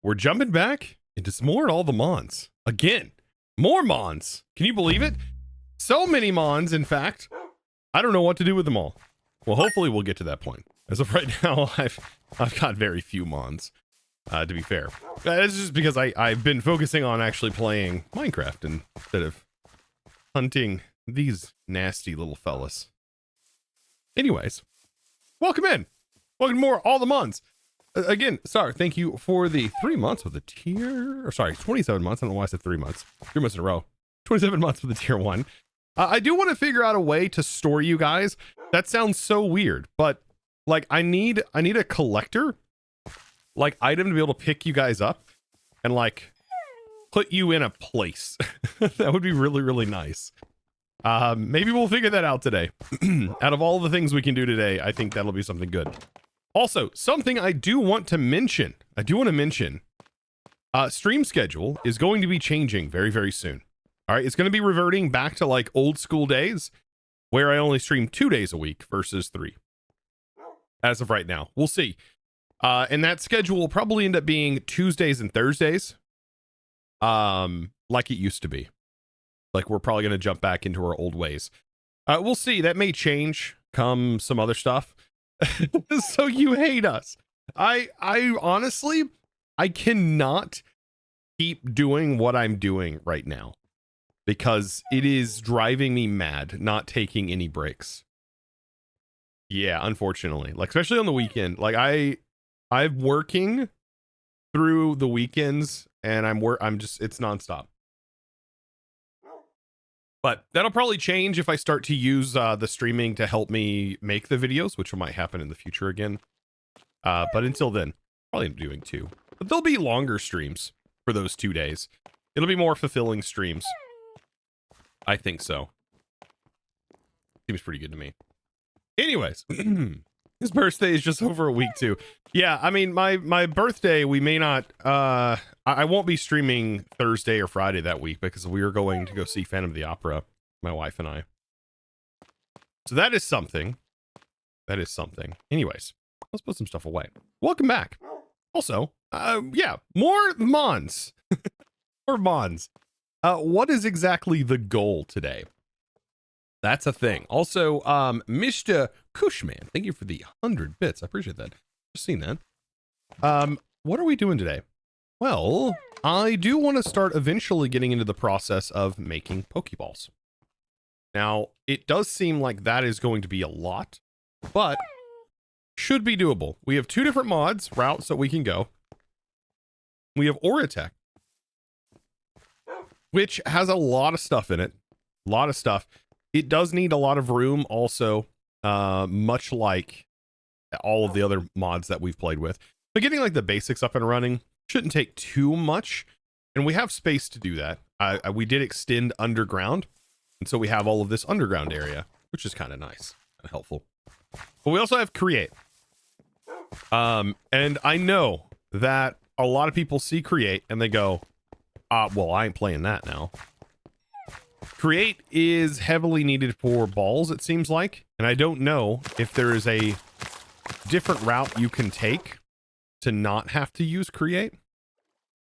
we're jumping back into some more All The Mons. Again, more Mons. Can you believe it? So many Mons, in fact. I don't know what to do with them all. Well, hopefully we'll get to that point. As of right now, I've got very few Mons, to be fair. It's just because I've been focusing on actually playing Minecraft instead of hunting these nasty little fellas. Anyways, welcome in. Welcome to more All The Mons. Again, Star, thank you for the 3 months with a tier, or sorry, 27 months. I don't know why I said 3 months. 3 months in a row. 27 months with a tier 1. I do want to figure out a way to store you guys. That sounds so weird, but like I need a collector like item to be able to pick you guys up and like put you in a place. That would be really, really nice. Maybe we'll figure that out today. Out of all the things we can do today, I think that'll be something good. Also, something I do want to mention. Stream schedule is going to be changing very, very soon. All right, it's going to be reverting back to like old school days where I only stream 2 days a week versus 3. As of right now, we'll see. And that schedule will probably end up being Tuesdays and Thursdays. Like it used to be. Like we're probably going to jump back into our old ways. We'll see. That may change come some other stuff. So you hate us. I honestly, I cannot keep doing what I'm doing right now because it is driving me mad not taking any breaks. Yeah, unfortunately, like especially on the weekend, like I'm working through the weekends and I'm just, it's nonstop. But that'll probably change if I start to use the streaming to help me make the videos, which might happen in the future again. But until then, probably I'm doing 2. But there'll be longer streams for those 2 days. It'll be more fulfilling streams. I think so. Seems pretty good to me. Anyways, his birthday is just over a week too. Yeah, I mean, my birthday, we may not, I won't be streaming Thursday or Friday that week because we are going to go see Phantom of the Opera, my wife and I. So that is something. That is something. Anyways, let's put some stuff away. Welcome back. Also, yeah, more Mons. More Mons. What is exactly the goal today? That's a thing. Also, Mr. Cushman, thank you for the 100 bits. I appreciate that. Just seen that. What are we doing today? Well, I do want to start eventually getting into the process of making Pokeballs. Now, it does seem like that is going to be a lot, but should be doable. We have 2 different routes that we can go. We have Oratech, which has a lot of stuff in it. A lot of stuff. It does need a lot of room also, much like all of the other mods that we've played with. But getting like the basics up and running shouldn't take too much. And we have space to do that. We did extend underground. And so we have all of this underground area, which is kind of nice and helpful. But we also have create. And I know that a lot of people see create and they go, well, I ain't playing that now. Create is heavily needed for balls, it seems like. And I don't know if there is a different route you can take to not have to use create.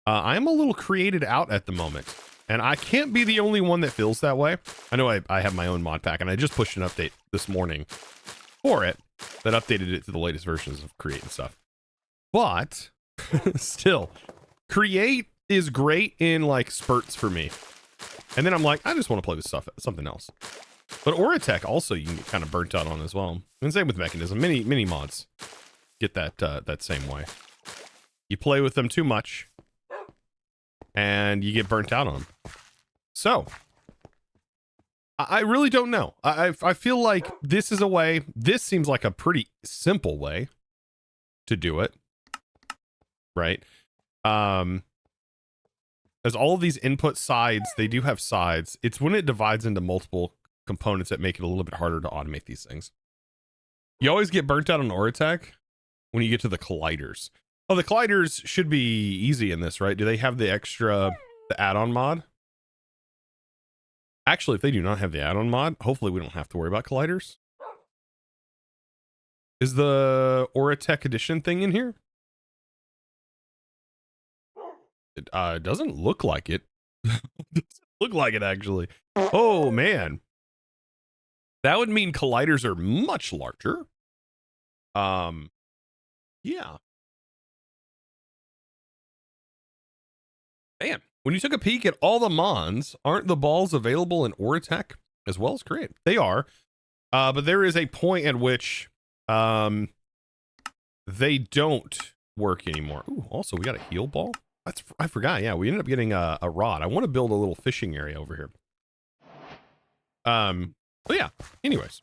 I'm a little created out at the moment. And I can't be the only one that feels that way. I know I have my own mod pack, and I just pushed an update this morning for it that updated it to the latest versions of create and stuff. But still, create is great in like spurts for me. And then I'm like, I just want to play with something else. But Oratech also you can get kind of burnt out on as well. And same with Mechanism. Many mods get that same way. You play with them too much and you get burnt out on them. So I really don't know. I feel like this is a way. This seems like a pretty simple way to do it. Right? As all of these input sides, they do have sides. It's when it divides into multiple components that make it a little bit harder to automate these things. You always get burnt out on Oratech when you get to the colliders. Oh, the colliders should be easy in this, right? Do they have the add-on mod? Actually, if they do not have the add-on mod, hopefully we don't have to worry about colliders. Is the Oratech edition thing in here? It doesn't look like it. Doesn't look like it, actually. Oh, man. That would mean colliders are much larger. Yeah. Man, when you took a peek at all the Mons, aren't the balls available in Oratech as well as Create? They are. But there is a point at which they don't work anymore. Ooh, also, we got a heal ball. I forgot. Yeah, we ended up getting a rod. I want to build a little fishing area over here. But yeah, anyways.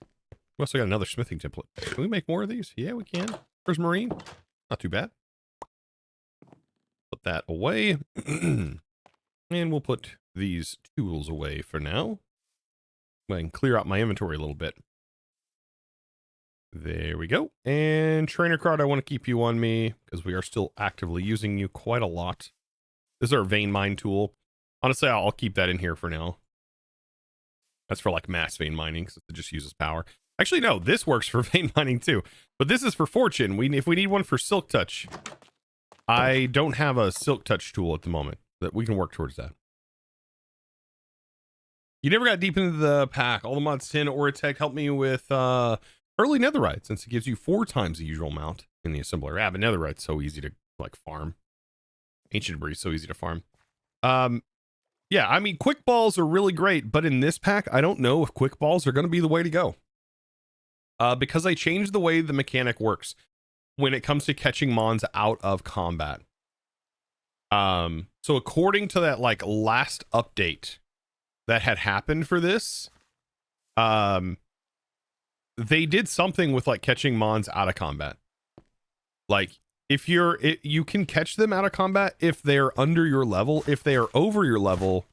We also got another smithing template. Can we make more of these? Yeah, we can. Where's Marine? Not too bad. Put that away. And we'll put these tools away for now. I can clear out my inventory a little bit. There we go. And trainer card, I want to keep you on me because we are still actively using you quite a lot. This is our vein mine tool. Honestly, I'll keep that in here for now. That's for like mass vein mining because it just uses power. Actually, no, this works for vein mining too. But this is for fortune. If we need one for silk touch, I don't have a silk touch tool at the moment. That we can work towards that. You never got deep into the pack. All the mods 10 or tech help me with early netherite, since it gives you 4 times the usual amount in the assembler. Yeah, but netherite's so easy to like farm. Ancient debris so easy to farm. Yeah, I mean, quick balls are really great, but in this pack, I don't know if quick balls are going to be the way to go. Because I changed the way the mechanic works when it comes to catching mons out of combat. So according to that like last update that had happened for this, they did something with like catching mons out of combat. Like if you can catch them out of combat if they're under your level. If they are over your level,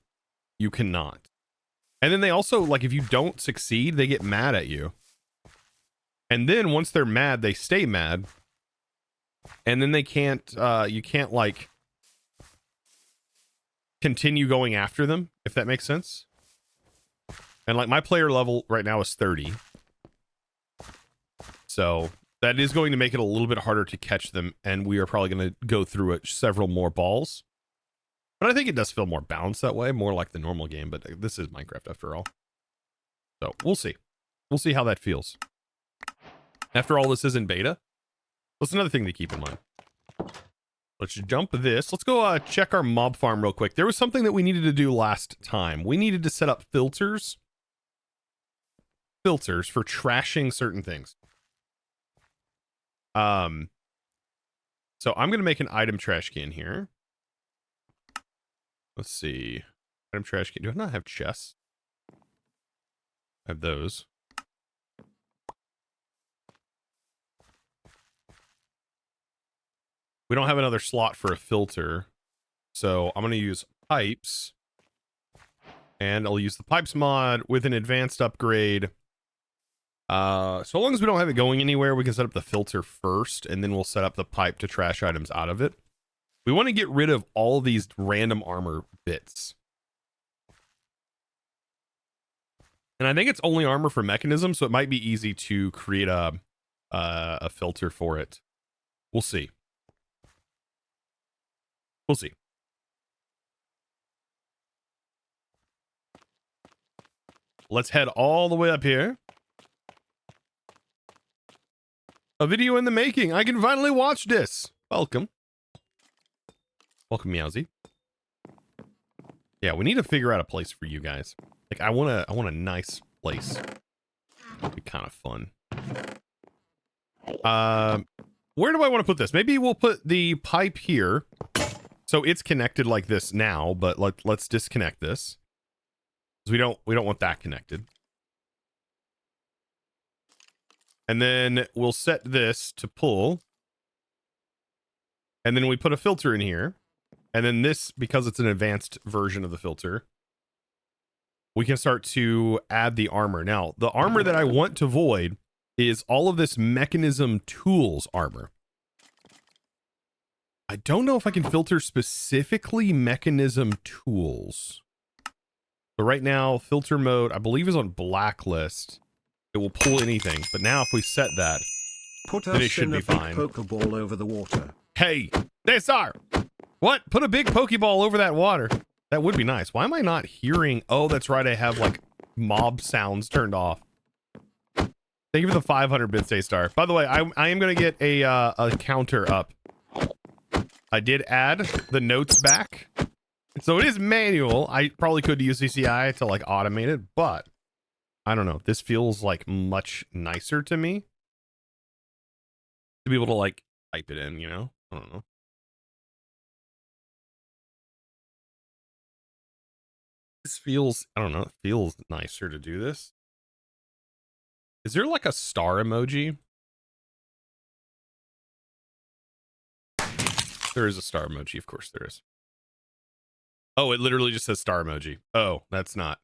you cannot. And then they also, like, if you don't succeed, they get mad at you. And then once they're mad, they stay mad. And then they can't, you can't like continue going after them, if that makes sense. And like my player level right now is 30. So that is going to make it a little bit harder to catch them. And we are probably going to go through it several more balls. But I think it does feel more balanced that way, more like the normal game. But this is Minecraft after all. So we'll see. We'll see how that feels. After all, this isn't beta. That's another thing to keep in mind. Let's jump this. Let's go check our mob farm real quick. There was something that we needed to do last time. We needed to set up filters. Filters for trashing certain things. So I'm going to make an item trash can here. Let's see. Item trash can. Do I not have chests? I have those. We don't have another slot for a filter. So I'm going to use pipes. And I'll use the pipes mod with an advanced upgrade. So long as we don't have it going anywhere, we can set up the filter first, and then we'll set up the pipe to trash items out of it. We want to get rid of all these random armor bits. And I think it's only armor for mechanism, so it might be easy to create a filter for it. We'll see. We'll see. Let's head all the way up here. A video in the making. I can finally watch this. Welcome. Welcome, Meowsy. Yeah, we need to figure out a place for you guys. Like, I want a nice place. It'd be kind of fun. Where do I want to put this? Maybe we'll put the pipe here. So it's connected like this now, but let's disconnect this. Because we don't want that connected. And then we'll set this to pull. And then we put a filter in here. And then this, because it's an advanced version of the filter, we can start to add the armor. Now, the armor that I want to void is all of this mechanism tools armor. I don't know if I can filter specifically mechanism tools. But right now, filter mode, I believe, is on blacklist. It will pull anything. But now if we set that, then it should be fine. Pokeball over the water. Hey, there, sir. What? Put a big Pokeball over that water. That would be nice. Why am I not hearing? Oh, that's right. I have like mob sounds turned off. Thank you for the 500 bits, A-Star. By the way, I am going to get a counter up. I did add the notes back. So it is manual. I probably could use CCI to like automate it, but I don't know. This feels like much nicer to me. To be able to like type it in, you know? I don't know. This feels, I don't know, it feels nicer to do this. Is there like a star emoji? There is a star emoji, of course there is. Oh, it literally just says star emoji. Oh, that's not.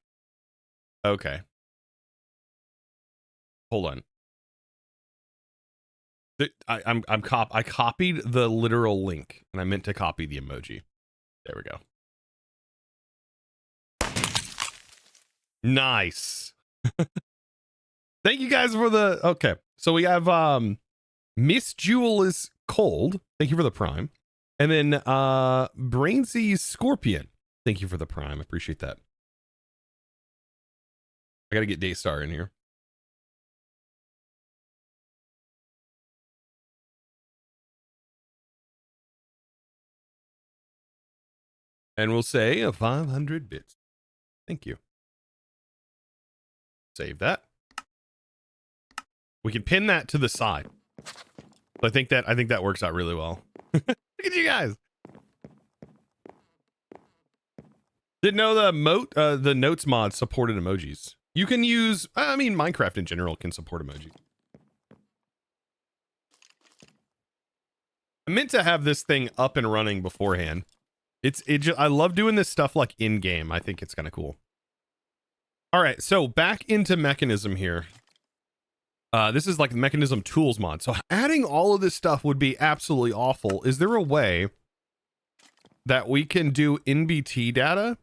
Okay. Hold on. I copied the literal link and I meant to copy the emoji. There we go. Nice. Thank you guys for the, okay. So we have Miss Jewel is cold. Thank you for the prime. And then Brainsy's Scorpion. Thank you for the prime. I appreciate that. I gotta get Daystar in here. And we'll say a 500 bits. Thank you. Save that. We can pin that to the side. I think that works out really well. Look at you guys. Didn't know the notes mod supported emojis. You can use, I mean, Minecraft in general can support emojis. I meant to have this thing up and running beforehand. I love doing this stuff like in game. I think it's kind of cool. All right, so back into mechanism here. This is like the mechanism tools mod. So adding all of this stuff would be absolutely awful. Is there a way that we can do NBT data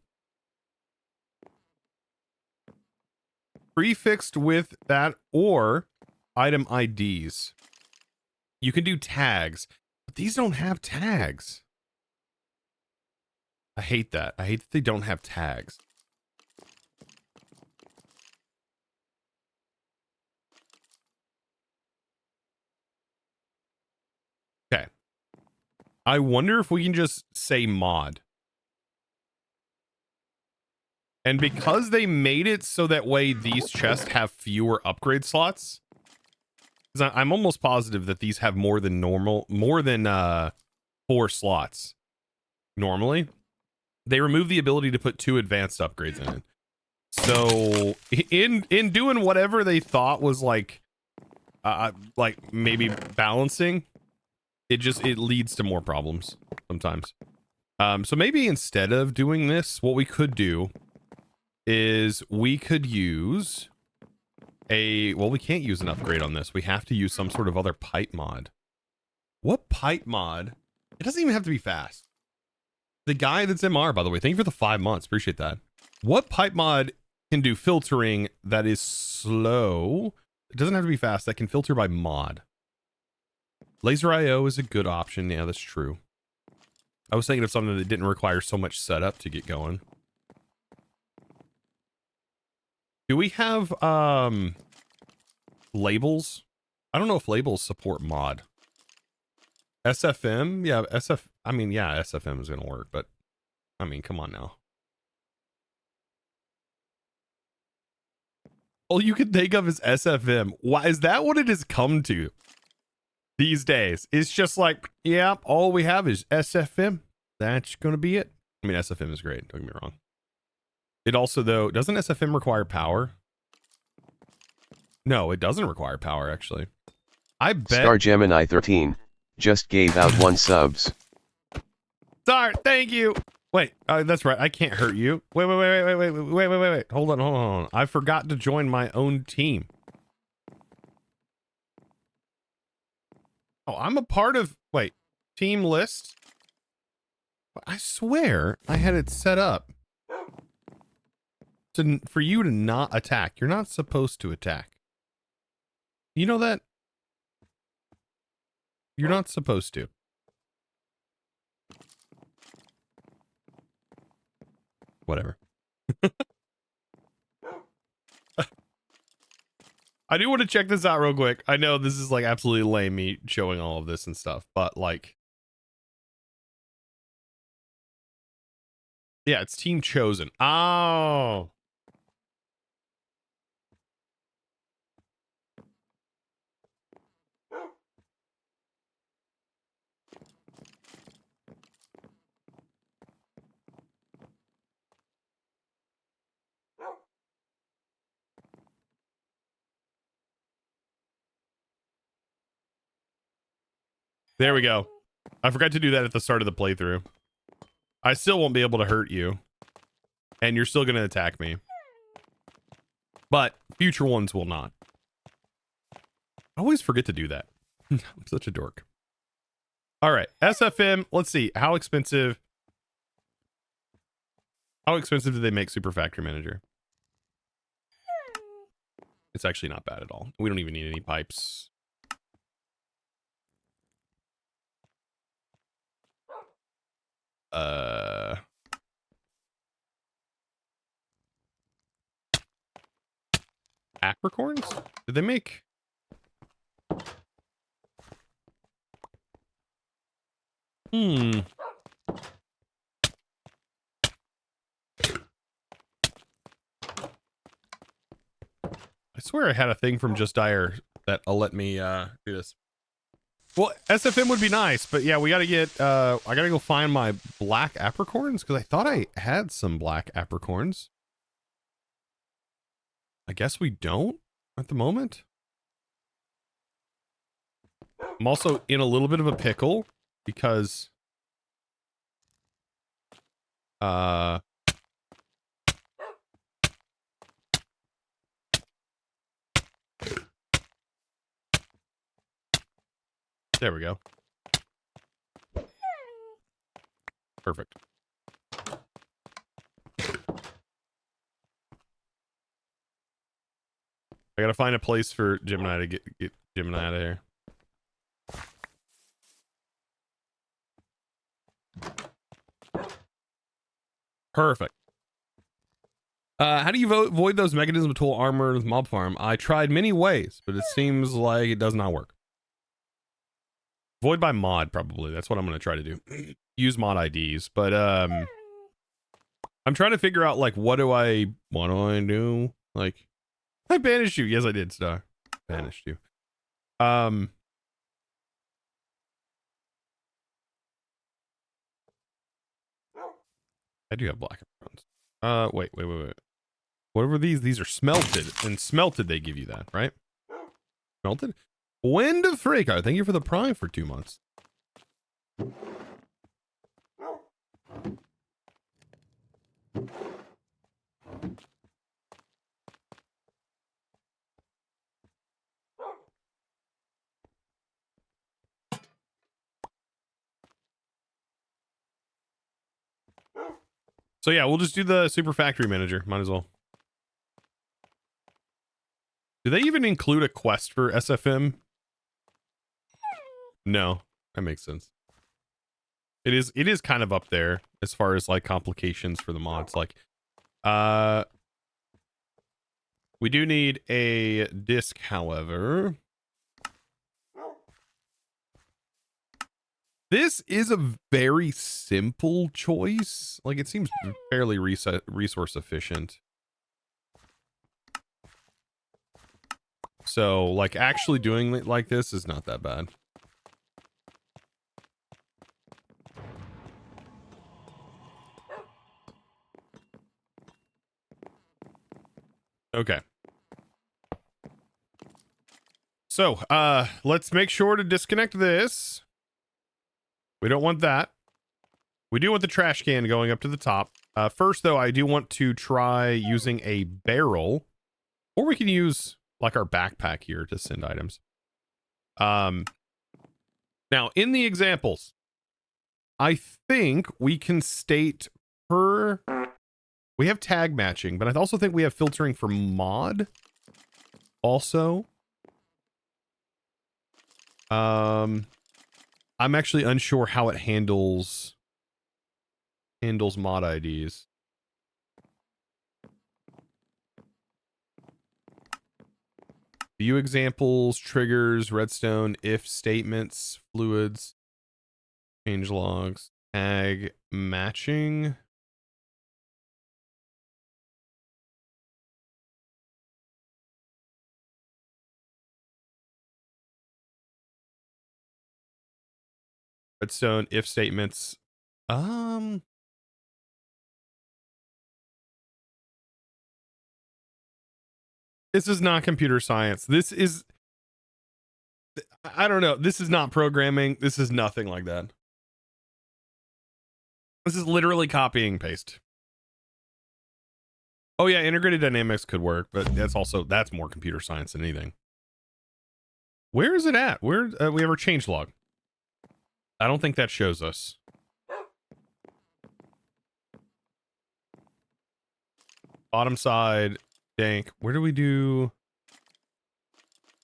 prefixed with that or item IDs? You can do tags, but these don't have tags. I hate that. I hate that they don't have tags. Okay. I wonder if we can just say mod. And because they made it so that way these chests have fewer upgrade slots, because I'm almost positive that these have more than 4 slots. Normally, they remove the ability to put 2 advanced upgrades in it. So in doing whatever they thought was like maybe balancing, it leads to more problems sometimes. So maybe instead of doing this, what we could do is we could use well, we can't use an upgrade on this. We have to use some sort of other pipe mod. What pipe mod? It doesn't even have to be fast. The guy that's MR, by the way, thank you for the 5 months. Appreciate that. What pipe mod can do filtering that is slow? It doesn't have to be fast. That can filter by mod. Laser IO is a good option. Yeah, that's true. I was thinking of something that didn't require so much setup to get going. Do we have labels? I don't know if labels support mod. SFM? Yeah, I mean, yeah, SFM is going to work, but I mean, come on now. All you can think of is SFM. Why is that what it has come to these days? It's just like, yeah, all we have is SFM. That's going to be it. I mean, SFM is great. Don't get me wrong. It also, though, doesn't SFM require power? No, it doesn't require power, actually. I bet. Star Gemini 13 just gave out 1 subs. Star, thank you. Wait, that's right. I can't hurt you. Wait. Hold on. I forgot to join my own team. Oh, I'm a part of, wait, team list. I swear I had it set up for you to not attack. You're not supposed to attack. You know that? You're not supposed to. whatever. I do want to check this out real quick. I know this is like absolutely lame, me showing all of this and stuff, but like, yeah, it's Team Chosen. Oh. There we go. I forgot to do that at the start of the playthrough. I still won't be able to hurt you. And you're still going to attack me. But future ones will not. I always forget to do that. I'm such a dork. All right. SFM. Let's see. How expensive do they make Super Factory Manager? It's actually not bad at all. We don't even need any pipes. Apricorns? Did they make? I swear I had a thing from Just Dire that'll let me do this. Well, SFM would be nice, but yeah, we gotta get I gotta go find my black apricorns because I thought I had some black apricorns. I guess we don't at the moment. I'm also in a little bit of a pickle because there we go. Perfect. I gotta find a place for Gemini to get Gemini out of here. Perfect. How do you avoid those mechanism tool armor with mob farm? I tried many ways, but it seems like it does not work. Void by mod, probably. That's what I'm going to try to do. Use mod IDs, but I'm trying to figure out like what do I do? Like, I banished you. Yes, I did, Star. Banished you. I do have black ones. Wait. What were these? These are smelted, and smelted they give you that, right? Smelted. Wind of Freako, thank you for the prime for 2 months. So yeah, we'll just do the Super Factory Manager. Might as well. Do they even include a quest for SFM? No, that makes sense. It is kind of up there as far as like complications for the mods. Like, we do need a disc, however. This is a very simple choice. Like, it seems fairly resource efficient. So, like, actually doing it like this is not that bad. Okay. So, let's make sure to disconnect this. We don't want that. We do want the trash can going up to the top. First, though, I do want to try using a barrel, or we can use like our backpack here to send items. Now, in the examples, I think we can state per... We have tag matching, but I also think we have filtering for mod. Also, I'm actually unsure how it handles mod IDs. View examples, triggers, redstone, if statements, fluids, change logs, tag matching. Redstone, if statements. This is not computer science. This is, I don't know. This is not programming. This is nothing like that. This is literally copying paste. Oh yeah, integrated dynamics could work, but that's more computer science than anything. Where is it at? Where we have our change log. I don't think that shows us. Bottom side, dank. Where do we do?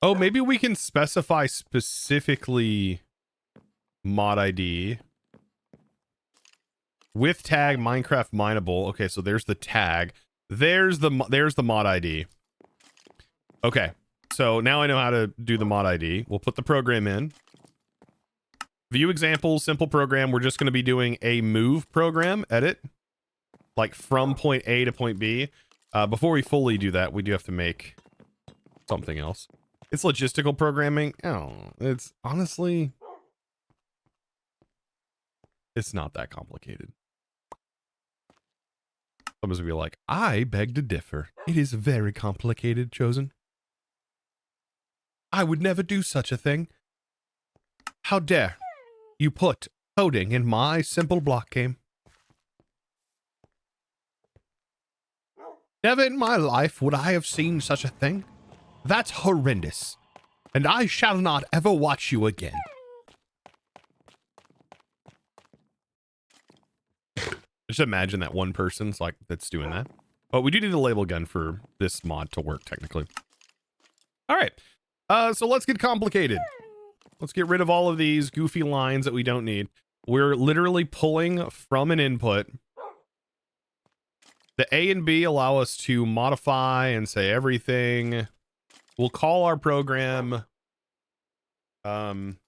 Oh, maybe we can specify specifically mod ID with tag Minecraft mineable. Okay, so there's the tag. There's the mod ID. Okay, so now I know how to do the mod ID. We'll put the program in. View examples, simple program. We're just going to be doing a move program, edit, like from point A to point B. Before we fully do that, we do have to make something else. It's logistical programming. Oh, it's honestly, it's not that complicated. Someone's gonna be like, I beg to differ. It is very complicated, Chosen. I would never do such a thing. How dare you put coding in my simple block game? Never in my life would I have seen such a thing. That's horrendous. And I shall not ever watch you again. Just imagine that one person's like, that's doing that. But we do need a label gun for this mod to work technically. All right. So let's get complicated. Let's get rid of all of these goofy lines that we don't need. We're literally pulling from an input. The A and B allow us to modify and say everything. We'll call our program Crash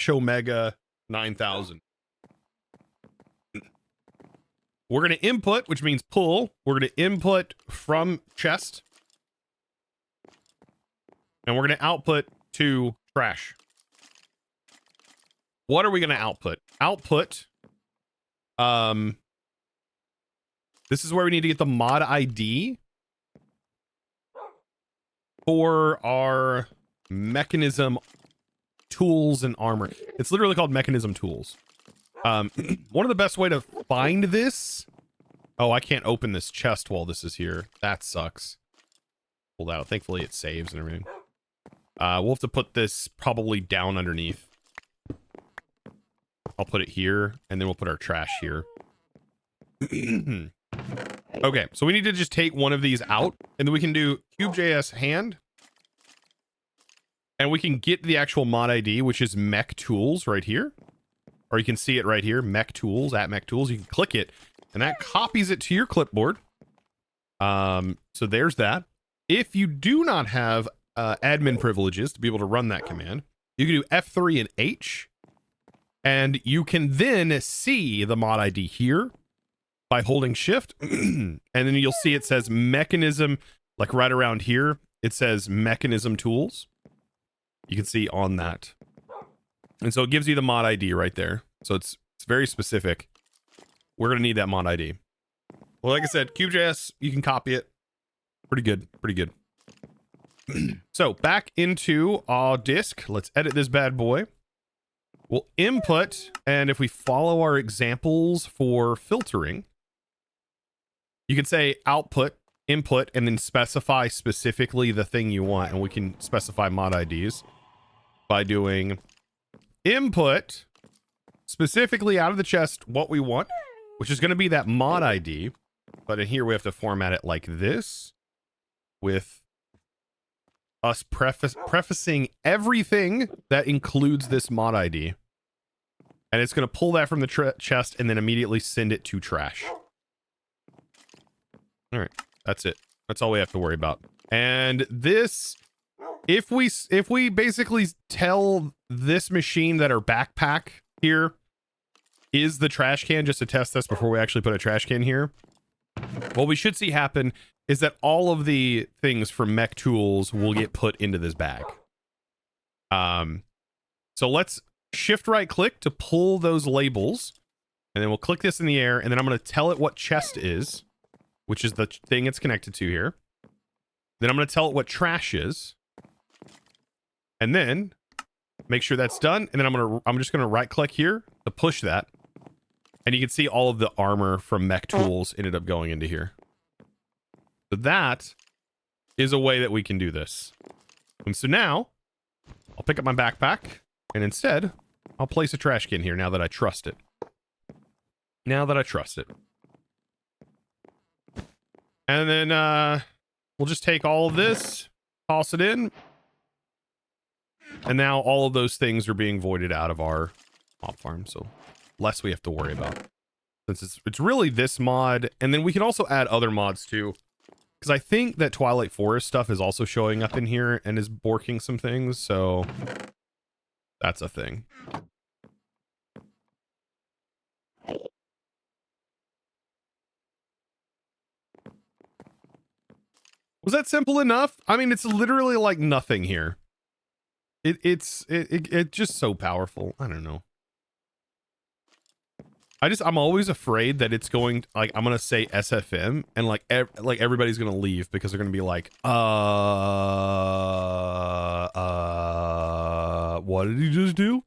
Omega 9000. We're going to input, which means pull. We're going to input from chest. And we're going to output to trash. What are we going to output? Output. This is where we need to get the mod ID for our mechanism tools and armor. It's literally called mechanism tools. One of the best way to find this. Oh, I can't open this chest while this is here. That sucks. Pulled out. Thankfully it saves and everything. We'll have to put this probably down underneath. I'll put it here and then we'll put our trash here. Okay, so we need to just take one of these out and then we can do cube.js hand. And we can get the actual mod ID, which is mech tools right here. Or you can see it right here, mech tools, at mech tools. You can click it and that copies it to your clipboard. So there's that. If you do not have admin privileges to be able to run that command, you can do F3 and H. And you can then see the mod ID here by holding shift. And then you'll see it says mechanism, like right around here, it says mechanism tools. You can see on that. And so it gives you the mod ID right there. So it's very specific. We're going to need that mod ID. Well, like I said, cube.js, you can copy it. Pretty good. Pretty good. So back into our disk. Let's edit this bad boy. We'll input, and if we follow our examples for filtering, you can say output, input, and then specify specifically the thing you want. And we can specify mod IDs by doing input, specifically out of the chest what we want, which is going to be that mod ID. But in here we have to format it like this, with us prefacing everything that includes this mod ID. And it's going to pull that from the chest and then immediately send it to trash. All right, that's it. That's all we have to worry about. And this, if we basically tell this machine that our backpack here is the trash can, just to test this before we actually put a trash can here, what we should see happen is that all of the things from mech tools will get put into this bag. So let's shift right click to pull those labels, and then we'll click this in the air, and then I'm going to tell it what chest is, which is the thing it's connected to here. Then I'm going to tell it what trash is, and then make sure that's done. And then I'm just going to right click here to push that. And you can see all of the armor from mech tools ended up going into here. So that is a way that we can do this. And so now I'll pick up my backpack, and instead I'll place a trash can here now that I trust it. Now that I trust it. And then we'll just take all of this, toss it in. And now all of those things are being voided out of our mob farm. So less we have to worry about. Since it's really this mod. And then we can also add other mods too. Because I think that Twilight Forest stuff is also showing up in here and is borking some things. So that's a thing. Was that simple enough? I mean, it's literally like nothing here. It's just so powerful. I don't know. I'm always afraid that it's going, like, I'm gonna say SFM and like everybody's gonna leave because they're gonna be like, what did he just do?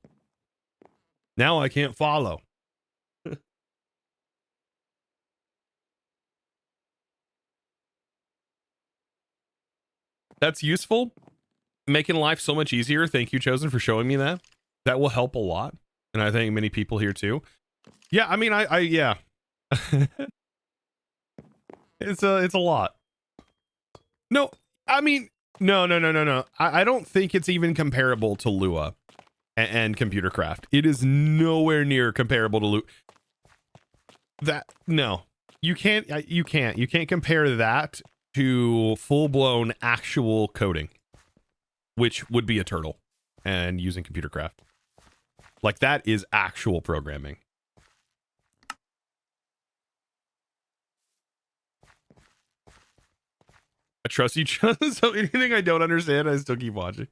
Now I can't follow. That's useful. Making life so much easier. Thank you, Chosen, for showing me that. That will help a lot. And I think many people here too. Yeah, I mean, yeah. It's a lot. No, I mean, no. I don't think it's even comparable to Lua and Computer Craft. It is nowhere near comparable to Lua. No, you can't compare that to full-blown actual coding, which would be a turtle and using Computer Craft. Like, that is actual programming. I trust you, so anything I don't understand, I still keep watching.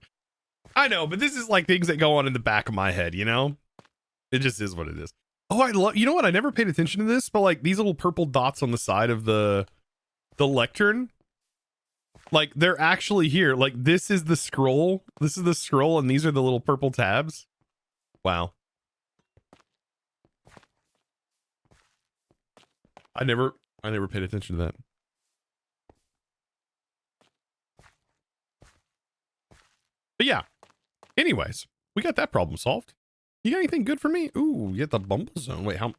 I know, but this is like things that go on in the back of my head, you know? It just is what it is. Oh, I love, you know what? I never paid attention to this, but like these little purple dots on the side of the lectern, like they're actually here. Like this is the scroll. This is the scroll, and these are the little purple tabs. Wow. I never paid attention to that. But yeah, anyways, we got that problem solved. You got anything good for me? Ooh, you get the Bumble Zone. Wait, how?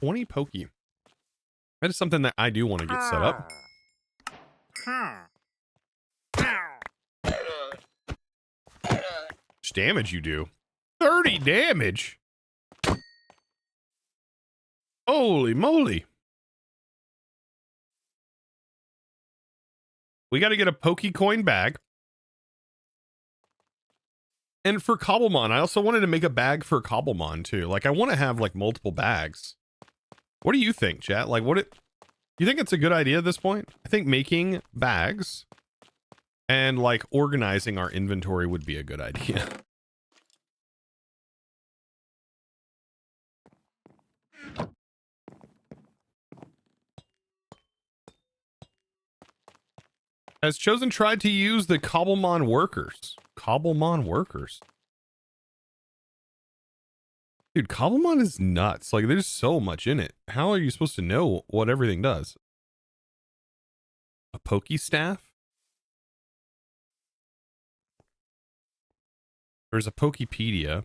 20 Poké. That is something that I do want to get set up. How much damage you do? 30 damage. Holy moly. We got to get a Poké coin bag. And for Cobblemon, I also wanted to make a bag for Cobblemon too. Like I want to have like multiple bags. What do you think, chat? Like you think it's a good idea at this point? I think making bags and like organizing our inventory would be a good idea. Has Chosen tried to use the Cobblemon workers? Cobblemon workers. Dude, Cobblemon is nuts. Like, there's so much in it. How are you supposed to know what everything does? A Poké staff? There's a Poképedia.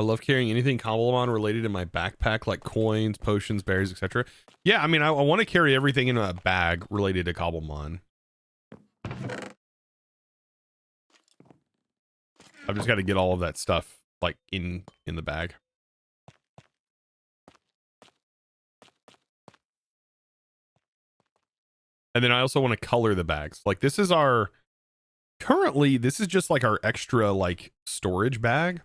I love carrying anything Cobblemon related in my backpack, like coins, potions, berries, etc. Yeah, I mean, I want to carry everything in a bag related to Cobblemon. I've just got to get all of that stuff like in the bag. And then I also want to color the bags. Like this is our currently this is just like our extra like storage bag.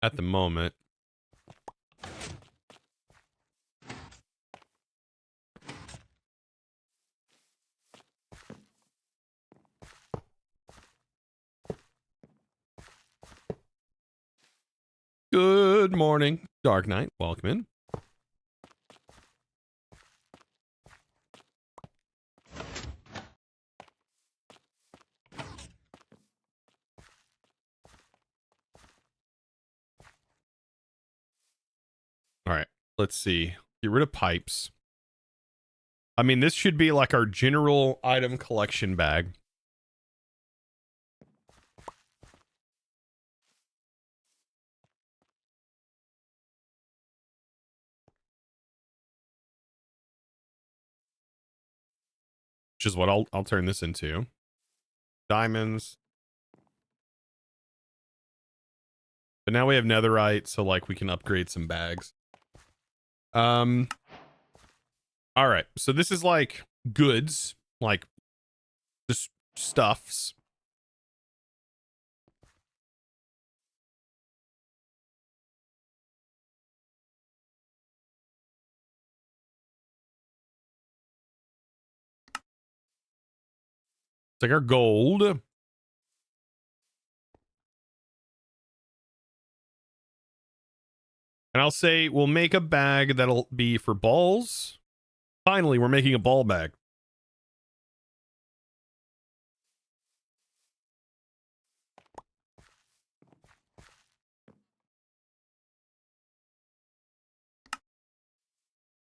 At the moment. Good morning, Dark Knight. Welcome in. All right, let's see. Get rid of pipes. I mean, this should be like our general item collection bag. Which is what I'll turn this into. Diamonds. But now we have netherite, so like we can upgrade some bags. All right, so this is like goods, like just stuffs. It's like our gold. And I'll say we'll make a bag that'll be for balls. Finally, we're making a ball bag.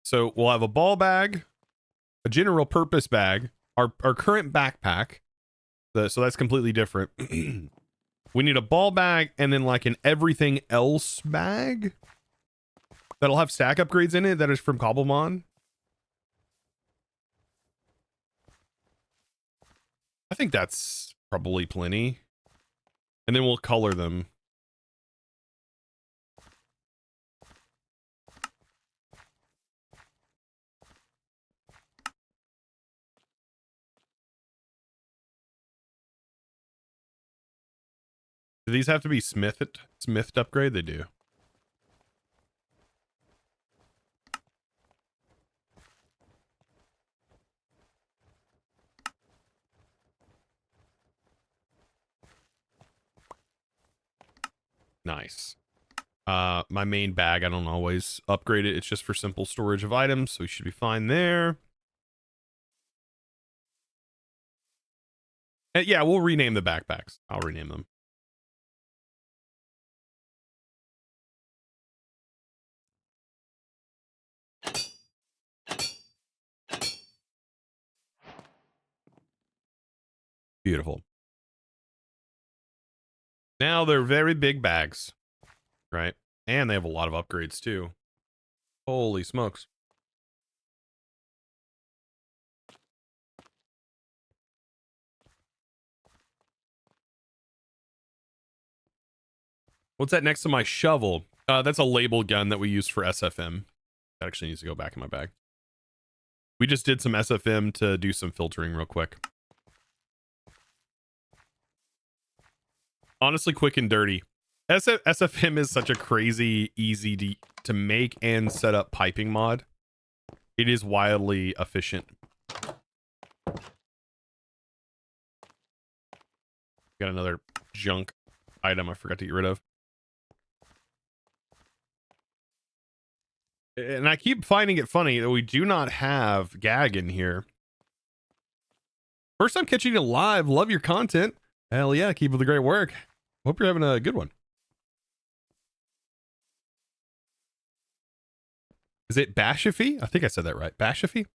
So we'll have a ball bag, a general purpose bag, our current backpack. So that's completely different. We need a ball bag and then like an everything else bag that'll have stack upgrades in it that is from Cobblemon. I think that's probably plenty. And then we'll color them. Do these have to be smithed upgrade? They do. Nice. My main bag, I don't always upgrade it. It's just for simple storage of items, so we should be fine there. And yeah, we'll rename the backpacks. I'll rename them. Beautiful. Now they're very big bags, right? And they have a lot of upgrades too. Holy smokes. What's that next to my shovel? That's a label gun that we use for SFM. That actually needs to go back in my bag. We just did some SFM to do some filtering real quick. Honestly, quick and dirty. SFM is such a crazy, easy to make and set up piping mod. It is wildly efficient. Got another junk item I forgot to get rid of. And I keep finding it funny that we do not have Gag in here. First time catching you live. Love your content. Hell yeah, keep up the great work. Hope you're having a good one. Is it Bashafy? I think I said that right. Bashafy?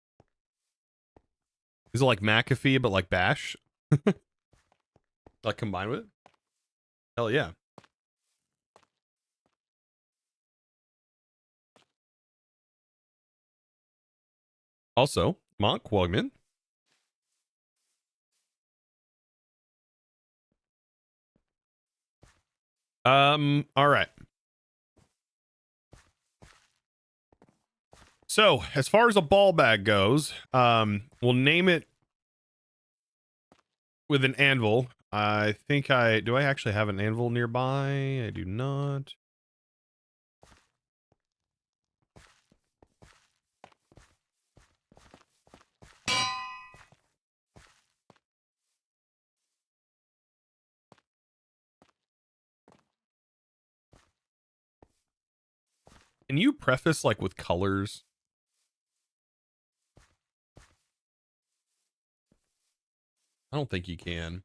Is it like McAfee, but like Bash? Like combined with it? Hell yeah. Also, Monk Wogman. All right. So as far as a ball bag goes, we'll name it with an anvil. I think do I actually have an anvil nearby? I do not. Can you preface like with colors? I don't think you can.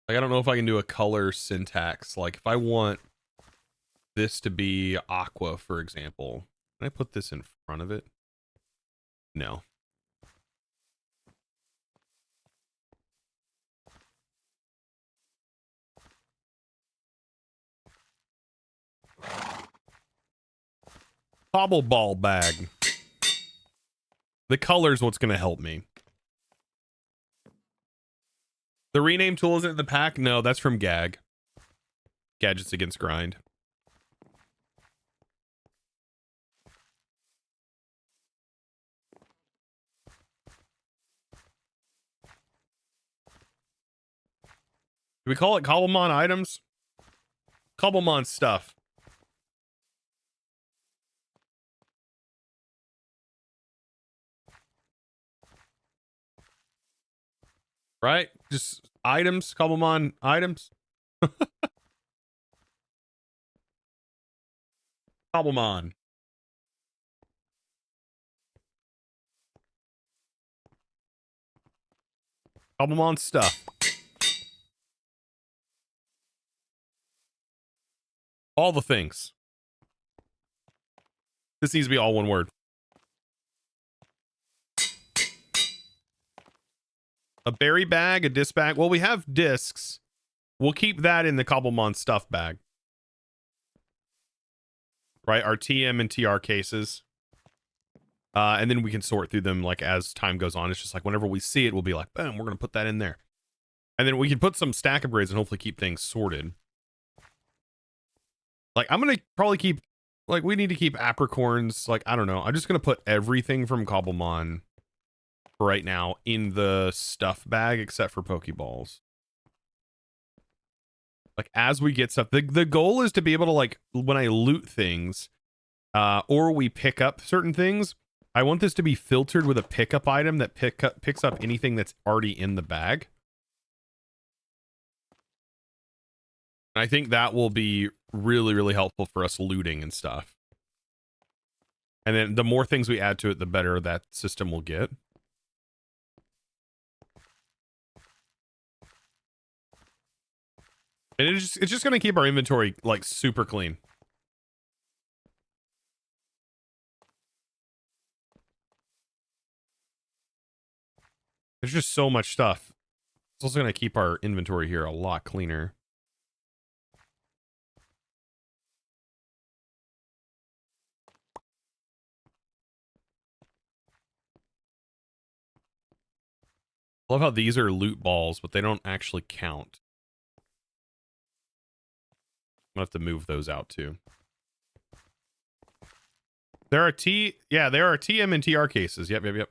Like, I don't know if I can do a color syntax. Like if I want this to be aqua, for example, can I put this in front of it? No. Cobble ball bag. The color's what's going to help me. The rename tool isn't in the pack? No, that's from Gag. Gadgets Against Grind. Do we call it Cobblemon items? Cobblemon stuff. Right? Just items, Cobblemon items. Cobblemon. Cobblemon stuff. All the things. This needs to be all one word. A berry bag, a disc bag. Well, we have discs. We'll keep that in the Cobblemon stuff bag. Right? Our TM and TR cases. And then we can sort through them like as time goes on. It's just like whenever we see it, we'll be like, boom, we're going to put that in there. And then we can put some stack upgrades and hopefully keep things sorted. Like, I'm going to probably keep, like, we need to keep apricorns. Like, I don't know. I'm just going to put everything from Cobblemon right now in the stuff bag except for Pokeballs. Like, as we get stuff, the goal is to be able to, like, when I loot things or we pick up certain things, I want this to be filtered with a pickup item that picks up anything that's already in the bag. I think that will be really, really helpful for us looting and stuff. And then the more things we add to it, the better that system will get. And it's just going to keep our inventory like super clean. There's just so much stuff. It's also going to keep our inventory here a lot cleaner. I love how these are loot balls, but they don't actually count. I'm gonna have to move those out too. There are there are TM and TR cases. Yep.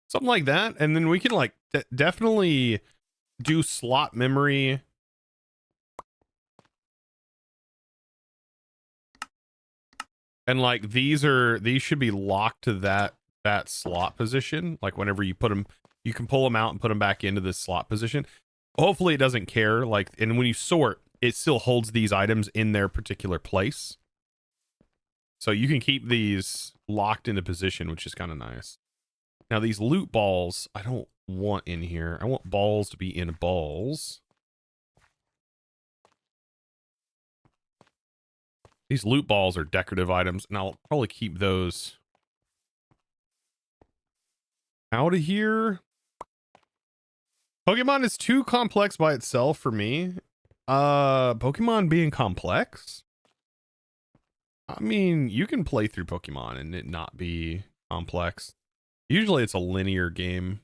Something like that. And then we can like definitely do slot memory And like these should be locked to that slot position. Like whenever you put them, you can pull them out and put them back into this slot position. Hopefully it doesn't care. Like, and when you sort, it still holds these items in their particular place. So you can keep these locked into position, which is kind of nice. Now these loot balls, I don't want in here. I want balls to be in balls. These loot balls are decorative items, and I'll probably keep those out of here. Pokemon is too complex by itself for me. Pokemon being complex? I mean, you can play through Pokemon and it not be complex. Usually it's a linear game.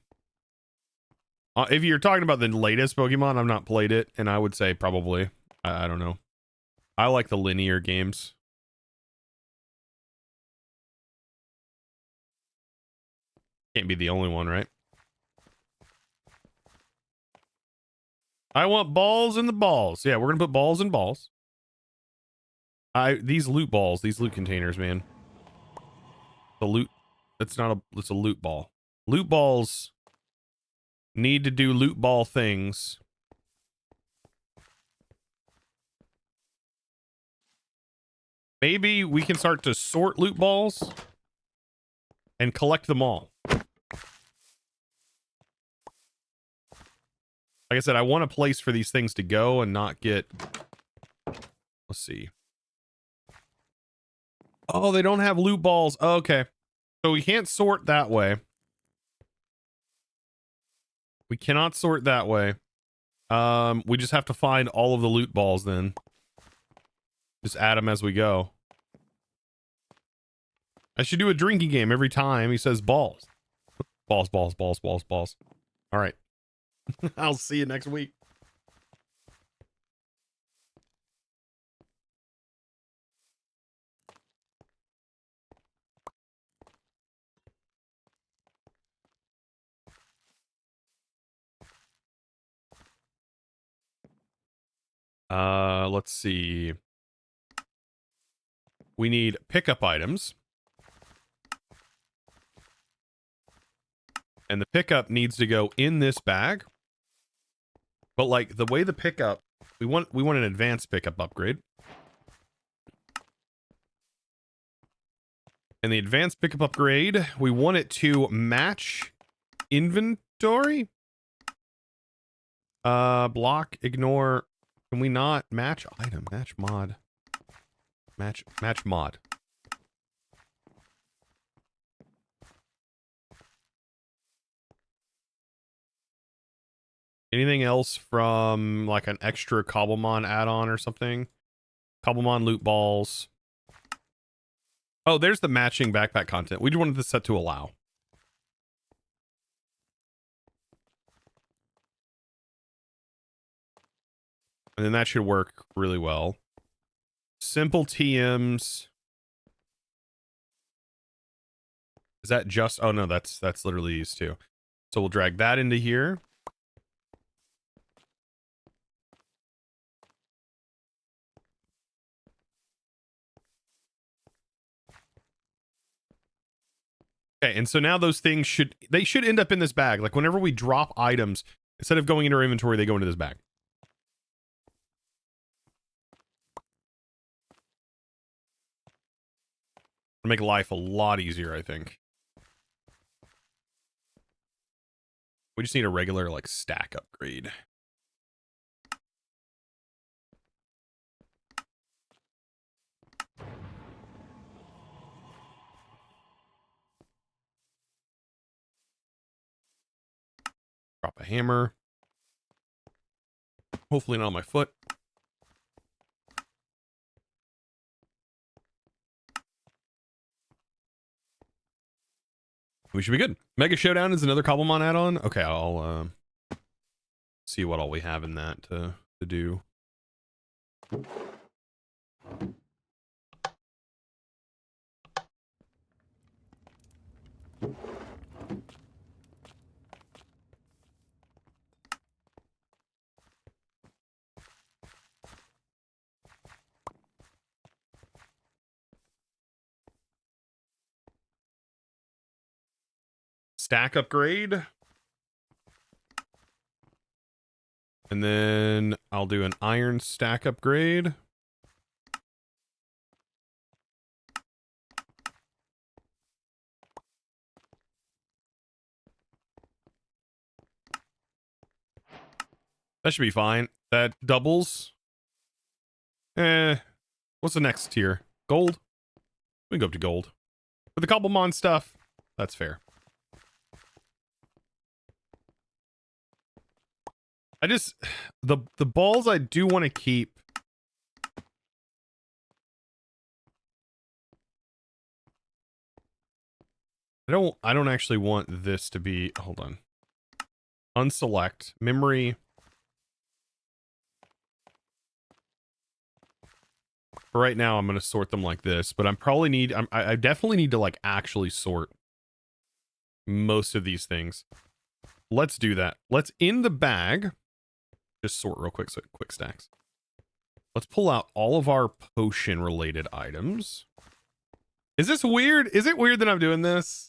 If you're talking about the latest Pokemon, I've not played it, and I would say probably. I don't know. I like the linear games. Can't be the only one, right? I want balls in the balls. Yeah, we're gonna put balls in balls. These loot balls, these loot containers, man. The loot, it's a loot ball. Loot balls need to do loot ball things. Maybe we can start to sort loot balls and collect them all. Like I said, I want a place for these things to go and not get... Let's see. Oh, they don't have loot balls. Oh, okay. So we can't sort that way. We cannot sort that way. We just have to find all of the loot balls then. Just add them as we go. I should do a drinking game every time he says balls. Balls, balls, balls, balls, balls. All right. I'll see you next week. Let's see. We need pickup items. And the pickup needs to go in this bag. But like the way the pickup, we want an advanced pickup upgrade. And the advanced pickup upgrade, we want it to match inventory. Block, ignore. Can we not match item? Match mod. Match mod. Anything else from like an extra Cobblemon add-on or something? Cobblemon loot balls. Oh, there's the matching backpack content. We just wanted this set to allow. And then that should work really well. Simple TMs. Is that just... Oh, no, that's literally these two. So we'll drag that into here. Okay, and so now those things should end up in this bag. Like whenever we drop items, instead of going into our inventory, they go into this bag. It'll make life a lot easier, I think. We just need a regular like stack upgrade. Drop a hammer. Hopefully not on my foot. We should be good. Mega Showdown is another Cobblemon add-on. Okay, I'll see what all we have in that to do. stack upgrade. And then I'll do an iron stack upgrade. That should be fine. That doubles. What's the next tier? Gold? We can go up to gold. For the Cobblemon stuff, that's fair. I just... The balls I do want to keep... I don't actually want this to be... Hold on. Unselect. Memory... For right now, I'm going to sort them like this, but I definitely need to like actually sort most of these things. Let's do that. Let's in the bag, just sort real quick, so quick stacks. Let's pull out all of our potion related items. Is this weird? Is it weird that I'm doing this?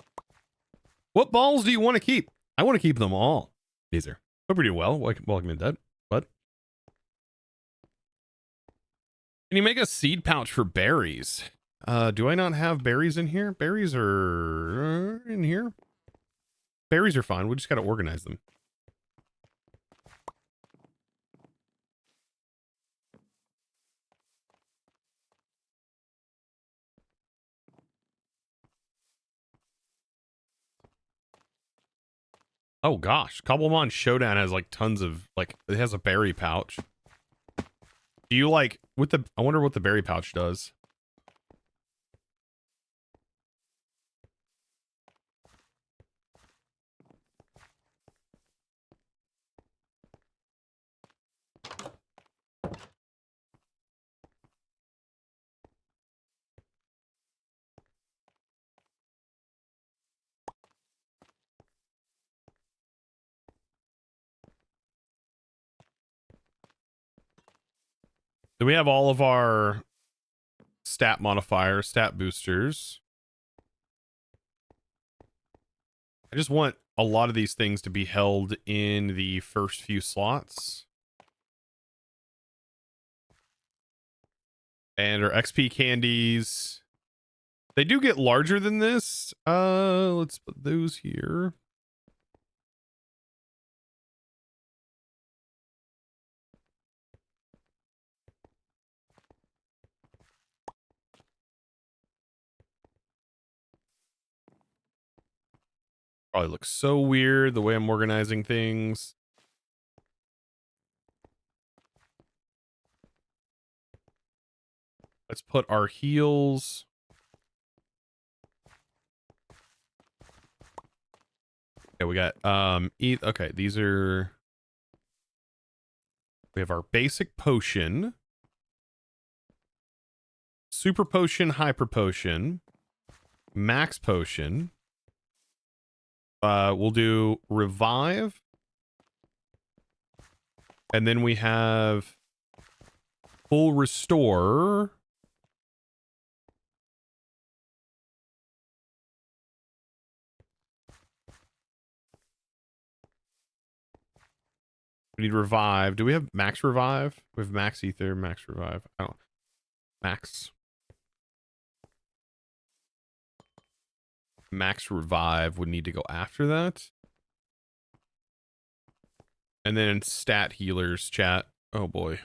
What balls do you want to keep? I want to keep them all. These are. Hope you're doing well. Welcome in, Dad. What? Can you make a seed pouch for berries? Do I not have berries in here? Berries are in here. Berries are fine. We just got to organize them. Oh gosh, Cobblemon Showdown has like tons of like it has a berry pouch. Do you like with the I wonder what the berry pouch does. Do we have all of our stat modifiers, stat boosters? I just want a lot of these things to be held in the first few slots. And our XP candies, they do get larger than this. Let's put those here. Probably looks so weird the way I'm organizing things. Let's put our heals. Okay, we got okay, these are we have our basic potion, super potion, hyper potion, max potion. We'll do revive. And then we have full restore. We need revive. Do we have max revive? We have max ether, max revive. I don't. Max. Max revive would need to go after that. And then stat healers, chat. Oh boy.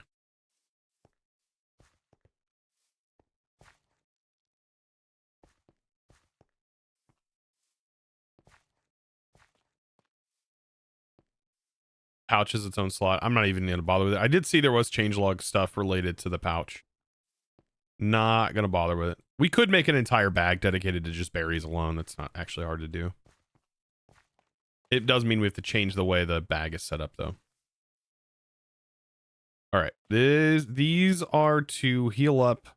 Pouch is its own slot. I'm not even going to bother with it. I did see there was changelog stuff related to the pouch. Not going to bother with it. We could make an entire bag dedicated to just berries alone. That's not actually hard to do. It does mean we have to change the way the bag is set up, though. All right. These are to heal up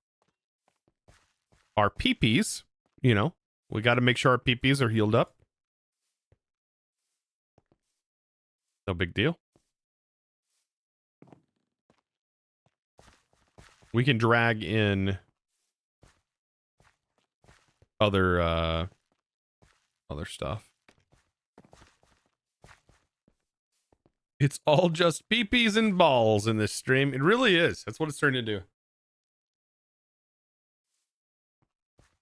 our peepees. You know, we got to make sure our peepees are healed up. No big deal. We can drag in other stuff. It's all just peepees and balls in this stream. It really is. That's what it's turning into.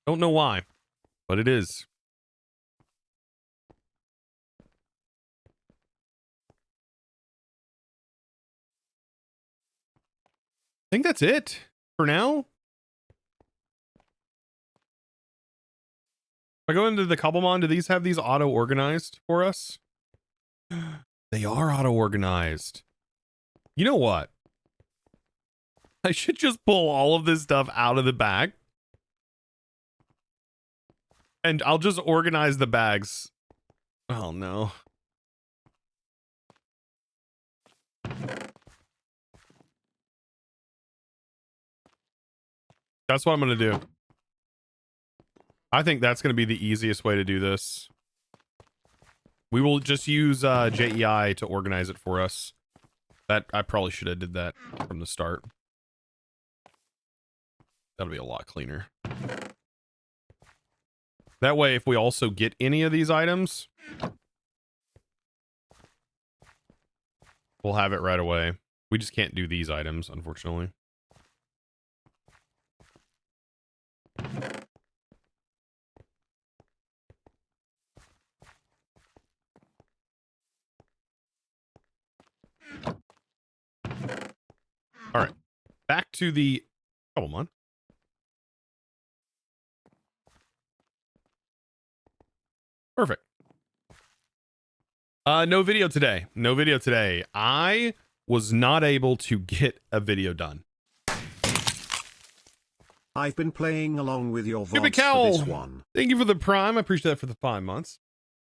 Don't know why, but it is. I think that's it for now. If I go into the Cobblemon, do these have these auto-organized for us? They are auto-organized. You know what? I should just pull all of this stuff out of the bag. And I'll just organize the bags. Oh, no. That's what I'm going to do. I think that's going to be the easiest way to do this. We will just use JEI to organize it for us. That I probably should have did that from the start. That'll be a lot cleaner. That way, if we also get any of these items, we'll have it right away. We just can't do these items, unfortunately. All right, back to the Cobblemon. Perfect. No video today. No video today. I was not able to get a video done. I've been playing along with your Stupid VODs cow. for this one. Thank you for the prime. I appreciate that for the 5 months.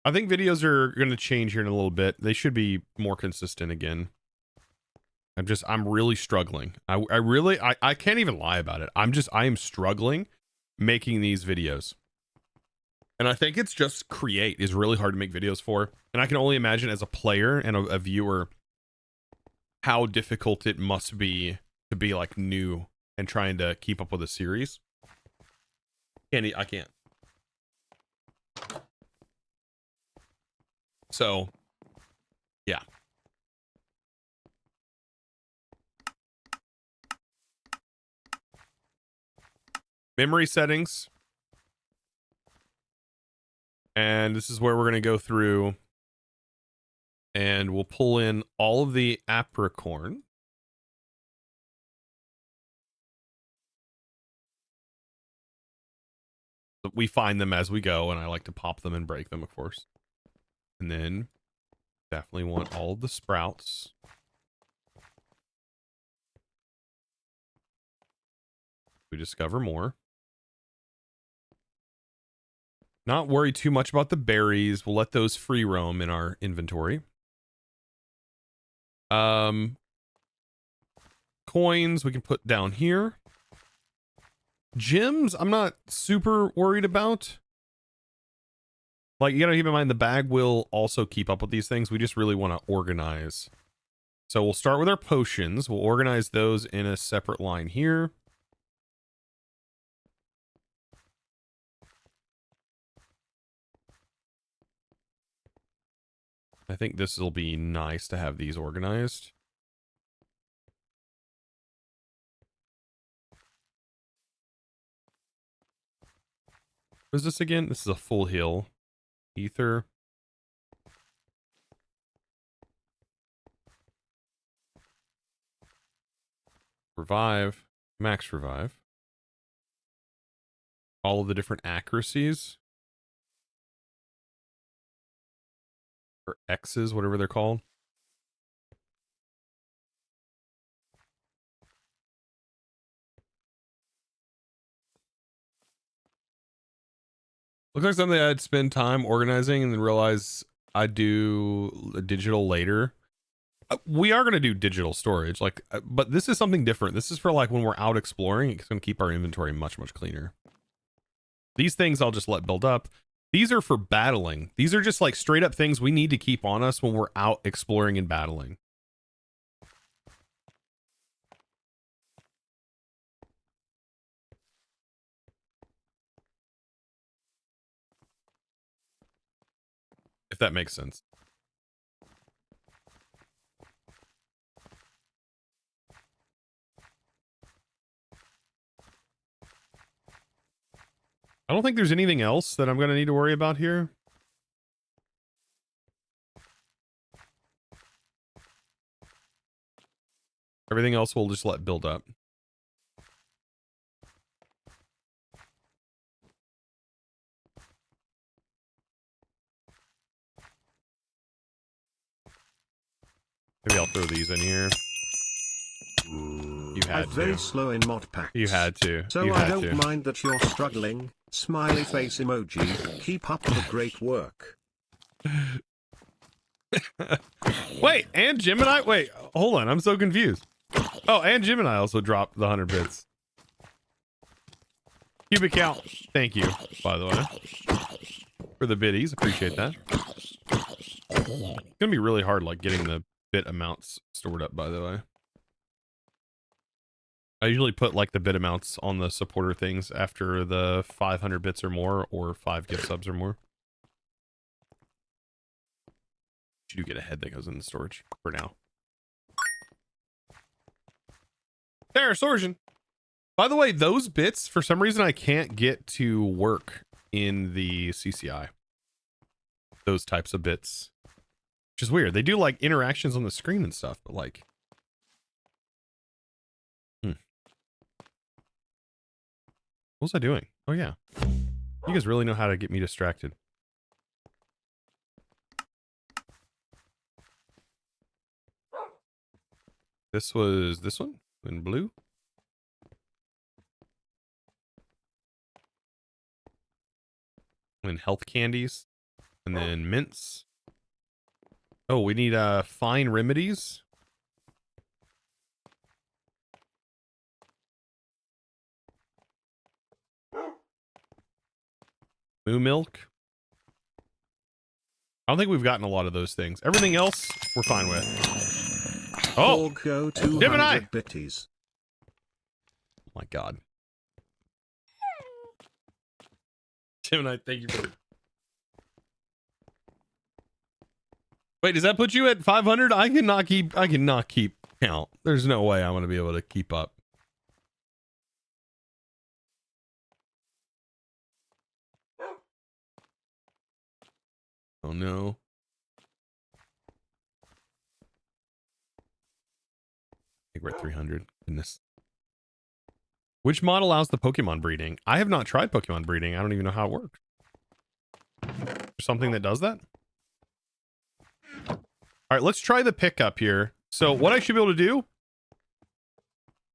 I think videos are going to change here in a little bit. They should be more consistent again. I'm really struggling. I can't even lie about it. I am struggling making these videos. And I think it's just Create is really hard to make videos for. And I can only imagine as a player and a viewer how difficult it must be to be like new and trying to keep up with a series. I can't. So, yeah. Memory settings. And this is where we're going to go through and we'll pull in all of the apricorn. We find them as we go, and I like to pop them and break them, of course. And then definitely want all of the sprouts. We discover more. Not worry too much about the berries. We'll let those free roam in our inventory. Coins we can put down here. Gems, I'm not super worried about. Like, you gotta keep in mind the bag will also keep up with these things. We just really want to organize. So we'll start with our potions. We'll organize those in a separate line here. I think this will be nice to have these organized. What is this again? This is a full heal. Ether. Revive. Max revive. All of the different accuracies. Or X's, whatever they're called. Looks like something I'd spend time organizing and then realize I'd do digital later. We are going to do digital storage, but this is something different. This is for like when we're out exploring. It's going to keep our inventory much, much cleaner. These things I'll just let build up. These are for battling. These are just like straight up things we need to keep on us when we're out exploring and battling. If that makes sense. I don't think there's anything else that I'm going to need to worry about here. Everything else we'll just let build up. Maybe I'll throw these in here. You had I'm very to. slow in mod packs. You had to. So You I had don't to. mind that you're struggling. Smiley face emoji. Keep up the great work. Wait, and Gemini? Wait, hold on. I'm so confused. Oh, and Gemini also dropped the 100 bits. Cubic count. Thank you, by the way, for the biddies. Appreciate that. It's gonna be really hard, like getting the bit amounts stored up, by the way. I usually put like the bit amounts on the supporter things after the 500 bits or more, or 5 gift subs or more. You do get a head that goes in the storage for now. There, Sorsion. By the way, those bits, for some reason, I can't get to work in the CCI. Those types of bits. Which is weird. They do like interactions on the screen and stuff, but like... What was I doing? Oh, yeah. You guys really know how to get me distracted. This was this one in blue. And health candies. And then mints. Oh, we need fine remedies. Moo milk. I don't think we've gotten a lot of those things. Everything else, we're fine with. Oh, Go 200 Gemini. bitties. Oh my God. Gemini, thank you for... Wait, does that put you at 500? I cannot keep count. There's no way I'm going to be able to keep up. Oh no. I think we're at 300. Goodness. Which mod allows the Pokemon breeding? I have not tried Pokemon breeding. I don't even know how it works. There's something that does that? All right, let's try the pickup here. So what I should be able to do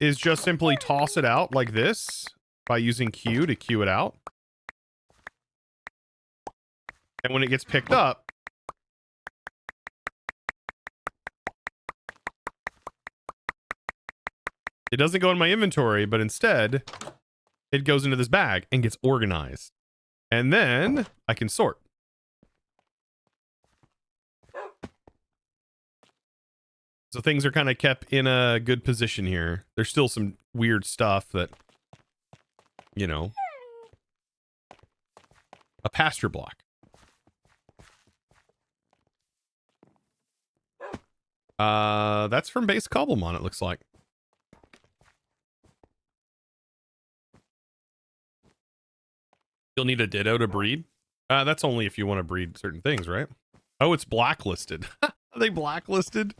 is just simply toss it out like this by using Q to Q it out. And when it gets picked up, it doesn't go in my inventory, but instead it goes into this bag and gets organized. And then I can sort. So things are kind of kept in a good position here. There's still some weird stuff that, you know, a pasture block. That's from base Cobblemon, it looks like. You'll need a Ditto to breed. That's only if you want to breed certain things, right? Oh, it's blacklisted. Are they blacklisted?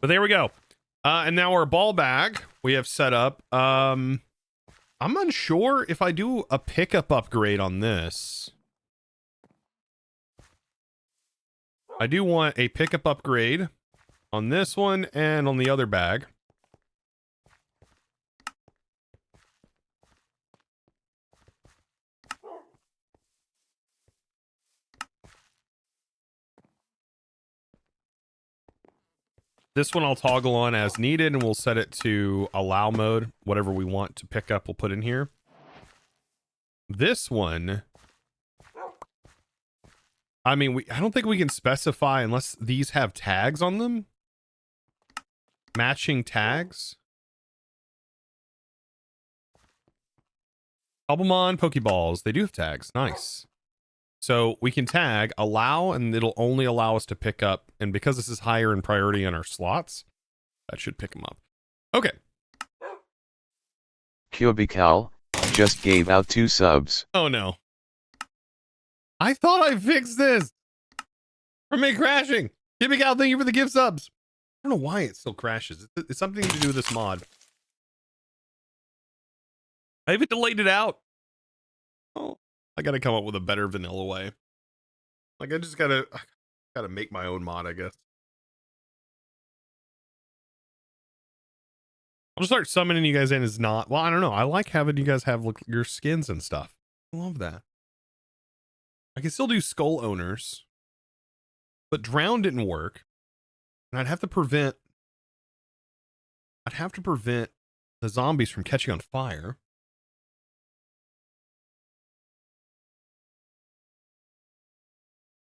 But there we go. And now our ball bag we have set up. I'm unsure if I do a pickup upgrade on this. I do want a pickup upgrade on this one and on the other bag. This one I'll toggle on as needed, and we'll set it to allow mode. Whatever we want to pick up, we'll put in here. This one, I mean, I don't think we can specify unless these have tags on them. Matching tags. Cobblemon Pokeballs. They do have tags. Nice. So we can tag allow, and it'll only allow us to pick up. And because this is higher in priority on our slots, that should pick them up. Okay. Cubical just gave out 2 subs. Oh no. I thought I fixed this from me crashing. Cubical, thank you for the gift subs. I don't know why it still crashes. It's something to do with this mod. I even delayed it out. Oh, I gotta come up with a better vanilla way. Like I just gotta make my own mod, I guess. I'll start summoning you guys in as not. Well, I don't know. I like having you guys have your skins and stuff. I love that. I can still do skull owners, but drown didn't work, and I'd have to prevent the zombies from catching on fire.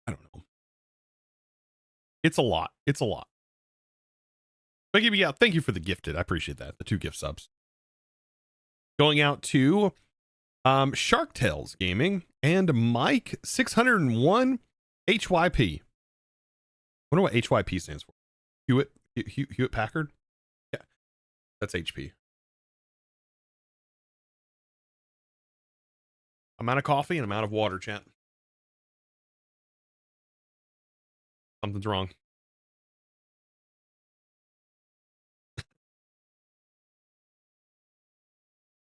I don't know. It's a lot. It's a lot. But yeah, thank you for the gifted. I appreciate that. The 2 gift subs. Going out to Shark Tales Gaming and Mike 601 HYP. I wonder what HYP stands for. Hewitt Packard? Yeah. That's HP. I'm out of coffee and I'm out of water, chat. Something's wrong.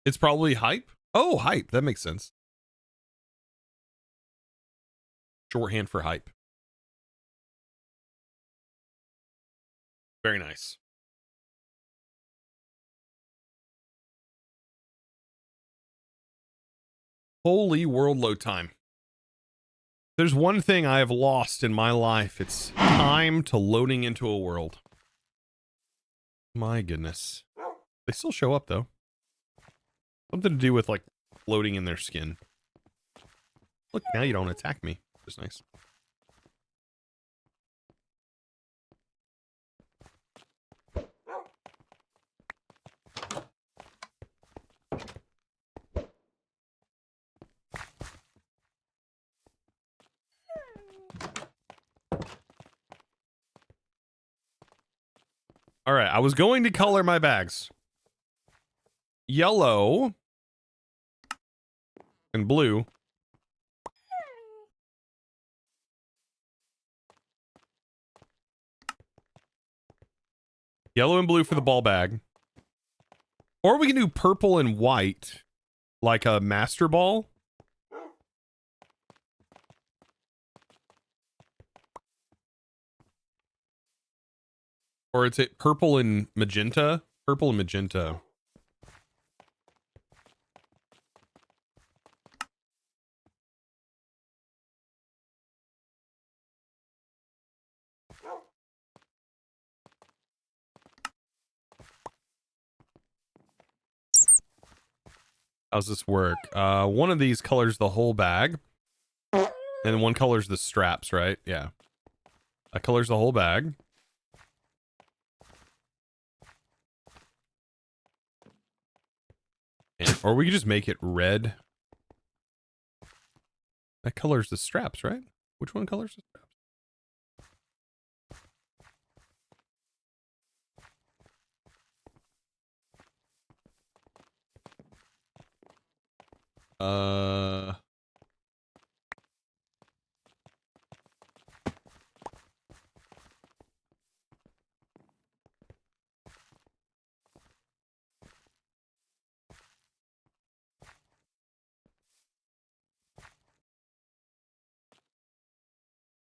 It's probably hype. Oh, hype. That makes sense. Shorthand for hype. Very nice. Holy world load time. There's one thing I have lost in my life. It's time to loading into a world. My goodness. They still show up though. Something to do with like floating in their skin. Look, now you don't attack me. That's nice. All right, I was going to color my bags. Yellow and blue. Yellow and blue for the ball bag. Or we can do purple and white, like a master ball. Or it's purple and magenta. Purple and magenta. How's this work? One of these colors the whole bag. And one colors the straps, right? Yeah. That colors the whole bag. And, or we could just make it red. That colors the straps, right? Which one colors the straps?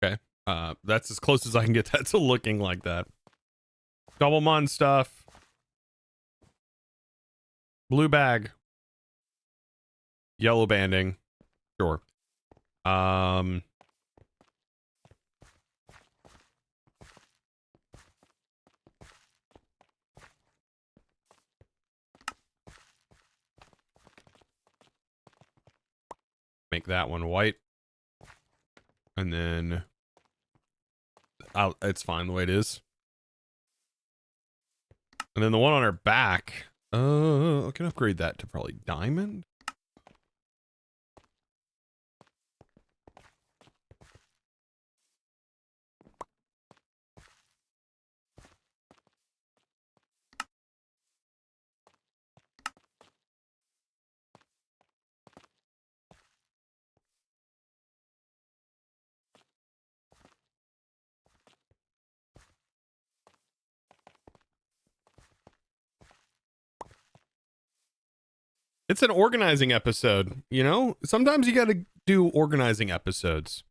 Okay. That's as close as I can get that to looking like that. Cobblemon stuff. Blue bag. Yellow banding. Sure. Make that one white. And then it's fine the way it is. And then the one on our back, I can upgrade that to probably diamond. It's an organizing episode, you know? Sometimes you got to do organizing episodes.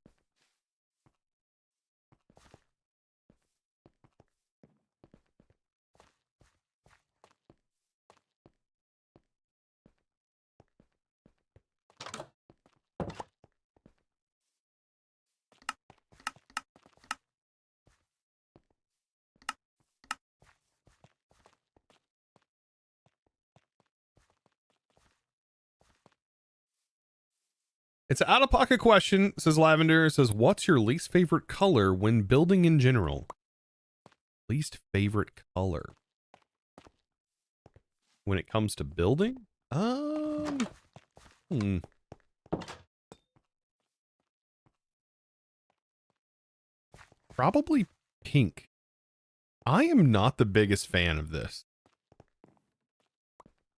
It's an out-of-pocket question, says Lavender. It says, what's your least favorite color when building in general? Least favorite color when it comes to building? Probably pink. I am not the biggest fan of this.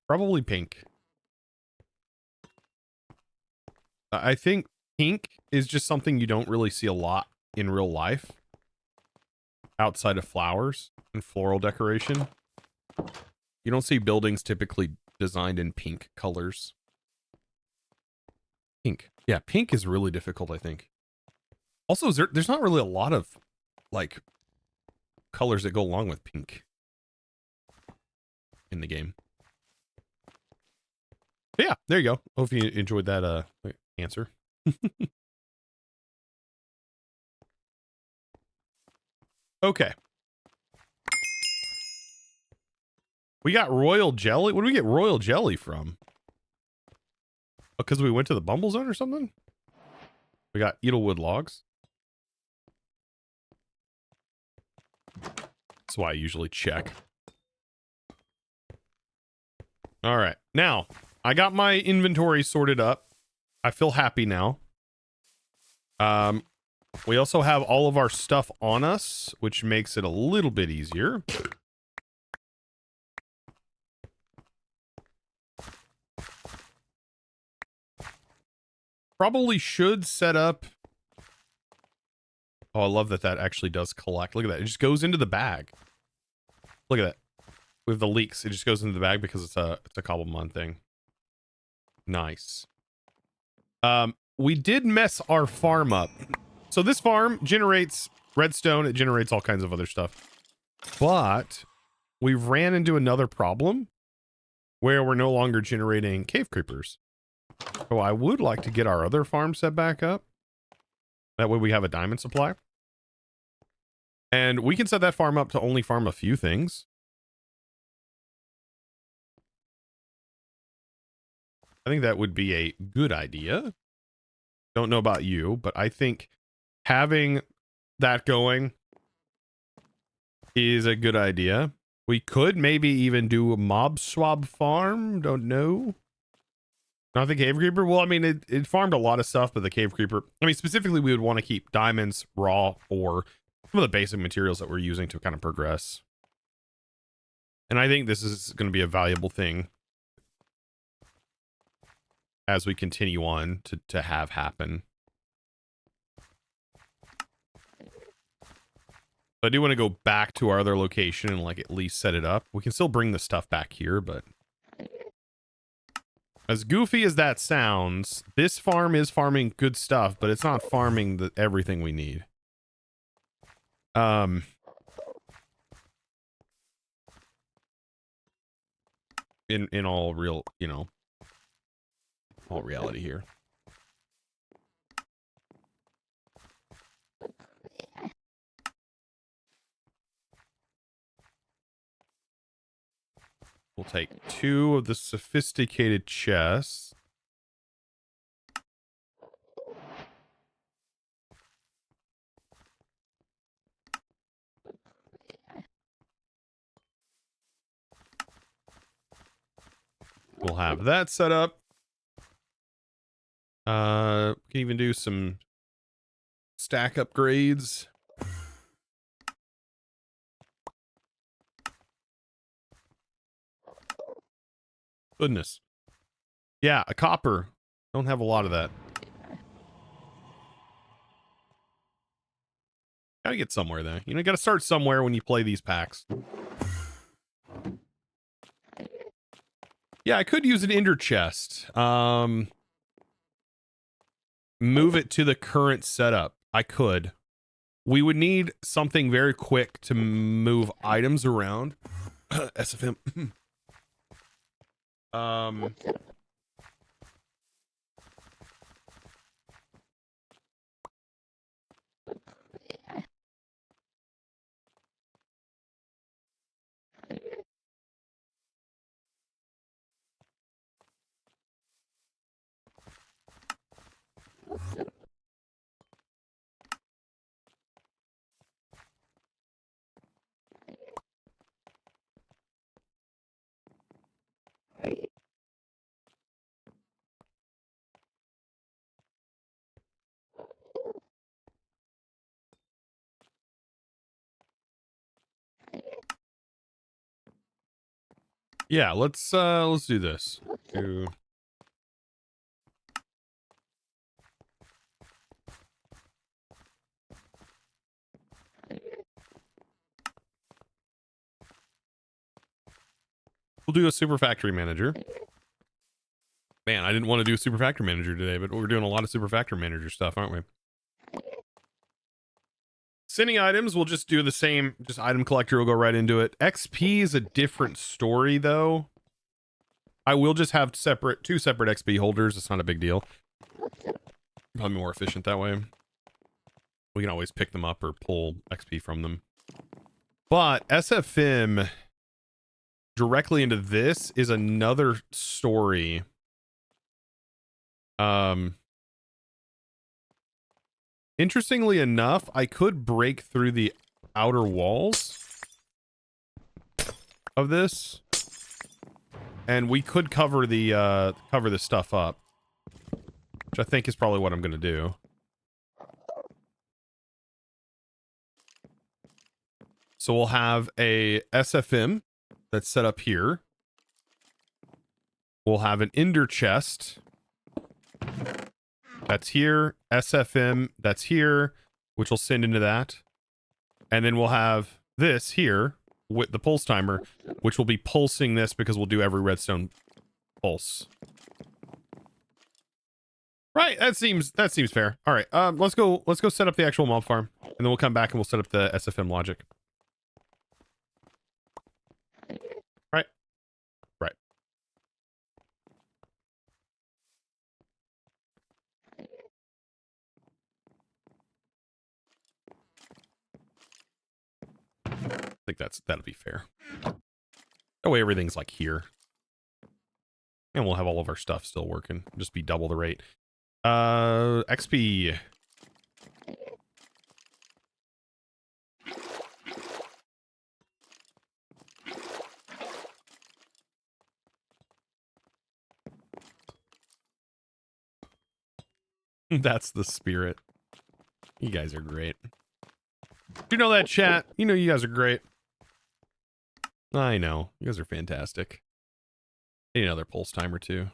Probably pink. I think pink is just something you don't really see a lot in real life outside of flowers and floral decoration. You don't see buildings typically designed in pink colors. Pink. Yeah, pink is really difficult, I think. Also, there's not really a lot of, like, colors that go along with pink in the game. But yeah, there you go. Hope you enjoyed that answer. Okay. We got royal jelly. Where do we get royal jelly from? Because we went to the Bumble Zone or something? We got Edelwood logs. That's why I usually check. All right. Now, I got my inventory sorted up. I feel happy now. We also have all of our stuff on us, which makes it a little bit easier. Probably should set up. Oh, I love that that actually does collect. Look at that. It just goes into the bag. Look at that. With the leaks, it just goes into the bag because it's a Cobblemon thing. Nice. We did mess our farm up. So this farm generates redstone. It generates all kinds of other stuff. But we ran into another problem where we're no longer generating cave creepers. So I would like to get our other farm set back up. That way we have a diamond supply. And we can set that farm up to only farm a few things. I think that would be a good idea. Don't know about you, but I think having that going is a good idea. We could maybe even do a mob swab farm. Don't know. Not the cave creeper. Well, I mean, it farmed a lot of stuff, but the cave creeper, I mean, specifically, we would want to keep diamonds raw or some of the basic materials that we're using to kind of progress. And I think this is going to be a valuable thing as we continue on to have happen. I do want to go back to our other location and like at least set it up. We can still bring the stuff back here, but as goofy as that sounds, this farm is farming good stuff, but it's not farming everything we need. In all real, you know, all reality here. We'll take 2 of the sophisticated chests. We'll have that set up. We can even do some stack upgrades. Goodness. Yeah, a copper. Don't have a lot of that. Gotta get somewhere though. You know, gotta start somewhere when you play these packs. Yeah, I could use an ender chest. Move it to the current setup. I could. We would need something very quick to move items around. SFM. Yeah, let's do this. We'll do a super factory manager. Man, I didn't want to do a super factory manager today, but we're doing a lot of super factory manager stuff, aren't we? Sending items, we'll just do the same. Just item collector will go right into it. XP is a different story, though. I will just have two separate XP holders. It's not a big deal. Probably more efficient that way. We can always pick them up or pull XP from them. But SFM directly into this is another story. Interestingly enough, I could break through the outer walls of this, and we could cover the stuff up, which I think is probably what I'm gonna do. So we'll have a SFM that's set up here. We'll have an ender chest that's here, SFM that's here, which will send into that. And then we'll have this here with the pulse timer, which will be pulsing this because we'll do every redstone pulse. Right, that seems fair. All right, let's go set up the actual mob farm, and then we'll come back and we'll set up the SFM logic. Right. Right. I think that'll be fair. That way everything's like here. And we'll have all of our stuff still working. Just be double the rate. XP. That's the spirit. You guys are great. You know that, chat? You know you guys are great. I know. You guys are fantastic. Need another pulse timer too.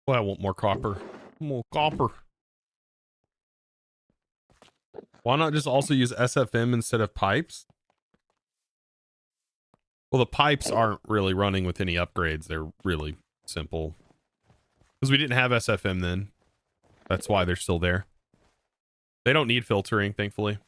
Well, I want more copper. More copper. Why not just also use SFM instead of pipes? Well, the pipes aren't really running with any upgrades. They're really simple. Because we didn't have SFM then. That's why they're still there. They don't need filtering, thankfully.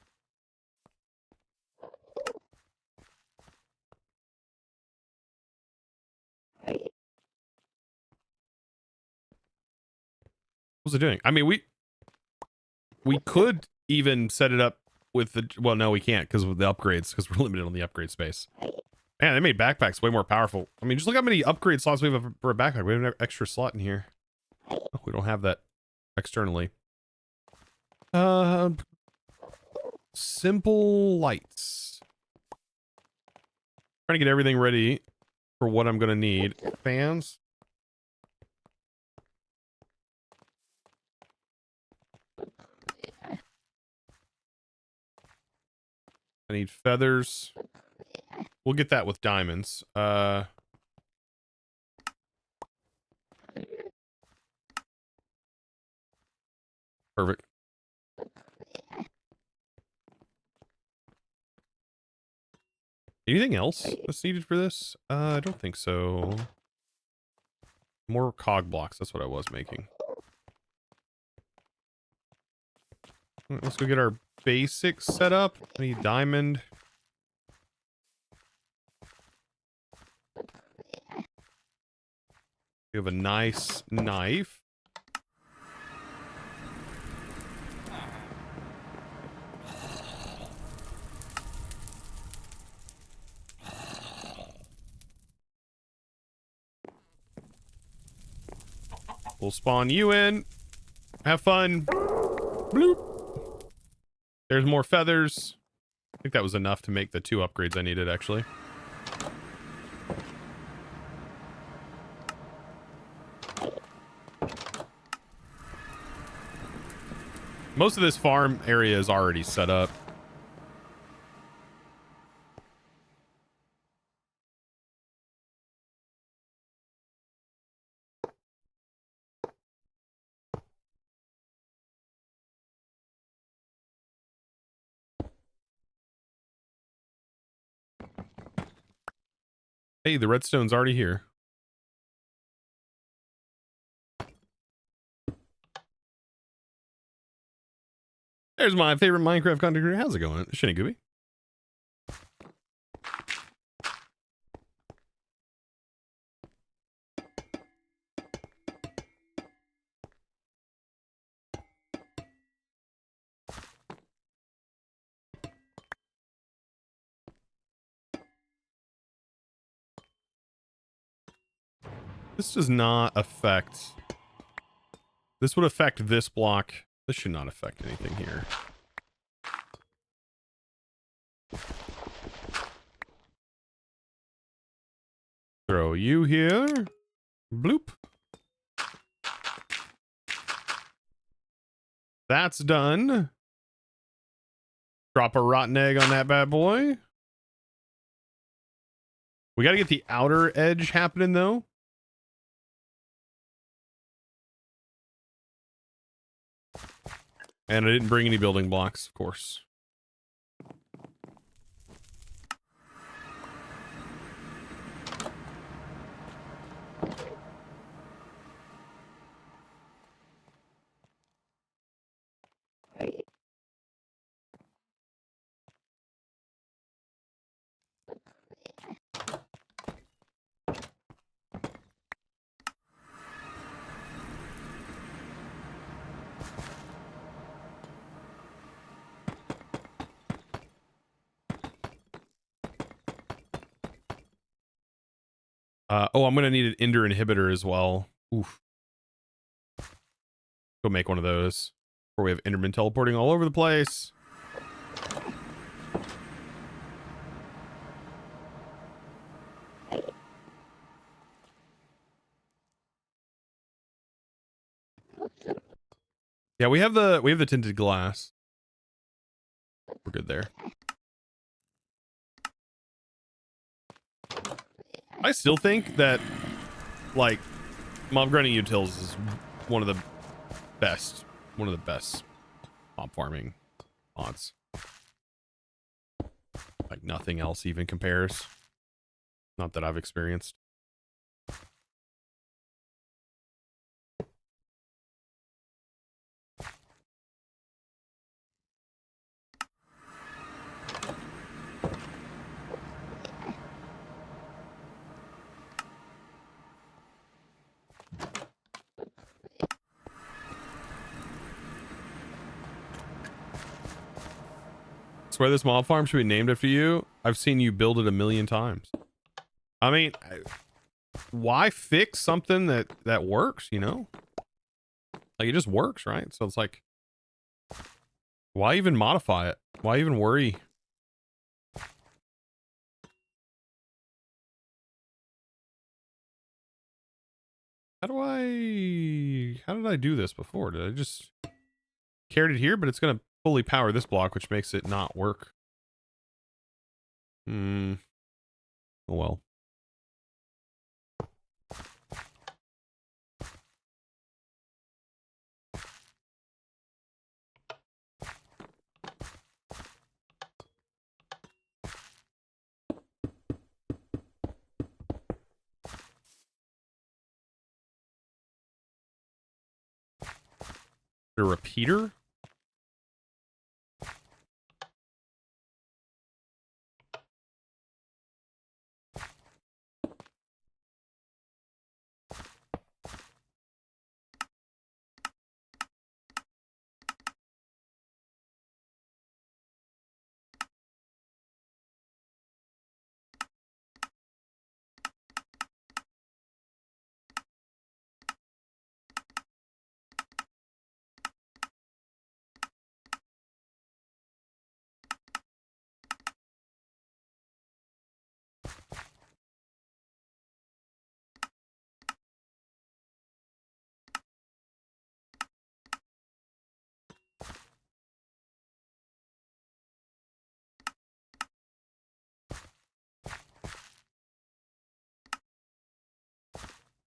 What's it doing? I mean, we could even set it up with the... Well, no, we can't because of the upgrades, because we're limited on the upgrade space. Man, they made backpacks way more powerful. I mean, just look how many upgrade slots we have for a backpack. We have an extra slot in here. Oh, we don't have that externally. simple lights. Trying to get everything ready for what I'm going to need. Fans. I need feathers. We'll get that with diamonds. Perfect. Anything else that's needed for this? I don't think so. More cog blocks. That's what I was making. All right, let's go get our basics set up. I need diamond. We have a nice knife. We'll spawn you in. Have fun. Bloop. There's more feathers. I think that was enough to make the 2 upgrades I needed, actually. Most of this farm area is already set up. Hey, the redstone's already here. There's my favorite Minecraft content creator. How's it going? Shinny Gooby. This does not affect... This would affect this block. This should not affect anything here. Throw you here. Bloop. That's done. Drop a rotten egg on that bad boy. We got to get the outer edge happening, though. And I didn't bring any building blocks, of course. Oh, I'm gonna need an ender inhibitor as well. Oof. Go make one of those. Or we have Enderman teleporting all over the place. Yeah, we have the tinted glass. We're good there. I still think that, like, mob grinding utils is one of the best mob farming mods. Like, nothing else even compares. Not that I've experienced. Swear this mob farm should be named after you. I've seen you build it a million times. I mean, why fix something that works, you know? Like, it just works, right? So it's like, Why even modify it? Why even worry? How did I do this before? Did I just carried it here, but it's going to fully power this block, which makes it not work. Oh well. A repeater?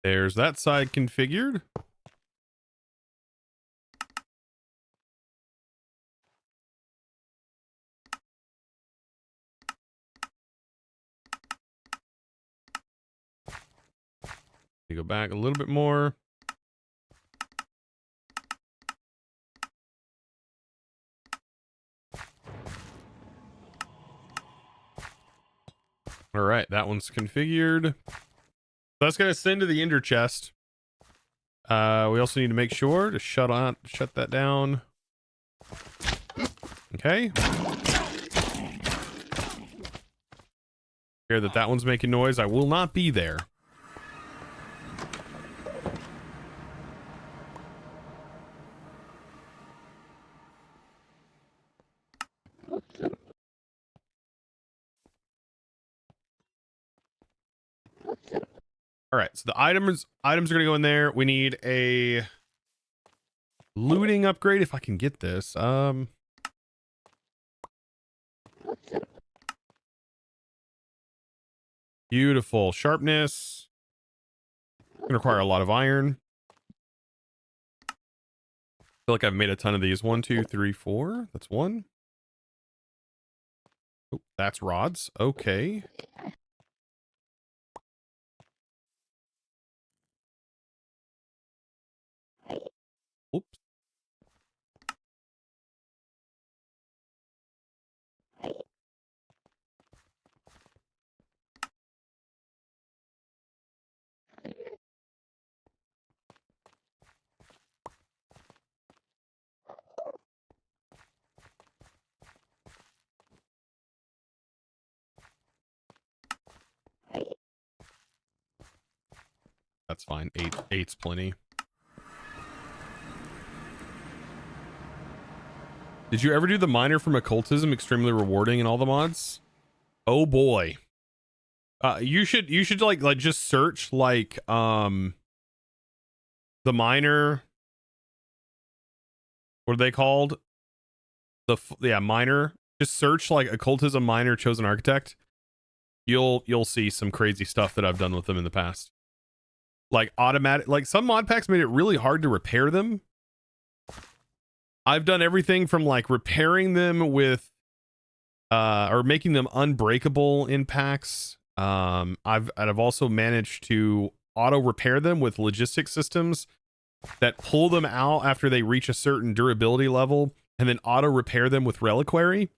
There's that side configured. You go back a little bit more. All right, that one's configured. That's gonna send to the ender chest. We also need to make sure to shut that down. Okay. Hear that one's making noise. I will not be there. All right, so the items are gonna go in there. We need a looting upgrade if I can get this. Beautiful sharpness. Gonna require a lot of iron. I feel like I've made a ton of these. 1, 2, 3, 4. That's one. Oh, that's rods. Okay. Oops. That's fine. Eight's plenty. Did you ever do the miner from occultism? Extremely rewarding in all the mods. Oh boy. You should like just search like the miner. What are they called? Miner. Just search like occultism miner chosen architect. You'll see some crazy stuff that I've done with them in the past. Like automatic, like some mod packs made it really hard to repair them. I've done everything from like repairing them with or making them unbreakable in packs. I've also managed to auto repair them with logistic systems that pull them out after they reach a certain durability level and then auto repair them with reliquary.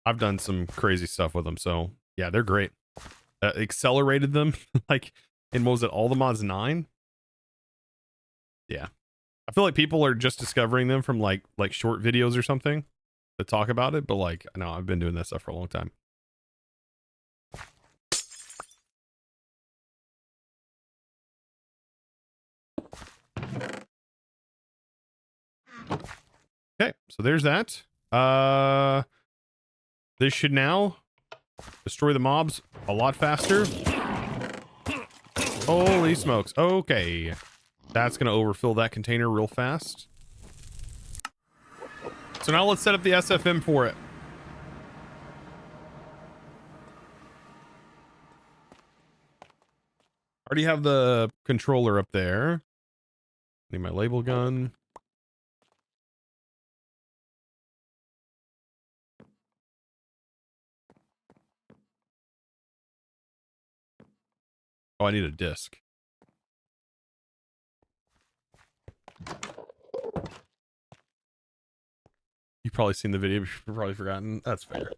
I've done some crazy stuff with them, so yeah, they're great. Accelerated them like in, what was it, All The Mons 9? Yeah. I feel like people are just discovering them from like short videos or something that talk about it, but like, no, I've been doing that stuff for a long time. Okay, so there's that. This should now destroy the mobs a lot faster. Holy smokes. Okay. That's going to overfill that container real fast. So now let's set up the SFM for it. Already have the controller up there. Need my label gun. Oh, I need a disc. You've probably seen the video, but you've probably forgotten. That's fair.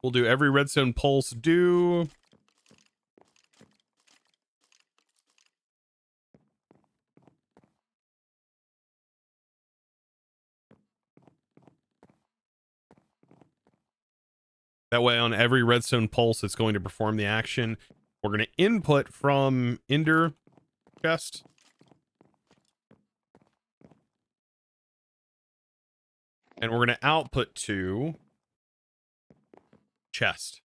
We'll do every redstone pulse do. That way on every redstone pulse, it's going to perform the action. We're going to input from Ender chest. And we're going to output to chest.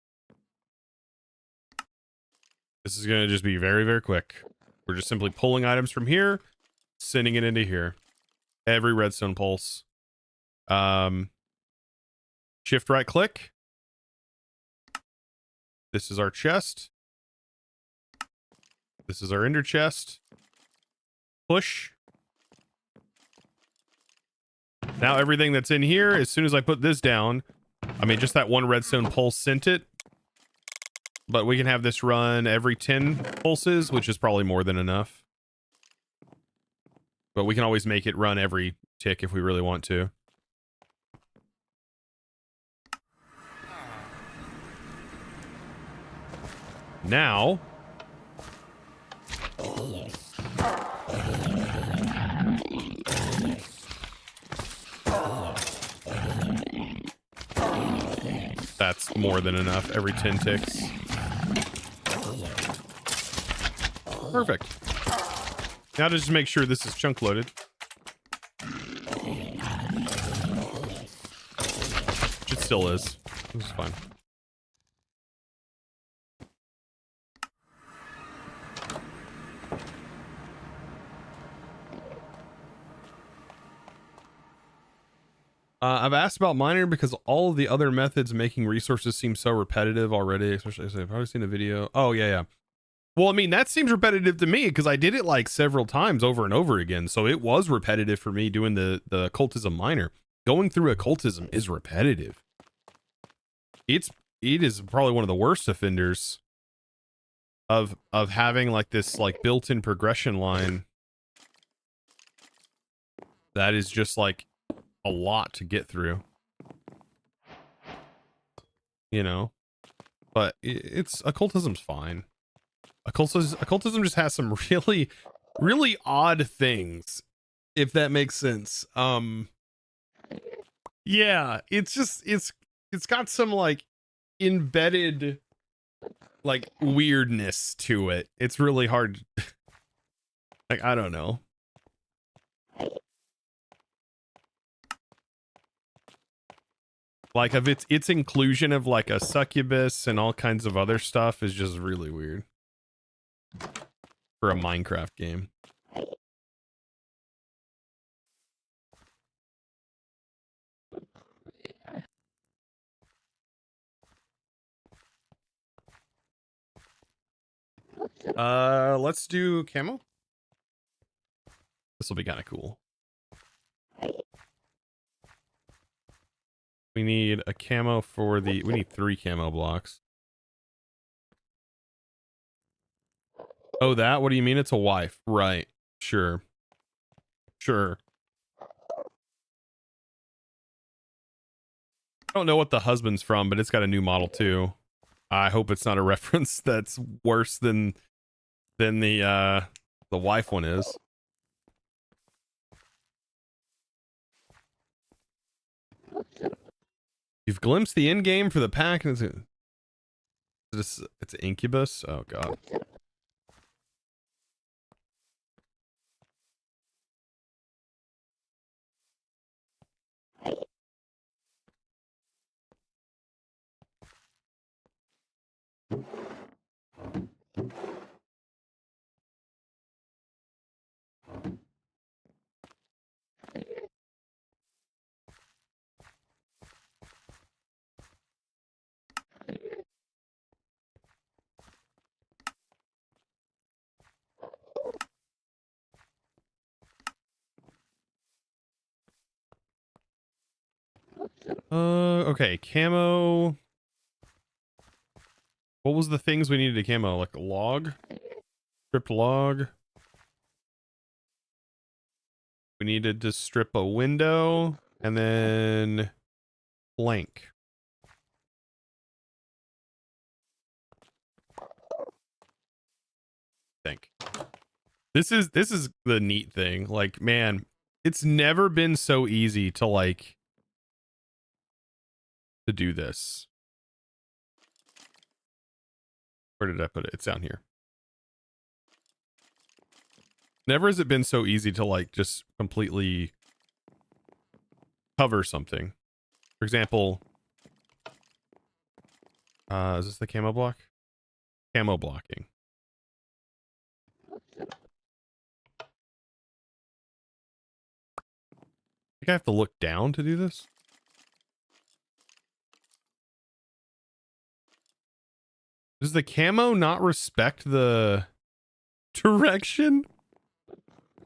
This is going to just be very, very quick. We're just simply pulling items from here, sending it into here. Every redstone pulse. Shift right click. This is our chest. This is our ender chest. Push. Now everything that's in here, as soon as I put this down, I mean, just that one redstone pulse sent it. But we can have this run every 10 pulses, which is probably more than enough. But we can always make it run every tick if we really want to. Now, that's more than enough every 10 ticks. Perfect. Now to just make sure this is chunk loaded. Which it still is. This is fine. I've asked about miner because all of the other methods making resources seem so repetitive already, especially I've probably seen the video. Oh, yeah. Well, I mean, that seems repetitive to me because I did it like several times over and over again. So it was repetitive for me doing the occultism miner. Going through occultism is repetitive. It is probably one of the worst offenders of having like this like built-in progression line that is just like a lot to get through, you know. But it's occultism's fine. Occultism just has some really odd things, if that makes sense. Yeah, it's got some like embedded like weirdness to it. It's really hard. Like, I don't know. Like, of its inclusion of like a succubus and all kinds of other stuff is just really weird for a Minecraft game. Let's do camo. This will be kind of cool. We need a camo for the, we need 3 camo blocks. Oh, that? What do you mean it's a wife? Right. Sure. Sure. I don't know what the husband's from, but it's got a new model too. I hope it's not a reference that's worse than the wife one is. You've glimpsed the end game for the pack, and it's Incubus. Oh god. Okay, camo. What was the things we needed to camo? Like a log? Stripped log. We needed to strip a window and then blank. Think. This is the neat thing. Like, man, it's never been so easy to like to do this. Where did I put it? It's down here. Never has it been so easy to like just completely cover something. For example, is this the camo block? Camo blocking. I think I have to look down to do this. Does the camo not respect the direction?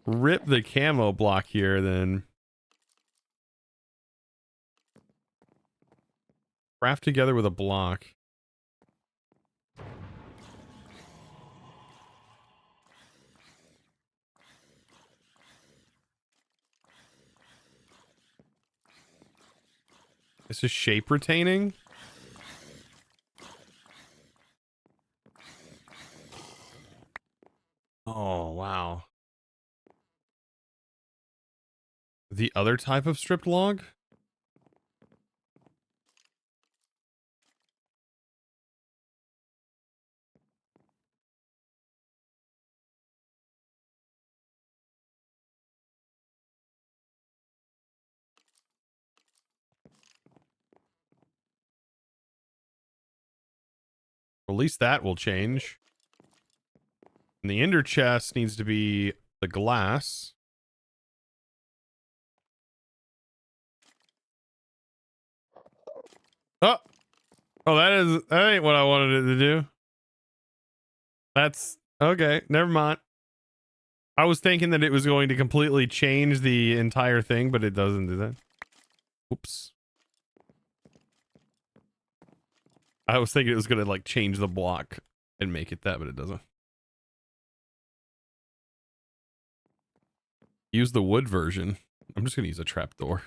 Rip the camo block here, then. Craft together with a block. This is shape retaining. Oh, wow. The other type of stripped log? At least that will change. And the ender chest needs to be the glass. Oh, oh, that ain't what I wanted it to do. That's okay. Never mind. I was thinking that it was going to completely change the entire thing, but it doesn't do that. Oops. I was thinking it was going to like change the block and make it that, but it doesn't. Use the wood version. I'm just going to use a trapdoor.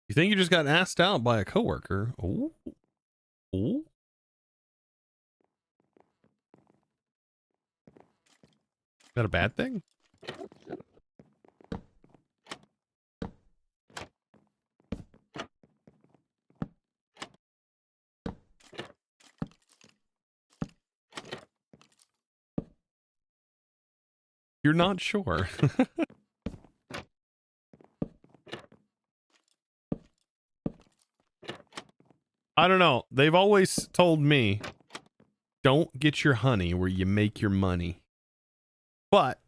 You think you just got asked out by a coworker? Oh, oh. Is that a bad thing? You're not sure. I don't know. They've always told me, don't get your honey where you make your money. But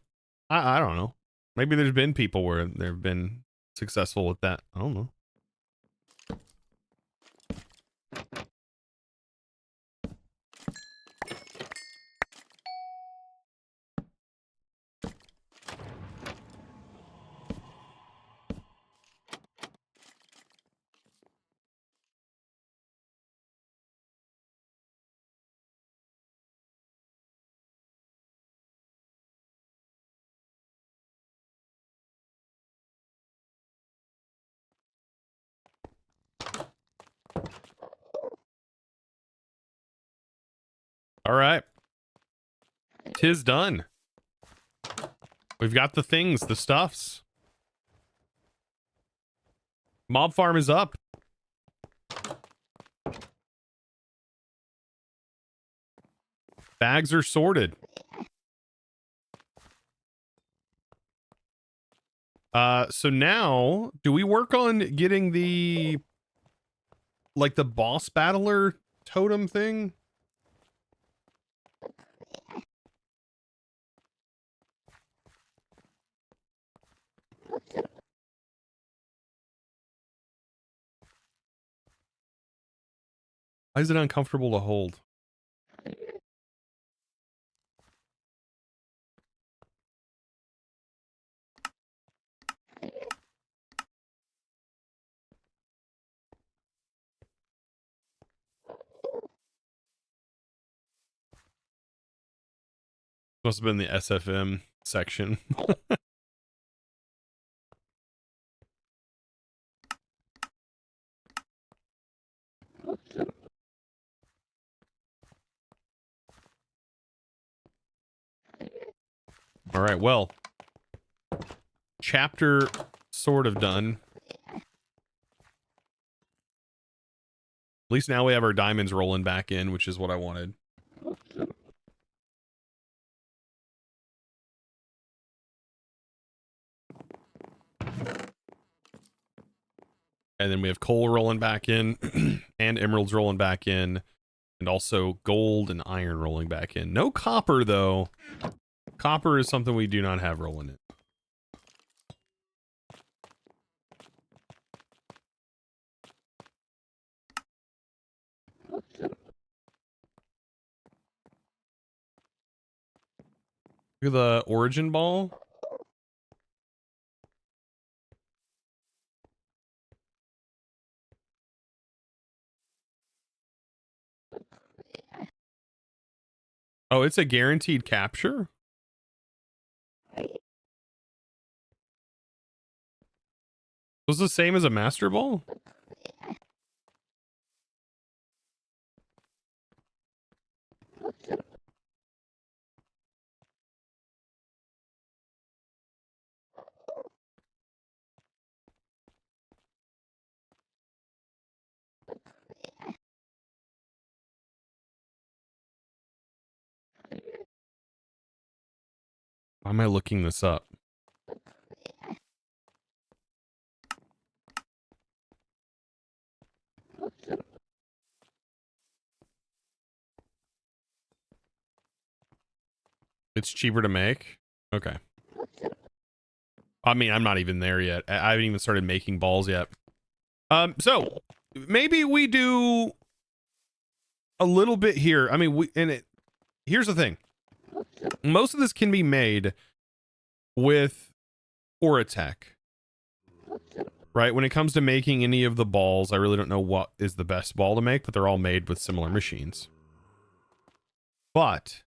I don't know. Maybe there's been people where they've been successful with that. I don't know. All right. 'Tis done. We've got the things, the stuffs. Mob farm is up. Bags are sorted. So now, do we work on getting the, like, the boss battler totem thing? Why is it uncomfortable to hold? Must have been the SFM section. All right, well, chapter sort of done. At least now we have our diamonds rolling back in, which is what I wanted. And then we have coal rolling back in and emeralds rolling back in, and also gold and iron rolling back in. No copper, though. Copper is something we do not have rolling in. Look at the origin ball. Oh, it's a guaranteed capture? Was the same as a master ball? Why am I looking this up? It's cheaper to make? Okay. I mean, I'm not even there yet. I haven't even started making balls yet. So maybe we do a little bit here. I mean, here's the thing. Most of this can be made with Oratech. Right? When it comes to making any of the balls, I really don't know what is the best ball to make, but they're all made with similar machines. But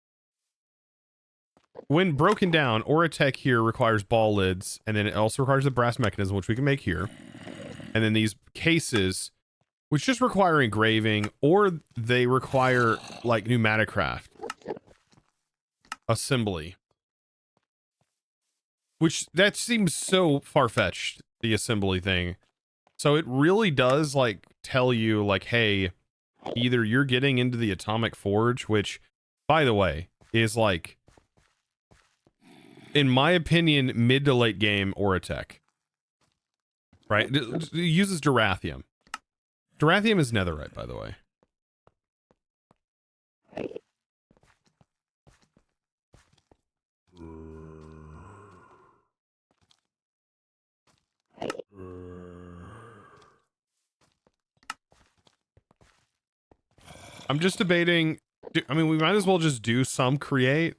when broken down, Oratech here requires ball lids, and then it also requires the brass mechanism, which we can make here. And then these cases, which just require engraving, or they require like pneumaticraft assembly. Which that seems so far-fetched, the assembly thing. So it really does like tell you like, hey, either you're getting into the atomic forge, which by the way is like, in my opinion, mid to late game Oratech. Right? It uses Durathium. Durathium is netherite, by the way. I'm just debating. I mean, we might as well just do some create.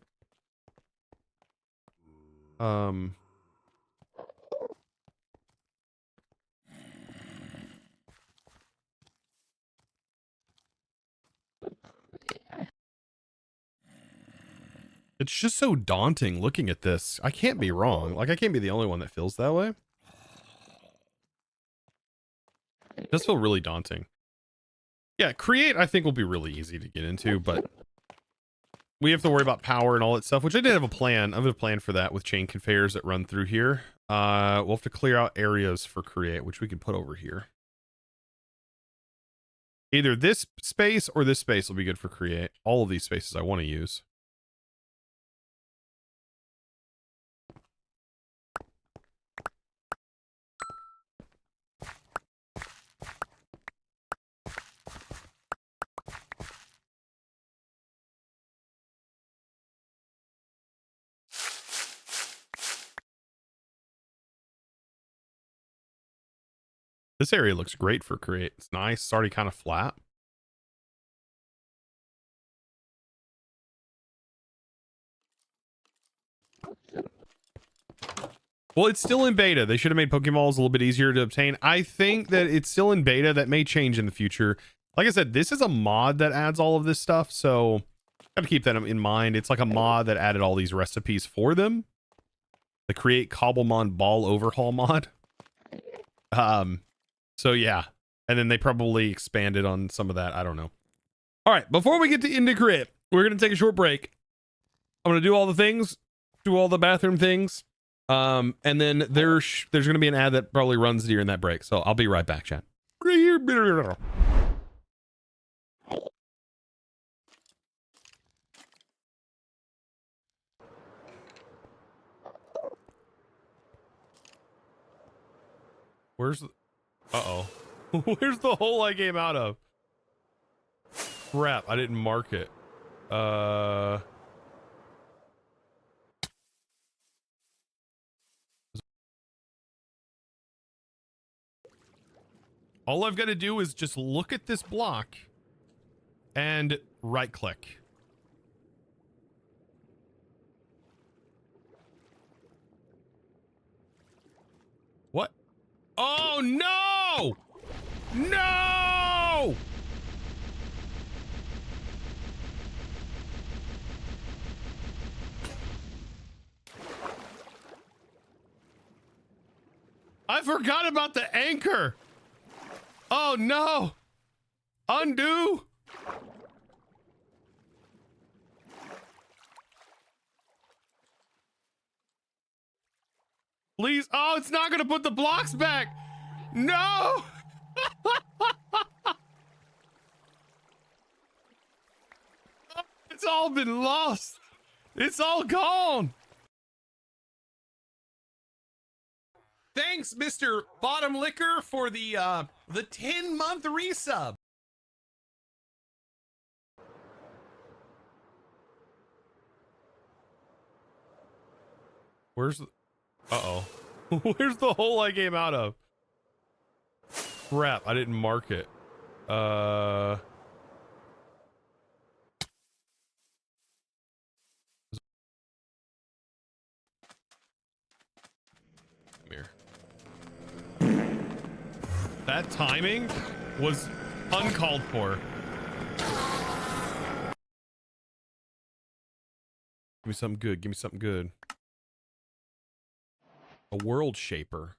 It's just so daunting looking at this. I can't be wrong. Like, I can't be the only one that feels that way. It does feel really daunting. Yeah, create I think will be really easy to get into, but we have to worry about power and all that stuff, which I did have a plan. I have a plan for that with chain conveyors that run through here. We'll have to clear out areas for create, which we can put over here. Either this space or this space will be good for create. All of these spaces I want to use. This area looks great for create. It's nice. It's already kind of flat. Well, it's still in beta. They should have made Pokeballs a little bit easier to obtain. I think that it's still in beta. That may change in the future. Like I said, this is a mod that adds all of this stuff, so got to keep that in mind. It's like a mod that added all these recipes for them. The Create Cobblemon Ball Overhaul mod. So yeah, and then they probably expanded on some of that. I don't know. All right, before we get to into Create, we're gonna take a short break. I'm gonna do all the things, do all the bathroom things. And then there's gonna be an ad that probably runs during that break. So I'll be right back, chat. Where's the... Uh-oh. Where's the hole I came out of? Crap, I didn't mark it. All I've got to do is just look at this block and right click. What? Oh, no! No! I forgot about the anchor. Oh, no. Undo. Please. Oh, it's not going to put the blocks back. No. It's all been lost. It's all gone. Thanks, Mr. Bottom Liquor, for the 10-month resub. Where's the... Uh-oh. Where's the hole I came out of? Crap, I didn't mark it. Come here. That timing was uncalled for. Give me something good. Give me something good. A world shaper.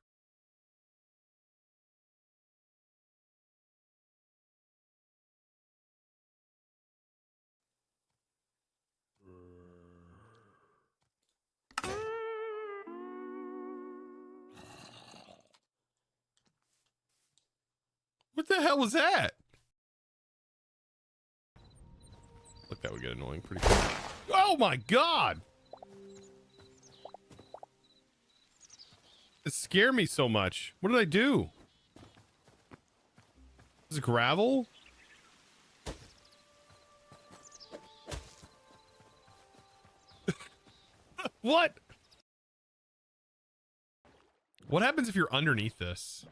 What the hell was that? Look, that would get annoying pretty quick. Oh my god! It scared me so much. What did I do? This is gravel? What? What happens if you're underneath this?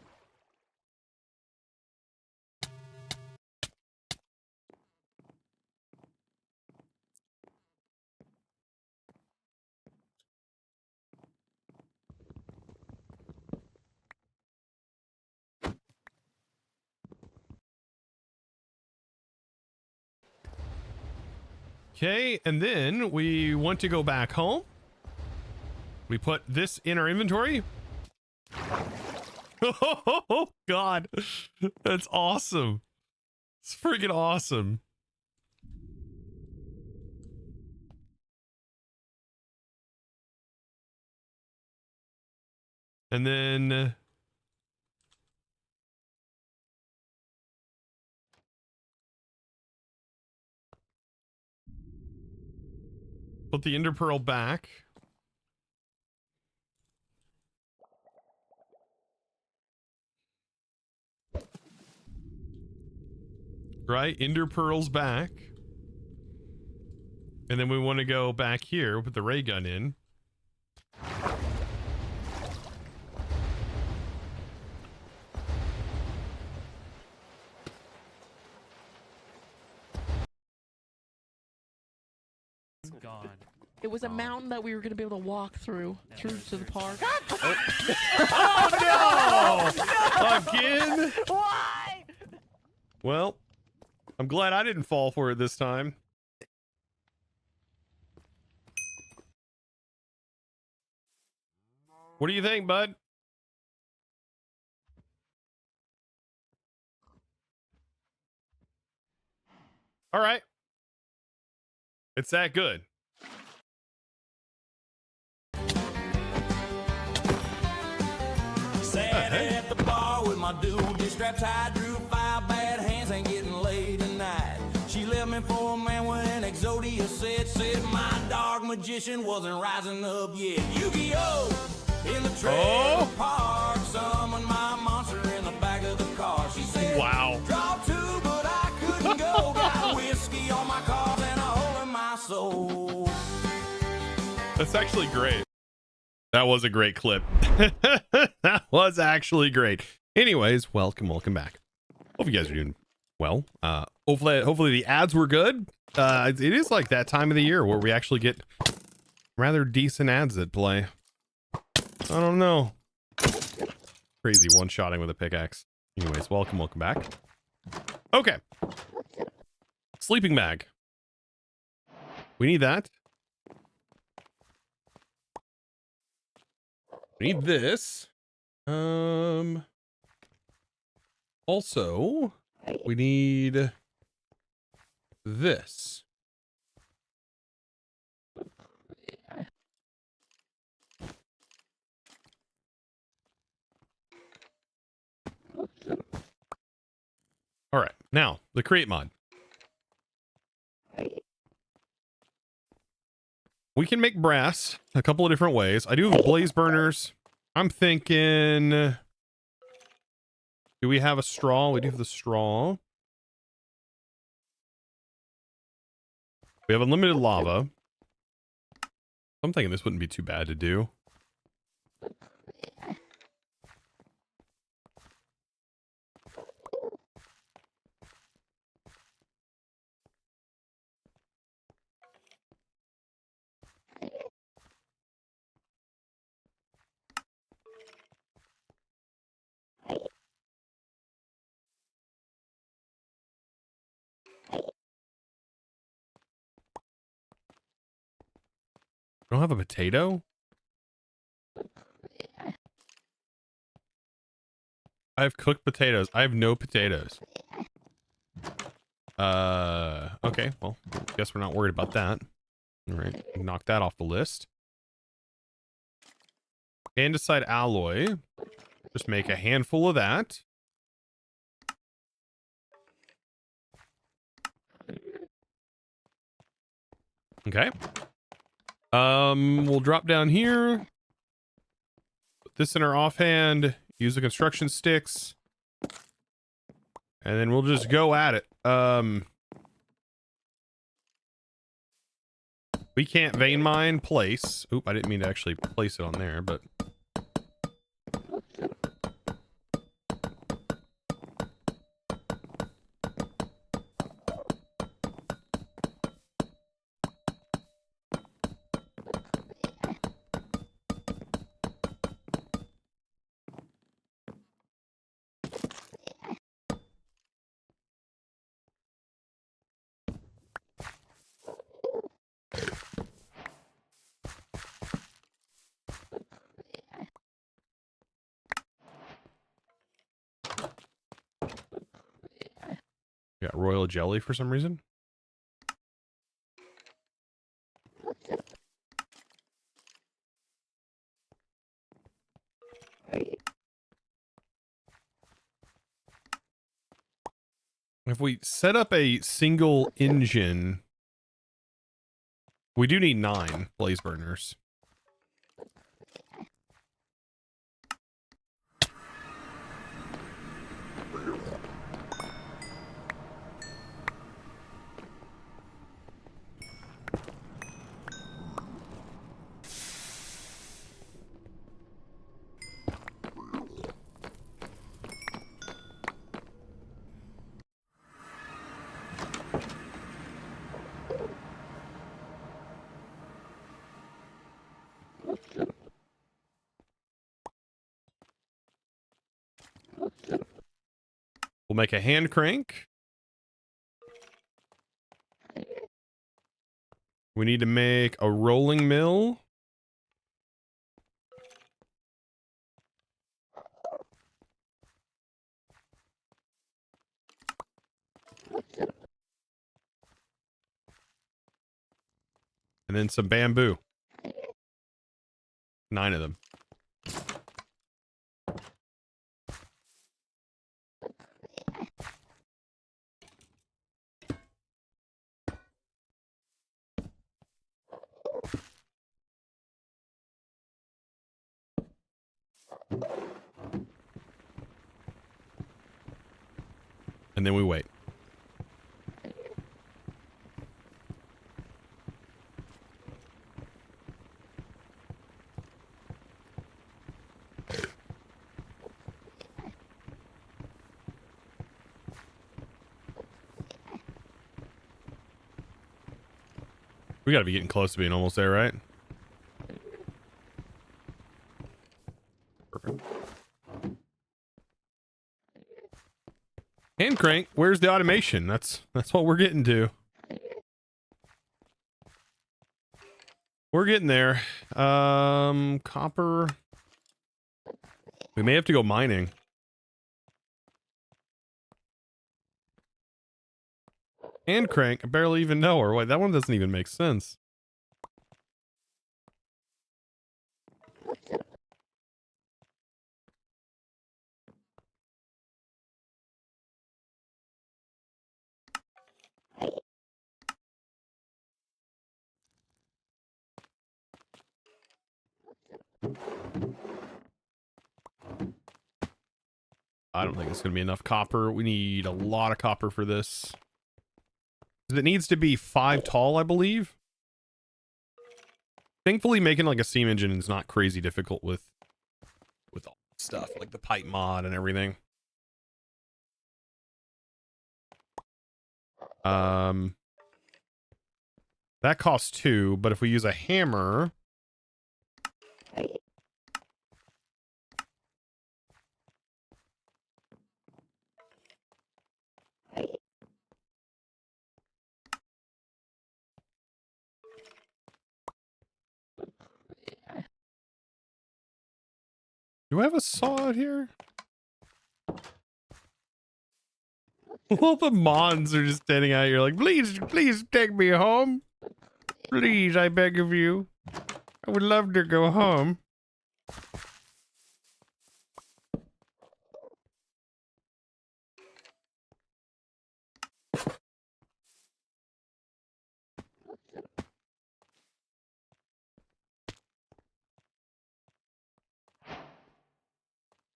Okay, and then we want to go back home. We put this in our inventory. Oh, God. That's awesome. It's freaking awesome. And then... put the ender pearl back. Right, ender pearls back. And then we want to go back here, put the ray gun in. Gone. It was a mountain that we were going to be able to walk through to the park. Oh no! Again? Why? Well, I'm glad I didn't fall for it this time. What do you think, bud? All right. It's that good. Sat at the bar with my dude, strapped tied, drew 5 bad hands, ain't getting laid tonight. She left me for a man with an Exodia said my dark magician wasn't rising up yet. Yu-Gi-Oh! In the trailer park, summoned my monster in the back of the car. She said, wow. Draw 2, but I couldn't go. Got whiskey on my car and a hole in my soul. That's actually great. That was a great clip. That was actually great. Anyways, welcome back. Hope you guys are doing well. Hopefully the ads were good. It is like that time of the year where we actually get rather decent ads that play. I don't know. Crazy one-shotting with a pickaxe. Anyways, welcome back. Okay. Sleeping bag. We need that. We need this. Also, we need this. All right, now the create mod. We can make brass a couple of different ways. I do have blaze burners. I'm thinking, do we have a straw? We do have the straw. We have unlimited lava. I'm thinking this wouldn't be too bad to do. I don't have a potato. I have cooked potatoes. I have no potatoes. Okay, well, guess we're not worried about that. All right, knock that off the list. Andesite alloy. Just make a handful of that. Okay. We'll drop down here. Put this in our offhand. Use the construction sticks. And then we'll just go at it. We can't vein mine place. Oop, I didn't mean to actually place it on there, but... Got royal jelly for some reason. If we set up a single engine, we do need 9 blaze burners. We'll make a hand crank. We need to make a rolling mill. And then some bamboo. 9 of them. And then we wait. We gotta be getting close to being almost there, right? Perfect. Hand crank, where's the automation? That's what we're getting to. We're getting there. Copper. We may have to go mining. Hand crank, I barely even know her. Wait, that one doesn't even make sense. I don't think it's going to be enough copper. We need a lot of copper for this. It needs to be 5 tall, I believe. Thankfully, making like a steam engine is not crazy difficult with all stuff like the pipe mod and everything. That costs 2, but if we use a hammer, do I have a saw out here? All the Mons are just standing out here like, please, please take me home. Please, I beg of you. I would love to go home.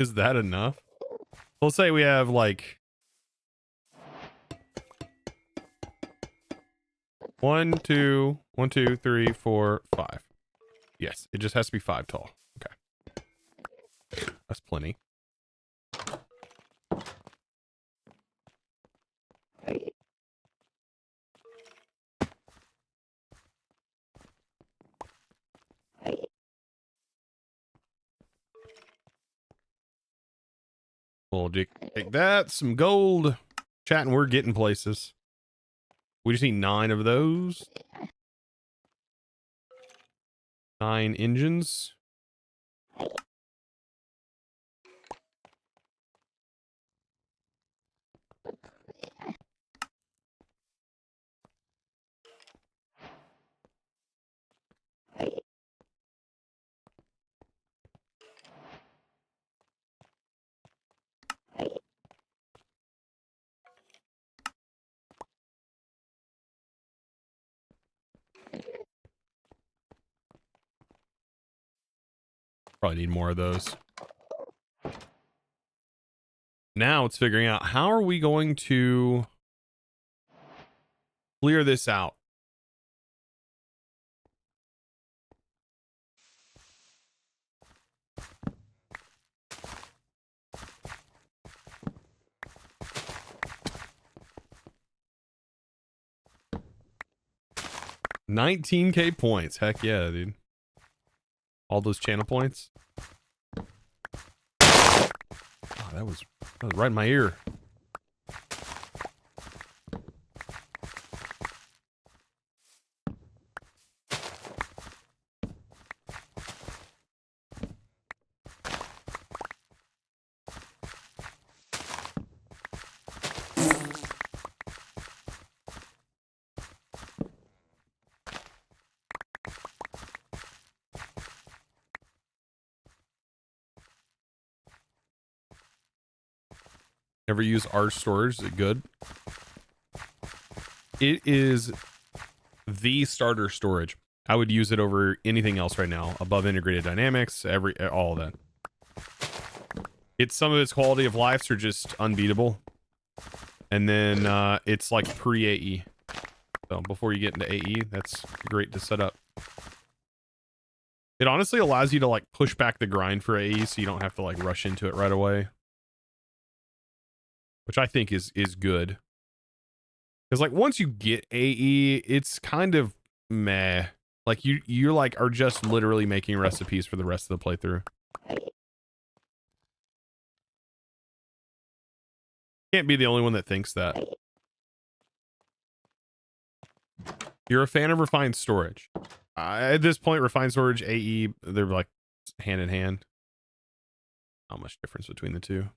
Is that enough? We'll say we have like 1, 2, 1, 2, 3, 4, 5. Yes, it just has to be 5 tall. Okay. That's plenty. We'll take that. Some gold. Chatting, we're getting places. We just need 9 of those. 9 engines. Probably need more of those. Now it's figuring out how are we going to clear this out. $19K points. Heck yeah, dude. All those channel points. Oh, that was right in my ear. Ever use R storage? Is it good? It is the starter storage. I would use it over anything else right now. Above integrated dynamics, all of that. It's some of its quality of lives are just unbeatable. And then it's like pre-AE. So before you get into AE, that's great to set up. It honestly allows you to like push back the grind for AE so you don't have to like rush into it right away. Which I think is good. Because like once you get AE, it's kind of meh. Like you're like are just literally making recipes for the rest of the playthrough. Can't be the only one that thinks that. You're a fan of refined storage. At this point, refined storage, AE, they're like hand in hand. Not much difference between the two.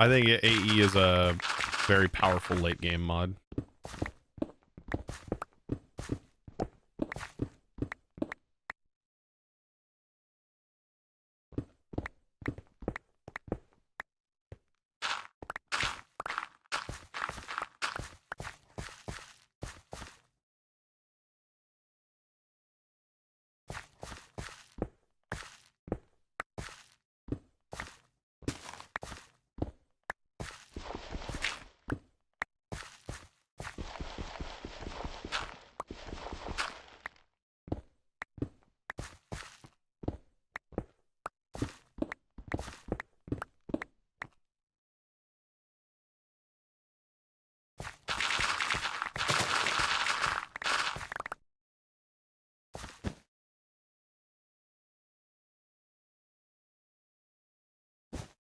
I think AE is a very powerful late game mod.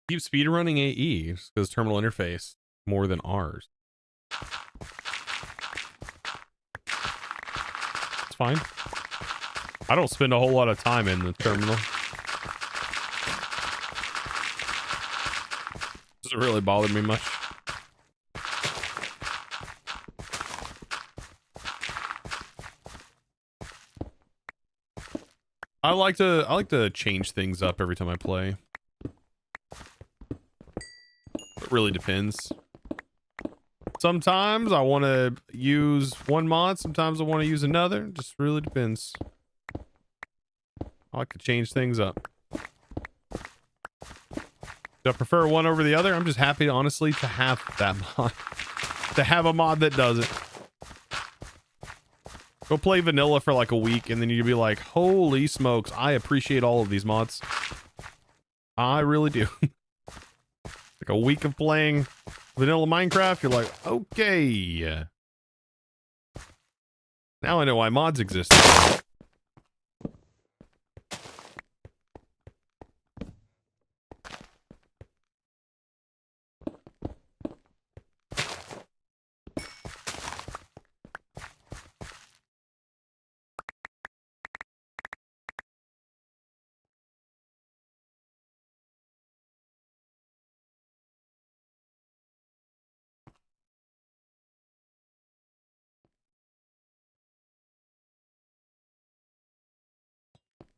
Keep speedrunning AE because terminal interface more than ours. It's fine. I don't spend a whole lot of time in the terminal. Doesn't really bother me much. I like to change things up every time I play. It really depends. Sometimes I want to use one mod, sometimes I want to use another. It just really depends. I like to change things up. Do I prefer one over the other? I'm just happy, honestly, to have that mod. To have a mod that does it. Go play vanilla for like a week and then you'd be like, holy smokes, I appreciate all of these mods. I really do. Like a week of playing vanilla Minecraft, you're like, okay. Now I know why mods exist.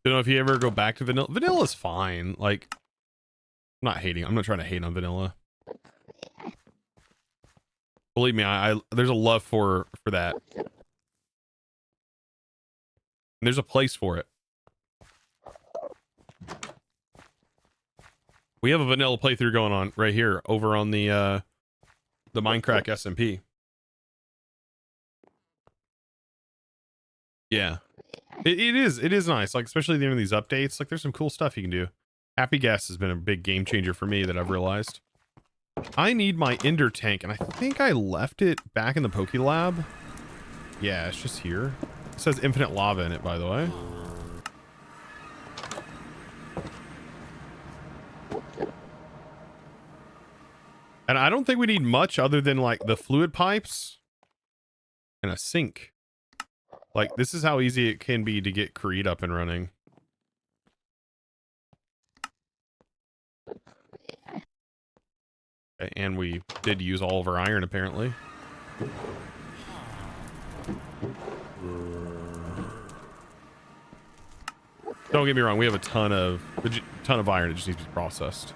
Don't know if you ever go back to vanilla. Vanilla's fine. Like, I'm not hating. I'm not trying to hate on vanilla. Believe me, I there's a love for that. And there's a place for it. We have a vanilla playthrough going on right here over on the Minecraft SMP. Yeah. It is nice, like especially during these updates. Like there's some cool stuff you can do. Happy Gas has been a big game changer for me that I've realized. I need my Ender tank, and I think I left it back in the Poké Lab. Yeah, it's just here. It says infinite lava in it, by the way. And I don't think we need much other than like the fluid pipes and a sink. Like, this is how easy it can be to get Creed up and running. Okay, and we did use all of our iron, apparently. Don't get me wrong, we have a ton of iron. It just needs to be processed.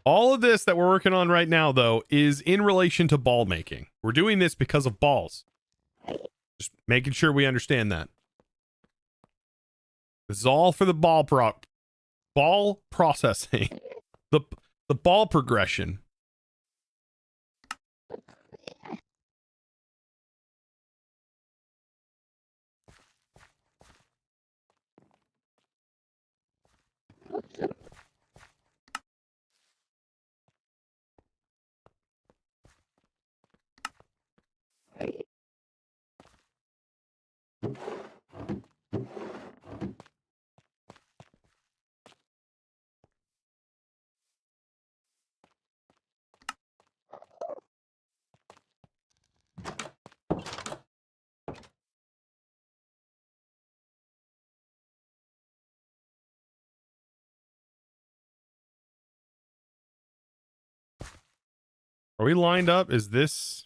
All of this that we're working on right now, though, is in relation to ball making. We're doing this because of balls. Just making sure we understand that. This is all for the ball processing. The ball progression. Are we lined up? Is this...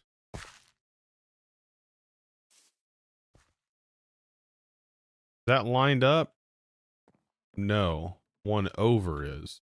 that lined up? No. One over is.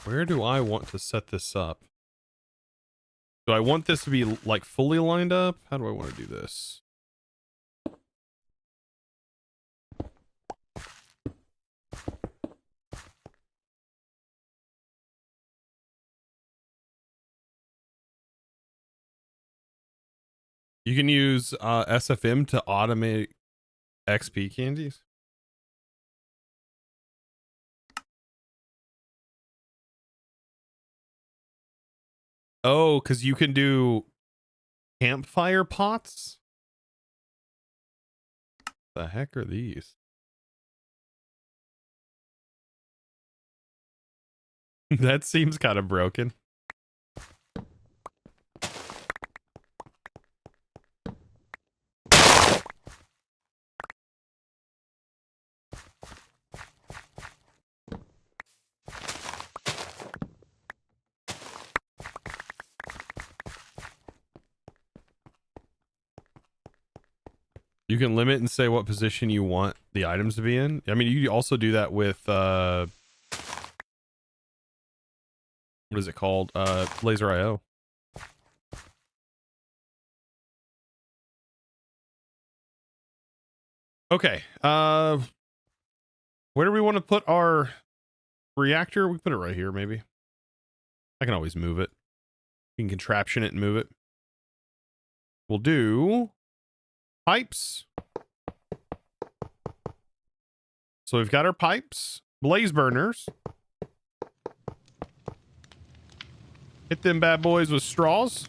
Where do I want to set this up? Do I want this to be like fully lined up? How do I want to do this? You can use SFM to automate XP candies. Oh, because you can do Campfire pots? The heck are these? That seems kind of broken. You can limit and say what position you want the items to be in. I mean, you also do that with what is it called? Laser IO. Okay. Where do we want to put our reactor? We put it right here, maybe. I can always move it. You can contraption it and move it. We'll do pipes. So we've got our pipes, blaze burners. Hit them bad boys with straws.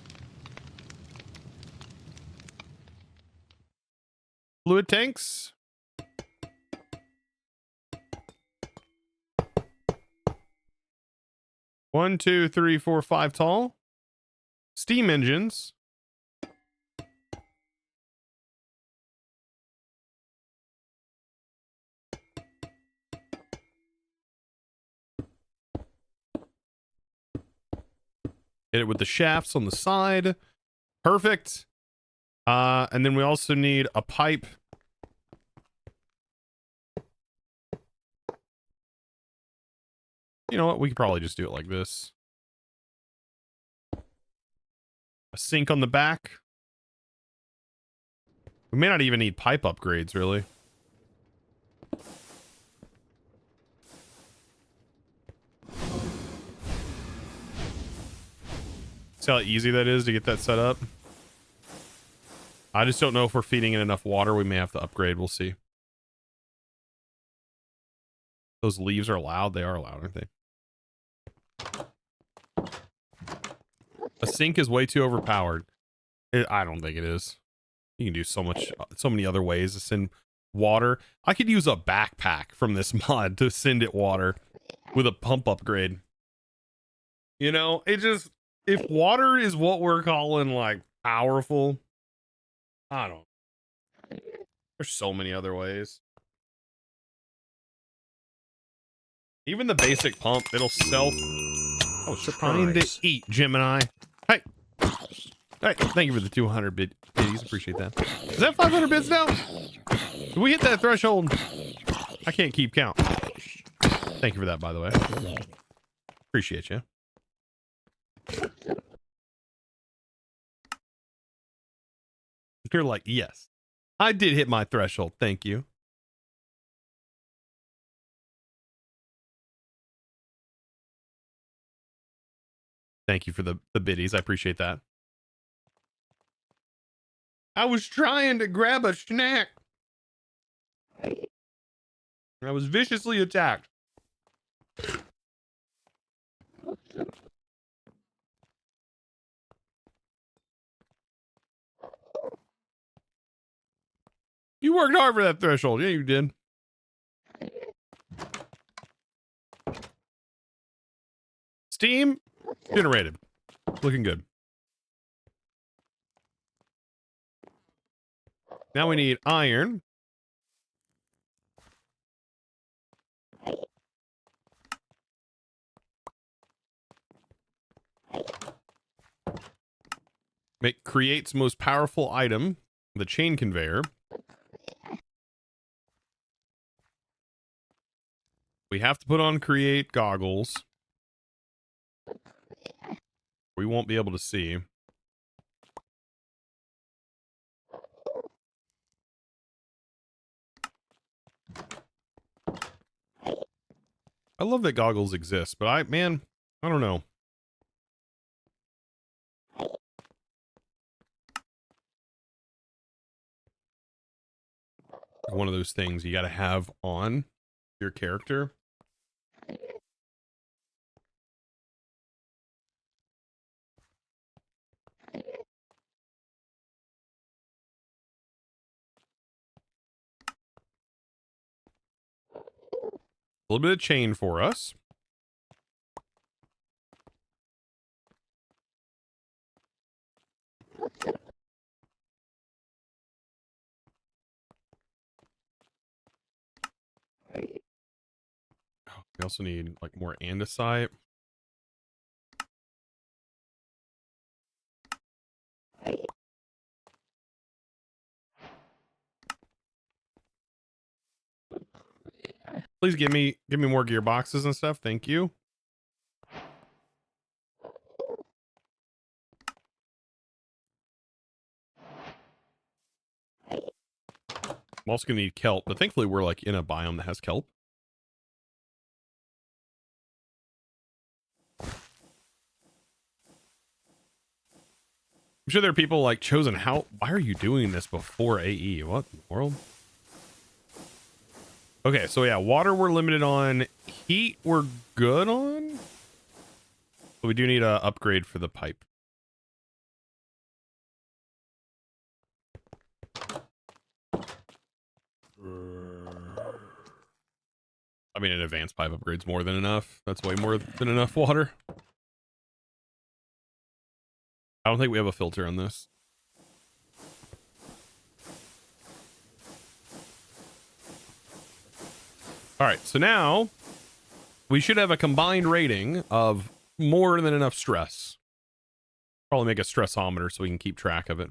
Fluid tanks. One, two, three, four, five tall. Steam engines. Hit it with the shafts on the side. Perfect. And then we also need a pipe. You know what? We could probably just do it like this. A sink on the back. We may not even need pipe upgrades, really. See how easy that is to get that set up? I just don't know if we're feeding it enough water. We may have to upgrade. We'll see. Those leaves are loud. They are loud, aren't they? A sink is way too overpowered. I don't think it is. You can do so many other ways to send water. I could use a backpack from this mod to send it water with a pump upgrade. You know, it just, if water is what we're calling like powerful, I don't. There's so many other ways. Even the basic pump, it'll self. Oh, trying to eat, Gemini. Hey. Hey, thank you for the 200 biddies. Appreciate that. Is that 500 bits now? Did we hit that threshold? I can't keep count. Thank you for that, by the way. Appreciate you. You're like, yes, I did hit my threshold. Thank you. Thank you for the biddies. I appreciate that. I was trying to grab a snack. I was viciously attacked. You worked hard for that threshold. Yeah, you did. Steam generated. Looking good. Now we need iron. Creates most powerful item, the chain conveyor. We have to put on create goggles. We won't be able to see. I love that goggles exist, but I don't know. One of those things you got to have on your character. A little bit of chain for us. We also need like more andesite. Please give me more gearboxes and stuff. Thank you. I'm also gonna need kelp, but thankfully we're like in a biome that has kelp. I'm sure there are people like Chosen. Why are you doing this before AE? What in the world? Okay, so yeah, water we're limited on. Heat we're good on. But we do need a upgrade for the pipe. I mean, an advanced pipe upgrade's more than enough. That's way more than enough water. I don't think we have a filter on this. All right, so now we should have a combined rating of more than enough stress. Probably make a stressometer so we can keep track of it.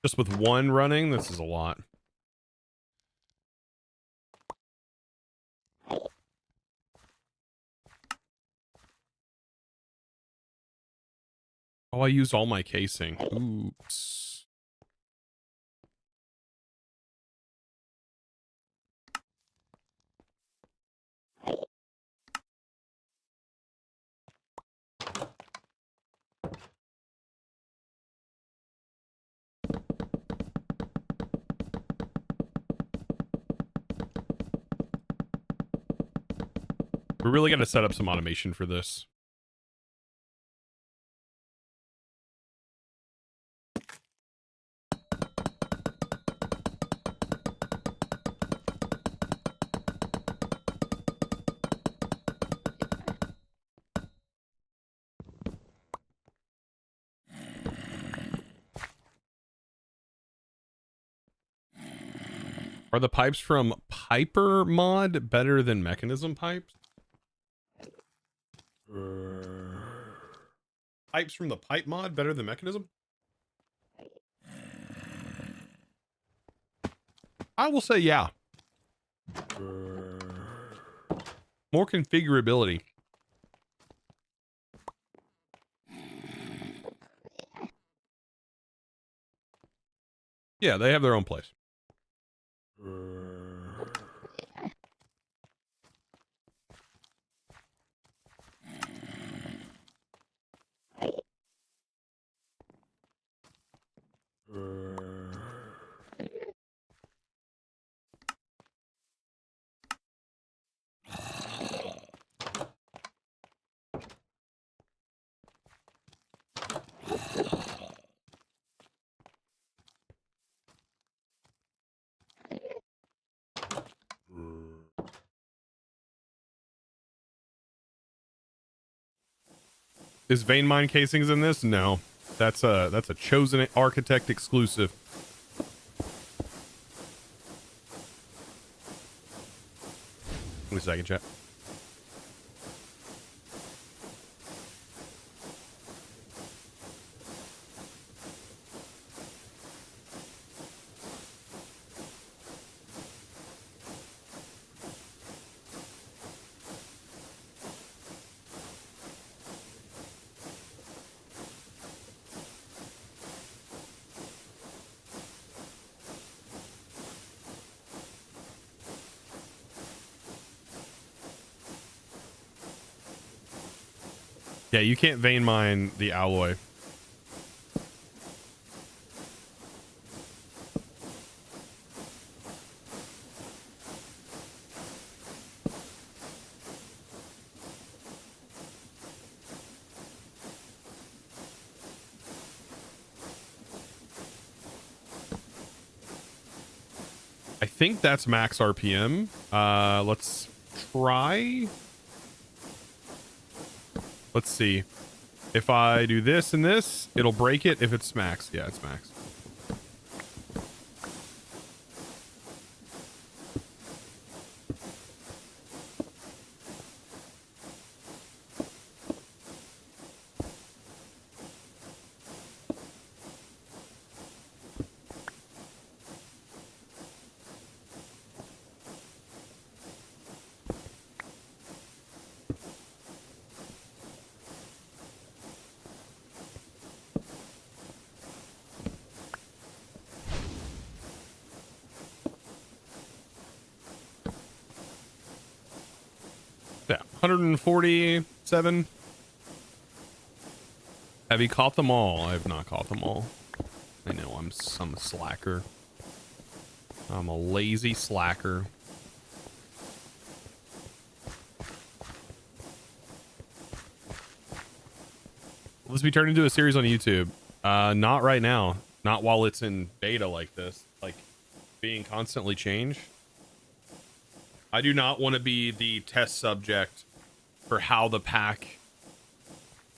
Just with one running, this is a lot. Oh, I used all my casing. Oops. We really got to set up some automation for this. Are the pipes from Piper mod better than mechanism pipes? Pipes from the pipe mod better than mechanism? I will say yeah. More configurability. Yeah, they have their own place. Is vein mine casings in this? No. That's a Chosen Architect exclusive. Wait a second, chat. Yeah, you can't vein mine the alloy. I think that's max RPM. Let's try. Let's see. If I do this and this, it'll break it if it's max. Yeah, it's max. Yeah, 147. Have you caught them all? I have not caught them all. I know I'm some slacker. I'm a lazy slacker. Will this be turned into a series on YouTube? Not right now. Not while it's in beta like this. Like, being constantly changed. I do not want to be the test subject for how the pack...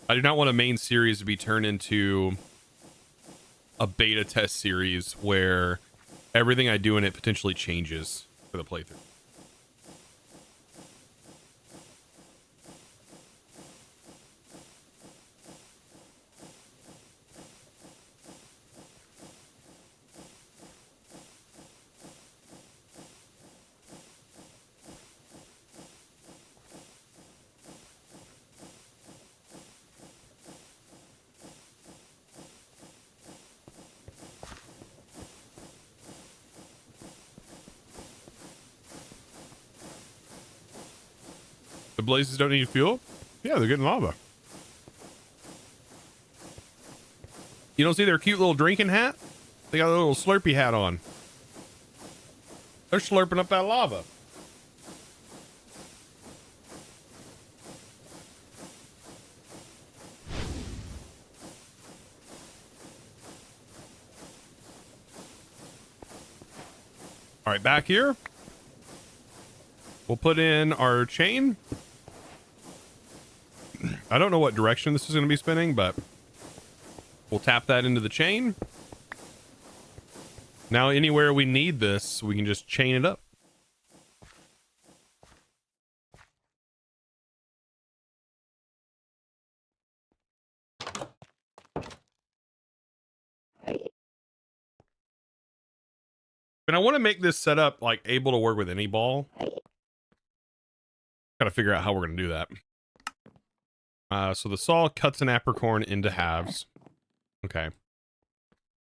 I do not want a main series to be turned into a beta test series where everything I do in it potentially changes for the playthrough. The blazes don't need fuel? Yeah, they're getting lava. You don't see their cute little drinking hat? They got a little Slurpee hat on. They're slurping up that lava. All right, back here. We'll put in our chain. I don't know what direction this is going to be spinning, but we'll tap that into the chain. Now, anywhere we need this, we can just chain it up. And I want to make this setup like able to work with any ball. Got to figure out how we're going to do that. So the saw cuts an apricorn into halves. Okay.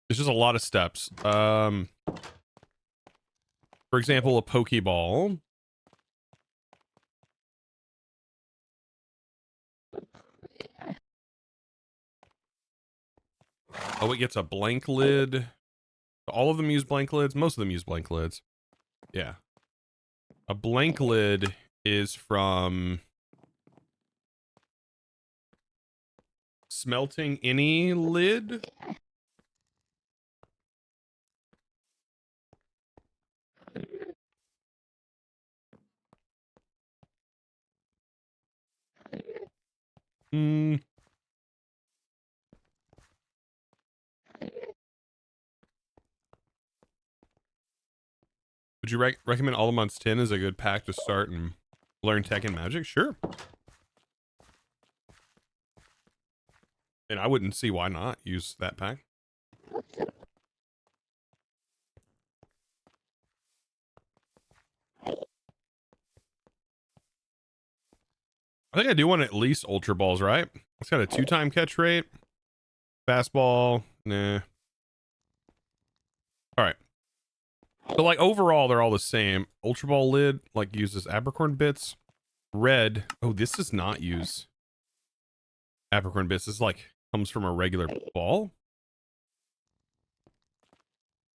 There's just a lot of steps. For example, a Pokeball. Oh, it gets a blank lid. All of them use blank lids. Most of them use blank lids. Yeah. A blank lid is from smelting any lid. Would you recommend All The Mons 10 as a good pack to start and learn tech and magic? Sure. And I wouldn't see why not use that pack. I think I do want at least Ultra Balls, right? It's got a 2-time catch rate. Fastball, nah. All right. But like overall, they're all the same. Ultra Ball lid like uses apricorn bits. Red. Oh, this does not use apricorn bits. This like comes from a regular ball.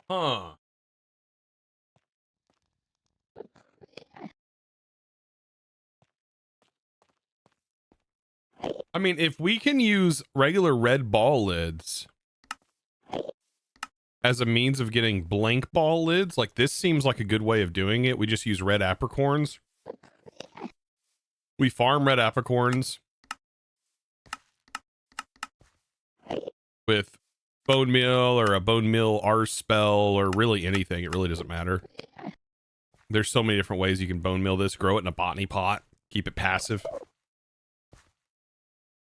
Huh. I mean, if we can use regular red ball lids as a means of getting blank ball lids, like this seems like a good way of doing it. We just use red apricorns We farm red apricorns with bone meal or a bone meal R spell or really anything. It really doesn't matter. There's so many different ways you can bone meal this. Grow it in a botany pot. Keep it passive.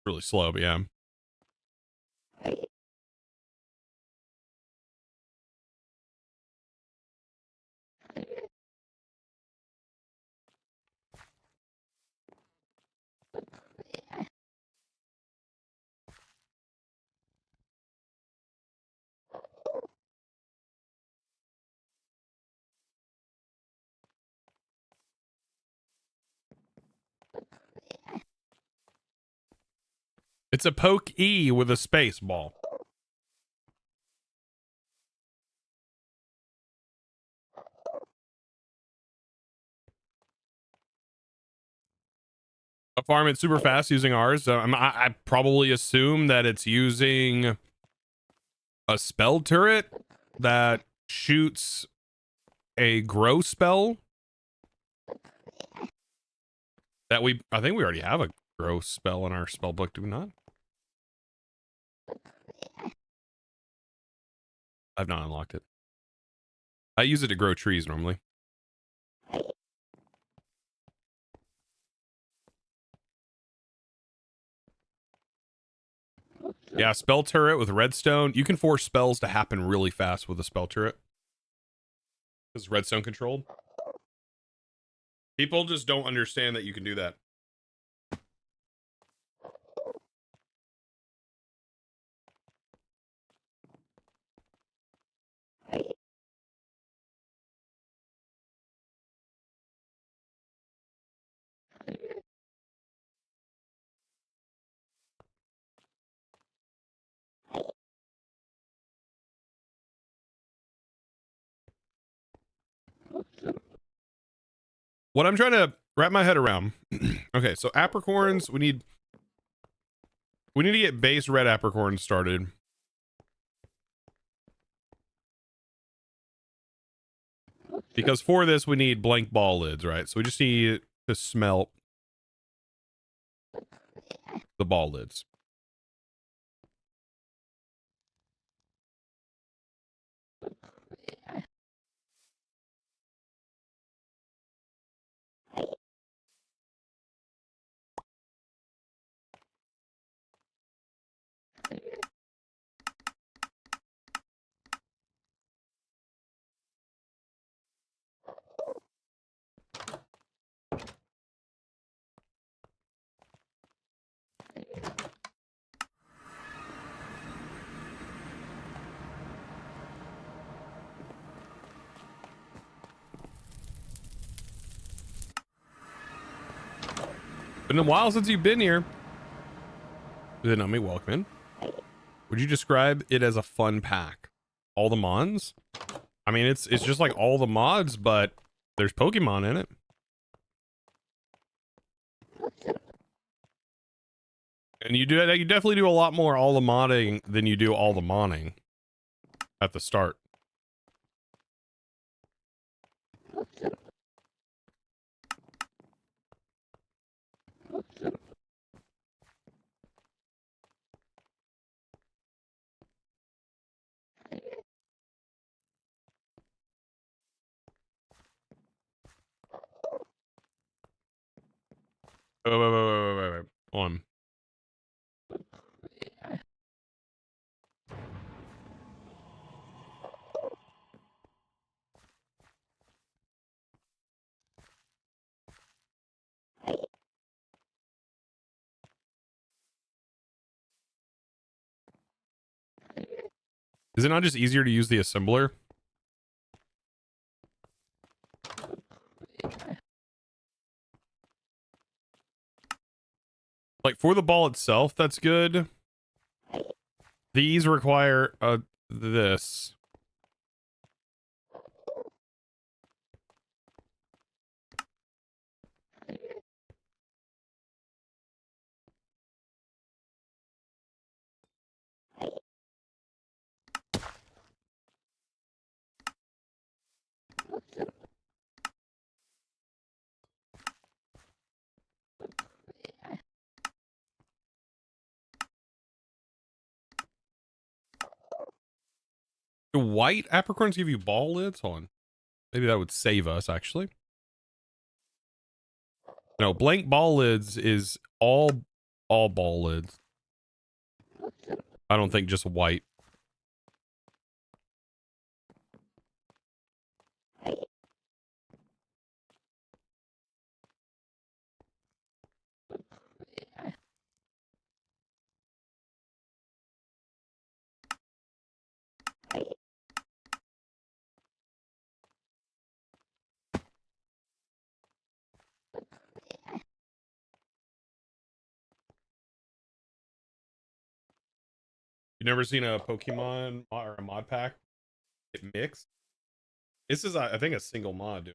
Really slow, but yeah. It's a Poké with a space ball. A farm it super fast using ours. I probably assume that it's using a spell turret that shoots a grow spell. That I think we already have a grow spell in our spell book, do we not? I've not unlocked it. I use it to grow trees normally. Yeah, spell turret with redstone. You can force spells to happen really fast with a spell turret. Because redstone controlled. People just don't understand that you can do that. What I'm trying to wrap my head around. Okay, so apricorns, we need to get base red apricorns started. Because for this we need blank ball lids, right? So we just need to smelt the ball lids. Been a while since you've been here. Then let me welcome in. Would you describe it as a fun pack? All the Mons? I mean, it's just like all the mods, but there's Pokemon in it. And you definitely do a lot more all the modding than you do all the modding at the start. Wait. Hold on. Is it not just easier to use the assembler? Like for the ball itself, that's good. These require this. Do white apricorns give you ball lids? Hold on. Maybe that would save us, actually. No, blank ball lids is all ball lids. I don't think just white. You never seen a Pokemon or a mod pack get mixed? This is, I think, a single mod, dude.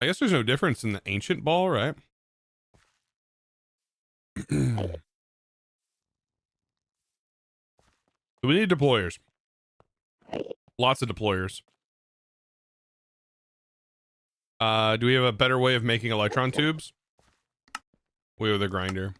I guess there's no difference in the ancient ball, right? We need deployers. Lots of deployers. Do we have a better way of making electron tubes? We have the grinder.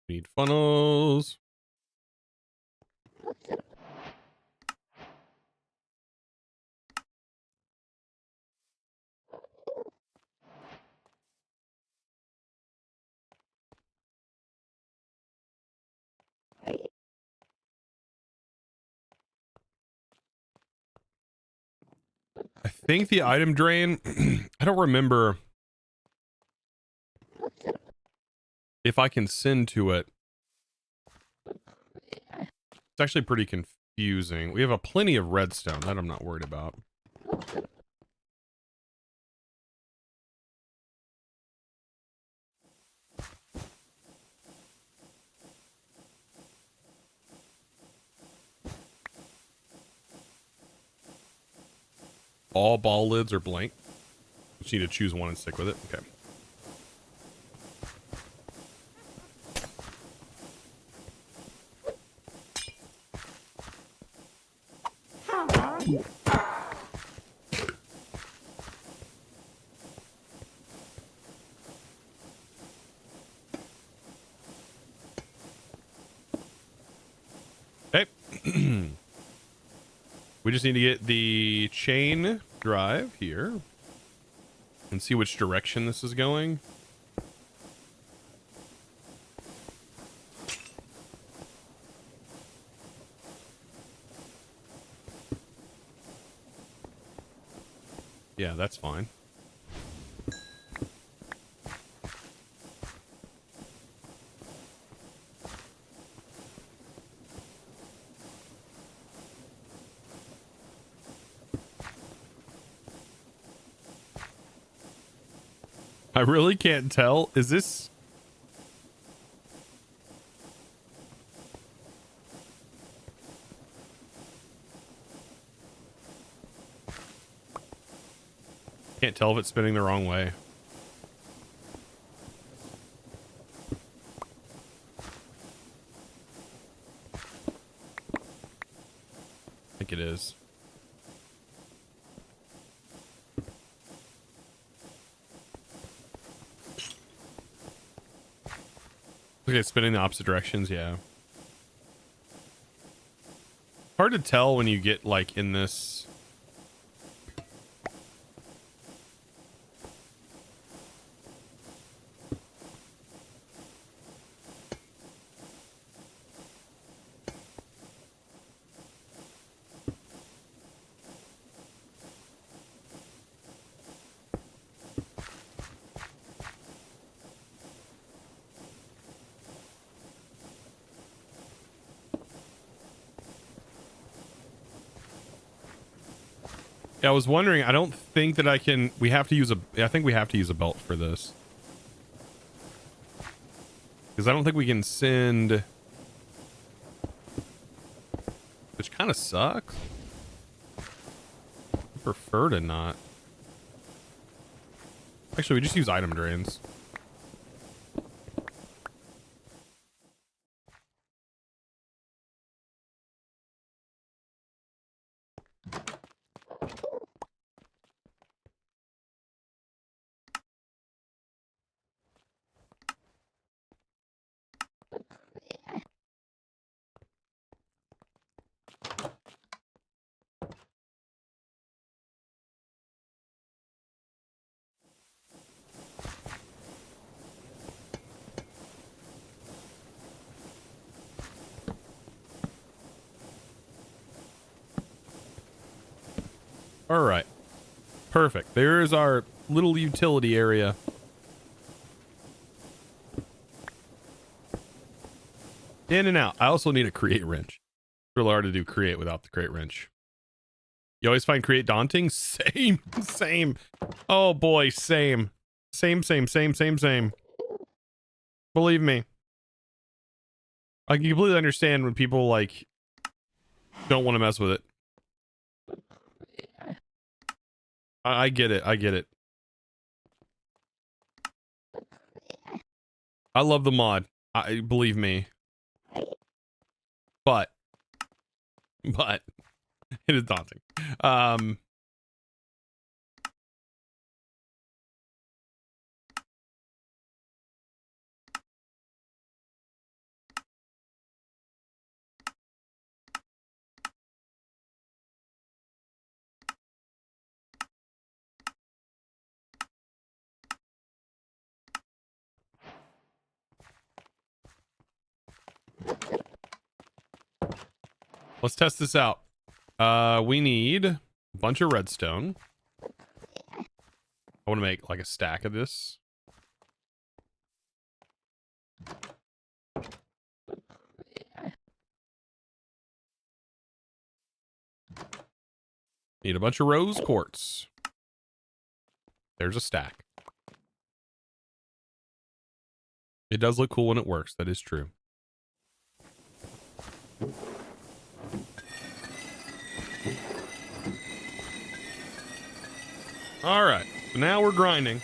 Need funnels. I think the item drain, I don't remember if I can send to it. It's actually pretty confusing. We have a plenty of redstone. That I'm not worried about. All ball lids are blank. Just need to choose one and stick with it. Okay. Okay. We just need to get the chain drive here and see which direction this is going. Yeah, that's fine. I really can't tell. Is this... Can't tell if it's spinning the wrong way. I think it is. Okay, spinning the opposite directions, yeah. Hard to tell when you get like in this. Yeah, I was wondering. I don't think that I can. We have to use a. I think we have to use a belt for this. Because I don't think we can send. Which kind of sucks. I prefer to not. Actually, we just use item drains. All right. Perfect. There's our little utility area. In and out. I also need a create wrench. It's really hard to do create without the create wrench. You always find create daunting? Same. Same. Oh boy, same. Same. Believe me. I can completely understand when people like don't want to mess with it. I get it. I get it. I love the mod. Believe me. But it is daunting. Let's test this out. We need a bunch of redstone. I want to make like a stack of this. Need a bunch of rose quartz. There's a stack. It does look cool when it works. That is true. All right, so now we're grinding.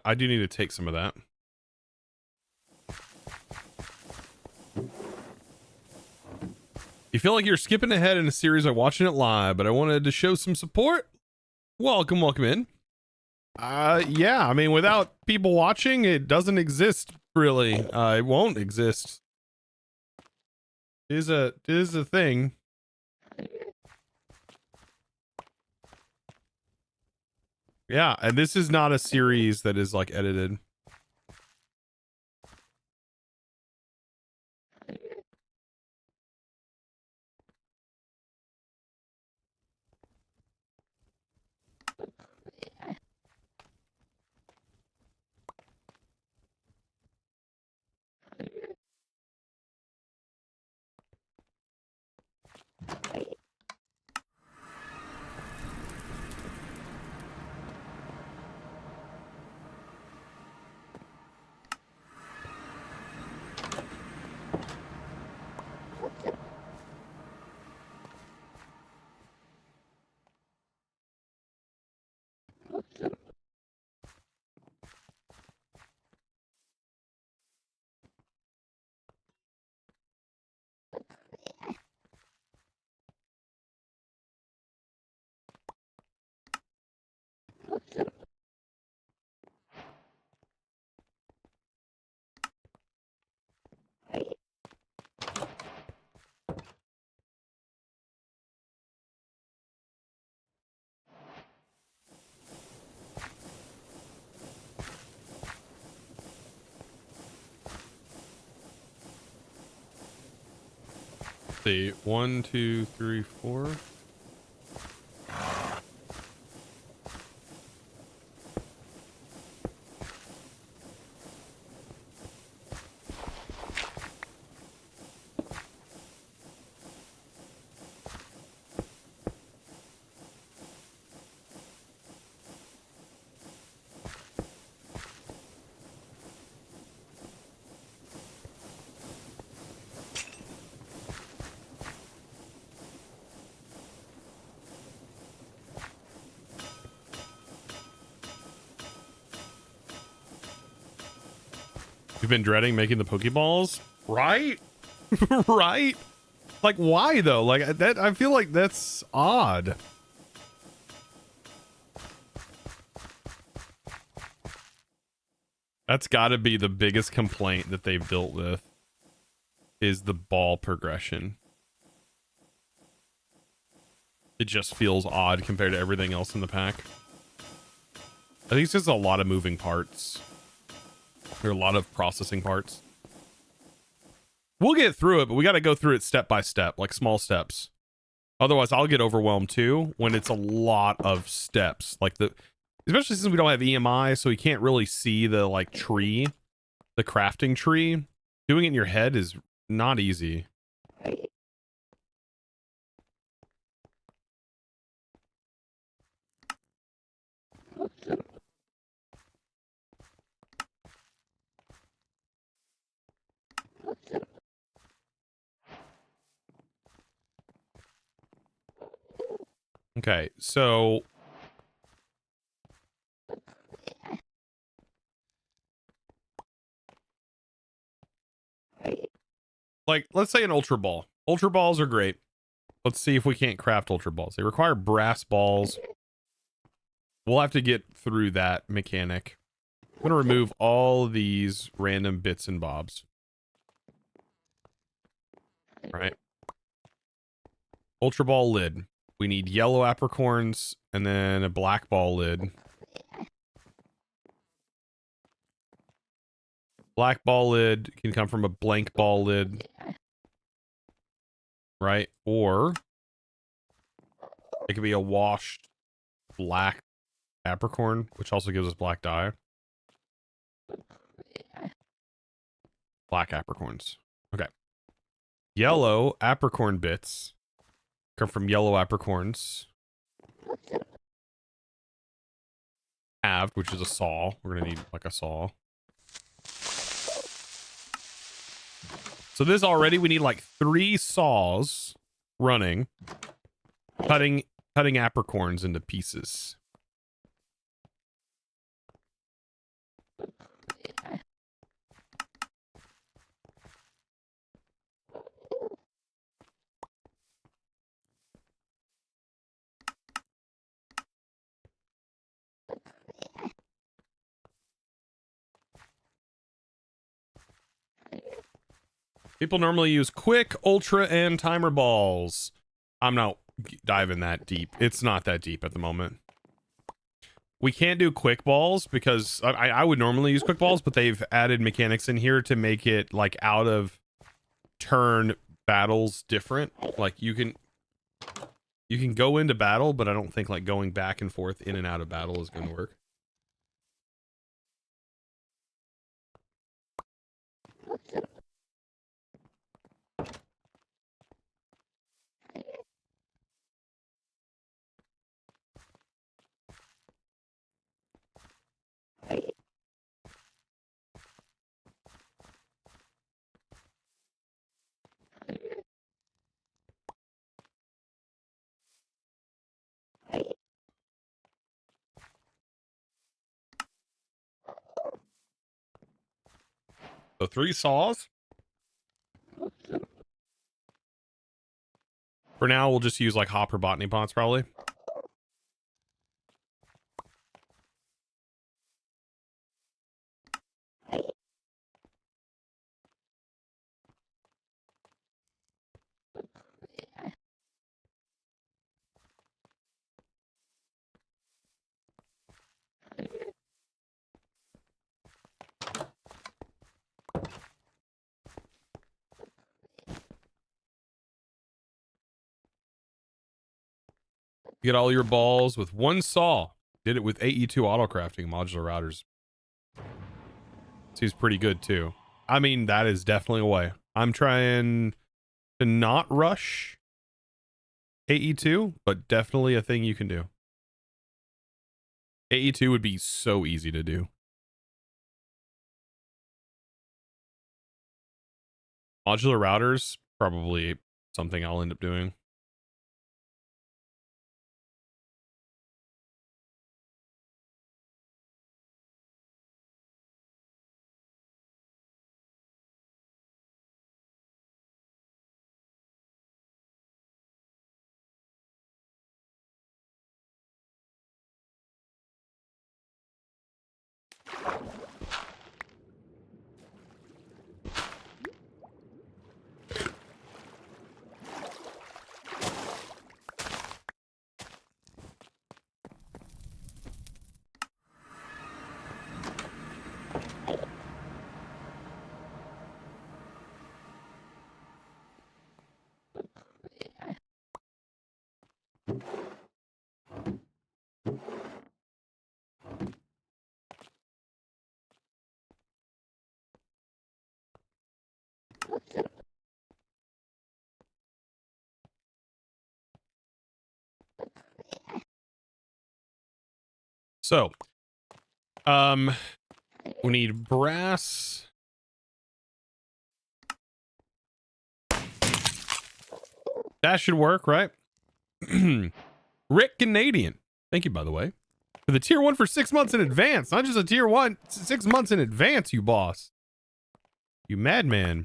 I do need to take some of that. You feel like you're skipping ahead in a series by watching it live, but I wanted to show some support. Welcome in. Yeah, I mean, without people watching, it doesn't exist, really. It won't exist. It is a thing. Yeah, and this is not a series that is like edited. see. 1, 2, 3, 4. You've been dreading making the Pokeballs, right? Right? Like, why though? Like that, I feel like that's odd. That's got to be the biggest complaint that they've dealt with, is the ball progression. It just feels odd compared to everything else in the pack. I think it's just a lot of moving parts. There are a lot of processing parts. We'll get through it, but we got to go through it step by step, like small steps. Otherwise, I'll get overwhelmed too when it's a lot of steps. Like especially since we don't have EMI, so you can't really see the like tree, the crafting tree. Doing it in your head is not easy. Okay, so like, let's say an Ultra Ball. Ultra Balls are great. Let's see if we can't craft Ultra Balls. They require brass balls. We'll have to get through that mechanic. I'm going to remove all these random bits and bobs. All right. Ultra Ball lid. We need yellow apricorns and then a black ball lid. Black ball lid can come from a blank ball lid. Right? Or it could be a washed black apricorn, which also gives us black dye. Black apricorns. Okay. Yellow apricorn bits come from yellow apricorns. Halved, which is a saw. We're going to need like a saw. So this already, we need like 3 saws running, cutting apricorns into pieces. People normally use quick, ultra, and timer balls. I'm not diving that deep. It's not that deep at the moment. We can't do quick balls because I would normally use quick balls, but they've added mechanics in here to make it like out of turn battles different. Like you can go into battle, but I don't think like going back and forth in and out of battle is going to work. So 3 saws. For now, we'll just use like hopper botany pots probably. Get all your balls with one saw. Did it with AE2 autocrafting modular routers. Seems pretty good too. I mean, that is definitely a way. I'm trying to not rush AE2, but definitely a thing you can do. AE2 would be so easy to do. Modular routers, probably something I'll end up doing. So, we need brass. That should work, right? Rick Canadian. Thank you, by the way. For the tier 1 for 6 months in advance. Not just a tier 1, 6 months in advance, you boss. You madman.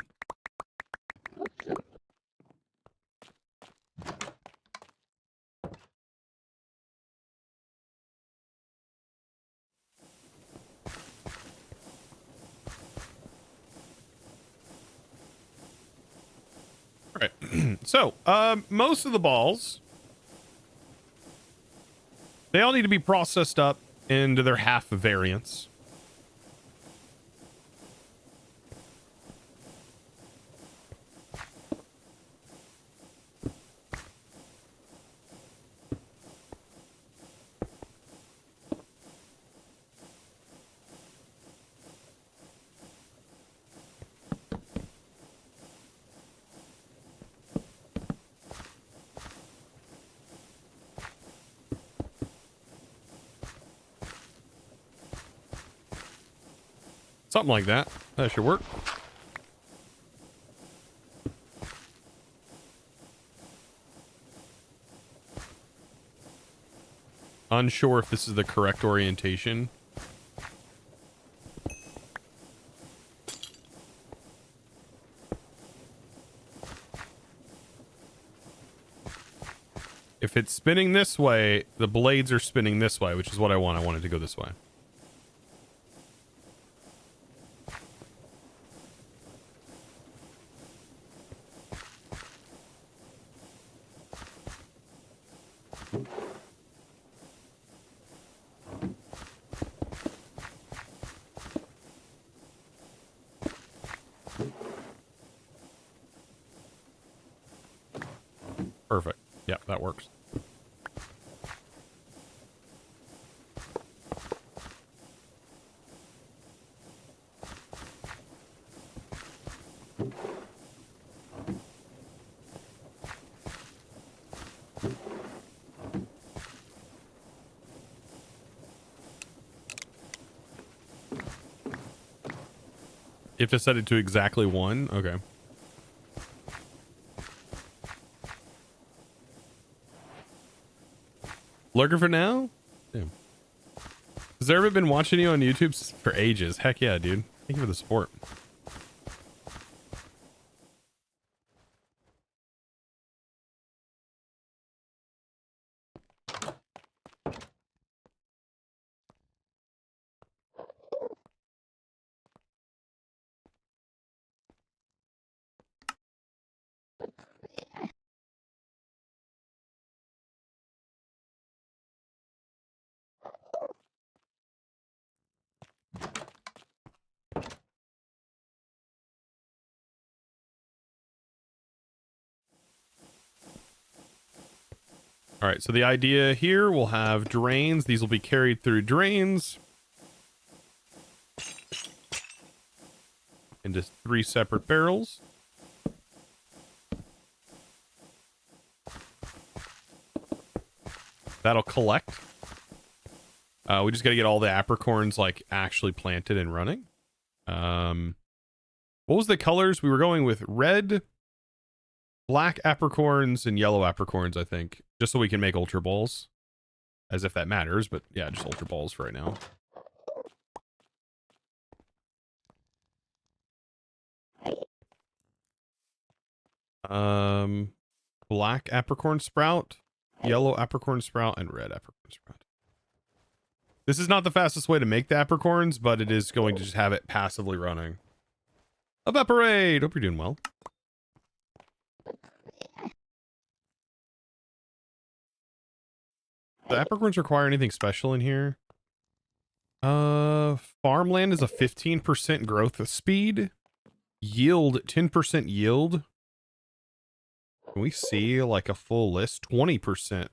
All right. So, most of the balls, they all need to be processed up into their half variants. Something like that. That should work. Unsure if this is the correct orientation. If it's spinning this way, the blades are spinning this way, which is what I want. I want it to go this way. Perfect. Yeah, that works. You have to set it to exactly 1? Okay. Lurking for now? Damn. Has there ever been watching you on YouTube for ages? Heck yeah, dude. Thank you for the support. All right, so the idea here, we'll have drains. These will be carried through drains into 3 separate barrels. That'll collect. We just got to get all the apricorns like actually planted and running. What was the colors? We were going with red, black apricorns, and yellow apricorns, I think, just so we can make ultra balls. As if that matters, but yeah, just ultra balls for right now. Black apricorn sprout, yellow apricorn sprout, and red apricorn sprout. This is not the fastest way to make the apricorns, but it is going to just have it passively running. Evaporate! Hope you're doing well. Do apricorns require anything special in here? Farmland is a 15% growth speed. Yield, 10% yield. Can we see like a full list? 20%.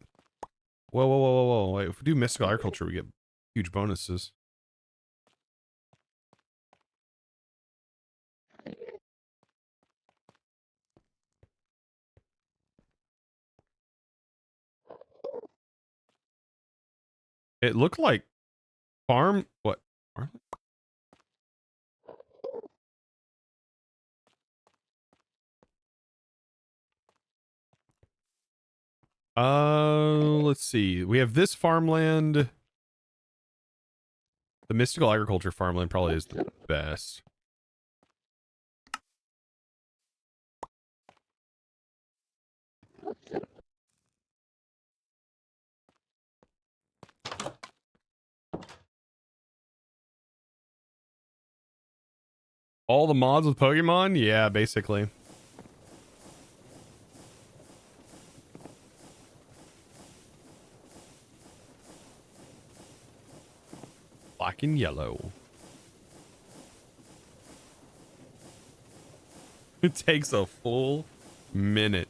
Whoa, whoa, whoa, whoa, whoa. Wait, if we do mystical agriculture, we get huge bonuses. It looked like farm, what? Farm? Let's see. We have this farmland. The mystical agriculture farmland probably is the best. All the mods with Pokemon? Yeah, basically. Black and yellow. It takes a full minute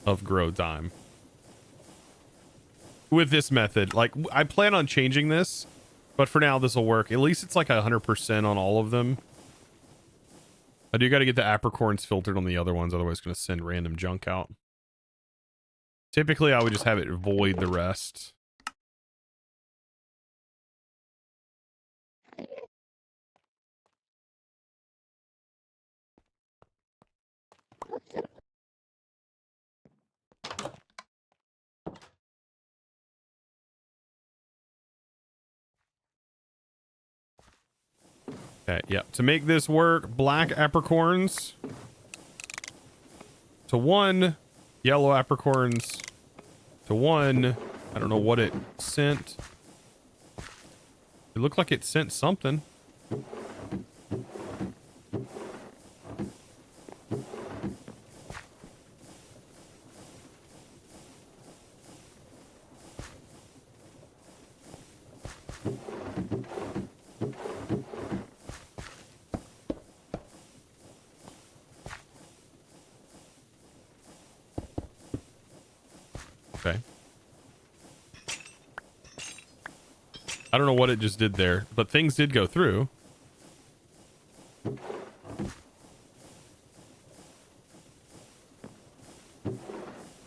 of grow time. With this method. Like, I plan on changing this, but for now this will work. At least it's like 100% on all of them. I do got to get the apricorns filtered on the other ones, otherwise it's going to send random junk out. Typically, I would just have it void the rest. Okay, yeah. To make this work, black apricorns to 1, yellow apricorns to 1. I don't know what it sent. It looked like it sent something. Okay. I don't know what it just did there, but things did go through.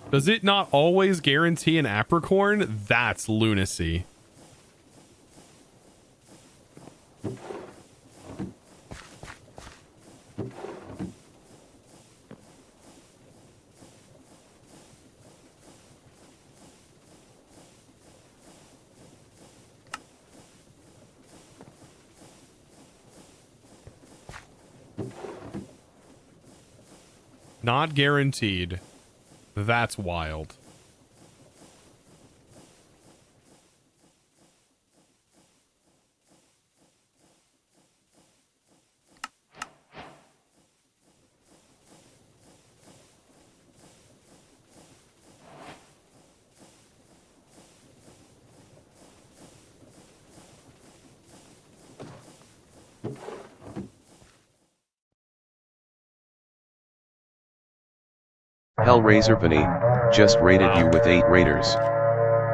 Does it not always guarantee an apricorn? That's lunacy. Not guaranteed. That's wild. Hellraiser Bunny, Just rated you with 8 raters.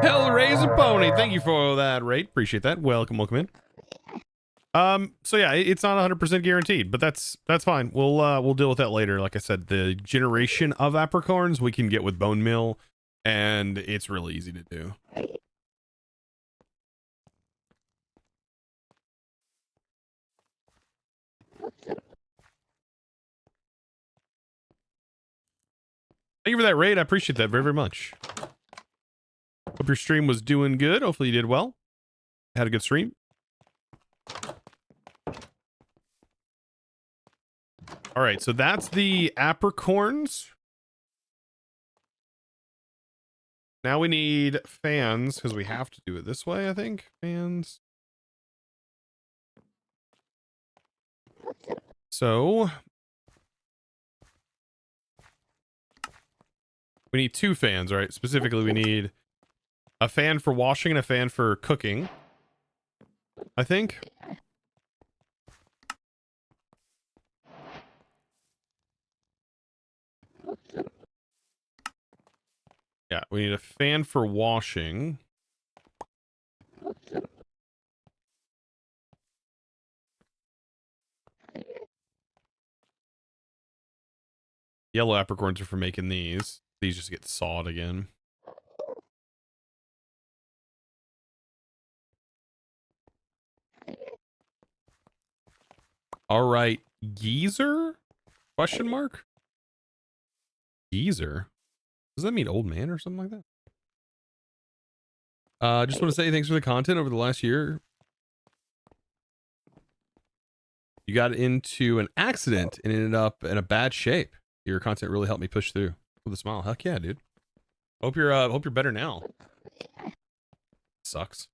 Hellraiser Pony, thank you for that rate. Appreciate that. Welcome in. So yeah, it's not 100% guaranteed, but that's fine. We'll deal with that later. Like I said, the generation of apricorns we can get with bone meal, and it's really easy to do. Thank you for that raid. I appreciate that very, very much. Hope your stream was doing good. Hopefully you did well. Had a good stream. All right, so that's the apricorns. Now we need fans, because we have to do it this way, I think. Fans. So we need 2 fans, right? Specifically, we need a fan for washing and a fan for cooking, I think. Yeah, we need a fan for washing. Yellow apricorns are for making these. These just get sawed again. All right, geezer? Question mark? Geezer? Does that mean old man or something like that? Just want to say thanks for the content over the last year. You got into an accident and ended up in a bad shape. Your content really helped me push through with a smile. Heck yeah, dude. Hope you're better now. Sucks.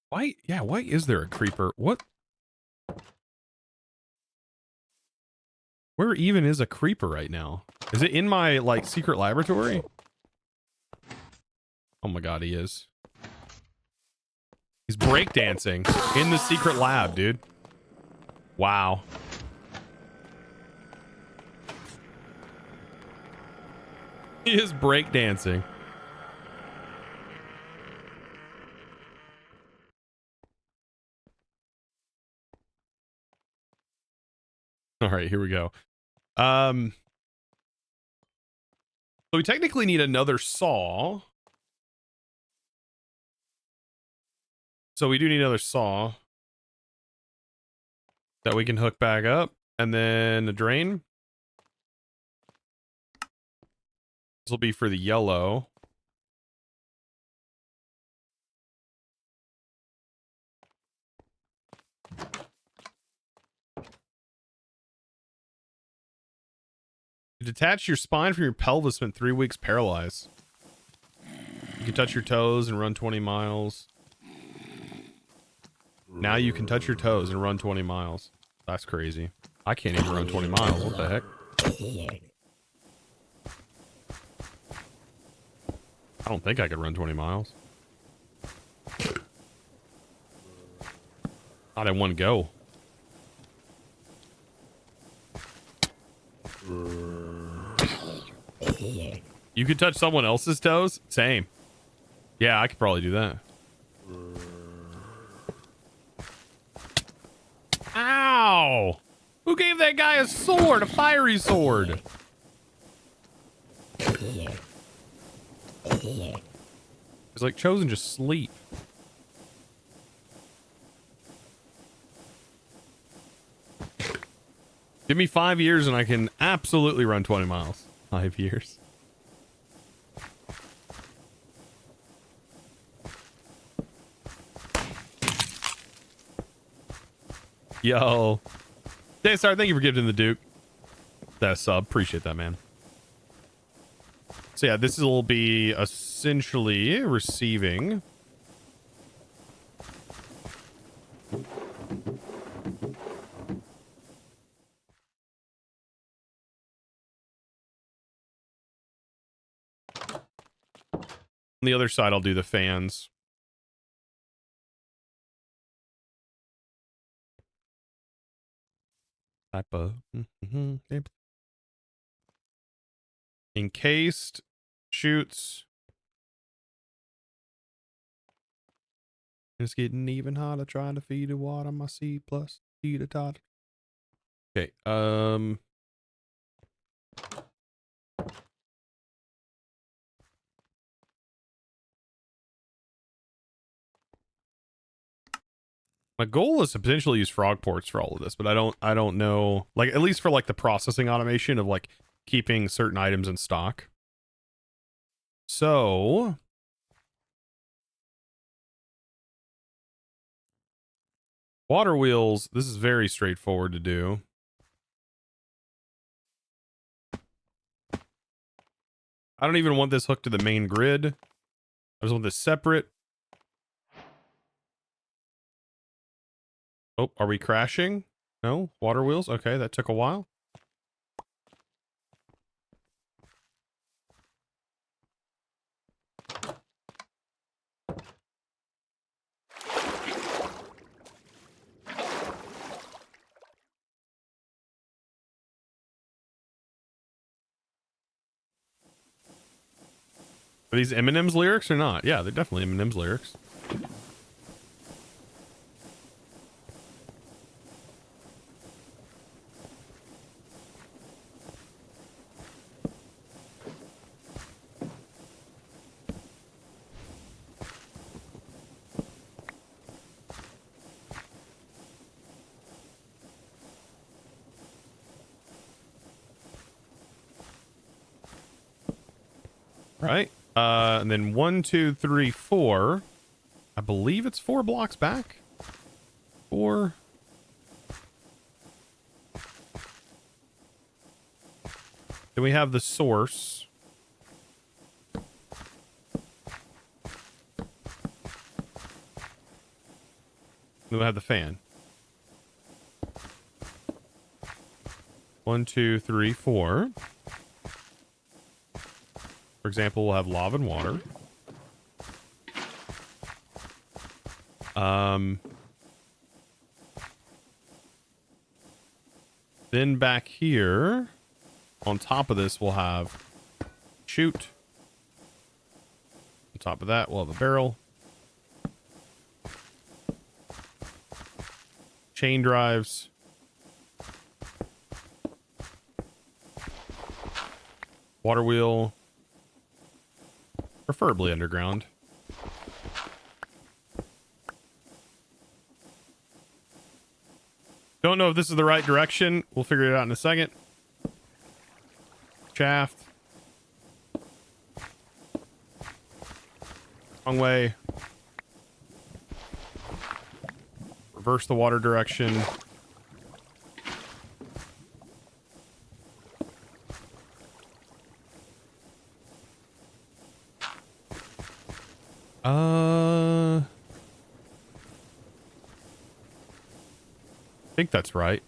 Why is there a creeper? What? Where even is a creeper right now? Is it in my, like, secret laboratory? Oh my god, he is. He's breakdancing in the secret lab, dude. Wow. He is breakdancing. All right, here we go. So we technically need another saw. So we do need another saw that we can hook back up, and then a drain. This will be for the yellow. To detach your spine from your pelvis, spent 3 weeks paralyzed. You can touch your toes and run 20 miles. Now you can touch your toes and run 20 miles. That's crazy. I can't even run 20 miles. What the heck? I don't think I could run 20 miles. Not in one go. You could touch someone else's toes? Same. Yeah, I could probably do that. Ow! Who gave that guy a sword? A fiery sword? It's like Chosen just sleep. Give me 5 years and I can absolutely run 20 miles. 5 years. Yo. Daystar, thank you for giving the Duke that sub. Appreciate that, man. So yeah, this will be essentially receiving. On the other side, I'll do the fans. Type of. Encased. Shoots. It's getting even hotter trying to feed the water my seed plus feed a tot. Okay, my goal is to potentially use frog ports for all of this, but I don't know, like, at least for like the processing automation of like keeping certain items in stock. So water wheels, this is very straightforward to do. I don't even want this hooked to the main grid. I just want this separate. Oh, are we crashing? No? Water wheels? Okay, that took a while. Are these Eminem's lyrics or not? Yeah, they're definitely Eminem's lyrics. Right. And then 1, 2, 3, 4. I believe it's 4 blocks back. 4. Then we have the source. Then we have the fan. 1, 2, 3, 4. For example, we'll have lava and water. Then back here, on top of this, we'll have chute. On top of that, we'll have a barrel. Chain drives. Water wheel. Preferably underground. Don't know if this is the right direction. We'll figure it out in a second. Shaft. Wrong way. Reverse the water direction. I think that's right.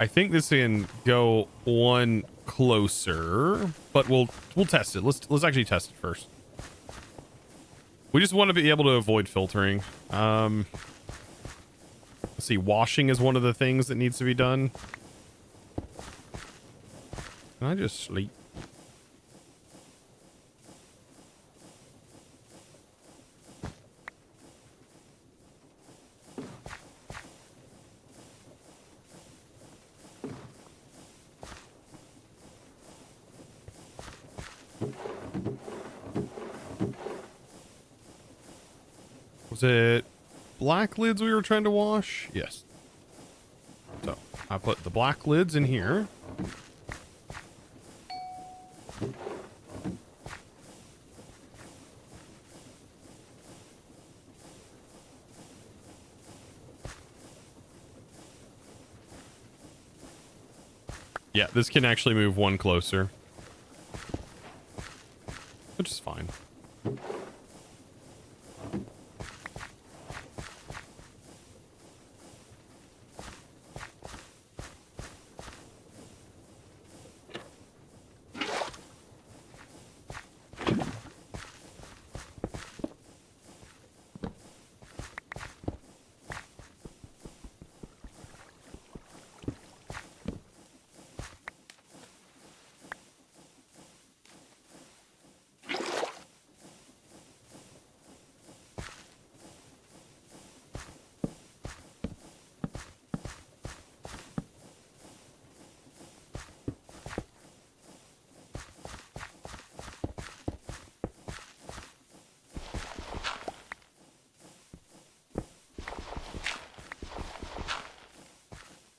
I think this can go one closer, but we'll test it. Let's actually test it first. We just want to be able to avoid filtering. Let's see, washing is one of the things that needs to be done. Can I just sleep? Was it black lids we were trying to wash? Yes. So I put the black lids in here. Yeah, this can actually move one closer, which is fine.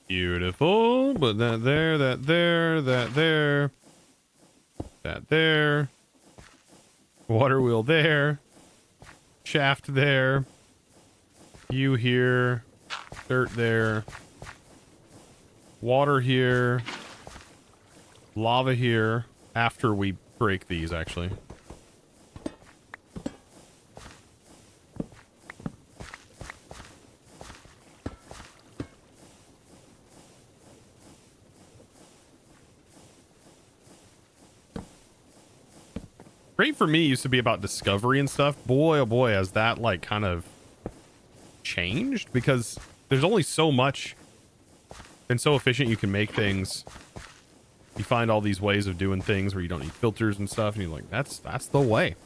Beautiful. But that there, that there, that there, that there. Water wheel there. Shaft there. You here. Dirt there. Water here. Lava here. After we break these, actually. Great for me used to be about discovery and stuff. Boy, oh boy, has that like kind of changed, because there's only so much and so efficient you can make things. You find all these ways of doing things where you don't need filters and stuff, and you're like, that's the way.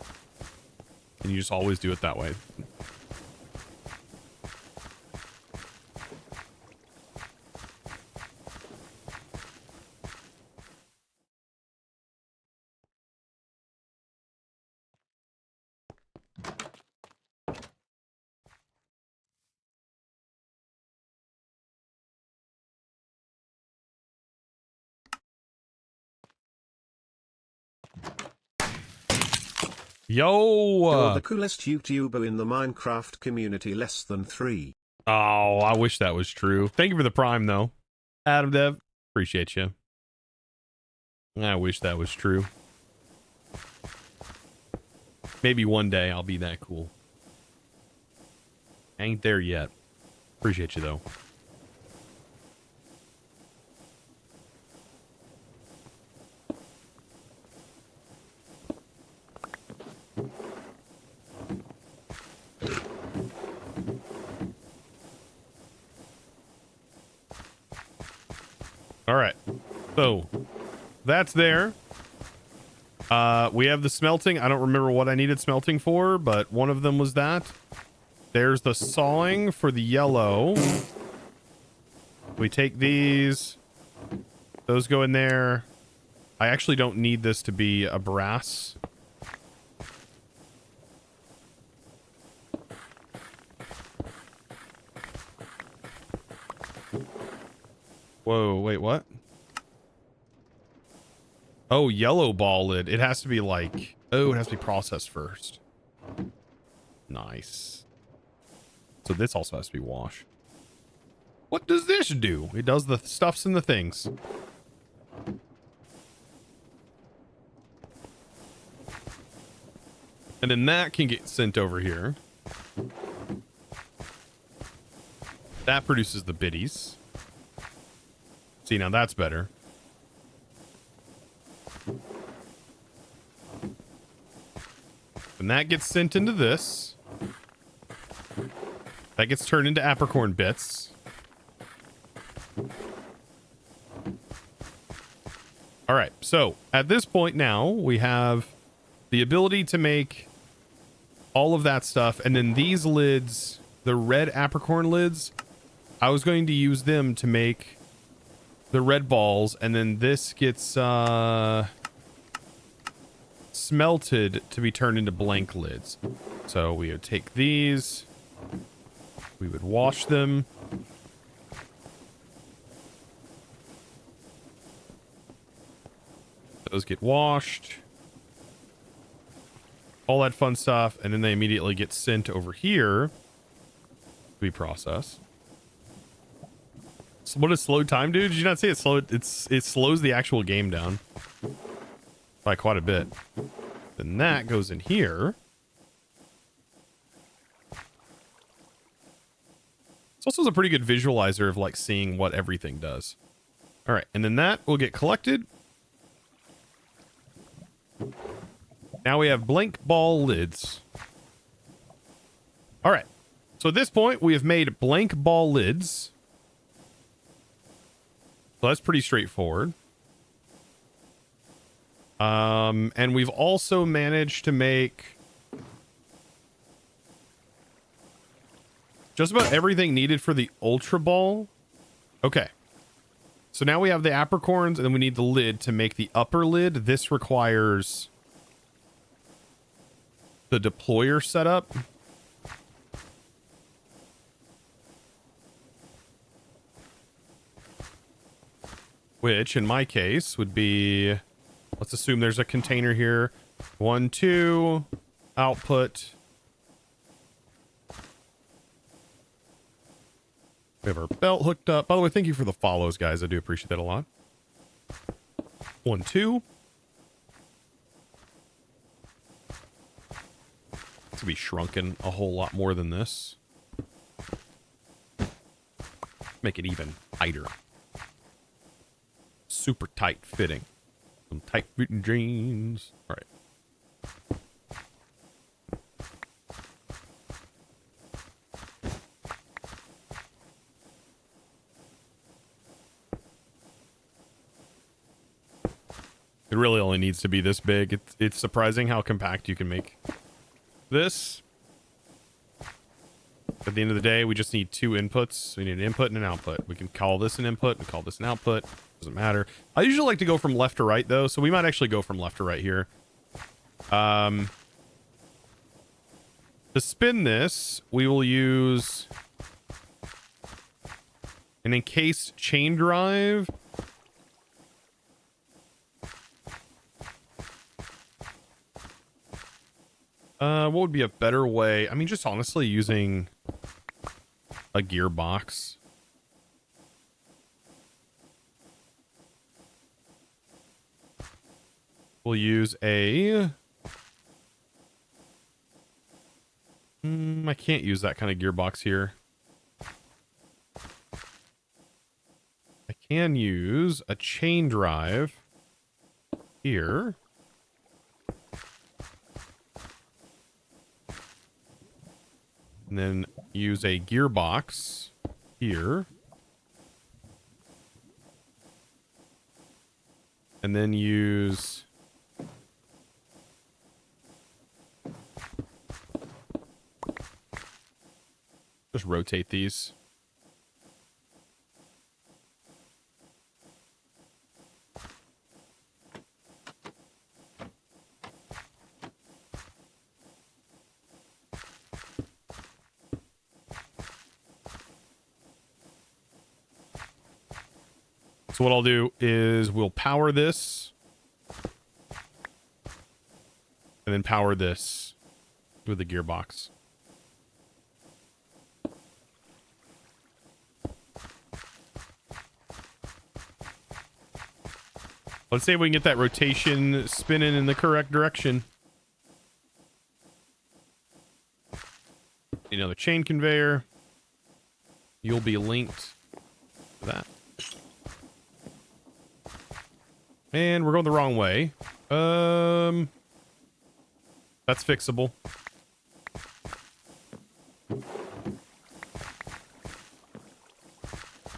And you just always do it that way. Yo! You're the coolest YouTuber in the Minecraft community, less than 3. Oh, I wish that was true. Thank you for the prime, though. Adam Dev, appreciate you. I wish that was true. Maybe one day I'll be that cool. Ain't there yet. Appreciate you, though. All right, so that's there. We have the smelting. I don't remember what I needed smelting for, but one of them was that. There's the sawing for the yellow. We take these. Those go in there. I actually don't need this to be a brass. Whoa, wait, what? Oh, yellow ball lid. It has to be like... Oh, it has to be processed first. Nice. So this also has to be washed. What does this do? It does the stuffs and the things. And then that can get sent over here. That produces the biddies. See, now that's better. And that gets sent into this. That gets turned into apricorn bits. All right, so at this point now, we have the ability to make all of that stuff. And then these lids, the red apricorn lids, I was going to use them to make the red balls, and then this gets smelted to be turned into blank lids. So we would take these, we would wash them. Those get washed. All that fun stuff, and then they immediately get sent over here to be processed. So what is slow time, dude? Did you not say it slowed? It slows the actual game down by quite a bit. Then that goes in here. It's also a pretty good visualizer of like seeing what everything does. All right, and then that will get collected. Now we have blank ball lids. All right. So at this point, we have made blank ball lids. So that's pretty straightforward. And we've also managed to make just about everything needed for the Ultra Ball. Okay. So now we have the apricorns, and then we need the lid to make the upper lid. This requires the deployer setup. which in my case would be, let's assume there's a container here. 1, 2, output. We have our belt hooked up. By the way, thank you for the follows, guys. I do appreciate that a lot. 1, 2. It's gonna be shrunken a whole lot more than this. Make it even tighter. Super tight fitting. Some tight fitting jeans. All right. It really only needs to be this big. It's surprising how compact you can make this. At the end of the day, we just need 2 inputs. We need an input and an output. We can call this an input and call this an output. Doesn't matter. I usually like to go from left to right, though, so we might actually go from left to right here. To spin this, we will use an encased chain drive. What would be a better way? I mean, just honestly using a gearbox. We'll use a... I can't use that kind of gearbox here. I can use a chain drive here. And then use a gearbox here. And then use... just rotate these. So what I'll do is we'll power this and then power this with the gearbox. Let's see if we can get that rotation spinning in the correct direction. Another chain conveyor. You'll be linked to that. And we're going the wrong way. That's fixable.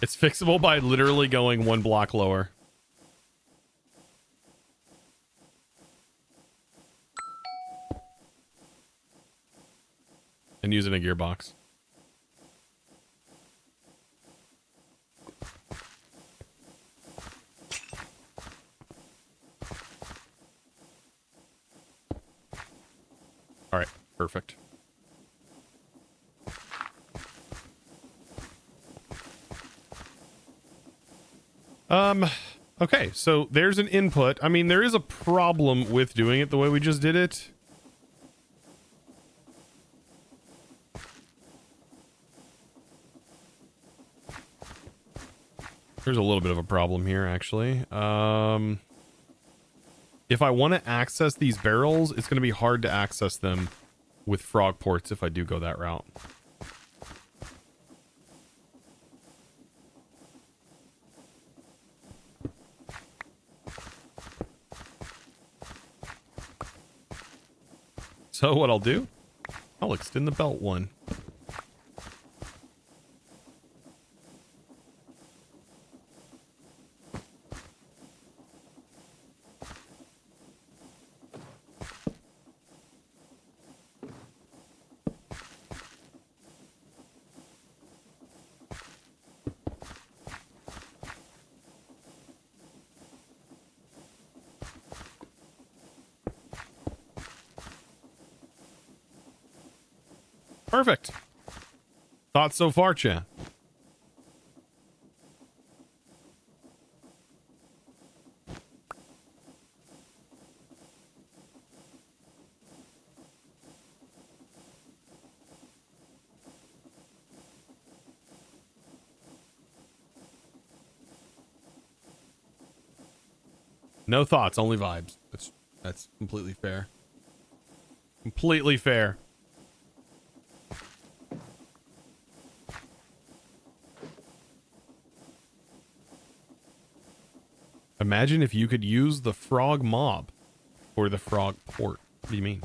It's fixable by literally going 1 block lower. And using a gearbox. All right, perfect. Okay, so there's an input. I mean, there is a problem with doing it the way we just did it. There's a little bit of a problem here, actually. If I want to access these barrels, it's going to be hard to access them with frog ports if I do go that route. So what I'll do, I'll extend the belt one. Perfect. Thoughts so far, chat? No thoughts, only vibes. That's completely fair. Completely fair. Imagine if you could use the frog mob or the frog port. What do you mean?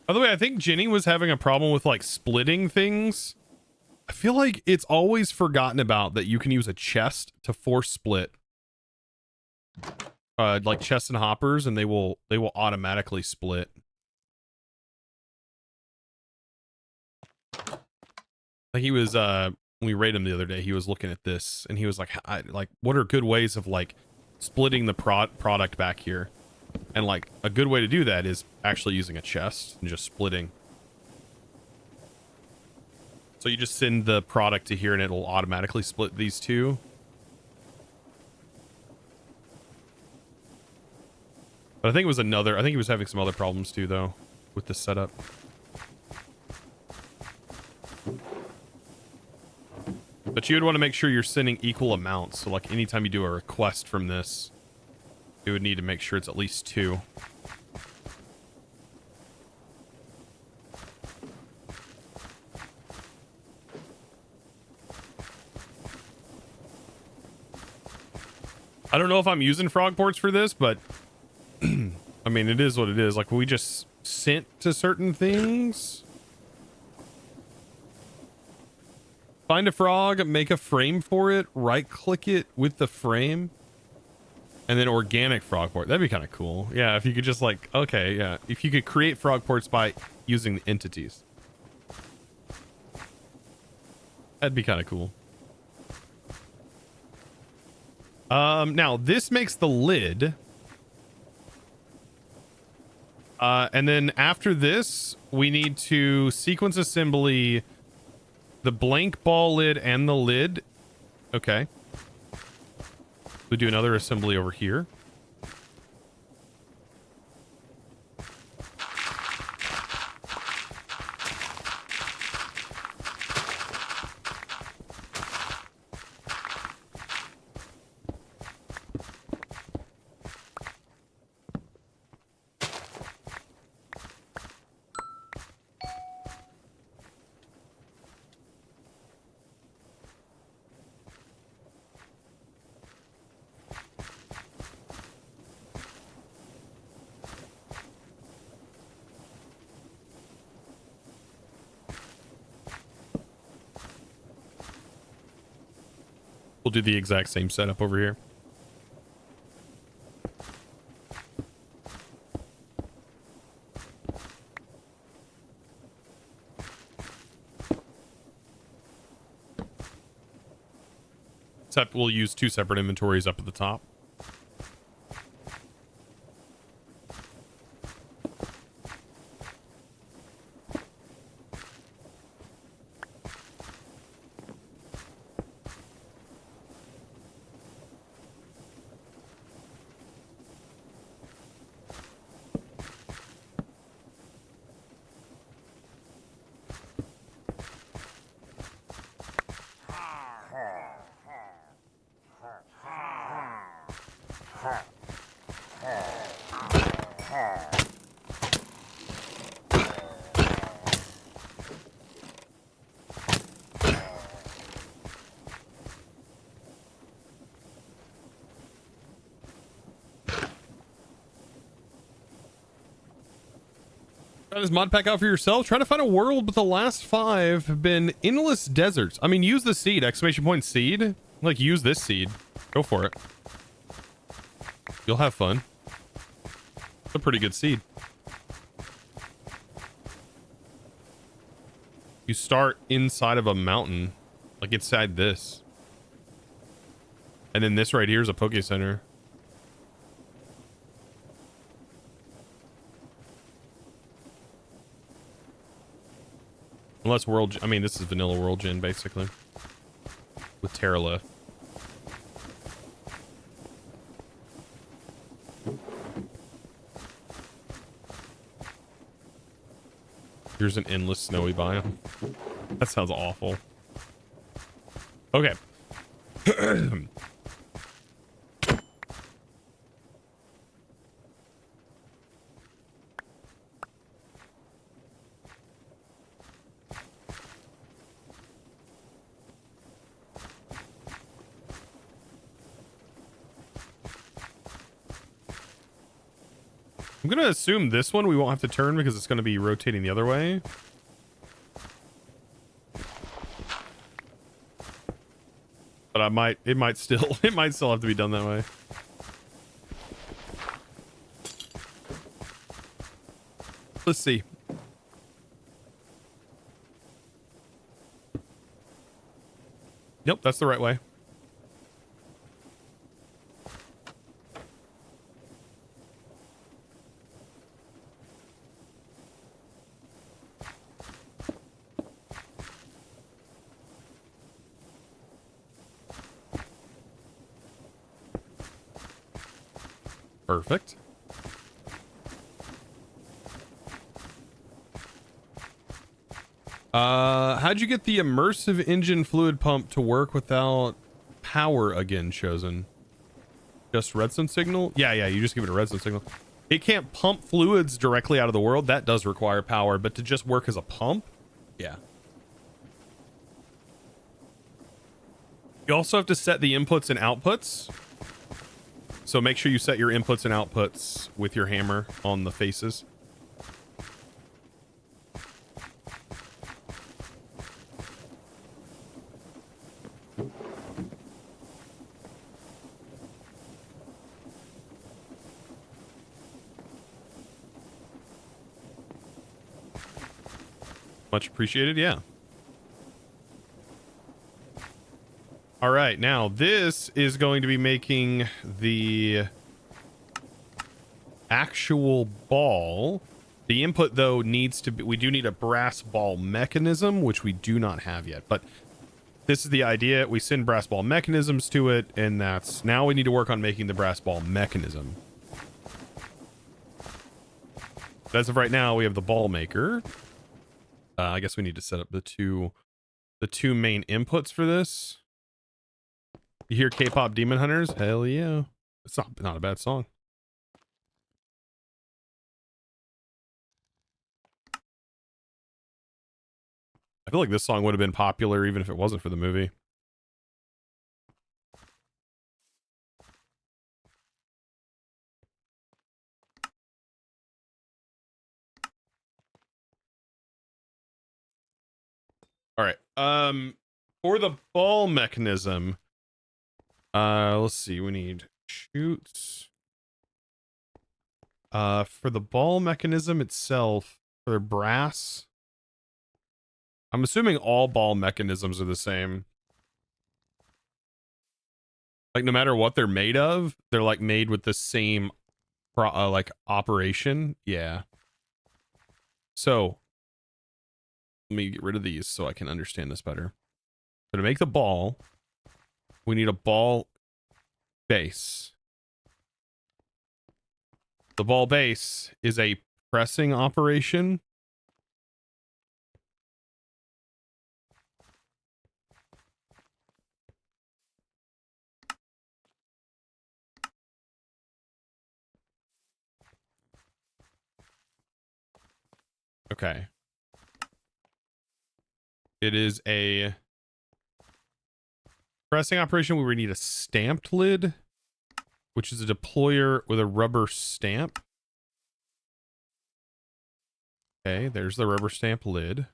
By the way, I think Jenny was having a problem with like splitting things. I feel like it's always forgotten about that you can use a chest to force split. Like chests and hoppers, and they will automatically split. Like he was when we raided him the other day, he was looking at this and he was like, what are good ways of like splitting the product back here? And like a good way to do that is actually using a chest and just splitting. So you just send the product to here and it'll automatically split these two. But I think it was I think he was having some other problems too though with this setup. But you would want to make sure you're sending equal amounts. So like anytime you do a request from this, you would need to make sure it's at least 2. I don't know if I'm using frog ports for this, but I mean, it is what it is. Like we just sent to certain things. Find a frog, make a frame for it, right click it with the frame. And then organic frog port. That'd be kind of cool. Yeah, if you could just like, okay, yeah. If you could create frog ports by using the entities. That'd be kind of cool. Now this makes the lid. And then after this, we need to sequence assembly the blank ball lid and the lid. Okay. We do another assembly over here. We'll do the exact same setup over here. Except we'll use 2 separate inventories up at the top. Try this mod pack out for yourself. Try to find a world, but the last 5 have been endless deserts. I mean, use the seed, exclamation point seed. Like, use this seed. Go for it. You'll have fun. It's a pretty good seed. You start inside of a mountain, like inside this. And then this right here is a Poké Center. Unless world, I mean, this is vanilla world gen basically with Terralift. Here's an endless snowy biome. That sounds awful. Okay. I'm going to assume this one we won't have to turn because it's going to be rotating the other way. But it might still have to be done that way. Let's see. Yep, that's the right way. Perfect. How'd you get the immersive engine fluid pump to work without power again, Chosen? Just redstone signal? Yeah, you just give it a redstone signal. It can't pump fluids directly out of the world. That does require power, but to just work as a pump? Yeah. You also have to set the inputs and outputs. So make sure you set your inputs and outputs with your hammer on the faces. Much appreciated, yeah. All right, now this is going to be making the actual ball. The input, though, needs to be, we do need a brass ball mechanism, which we do not have yet. But this is the idea. We send brass ball mechanisms to it, and that's, now we need to work on making the brass ball mechanism. But as of right now, we have the ball maker. I guess we need to set up the two main inputs for this. You hear K-pop Demon Hunters? Hell yeah. It's not a bad song. I feel like this song would have been popular even if it wasn't for the movie. All right. For the ball mechanism, let's see. We need shoots. For the ball mechanism itself, for the brass, I'm assuming all ball mechanisms are the same. Like no matter what they're made of, they're like made with the same like operation. Yeah. So let me get rid of these so I can understand this better. So to make the ball, we need a ball base. The ball base is a pressing operation. Okay. It is a pressing operation where we need a stamped lid, which is a deployer with a rubber stamp. Okay, there's the rubber stamp lid.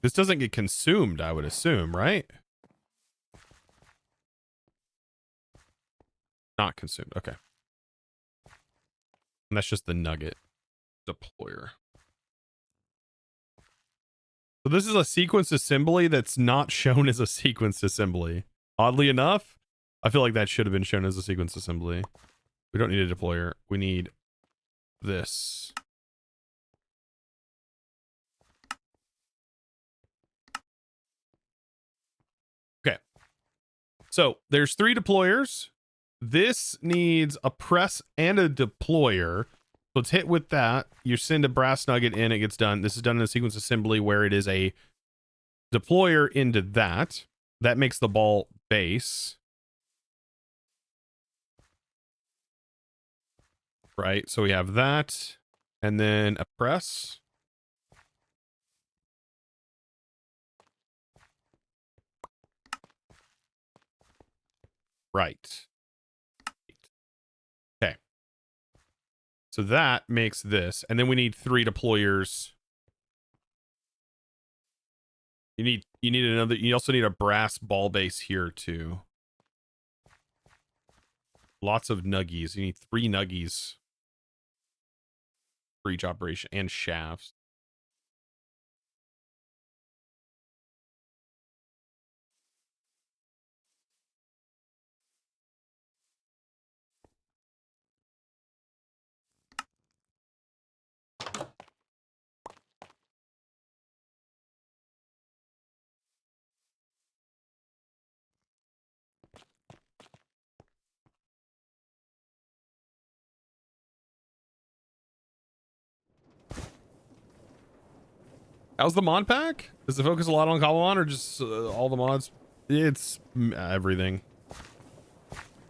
This doesn't get consumed, I would assume, right? Not consumed. Okay. And that's just the nugget deployer. So this is a sequence assembly that's not shown as a sequence assembly. Oddly enough, I feel like that should have been shown as a sequence assembly. We don't need a deployer. We need this. So there's 3 deployers. This needs a press and a deployer. So let's hit with that. You send a brass nugget in, it gets done. This is done in a sequence assembly where it is a deployer into that. That makes the ball base. Right, so we have that. And then a press. Right. Okay. So that makes this. And then we need 3 deployers. You need another, you also need a brass ball base here too. Lots of nuggies. You need 3 nuggies for each operation and shafts. How's the mod pack? Does it focus a lot on Cobblemon or just all the mods? It's everything.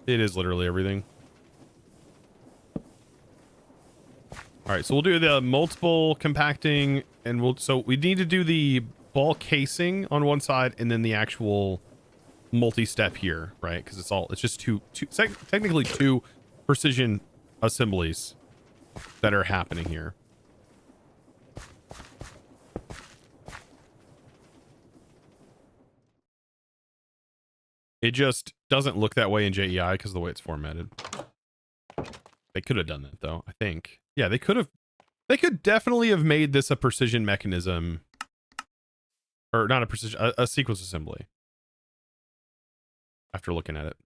It is literally everything. All right, so we'll do the multiple compacting, and so we need to do the ball casing on one side and then the actual multi-step here, right? Because it's just technically two precision assemblies that are happening here. It just doesn't look that way in JEI because of the way it's formatted. They could have done that though, I think. Yeah, they could have. They could definitely have made this a precision mechanism, or not a precision, a sequence assembly. After looking at it,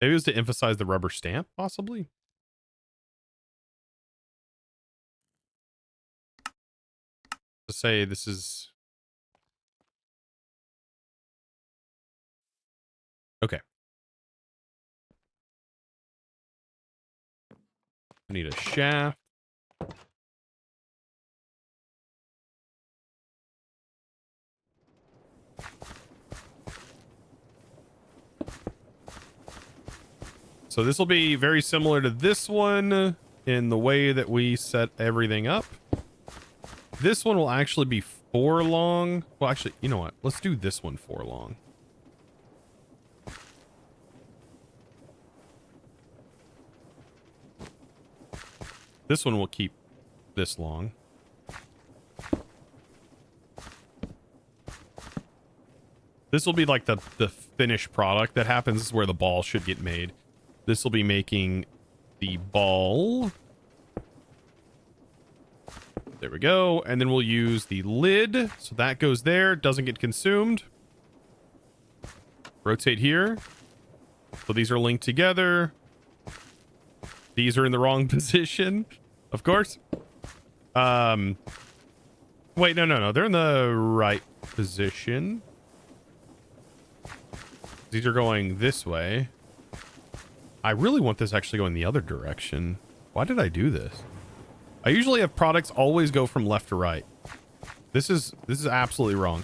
maybe it was to emphasize the rubber stamp, possibly. To say this is okay. I need a shaft. So this will be very similar to this one in the way that we set everything up. This one will actually be 4 long. Well, actually, you know what? Let's do this one 4 long. This one will keep this long. This will be like the finished product that happens. This is where the ball should get made. This will be making the ball. There we go. And then we'll use the lid. So that goes there. Doesn't get consumed. Rotate here. So these are linked together. These are in the wrong position, of course. Wait, no. They're in the right position. These are going this way. I really want this actually going the other direction. Why did I do this? I usually have products always go from left to right. This is absolutely wrong.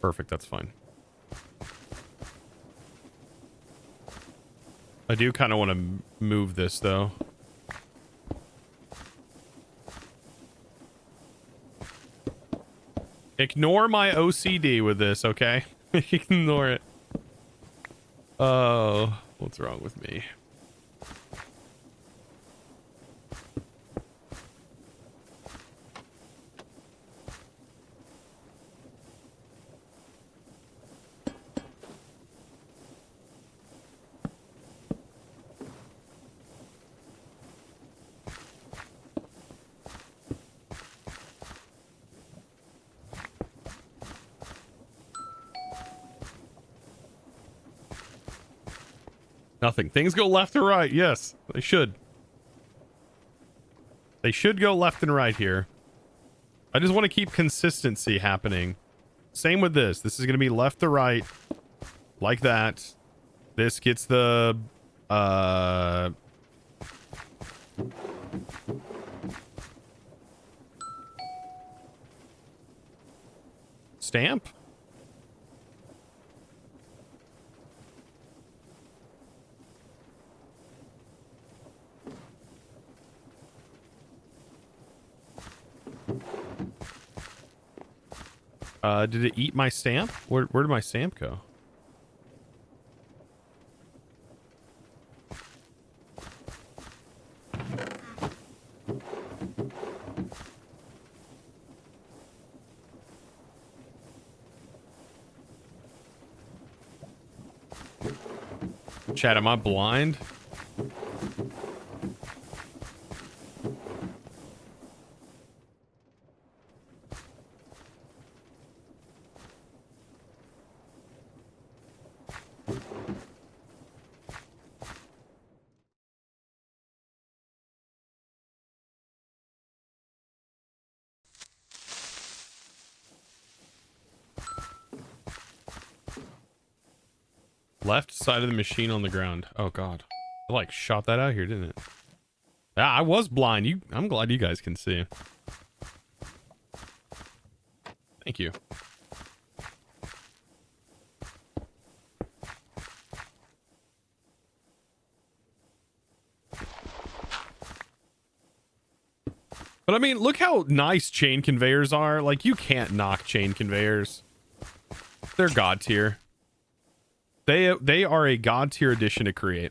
Perfect, that's fine. I do kind of want to move this though. Ignore my OCD with this, okay? Ignore it. Oh, what's wrong with me? Nothing. Things go left or right. Yes, they should. They should go left and right here. I just want to keep consistency happening. Same with this. This is going to be left to right. Like that. This gets the... stamp? Did it eat my stamp? Where did my stamp go? Chat, am I blind? Left side of the machine on the ground. Oh god. I like shot that out here, didn't it? Yeah, I was blind. I'm glad you guys can see. Thank you. But I mean, look how nice chain conveyors are. Like, you can't knock chain conveyors. They're god tier. They are a god tier addition to create.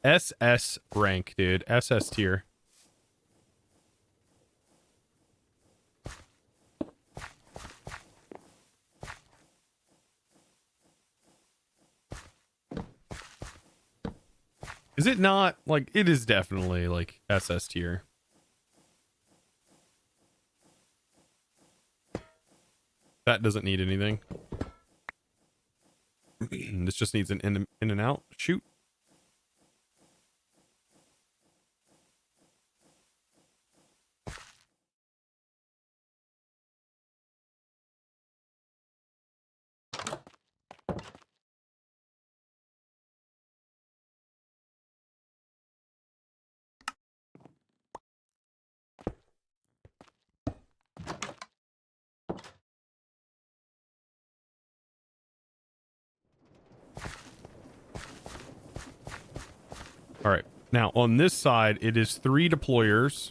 SS rank, dude. SS tier. Is it not? Like, it is definitely like SS tier. That doesn't need anything. This just needs an in and out. Shoot. All right. Now, on this side, it is 3 deployers.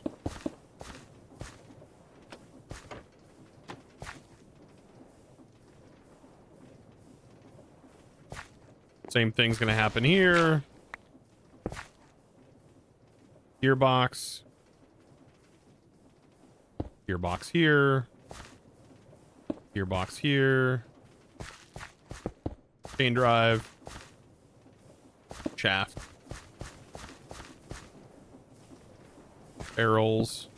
Same thing's going to happen here. Gearbox. Gearbox here. Gearbox here. Chain drive. Shaft. Barrels.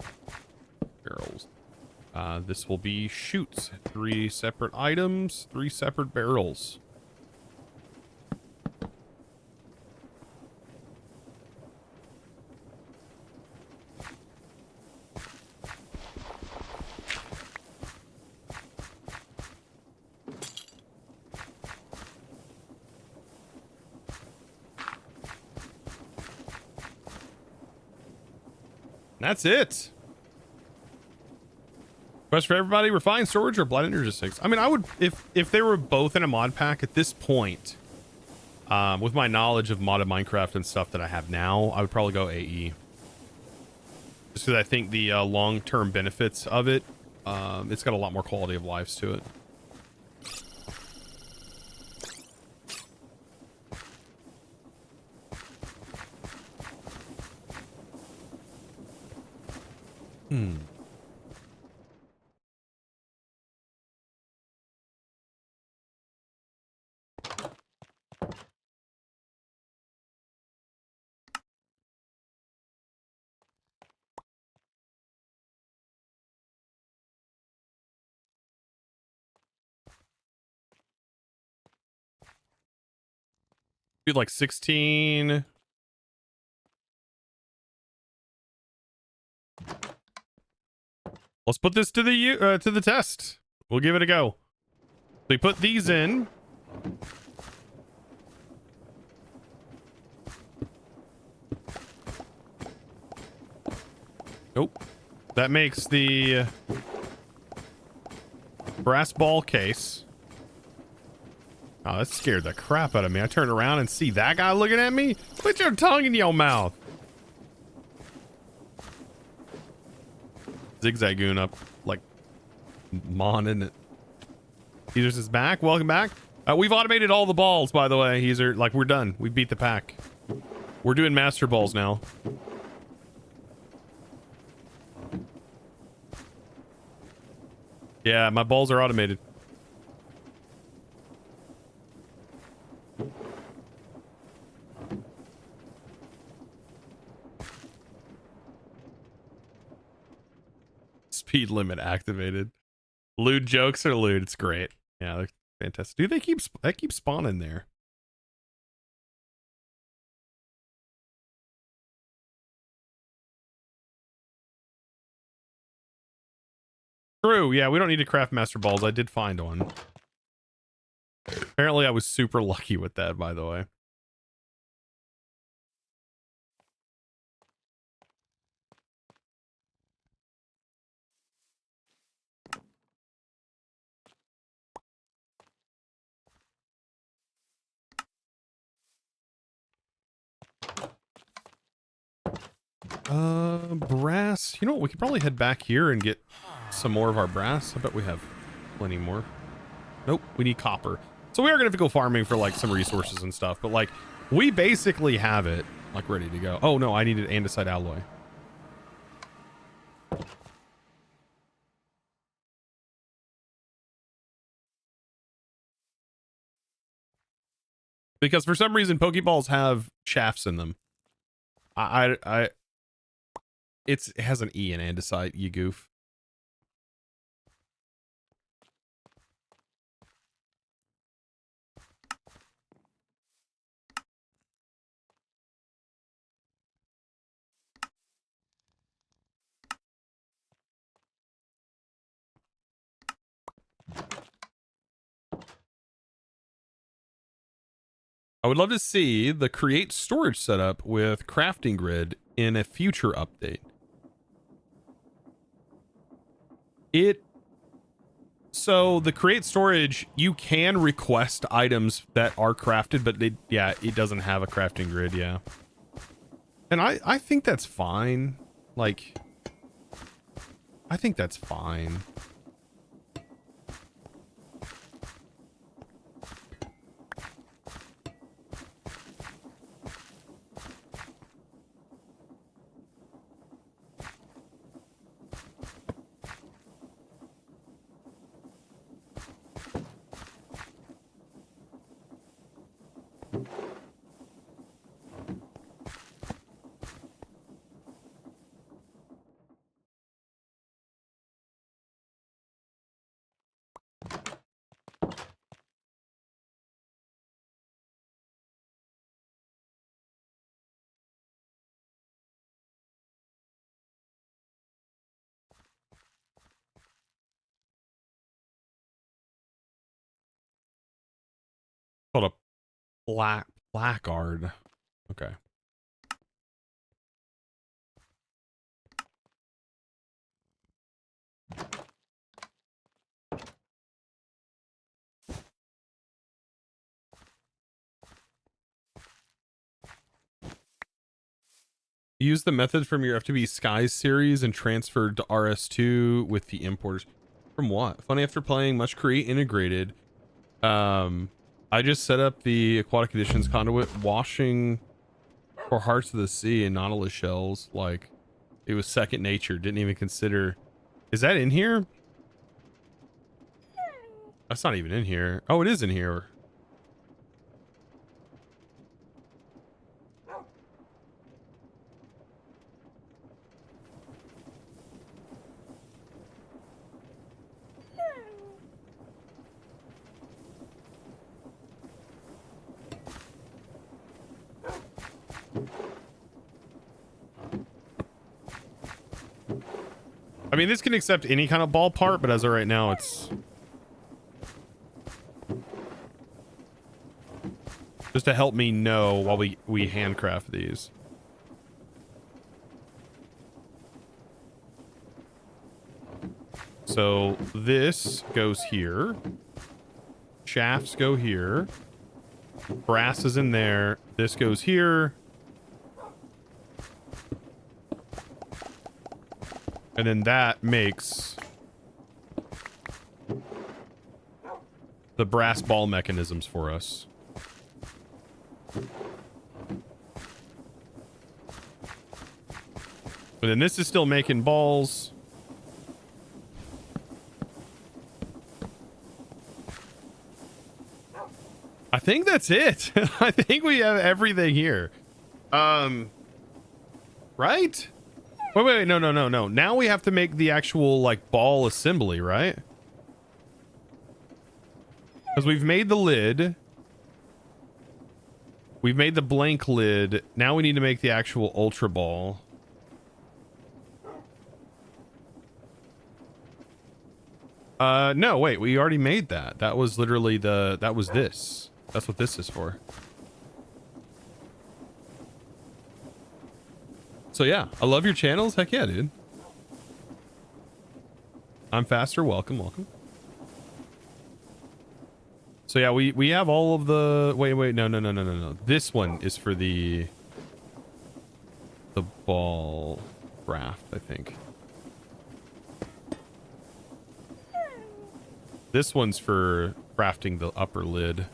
This will be chutes. 3 separate items, 3 separate barrels. That's it. Quest for everybody: refined storage or blind energy sticks. I mean, I would, if they were both in a mod pack at this point, with my knowledge of modded Minecraft and stuff that I have now, I would probably go AE. Just because I think the long-term benefits of it, it's got a lot more quality of lives to it. Do like 16. Let's put this to the test. We'll give it a go. We put these in. Nope. That makes the brass ball case. Oh, that scared the crap out of me. I turned around and see that guy looking at me. Put your tongue in your mouth. Zigzagoon up like Mon, isn't it? Heezers is back. Welcome back. We've automated all the balls, by the way. Heezer, like, we're done. We beat the pack. We're doing master balls now. Yeah, my balls are automated. Speed limit activated. Lewd jokes are lewd. It's great. Yeah, they're fantastic. Dude, they keep spawning there. True. Yeah, we don't need to craft master balls. I did find one. Apparently, I was super lucky with that, by the way. Brass. You know what? We could probably head back here and get some more of our brass. I bet we have plenty more. Nope, we need copper. So we are gonna have to go farming for like some resources and stuff, but like we basically have it like ready to go. Oh no, I needed andesite alloy. Because for some reason Pokeballs have shafts in them. It has an E in andesite, you goof. I would love to see the create storage setup with crafting grid in a future update. So the create storage, you can request items that are crafted, but it doesn't have a crafting grid. Yeah. And I think that's fine. Like, I think that's fine. Called a placard. Okay. Use the method from your FTB Skies series and transferred to RS2 with the importers. From what? Funny, after playing much create integrated, I just set up the aquatic conditions conduit washing for Hearts of the Sea and Nautilus shells. Like, it was second nature. Didn't even consider. Is that in here? That's not even in here. Oh, it is in here. mean, this can accept any kind of ball part, but as of right now, it's just to help me know while we handcraft these. So this goes here. Shafts go here. Brass is in there. This goes here. And then that makes the brass ball mechanisms for us. But then this is still making balls. I think that's it. I think we have everything here. Right? Wait, no. Now we have to make the actual, like, ball assembly, right? Because we've made the lid. We've made the blank lid. Now we need to make the actual Ultra Ball. No, wait, we already made that. That was literally that was this. That's what this is for. So yeah, I love your channels. Heck yeah, dude. I'm faster. Welcome. So yeah, we have all of the... Wait, no. This one is for the ball raft, I think. This one's for crafting the upper lid.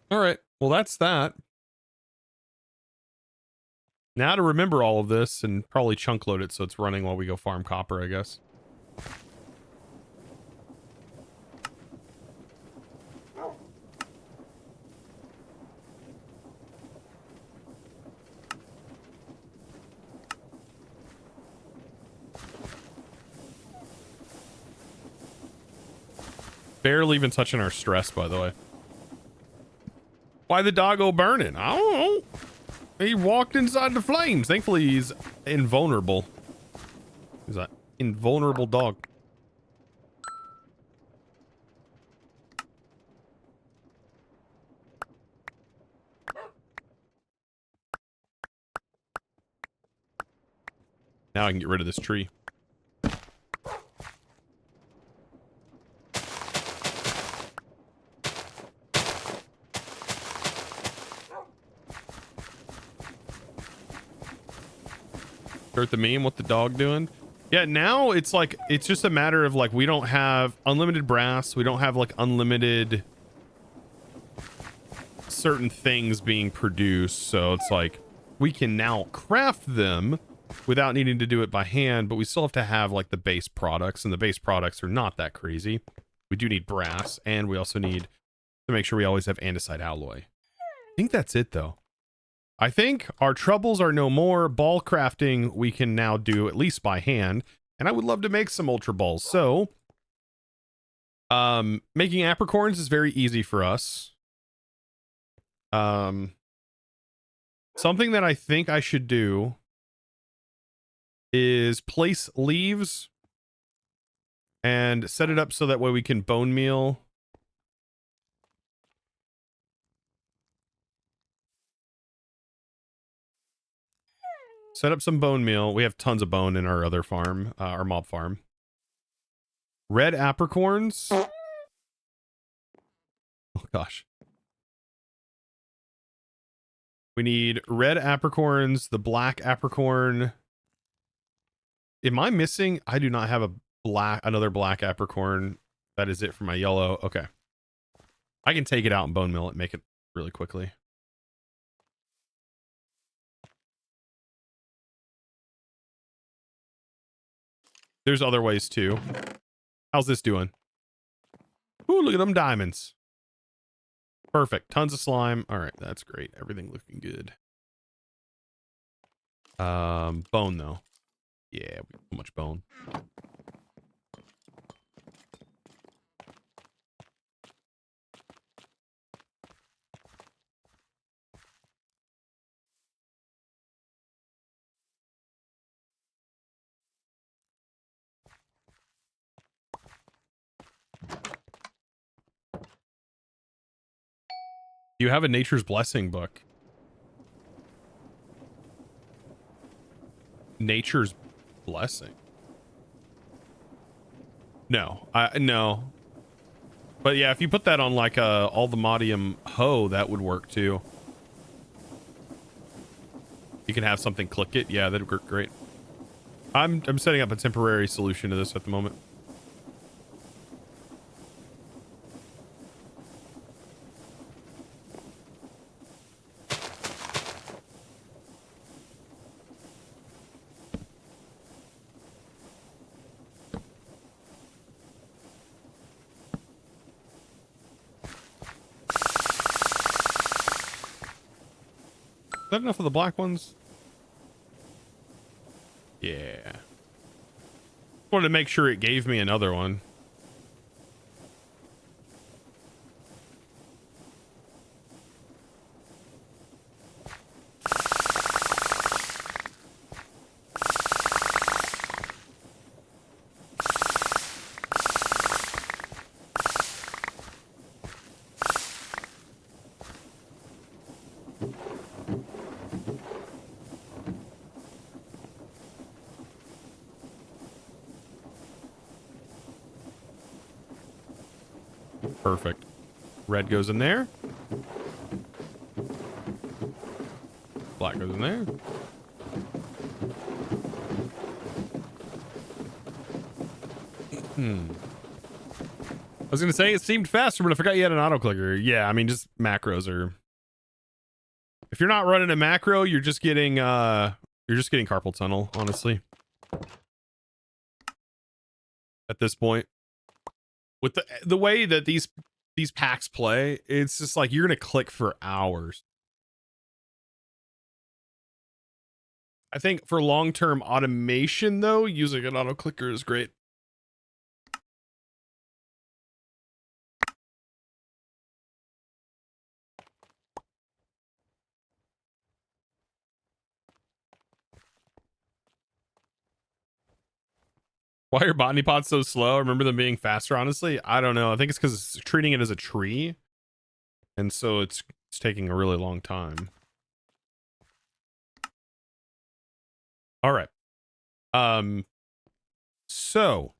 All right. Well, that's that. Now to remember all of this and probably chunk load it so it's running while we go farm copper, I guess. Barely even touching our stress, by the way. Why the doggo burning? I don't know. He walked inside the flames. Thankfully, he's invulnerable. He's an invulnerable dog. Now I can get rid of this tree. Heard the meme? What the dog doing? Yeah, now it's like, it's just a matter of like, we don't have unlimited brass. We don't have like unlimited certain things being produced. So it's like, we can now craft them without needing to do it by hand, but we still have to have like the base products, and the base products are not that crazy. We do need brass, and we also need to make sure we always have andesite alloy. I think that's it though. I think our troubles are no more. Ball crafting we can now do at least by hand, and I would love to make some ultra balls. So making apricorns is very easy for us. Something that I think I should do is place leaves and set it up so that way we can bone meal. Set up some bone meal. We have tons of bone in our other farm, our mob farm. Red apricorns. Oh gosh. We need red apricorns, the black apricorn. Am I missing? I do not have another black apricorn. That is it for my yellow. Okay. I can take it out and bone meal it, make it really quickly. There's other ways too. How's this doing? Ooh, look at them diamonds. Perfect. Tons of slime. All right, that's great. Everything looking good. Bone though. Yeah, we have too much bone. You have a Nature's Blessing book. Nature's Blessing? No, no. But yeah, if you put that on like a All The Modium hoe, that would work too. You can have something click it. Yeah, that'd work great. I'm setting up a temporary solution to this at the moment. Is that enough of the black ones? Yeah. Wanted to make sure it gave me another one. Perfect. Red goes in there. Black goes in there. I was gonna say it seemed faster, but I forgot you had an auto clicker. Yeah, I mean, just macros are. If you're not running a macro, you're just getting carpal tunnel, honestly. At this point, with the way that these packs play, it's just like you're gonna click for hours. I think for long-term automation, though, using an auto clicker is great. Why are botany pots so slow? I remember them being faster, honestly. I don't know. I think it's because it's treating it as a tree. And so it's taking a really long time. All right. So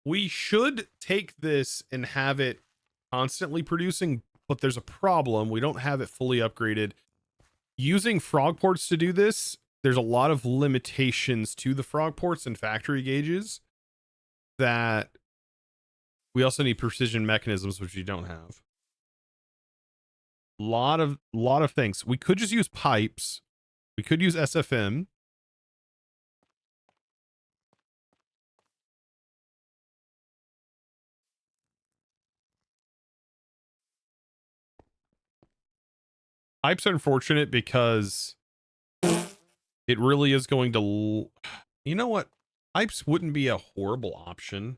we should take this and have it constantly producing, but there's a problem. We don't have it fully upgraded. Using frog ports to do this, there's a lot of limitations to the frog ports and factory gauges that we also need precision mechanisms, which you don't have. Lot of things. We could just use pipes. We could use SFM. Pipes are unfortunate because it really is going to, you know what? Pipes wouldn't be a horrible option.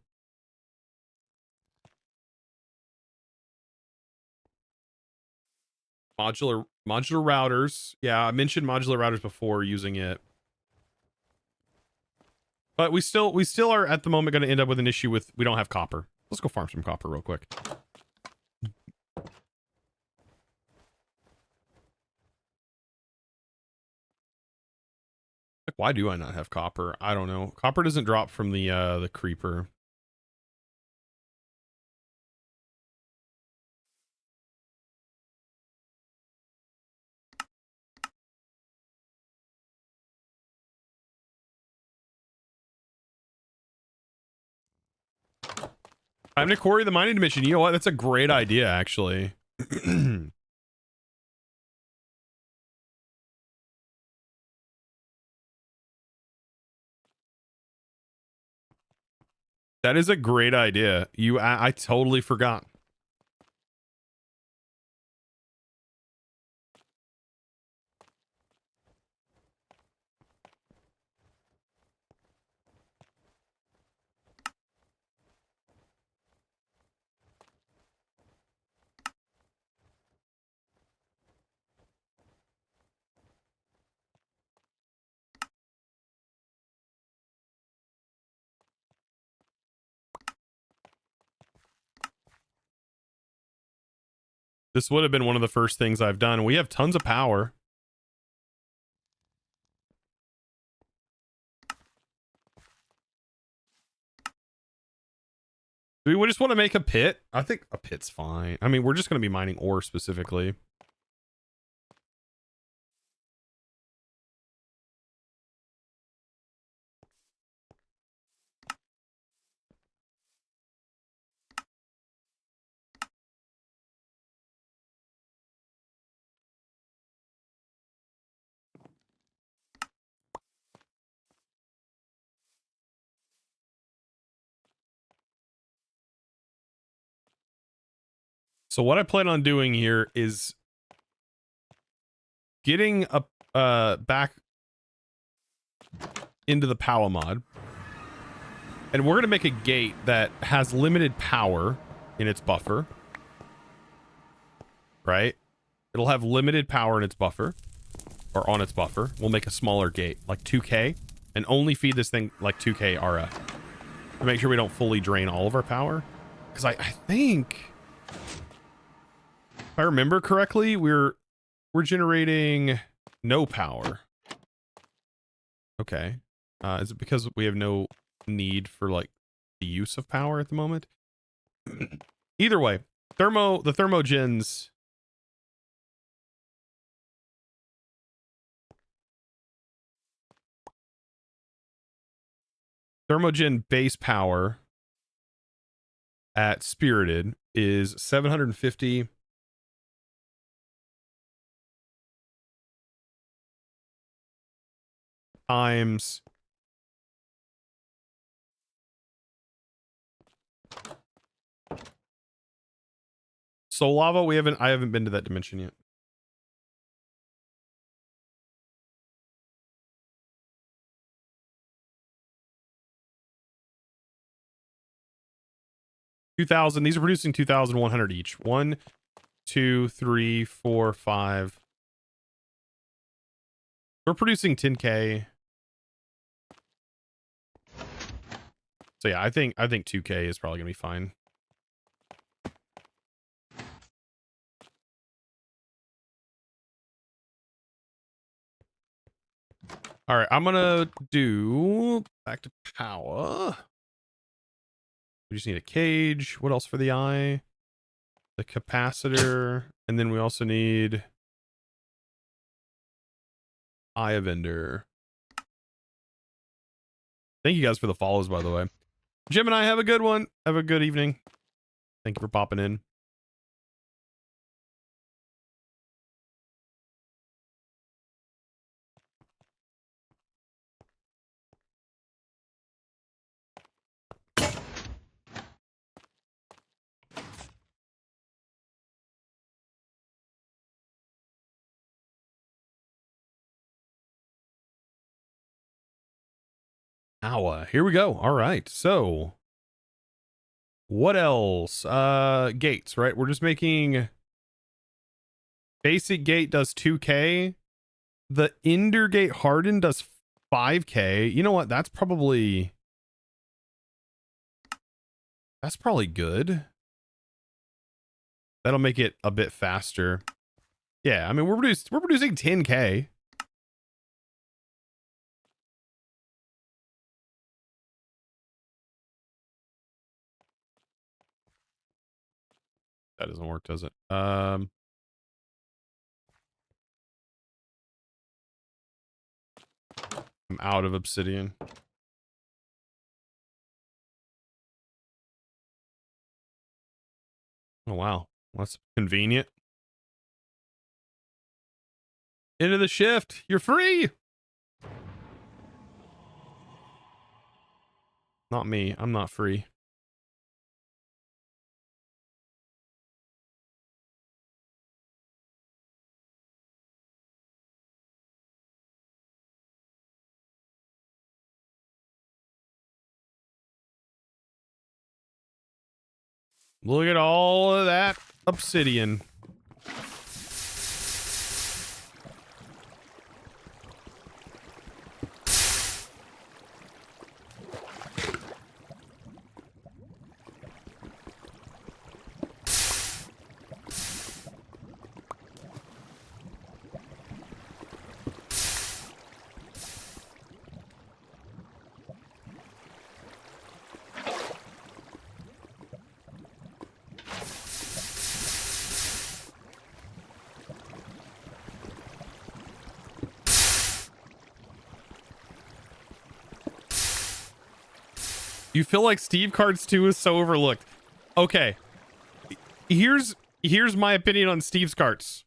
Modular routers. Yeah, I mentioned modular routers before using it. But we still are at the moment going to end up with an issue with we don't have copper. Let's go farm some copper real quick. Like, why do I not have copper? I don't know. Copper doesn't drop from the creeper. Time to quarry the mining dimension. You know what? That's a great idea, actually. That is a great idea. I totally forgot. This would have been one of the first things I've done. We have tons of power. Do we just want to make a pit? I think a pit's fine. I mean, we're just going to be mining ore specifically. So what I plan on doing here is getting up back into the power mod, and we're gonna make a gate that has limited power in its buffer, right? It'll have limited power in its buffer, or on its buffer. We'll make a smaller gate, like 2K, and only feed this thing like 2K RF to make sure we don't fully drain all of our power. Because I think, if I remember correctly, we're generating no power. Okay. Is it because we have no need for like the use of power at the moment? Either way, the thermogens. Thermogen base power at Spirited is 750 times Soul Lava. I haven't been to that dimension yet. $2,000. These are producing 2,100 each. 1, 2, 3, 4, 5. We're producing 10K. So yeah, I think 2K is probably gonna be fine. All right, I'm gonna do back to power. We just need a cage. What else for the eye? The capacitor, and then we also need eye vendor. Thank you guys for the follows, by the way. Jim and I, have a good one. Have a good evening. Thank you for popping in. Here we go. All right. So what else? Gates, right? We're just making basic gate does 2K. The Ender gate hardened does 5K. You know what? That's probably good. That'll make it a bit faster. Yeah, I mean, we're producing 10K. That doesn't work, does it? I'm out of obsidian. Oh, wow. That's convenient. Into the shift. You're free. Not me. I'm not free. Look at all of that obsidian. You feel like Steve Carts 2 is so overlooked. Okay. Here's my opinion on Steve's Carts.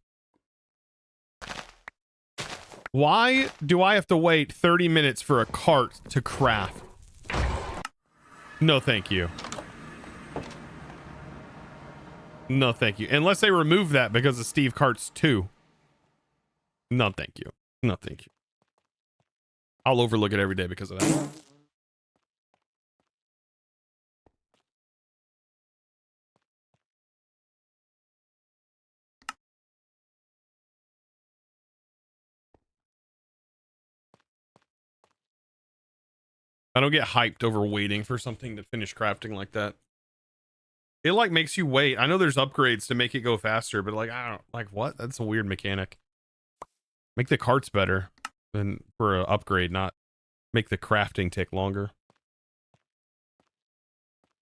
Why do I have to wait 30 minutes for a cart to craft? No, thank you. No, thank you. Unless they remove that because of Steve Carts 2. No, thank you. No, thank you. I'll overlook it every day because of that. I don't get hyped over waiting for something to finish crafting like that. It like makes you wait. I know there's upgrades to make it go faster, but like, I don't like what? That's a weird mechanic. Make the carts better than for an upgrade, not make the crafting take longer.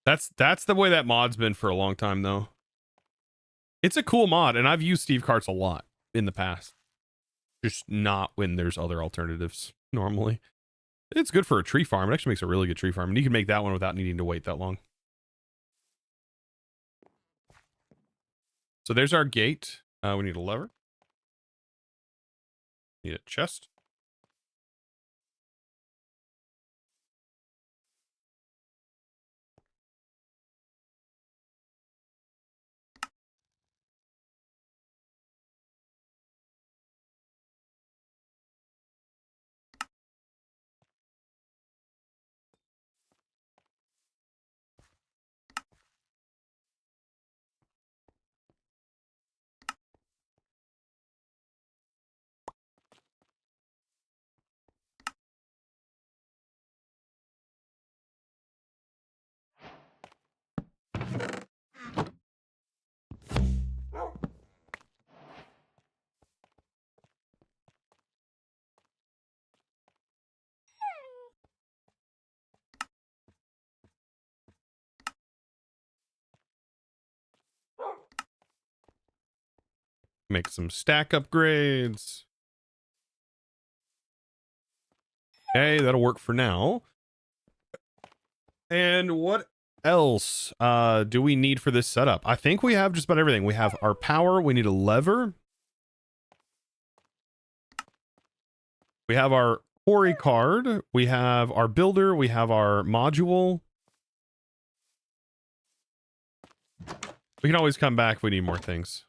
That's the way that mod's been for a long time though. It's a cool mod and I've used Steve Carts a lot in the past. Just not when there's other alternatives normally. It's good for a tree farm. It actually makes a really good tree farm. And you can make that one without needing to wait that long. So there's our gate. We need a lever. Need a chest. Make some stack upgrades. Okay, that'll work for now. And what else do we need for this setup? I think we have just about everything. We have our power. We need a lever. We have our quarry card. We have our builder. We have our module. We can always come back if we need more things.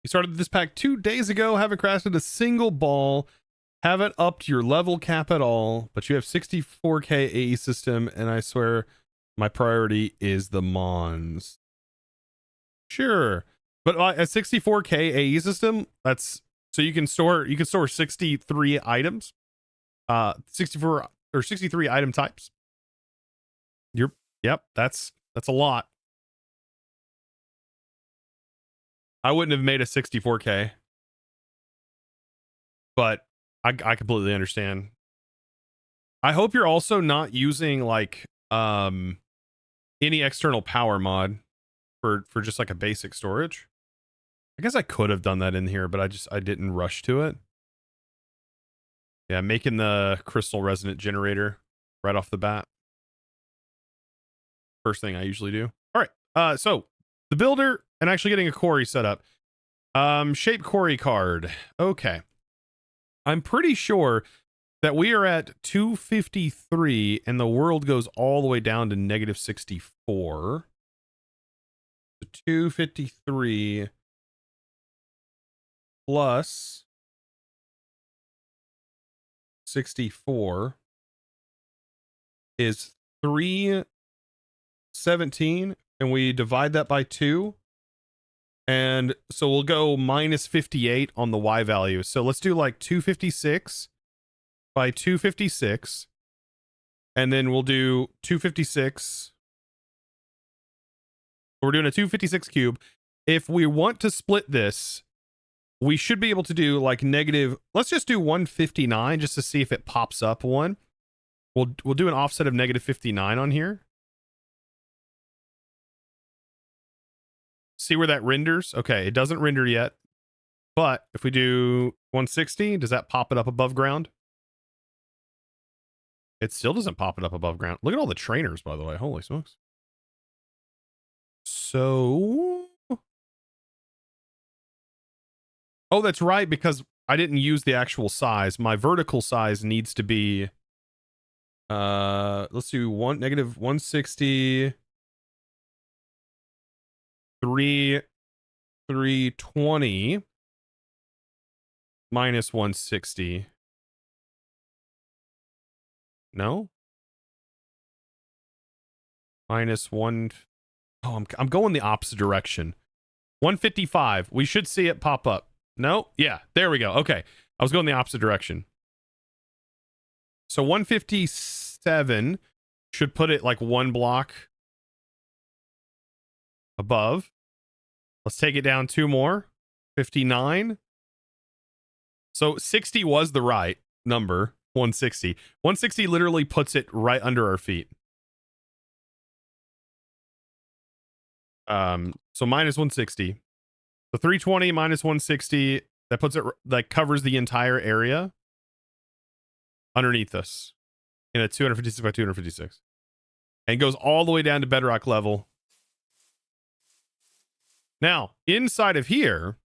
You started this pack 2 days ago, haven't crafted a single ball, haven't upped your level cap at all, but you have 64k AE system, and I swear my priority is the Mons. Sure, but a 64k AE system, that's so you can store 63 items, 64 or 63 item types. Yep, that's a lot. I wouldn't have made a 64k, but I completely understand. I hope you're also not using like any external power mod for just like a basic storage. I guess I could have done that in here, but I didn't rush to it. Yeah, making the crystal resonant generator right off the bat. First thing I usually do. All right, so the builder and actually getting a quarry set up. Shape quarry card. Okay. I'm pretty sure that we are at 253 and the world goes all the way down to negative 64. So 253 plus 64 is 317, and we divide that by 2. And so we'll go minus 58 on the Y value. So let's do like 256 by 256. And then we'll do 256. We're doing a 256 cube. if we want to split this, we should be able to do like negative, let's just do 159 just to see if it pops up one. We'll do an offset of negative 59 on here. See where that renders? Okay, it doesn't render yet. But if we do 160, does that pop it up above ground? It still doesn't pop it up above ground. Look at all the trainers, by the way. Holy smokes. So... oh, that's right, because I didn't use the actual size. My vertical size needs to be... let's do negative 160... 320 minus 160. No? Minus 1. Oh, I'm going the opposite direction. 155. We should see it pop up. No? Yeah, there we go. Okay. I was going the opposite direction. So 157 should put it like one block above. Let's take it down two more. 59. So 60 was the right number. 160. 160 literally puts it right under our feet. So minus 160. So 320 minus 160, that puts it, like, covers the entire area underneath us in a 256 by 256. And goes all the way down to bedrock level. Now, inside of here,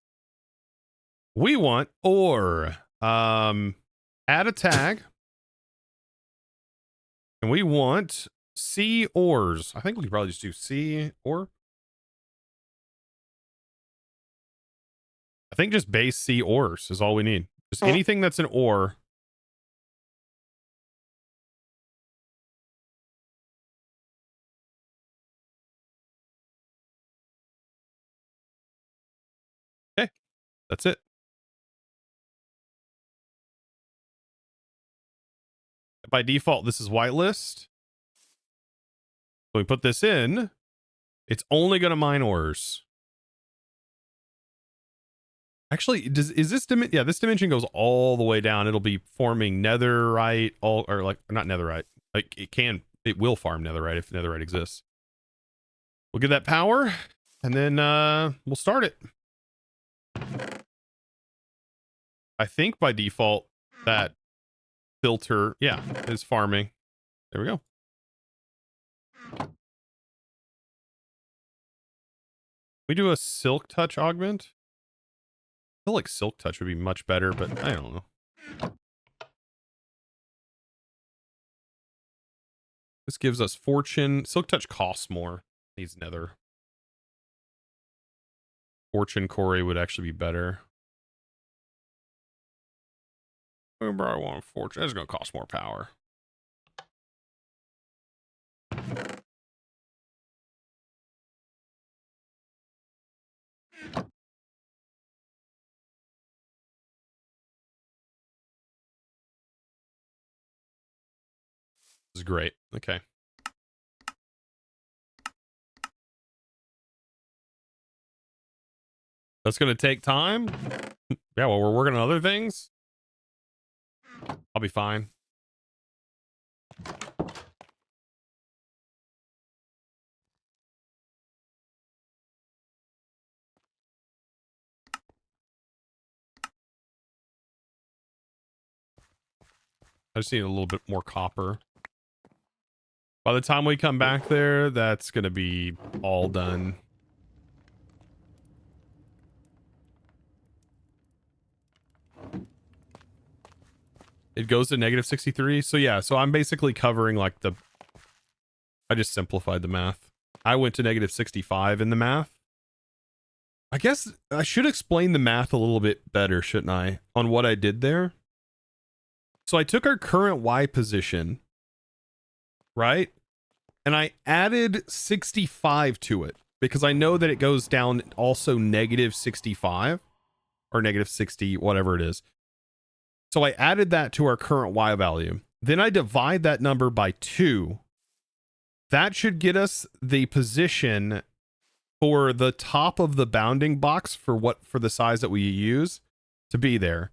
we want ore. Add a tag. And we want C ores. I think we could probably just do C ore. I think just base C ores is all we need. Just anything that's an ore. Okay, that's it. By default, this is whitelist. So we put this in. It's only going to mine ores. Actually, is this dimension? Yeah, this dimension goes all the way down. It'll be forming netherite, or not netherite. Like it will farm netherite if netherite exists. We'll get that power, and then we'll start it. I think by default that filter, yeah, is farming. There we go. We do a silk touch augment. I feel like silk touch would be much better, but I don't know. This gives us fortune. Silk touch costs more. Needs nether. Fortune Quarry would actually be better. I want fortune. It's going to cost more power. This is great. Okay. That's going to take time. Yeah, well, we're working on other things. I'll be fine. I just need a little bit more copper. By the time we come back there, that's going to be all done. It goes to negative 63. So yeah, so I'm basically covering like I just simplified the math. I went to negative 65 in the math. I guess I should explain the math a little bit better, shouldn't I? On what I did there. So I took our current Y position, right? And I added 65 to it because I know that it goes down also negative 65 or negative 60, whatever it is. So I added that to our current Y value. Then I divide that number by 2. That should get us the position for the top of the bounding box for the size that we use to be there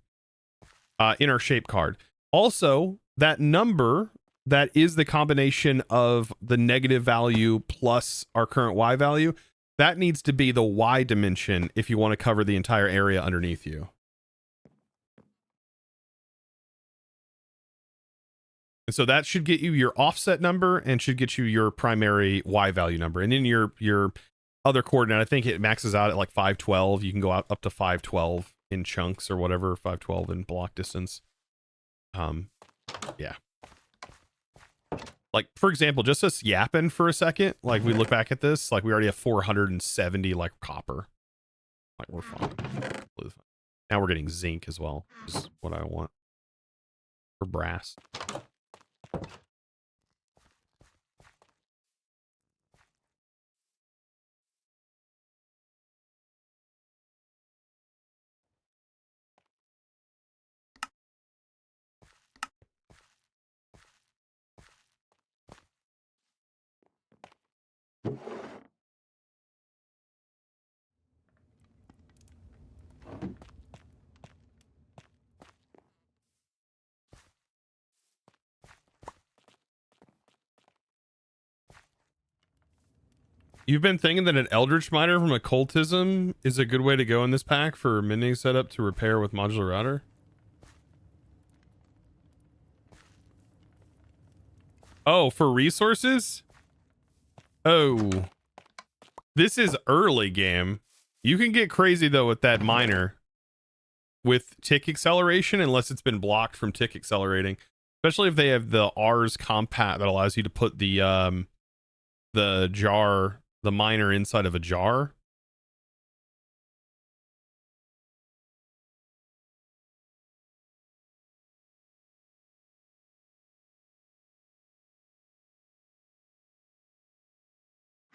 in our shape card. Also, that number that is the combination of the negative value plus our current Y value, that needs to be the Y dimension if you want to cover the entire area underneath you. And so that should get you your offset number and should get you your primary Y value number. And in your other coordinate, I think it maxes out at like 512. You can go out up to 512 in chunks or whatever, 512 in block distance. Yeah. Like, for example, just us yapping for a second, like we look back at this, like we already have 470 like copper. Like we're fine. Now we're getting zinc as well, which is what I want for brass. You've been thinking that an Eldritch Miner from Occultism is a good way to go in this pack for mending setup to repair with modular router? Oh, for resources? Oh. This is early game. You can get crazy though with that miner with tick acceleration unless it's been blocked from tick accelerating. Especially if they have the Rs compat that allows you to put the jar, the miner inside of a jar.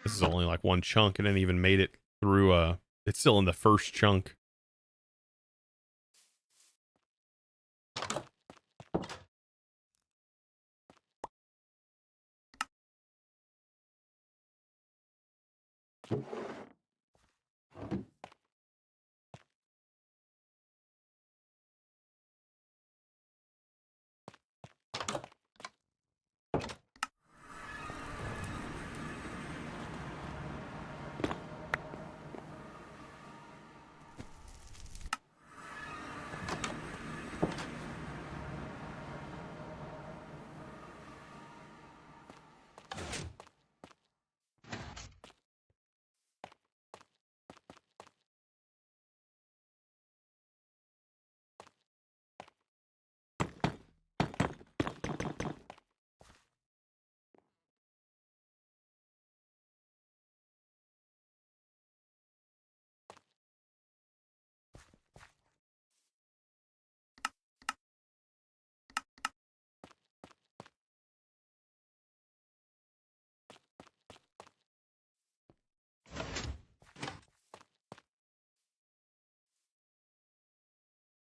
This is only like one chunk and it didn't even made it through it's still in the first chunk.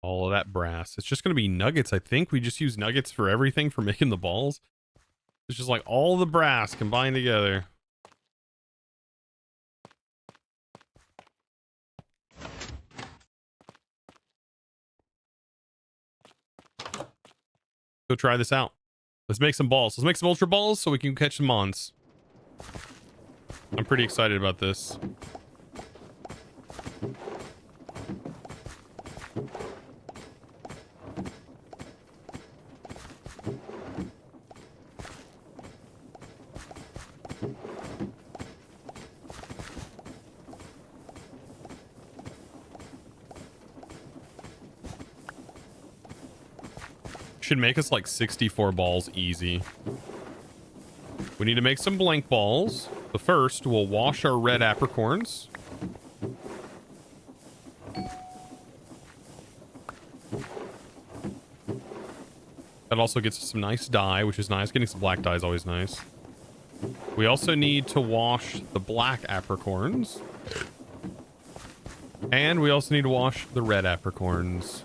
All of that brass. It's just going to be nuggets, I think. We just use nuggets for everything for making the balls. It's just like all the brass combined together. Go try this out. Let's make some balls. Let's make some ultra balls so we can catch some mons. I'm pretty excited about this. Should make us like 64 balls easy. We need to make some blank balls. But first, we'll wash our red apricorns. That also gets us some nice dye, which is nice. Getting some black dye is always nice. We also need to wash the black apricorns. And we also need to wash the red apricorns.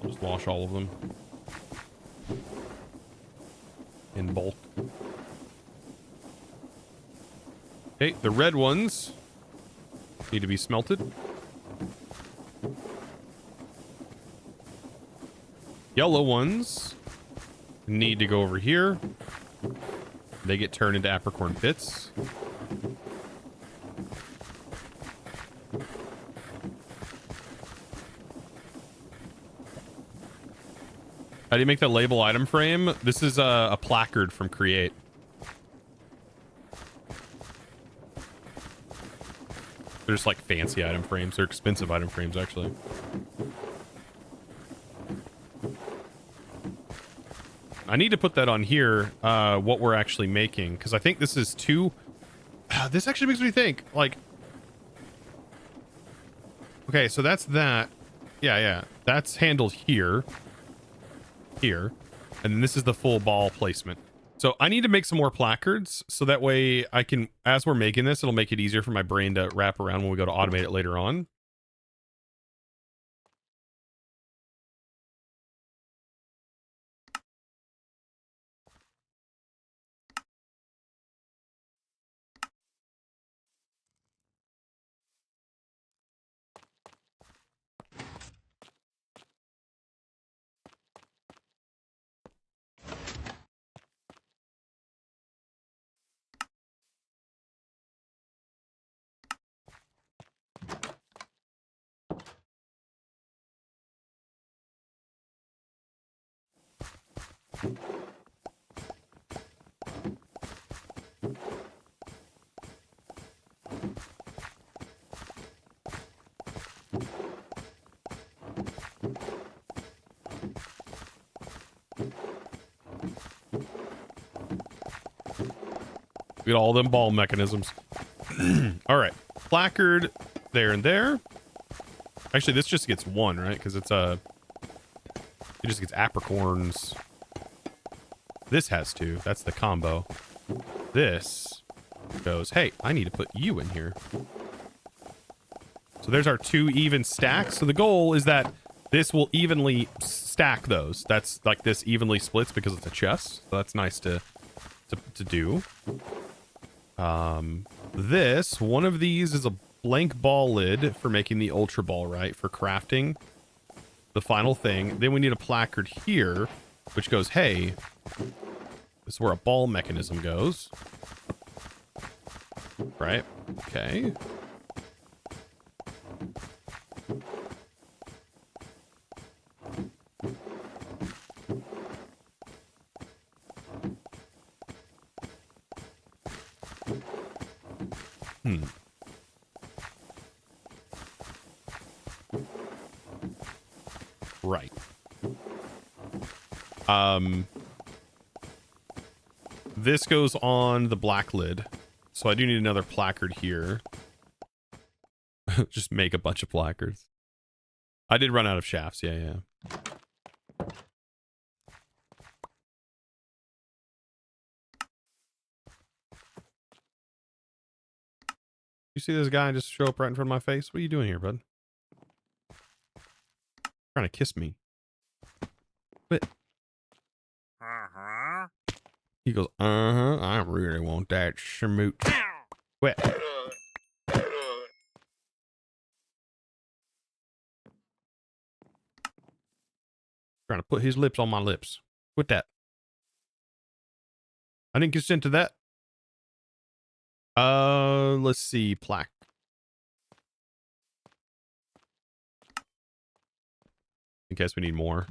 I'll just wash all of them in bulk. Okay, the red ones need to be smelted. Yellow ones need to go over here. They get turned into apricorn bits. How do you make the label item frame? This is a placard from Create. They're just like fancy item frames. They're expensive item frames, actually. I need to put that on here, what we're actually making, because I think this is two. This actually makes me think, like, okay, so that's that. Yeah. That's handled here. Here. And then this is the full ball placement. So I need to make some more placards so that way I can, as we're making this, it'll make it easier for my brain to wrap around when we go to automate it later on. Get all them ball mechanisms. All right, placard there and there. Actually, this just gets one, right? Because it's it just gets apricorns. This has two. That's the combo. This goes, hey, I need to put you in here. So there's our two even stacks. So the goal is that this will evenly stack those. That's like this evenly splits because it's a chest. So that's nice to do. This one of these is a blank ball lid for making the ultra ball, right? For crafting the final thing. Then we need a placard here, which goes, hey, this is where a ball mechanism goes. Right? Okay. Right. This goes on the black lid. So I do need another placard here. Just make a bunch of placards. I did run out of shafts. Yeah. You see this guy just show up right in front of my face? What are you doing here, bud? Trying to kiss me. Quit. He goes, I really want that schmoot. Quit. Trying to put his lips on my lips. Quit that. I didn't consent to that. Let's see, plaque. I guess we need more.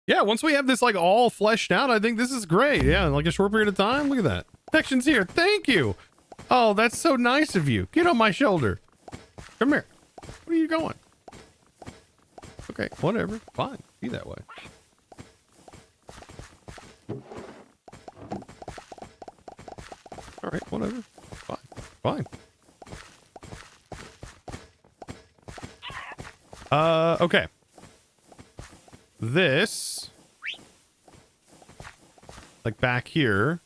Yeah, once we have this like all fleshed out, I think this is great. Yeah, in like a short period of time. Look at that. Section's here. Thank you. Oh, that's so nice of you. Get on my shoulder. Come here. Where are you going? Okay, whatever. Fine. Be that way. All right, whatever. Fine. Okay. This, like back here,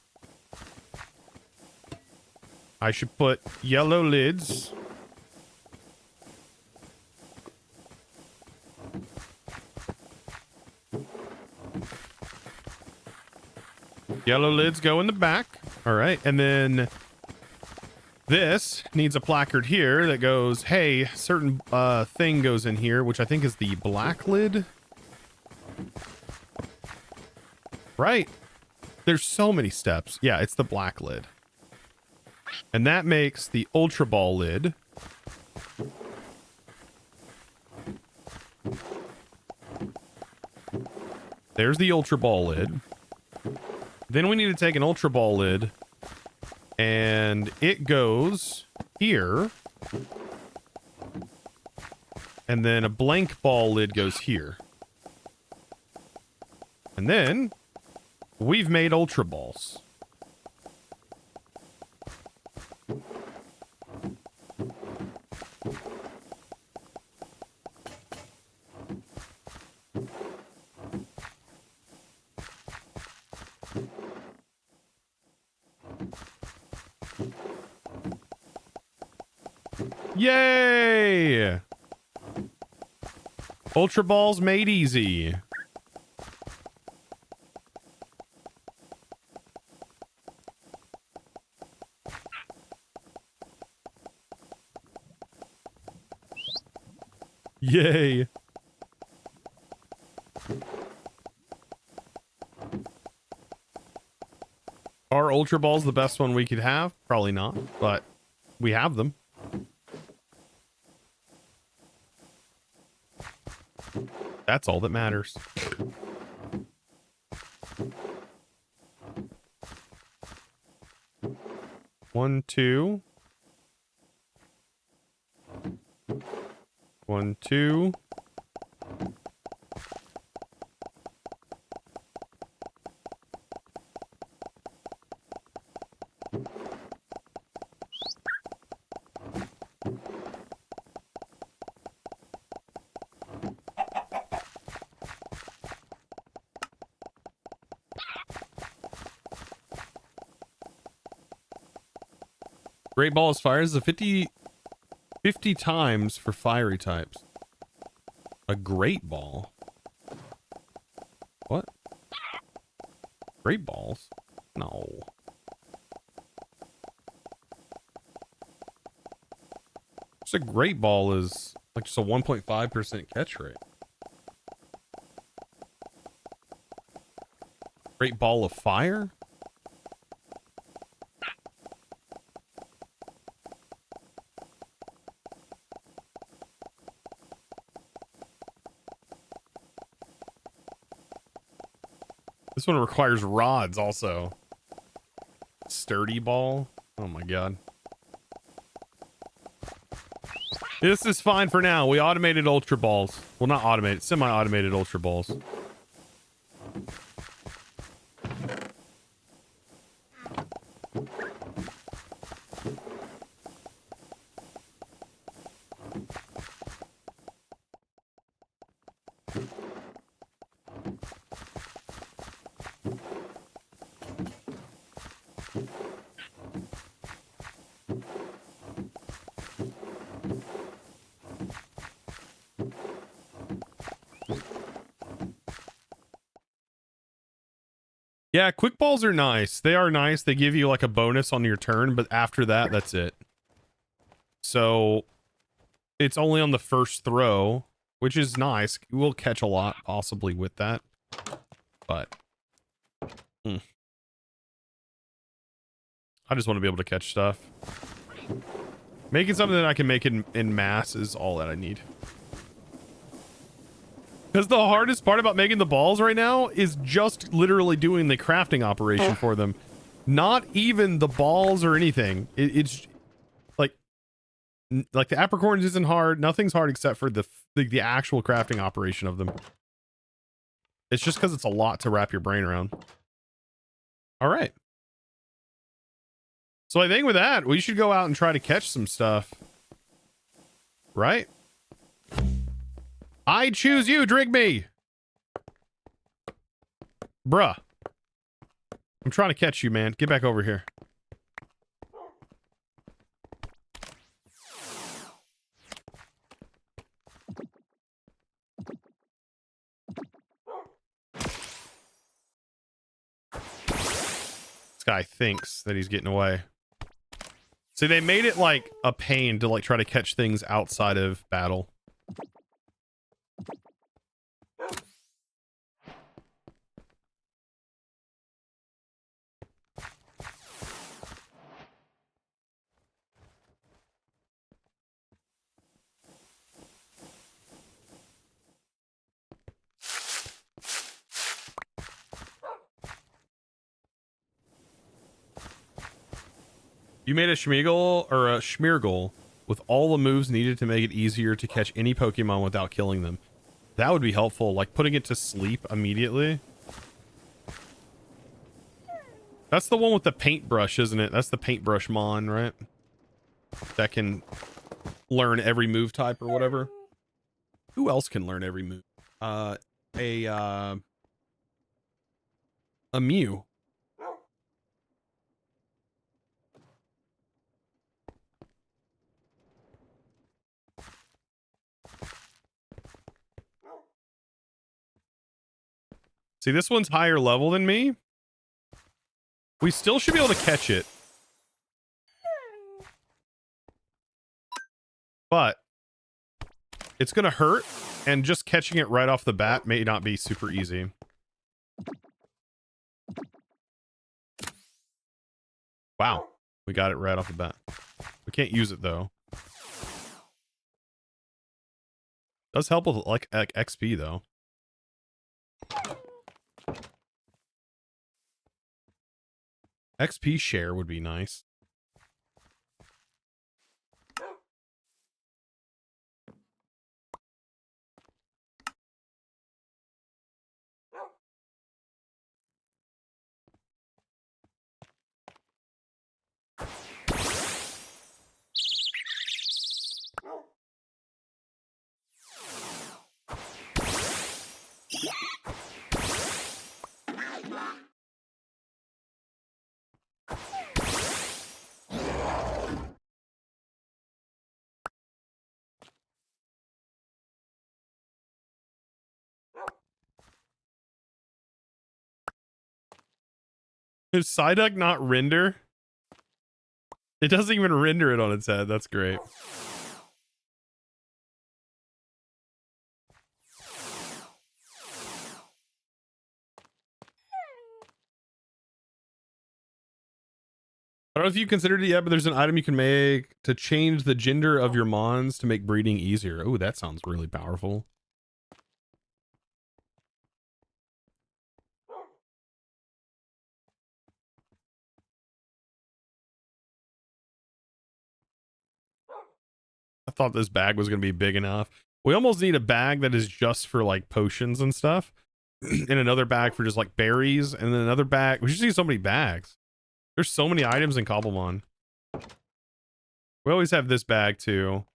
I should put yellow lids. Yellow lids go in the back. All right. And then This needs a placard here that goes, hey, certain thing goes in here, which I think is the black lid. Right. There's so many steps. Yeah, it's the black lid. And that makes the Ultra Ball lid. There's the Ultra Ball lid. Then we need to take an Ultra Ball lid and it goes here. And then a blank ball lid goes here. And then we've made Ultra Balls. Yay! Ultra Balls made easy. Yay. Are Ultra Balls the best one we could have? Probably not, but we have them. That's all that matters. One, two. 1, 2. Great Ball is fire. This is a 50 times for fiery types. A Great Ball? What? Great Balls? No. Just a Great Ball is like just a 1.5% catch rate. Great Ball of Fire? This one requires rods also. Sturdy Ball. Oh my god. This is fine for now. We automated Ultra Balls. Well, not automated. Semi-automated Ultra Balls. Yeah, quick balls are nice. They are nice. They give you like a bonus on your turn, but after that, that's it. So it's only on the first throw, which is nice. We'll catch a lot possibly with that, but I just want to be able to catch stuff. Making something that I can make in mass is all that I need. Because the hardest part about making the balls right now is just literally doing the crafting operation for them. Not even the balls or anything. It's like the apricorns isn't hard. Nothing's hard except for the actual crafting operation of them. It's just because it's a lot to wrap your brain around. All right. So I think with that, we should go out and try to catch some stuff. Right? I choose you, drink me. Bruh. I'm trying to catch you, man. Get back over here. This guy thinks that he's getting away. See, they made it like a pain to like try to catch things outside of battle. You made a Schmeagle or a Schmeargle with all the moves needed to make it easier to catch any Pokemon without killing them. That would be helpful, like putting it to sleep immediately. That's the one with the paintbrush, isn't it? That's the paintbrush mon, right? That can learn every move type or whatever. Who else can learn every move? A Mew. See, this one's higher level than me. We still should be able to catch it. But it's going to hurt, and just catching it right off the bat may not be super easy. Wow. We got it right off the bat. We can't use it, though. Does help with, like XP, though. XP share would be nice. Does Psyduck not render? It doesn't even render it on its head. That's great. I don't know if you considered it yet, but there's an item you can make to change the gender of your mons to make breeding easier. Oh, that sounds really powerful. I thought this bag was going to be big enough. We almost need a bag that is just for like potions and stuff. And another bag for just like berries. And then another bag. We should see so many bags. There's so many items in Cobblemon. We always have this bag too.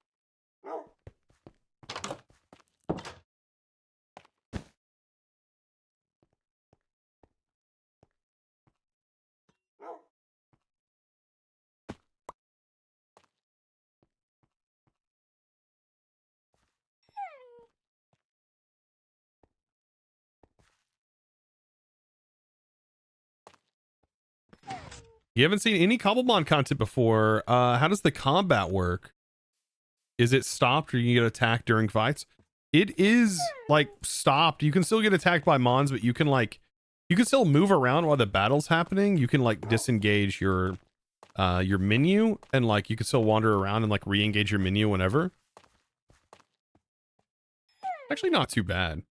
You haven't seen any Cobblemon content before. How does the combat work? Is it stopped or you get attacked during fights? It is like stopped. You can still get attacked by mons, but you can still move around while the battle's happening. You can like disengage your menu, and like you can still wander around and like re-engage your menu whenever. Actually not too bad.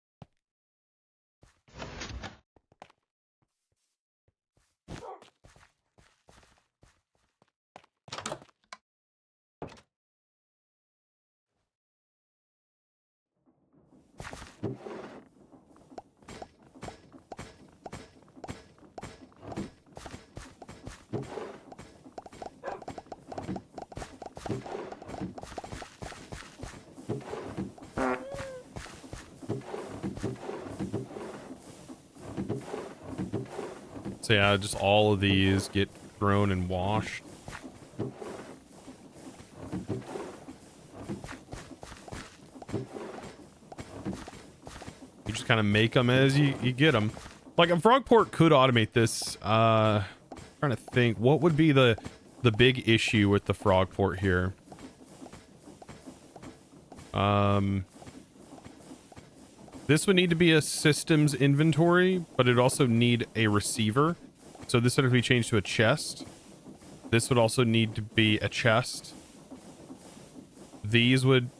So yeah, just all of these get thrown and washed. You just kind of make them as you get them. Like a Frogport could automate this. Trying to think, what would be the the big issue with the frog port here. This would need to be a systems inventory, but it'd also need a receiver. So this would have to be changed to a chest. This would also need to be a chest. These would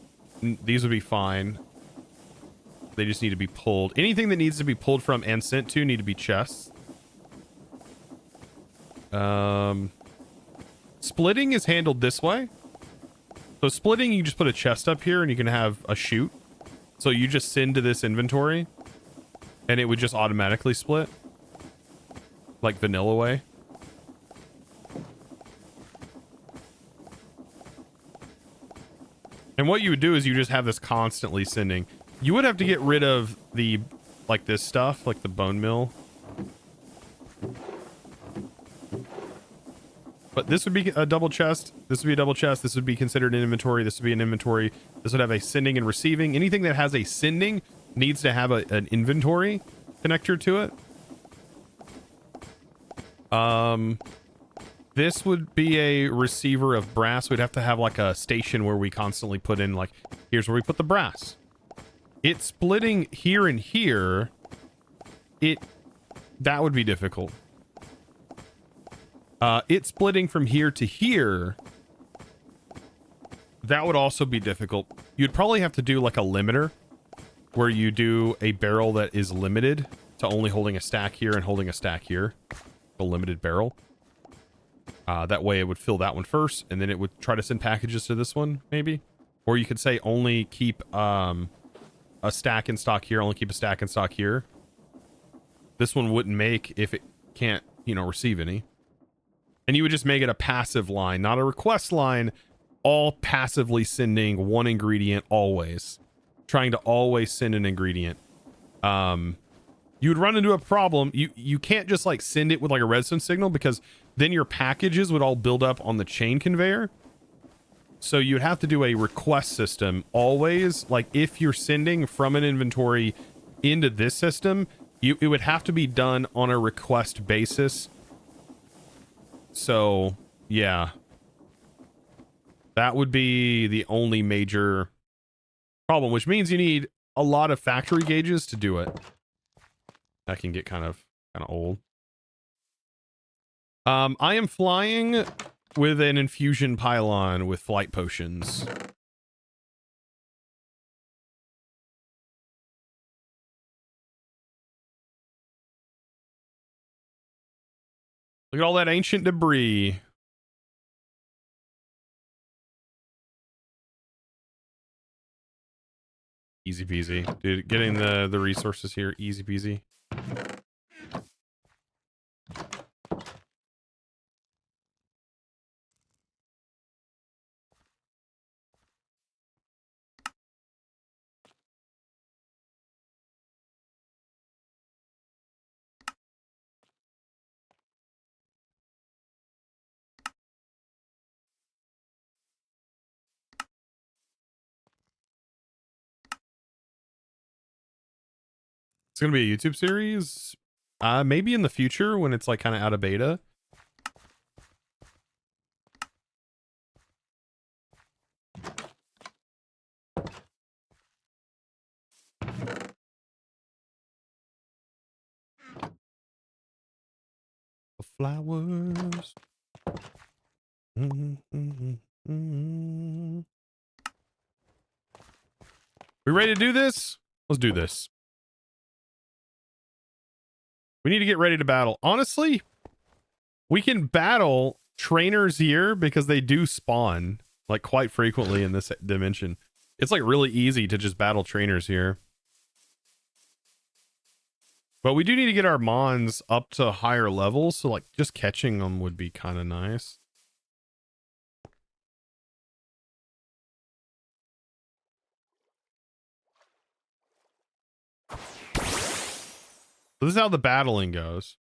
be fine. They just need to be pulled. Anything that needs to be pulled from and sent to need to be chests. Splitting is handled this way. So splitting, you just put a chest up here and you can have a chute. So you just send to this inventory and it would just automatically split. Like vanilla way. And what you would do is you just have this constantly sending. You would have to get rid of the, like this stuff, like the bone mill. But this would be a double chest. This would be a double chest. This would be considered an inventory. This would be an inventory. This would have a sending and receiving. Anything that has a sending needs to have an inventory connector to it. This would be a receiver of brass. We'd have to have like a station where we constantly put in, like, here's where we put the brass. It's splitting here and here. That would be difficult. It's splitting from here to here. That would also be difficult. You'd probably have to do like a limiter where you do a barrel that is limited to only holding a stack here and holding a stack here. A limited barrel. That way it would fill that one first and then it would try to send packages to this one, maybe. Or you could say only keep a stack in stock here, only keep a stack in stock here. This one wouldn't make if it can't, you know, receive any. And you would just make it a passive line, not a request line, all passively sending one ingredient always. Trying to always send an ingredient. You would run into a problem. You can't just like send it with like a redstone signal because then your packages would all build up on the chain conveyor. So you'd have to do a request system always. Like if you're sending from an inventory into this system, it would have to be done on a request basis. So, yeah. That would be the only major problem, which means you need a lot of factory gauges to do it. That can get kind of old. I am flying with an infusion pylon with flight potions. Look at all that ancient debris. Easy peasy. Dude, getting the resources here, easy peasy. It's gonna be a YouTube series, maybe in the future when it's like kind of out of beta. The flowers. We ready to do this? Let's do this. We need to get ready to battle. Honestly, we can battle trainers here because they do spawn like quite frequently in this dimension. It's like really easy to just battle trainers here. But we do need to get our mons up to higher levels. So like just catching them would be kind of nice. So this is how the battling goes.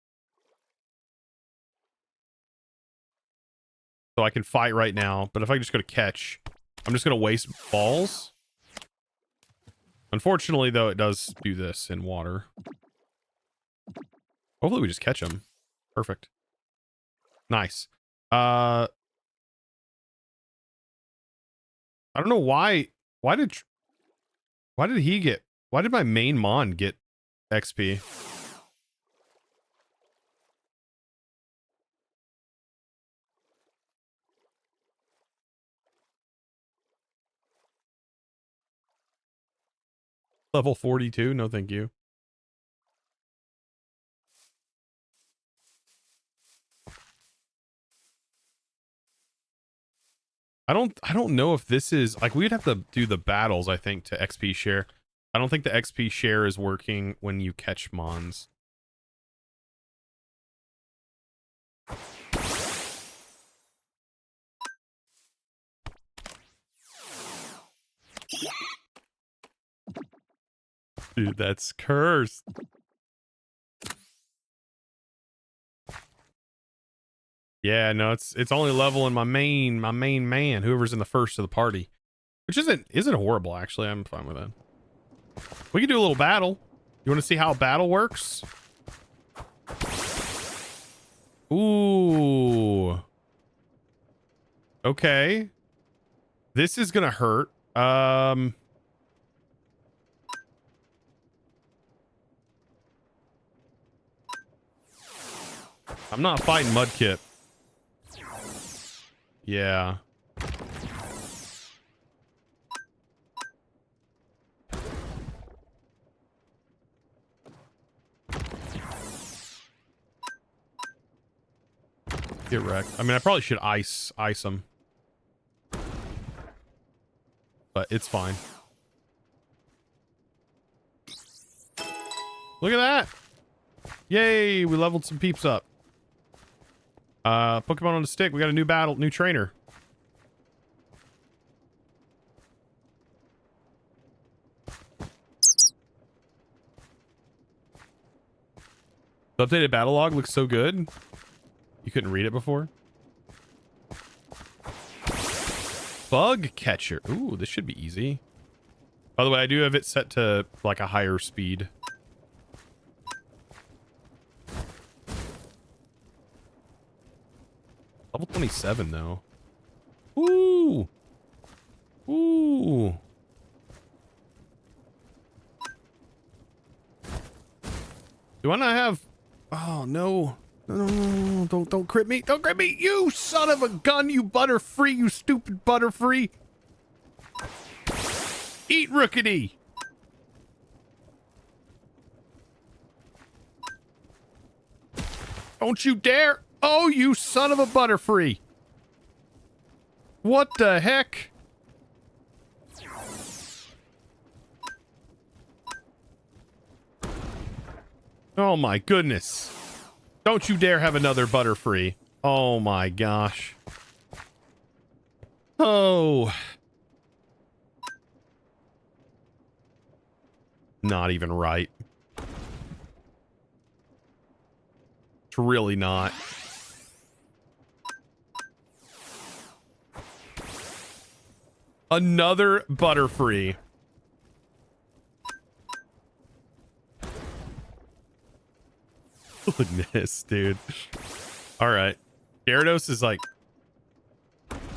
So I can fight right now, but if I just go to catch, I'm just going to waste balls. Unfortunately, though, it does do this in water. Hopefully we just catch them. Perfect. Nice. I don't know why. Why did he get? Why did my main Mon get XP? Level 42? No, thank you. I don't know if this is like, we'd have to do the battles, I think, to XP share. I don't think the XP share is working when you catch Mons. Dude, that's cursed. Yeah, no, it's only leveling my main man, whoever's in the first of the party, which isn't horrible actually. I'm fine with that. We can do a little battle. You want to see how a battle works? Ooh. Okay. This is gonna hurt. I'm not fighting Mudkip. Yeah. Get wrecked. I mean, I probably should ice him. But it's fine. Look at that. Yay, we leveled some peeps up. Pokemon on the stick. We got a new trainer. The updated battle log looks so good. You couldn't read it before. Bug catcher. Ooh, this should be easy. By the way, I do have it set to like a higher speed. Level 27 though. Ooh. Ooh. Do I not have... Oh, no. No, don't crit me. Don't crit me. You son of a gun, you Butterfree, you stupid Butterfree. Eat Rookity. Don't you dare. Oh, you son of a Butterfree. What the heck? Oh my goodness. Don't you dare have another Butterfree. Oh my gosh. Oh. Not even right. It's really not. Another Butterfree. Goodness, dude. All right. Gyarados is like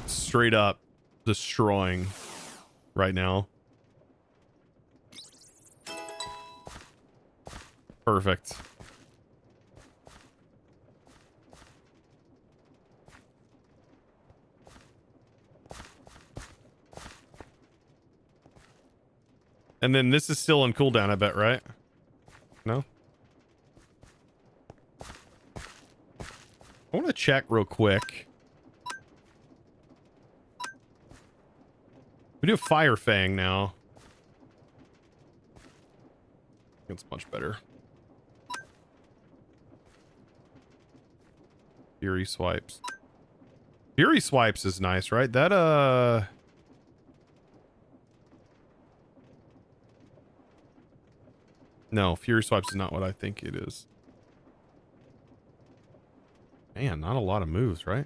straight up destroying right now. Perfect. And then this is still on cooldown, I bet, right? No? I want to check real quick. We do have Fire Fang now. It's much better. Fury Swipes. Fury Swipes is nice, right? That, no, Fury Swipes is not what I think it is. Man, not a lot of moves, right?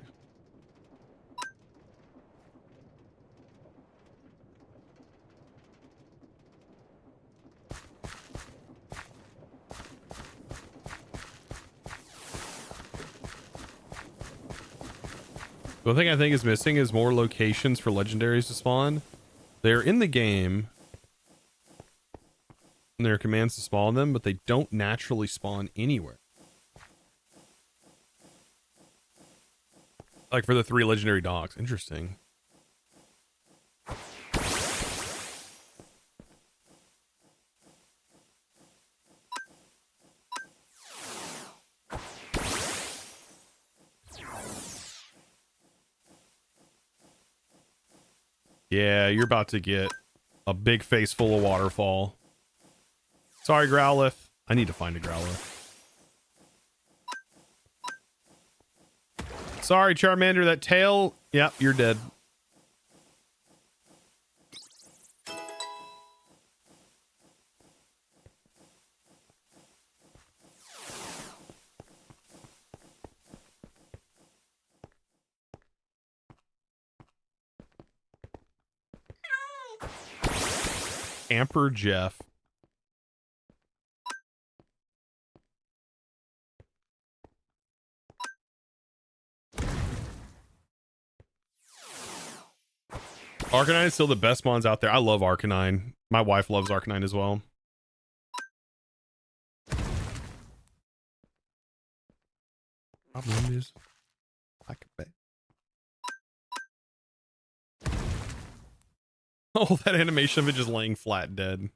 The thing I think is missing is more locations for legendaries to spawn. They're in the game. And there are commands to spawn them, but they don't naturally spawn anywhere. Like for the 3 legendary dogs. Interesting. Yeah, you're about to get a big face full of waterfall. Sorry, Growlithe. I need to find a Growlithe. Sorry, Charmander, that tail. Yep, you're dead. Amper Jeff. Arcanine is still the best mons out there. I love Arcanine. My wife loves Arcanine as well. Problem is, I can bet. Oh, that animation of it just laying flat dead.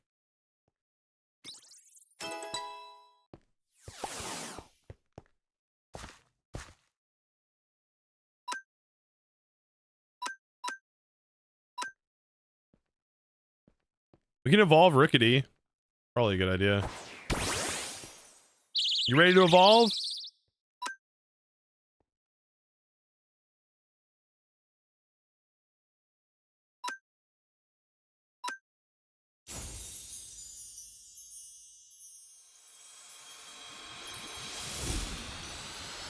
We can evolve Rickety. Probably a good idea. You ready to evolve?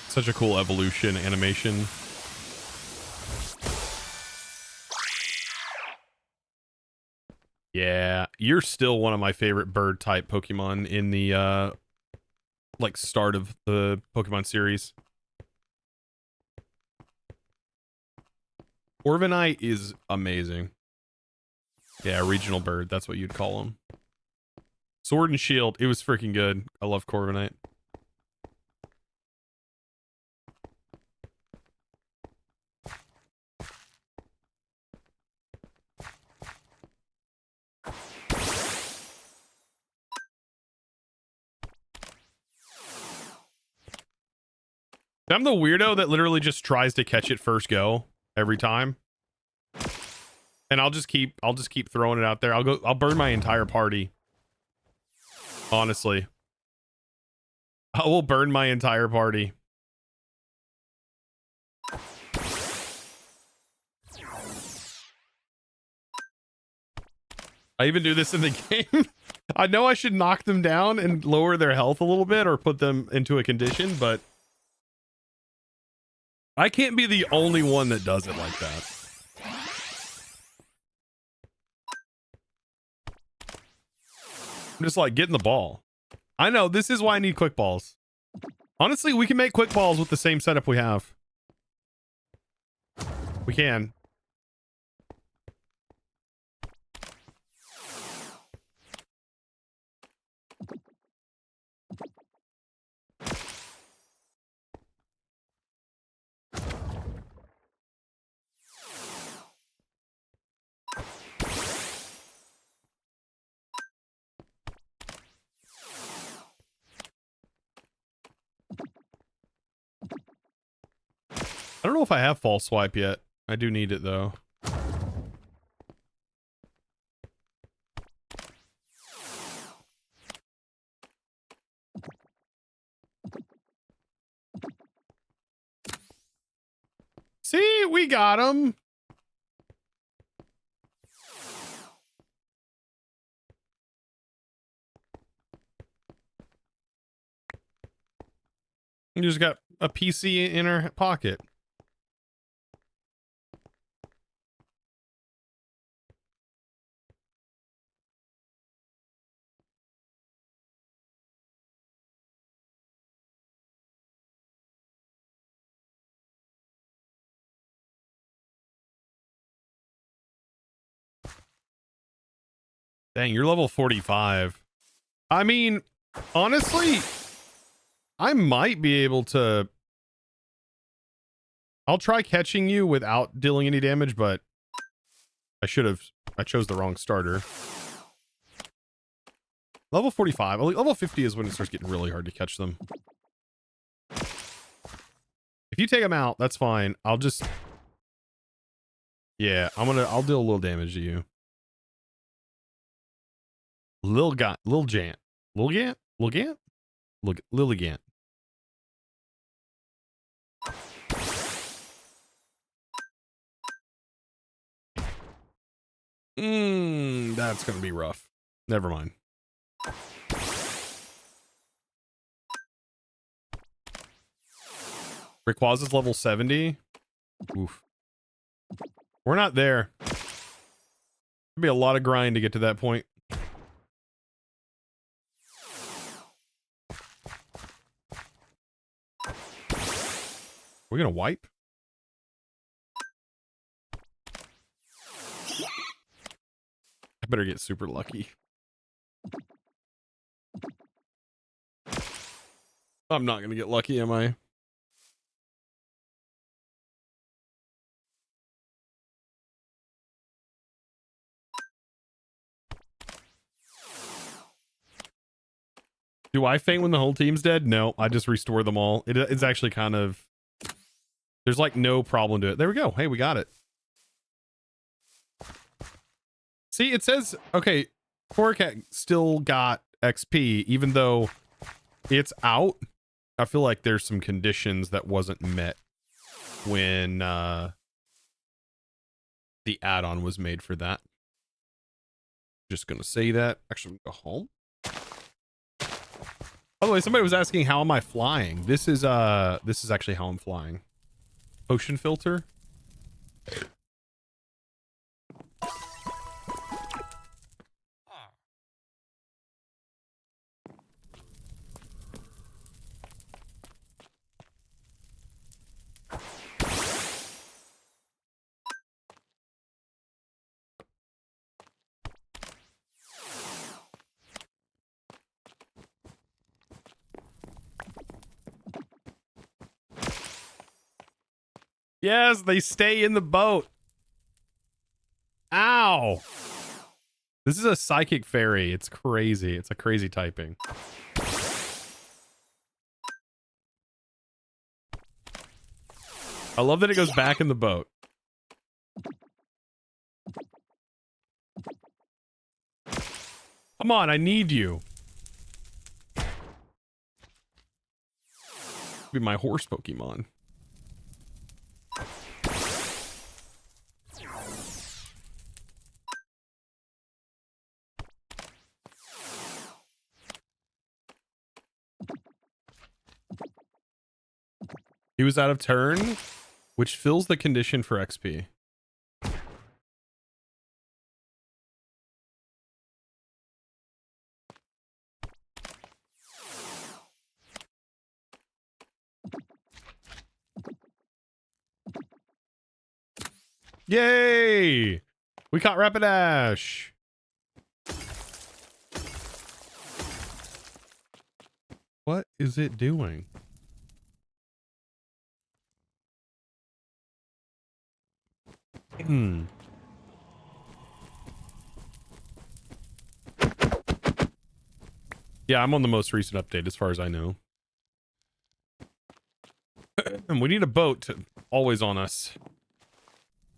Such a cool evolution animation. Yeah, you're still one of my favorite bird type Pokemon in the like start of the Pokemon series. Corviknight is amazing. Yeah, regional bird, that's what you'd call him. Sword and Shield, it was freaking good. I love Corviknight. I'm the weirdo that literally just tries to catch it first go every time. And I'll just keep throwing it out there. I'll burn my entire party. Honestly. I will burn my entire party. I even do this in the game. I know I should knock them down and lower their health a little bit or put them into a condition, but I can't be the only one that does it like that. I'm just like, getting the ball. I know, this is why I need quick balls. Honestly, we can make quick balls with the same setup we have. We can. I don't know if I have false swipe yet. I do need it though. See, we got him. We just got a PC in our pocket. Dang, you're level 45. I mean, honestly, I might be able to. I'll try catching you without dealing any damage, but I chose the wrong starter. Level 45. Level 50 is when it starts getting really hard to catch them. If you take them out, that's fine. I'll just. Yeah, I'll deal a little damage to you. Lilligant. That's gonna be rough. Never mind. Rayquaza's level 70. Oof. We're not there. It'd be a lot of grind to get to that point. We're gonna wipe. I better get super lucky. I'm not gonna get lucky, am I? Do I faint when the whole team's dead? No, I just restore them all. It's actually kind of... There's like no problem to it. There we go. Hey, we got it. See, it says, okay, Poké still got XP, even though it's out. I feel like there's some conditions that wasn't met when the add-on was made for that. Just gonna say that. Actually, I'm gonna go home. By the way, somebody was asking how am I flying? This is actually how I'm flying. Ocean filter. Yes, they stay in the boat. Ow. This is a psychic fairy. It's crazy. It's a crazy typing. I love that it goes back in the boat. Come on, I need you. Be my horse Pokemon. He was out of turn, which fills the condition for XP. Yay! We caught Rapidash. What is it doing? Yeah, I'm on the most recent update as far as I know. And we need a boat to always on us.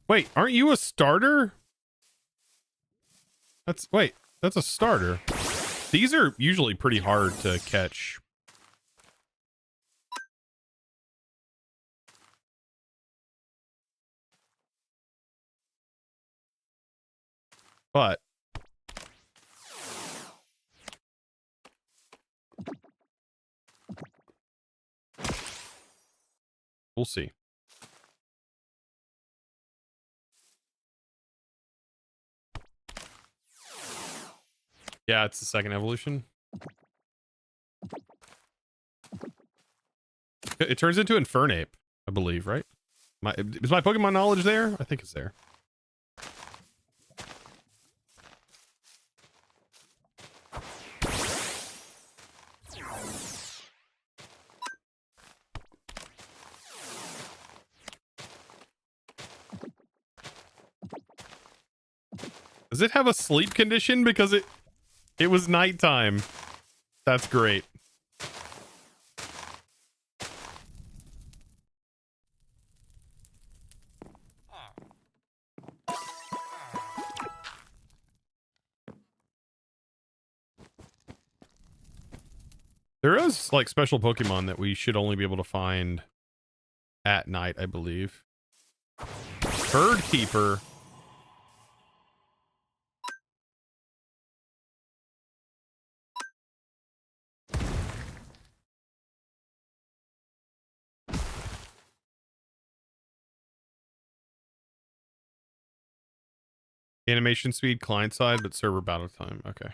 Wait, aren't you a starter? That's a starter. These are usually pretty hard to catch. But we'll see. Yeah, it's the second evolution. It turns into Infernape, I believe, right? Is my Pokemon knowledge there? I think it's there. Does it have a sleep condition? Because it was nighttime. That's great. There is like special Pokemon that we should only be able to find at night, I believe. Bird Keeper. Animation speed, client side, but server battle time. Okay.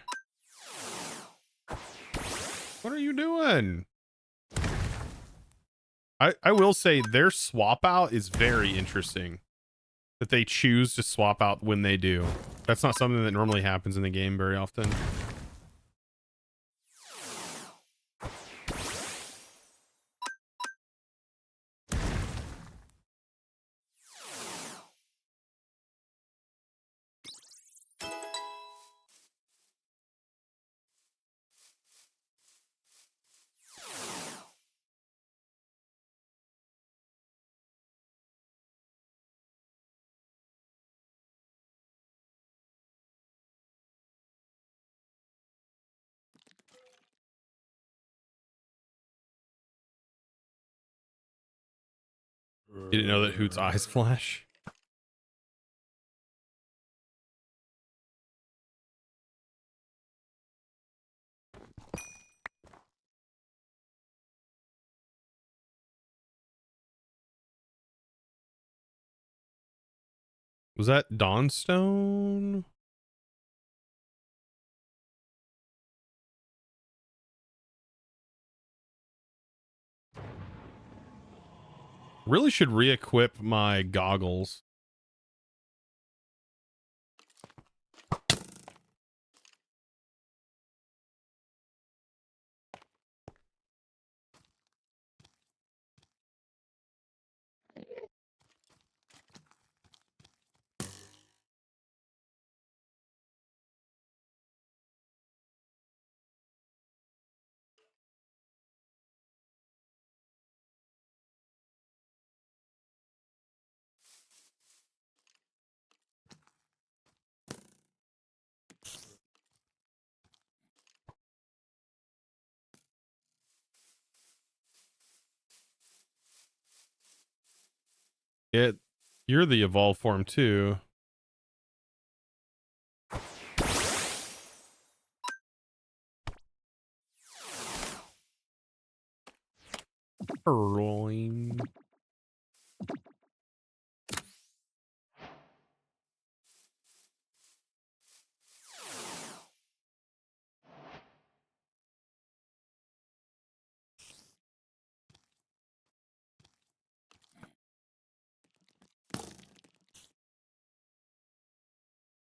What are you doing? I will say their swap out is very interesting. That they choose to swap out when they do. That's not something that normally happens in the game very often. You didn't know that Hoot's eyes flash? Was that Dawnstone? Really should re-equip my goggles. You're the evolved form too. Purloin.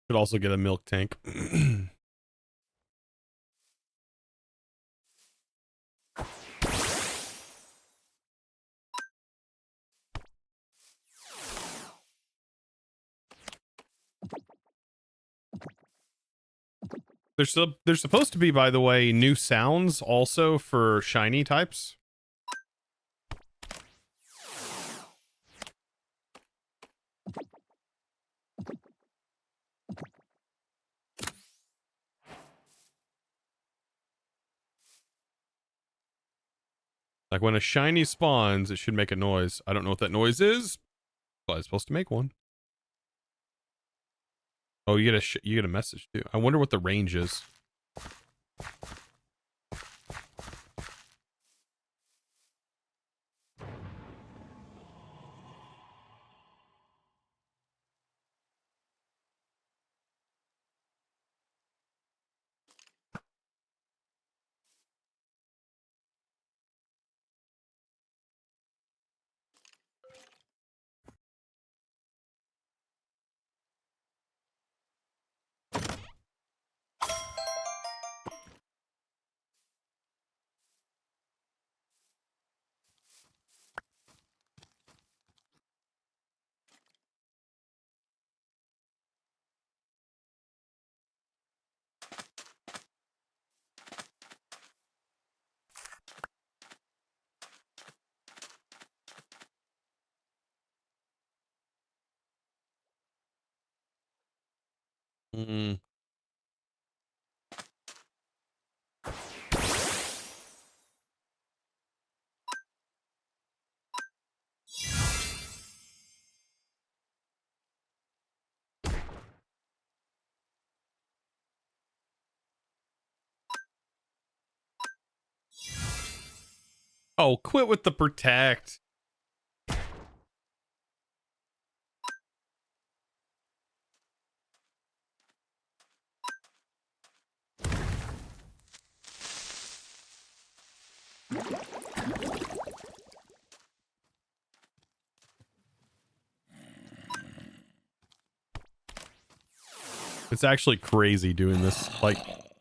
Could also get a milk tank. There's supposed to be, by the way, new sounds also for shiny types. Like when a shiny spawns, it should make a noise. I don't know what that noise is, but it's supposed to make one. Oh, you get a message too. I wonder what the range is. Mm. Oh, quit with the protect. It's actually crazy doing this. Like,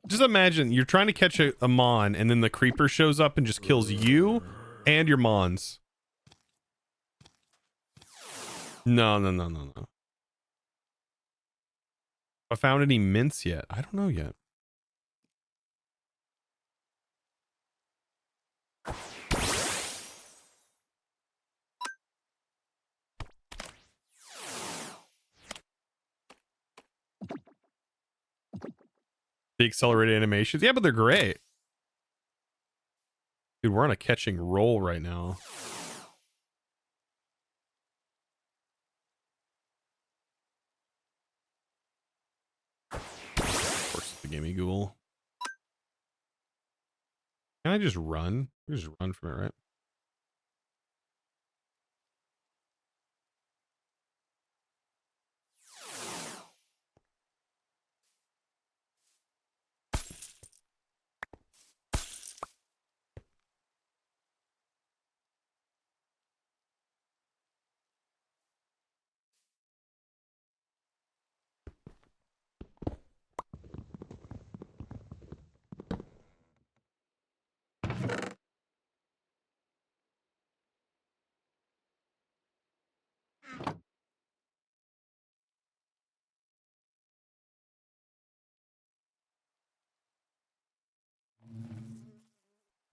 just imagine you're trying to catch a mon and then the creeper shows up and just kills you and your mons. No, no, no, no, no. I found any mints yet? I don't know yet. The accelerated animations. Yeah, but they're great. Dude, we're on a catching roll right now. Of course, the gimme ghoul. Can I just run? I just run from it, right?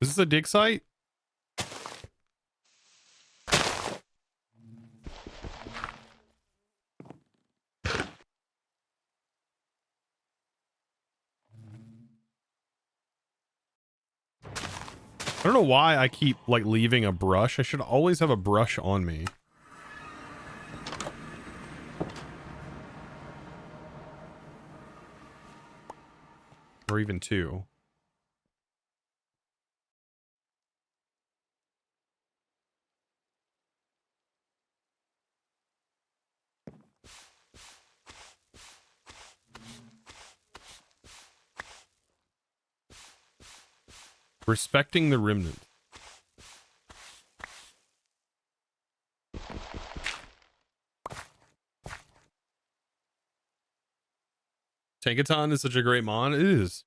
Is this a dig site? I don't know why I keep like leaving a brush. I should always have a brush on me. Or even two. Respecting the remnant. Tankaton is such a great mon. It is.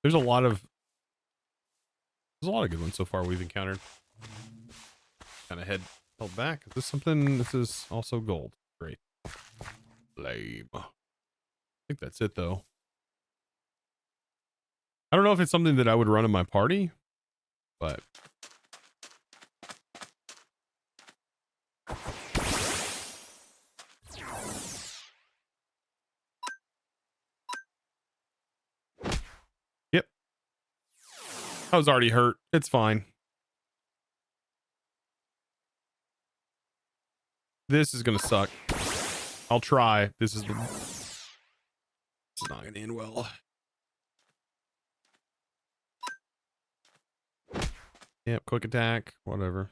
There's a lot of good ones so far we've encountered. Kind of held back. Is this something? This is also gold. Great. Lame. I think that's it though. I don't know if it's something that I would run in my party, but yep. I was already hurt. It's fine. This is gonna suck. I'll try. This is not gonna end well. Yep, quick attack, whatever.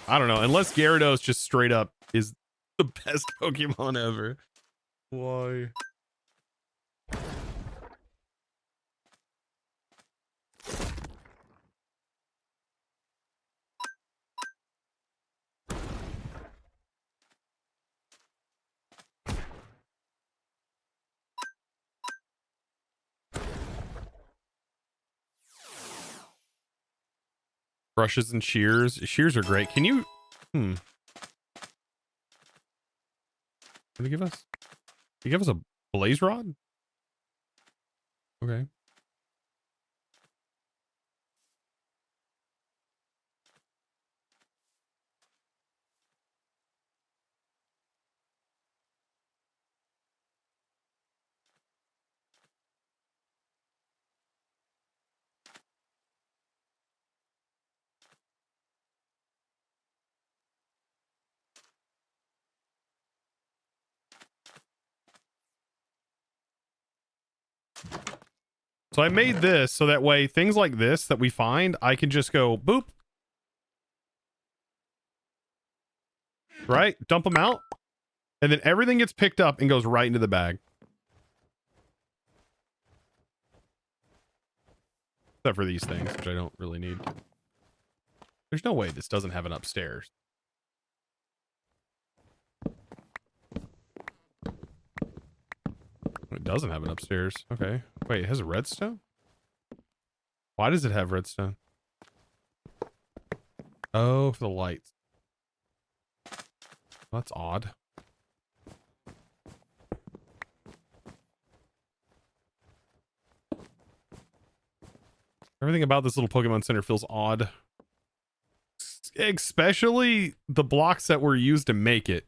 I don't know, unless Gyarados just straight up is the best Pokemon ever. Why? Brushes and shears. Shears are great. Can you... What did he give us? He gave us a blaze rod? Okay. So I made this so that way things like this that we find, I can just go boop. Right? Dump them out. And then everything gets picked up and goes right into the bag. Except for these things, which I don't really need. There's no way this doesn't have an upstairs. It doesn't have an upstairs. Okay. Wait, it has a redstone? Why does it have redstone? Oh, for the lights. That's odd. Everything about this little Pokemon Center feels odd. Especially the blocks that were used to make it.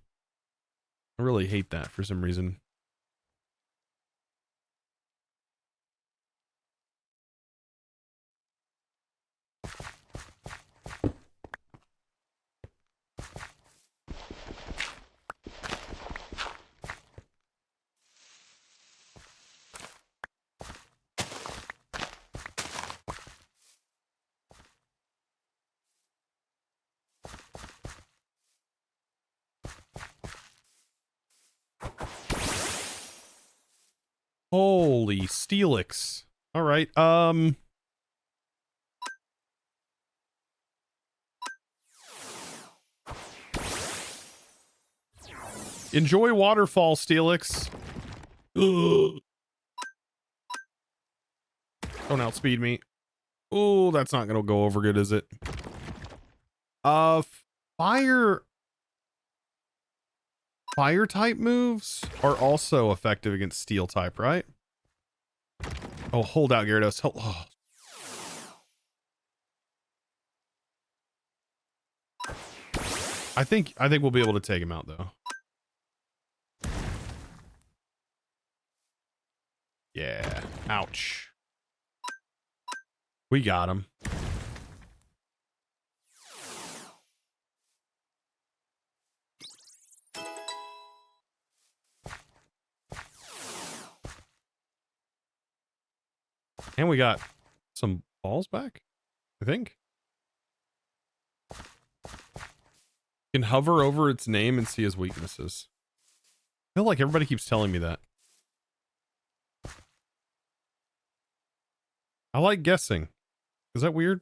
I really hate that for some reason. Holy Steelix. All right. Enjoy waterfall, Steelix. Don't outspeed me. Oh, that's not gonna go over good, is it? Fire type moves are also effective against steel type, right? Oh, hold out, Gyarados. Oh. I think we'll be able to take him out though. Yeah. Ouch. We got him. And we got some balls back, I think. You can hover over its name and see his weaknesses. I feel like everybody keeps telling me that. I like guessing. Is that weird?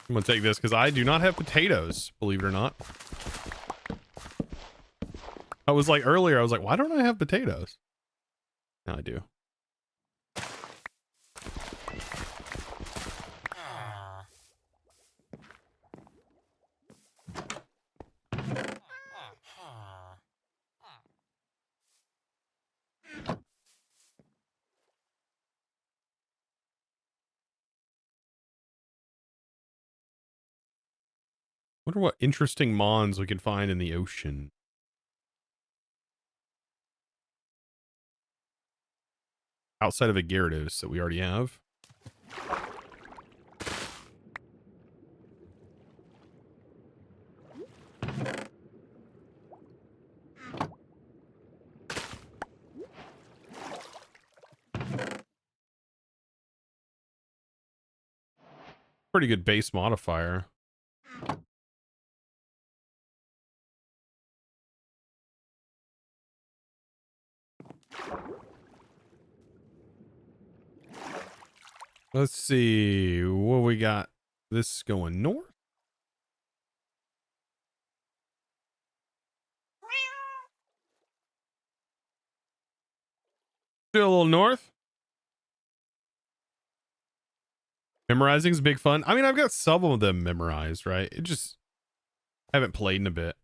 I'm gonna take this because I do not have potatoes, believe it or not. I was like earlier, I was like, why don't I have potatoes? Now I do. Wonder what interesting mons we can find in the ocean. Outside of a Gyarados that we already have. Pretty good base modifier. Let's see what we got. This going north. Still a little north. Memorizing is big fun. I mean, I've got some of them memorized, right? It just haven't played in a bit.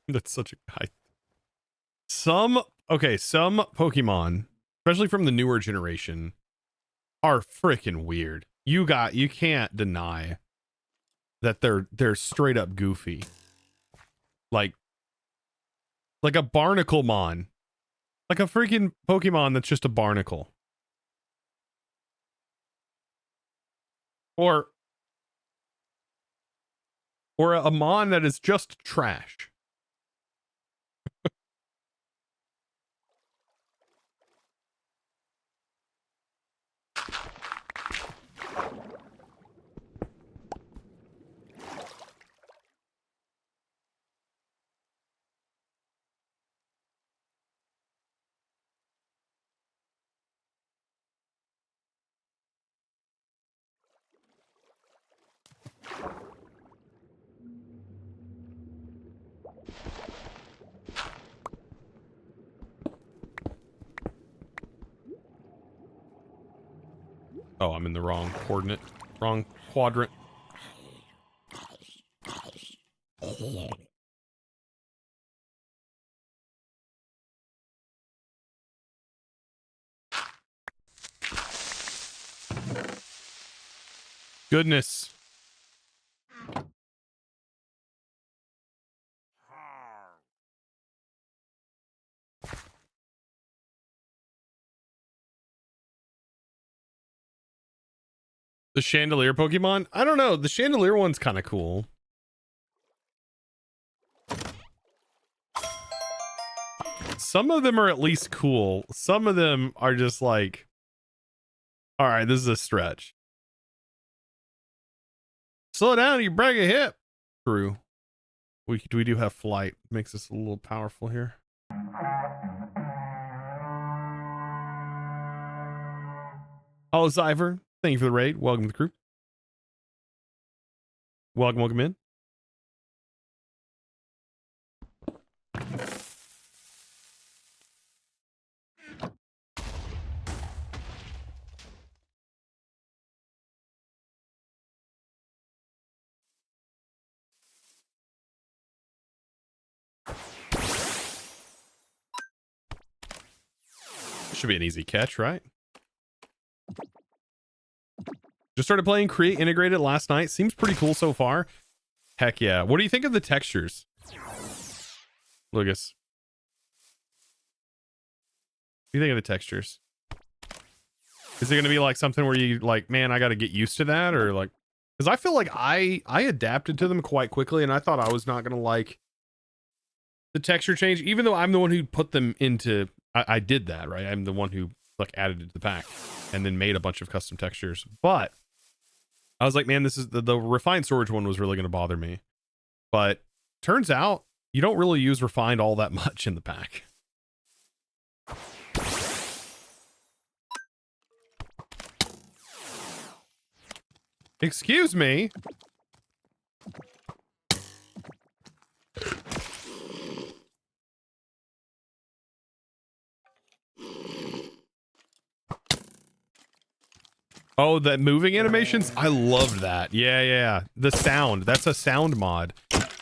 That's such a guy. Some Pokemon, especially from the newer generation, are freaking weird. You can't deny that they're straight up goofy. Like a Barnaclemon. Like a freaking Pokemon that's just a barnacle. Or a Mon that is just trash. Oh, I'm in the wrong coordinate, wrong quadrant. Goodness. The chandelier Pokemon? I don't know. The chandelier one's kind of cool. Some of them are at least cool. Some of them are just like, all right, this is a stretch. Slow down, you break a hip. True. We do have flight. Makes us a little powerful here. Oh, Zyver, thank you for the raid. Welcome to the crew. Welcome in. Should be an easy catch, right? Just started playing Create Integrated last night. Seems pretty cool so far. Heck yeah. What do you think of the textures? Lucas. What do you think of the textures? Is it going to be like something where you like, man, I got to get used to that? Or like, because I feel like I adapted to them quite quickly and I thought I was not going to like the texture change, even though I'm the one who put them into, I did that, right? I'm the one who like added it to the pack and then made a bunch of custom textures. But I was like, man, this is the refined storage one was really going to bother me. But turns out you don't really use refined all that much in the pack. Excuse me. Oh, the moving animations? I loved that. Yeah. The sound. That's a sound mod.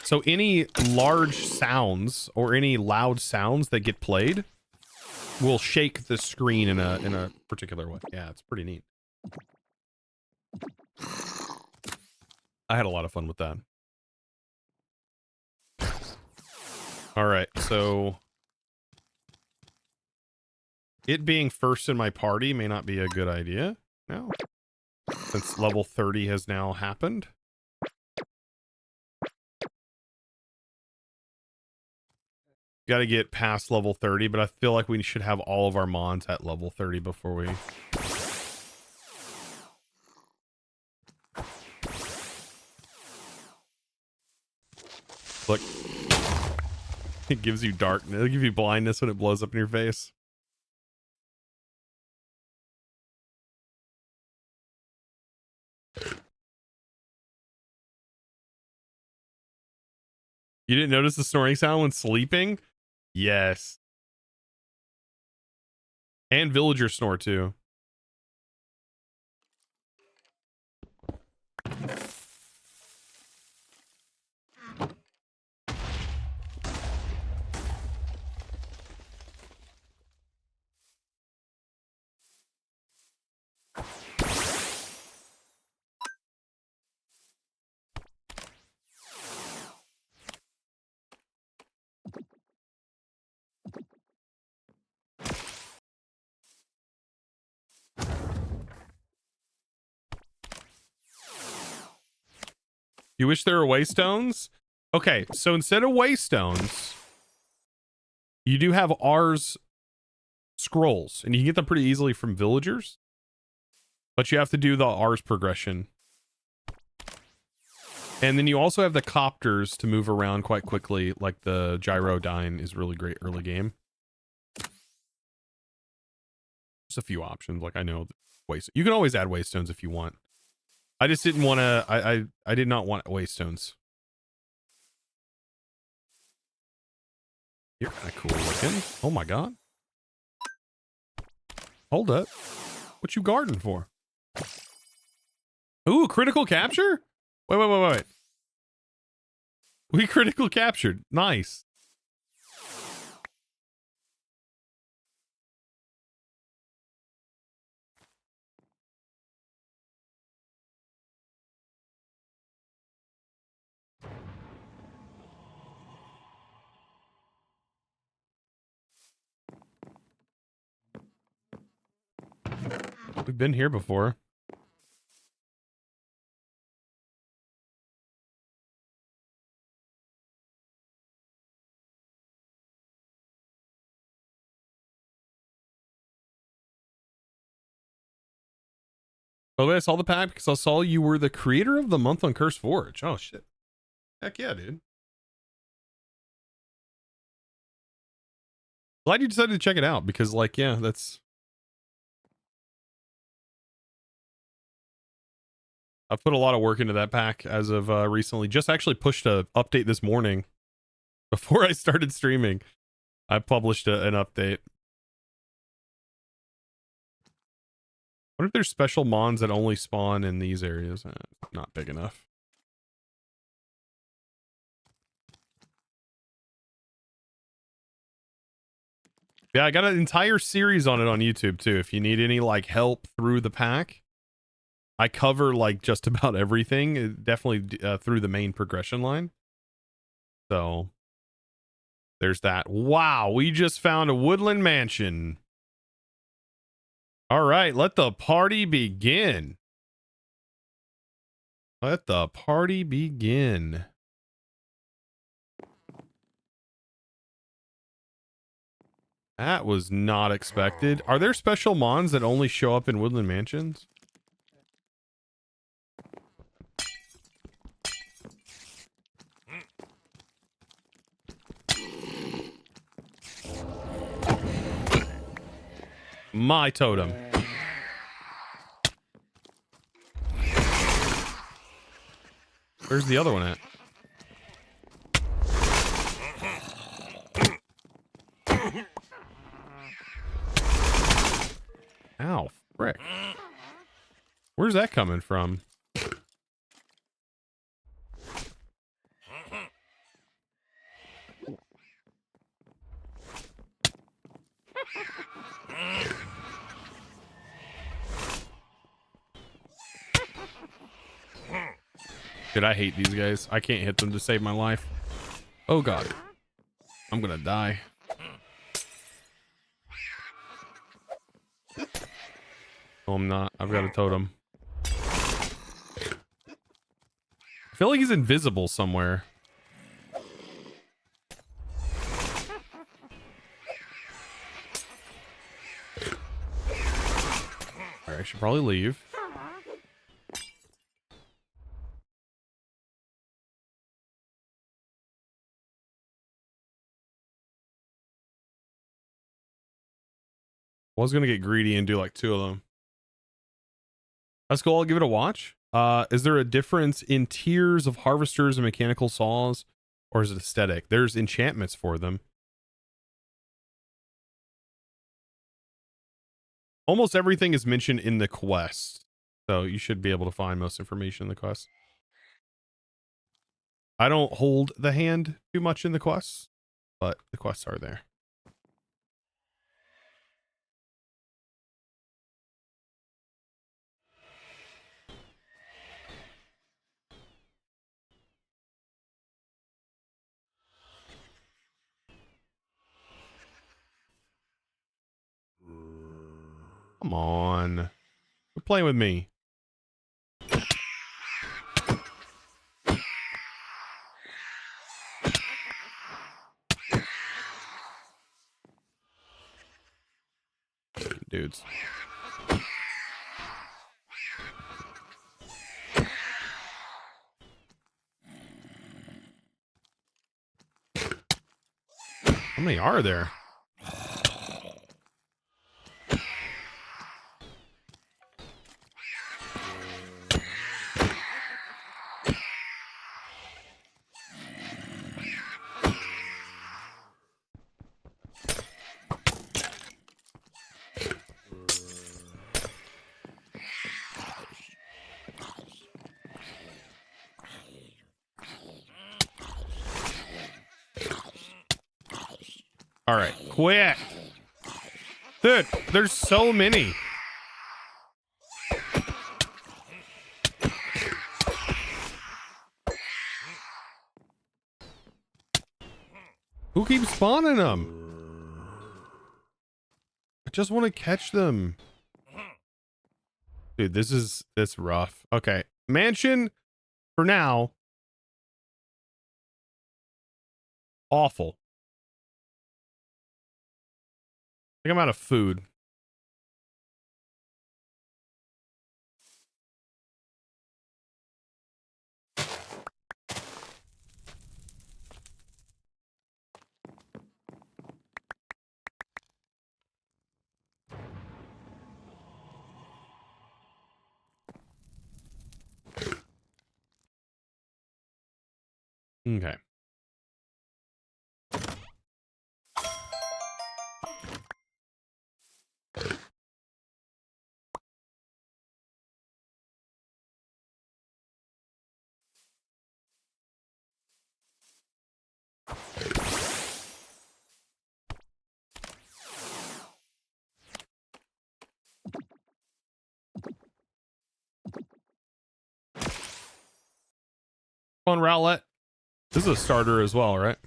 So any large sounds or any loud sounds that get played will shake the screen in a particular way. Yeah, it's pretty neat. I had a lot of fun with that. All right, so it being first in my party may not be a good idea now, since level 30 has now happened. Got to get past level 30, but I feel like we should have all of our mons at level 30 before we... Look. It gives you darkness. It'll give you blindness when it blows up in your face. You didn't notice the snoring sound when sleeping? Yes. And villager snore too. You wish there were waystones? Okay, so instead of waystones, you do have R's scrolls, and you can get them pretty easily from villagers. But you have to do the R's progression. And then you also have the copters to move around quite quickly, like the Gyrodyne is really great early game. There's a few options, like I know you can always add waystones if you want. I just didn't want to, I did not want waystones. You're kind of cool looking. Oh my god. Hold up. What you guarding for? Ooh, critical capture? Wait. We critical captured. Nice. We've been here before. Oh, I saw the pack because I saw you were the creator of the month on Curse Forge. Oh, shit. Heck yeah, dude. Glad you decided to check it out because, like, yeah, that's... I've put a lot of work into that pack as of recently. Just actually pushed a update this morning before I started streaming. I published an update. What if there's special mons that only spawn in these areas? Not big enough. Yeah, I got an entire series on it on YouTube too. If you need any like help through the pack, I cover like just about everything. Definitely through the main progression line. So there's that. Wow, we just found a Woodland mansion. All right, let the party begin. Let the party begin. That was not expected. Are there special mons that only show up in Woodland mansions? My totem. Where's the other one at? Ow, frick. Where's that coming from? Dude, I hate these guys. I can't hit them to save my life. Oh god. I'm gonna die. Oh, I'm not. I've got a totem. I feel like he's invisible somewhere. Alright, I should probably leave. I was gonna get greedy and do like 2 of them. That's cool. I'll give it a watch. Is there a difference in tiers of harvesters and mechanical saws, or is it aesthetic? There's enchantments for them. Almost everything is mentioned in the quest, so you should be able to find most information in the quest. I don't hold the hand too much in the quests, but the quests are there. Come on. Quit playing with me. dudes. How many are there? All right, quit. Dude, there's so many. Who keeps spawning them? I just want to catch them. Dude, this is rough. Okay, mansion for now. Awful. I think I'm out of food. Okay. On Rowlet. This is a starter as well, right?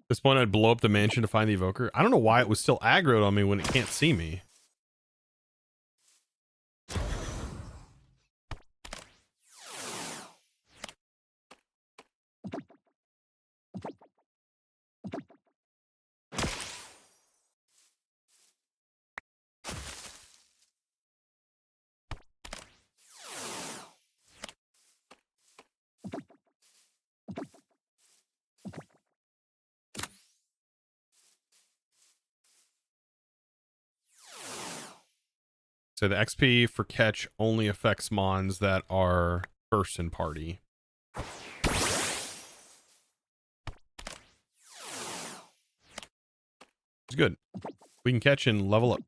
This point I'd blow up the mansion to find the evoker. I don't know why it was still aggroed on me when it can't see me. So the XP for catch only affects mons that are person party. It's good. We can catch and level up.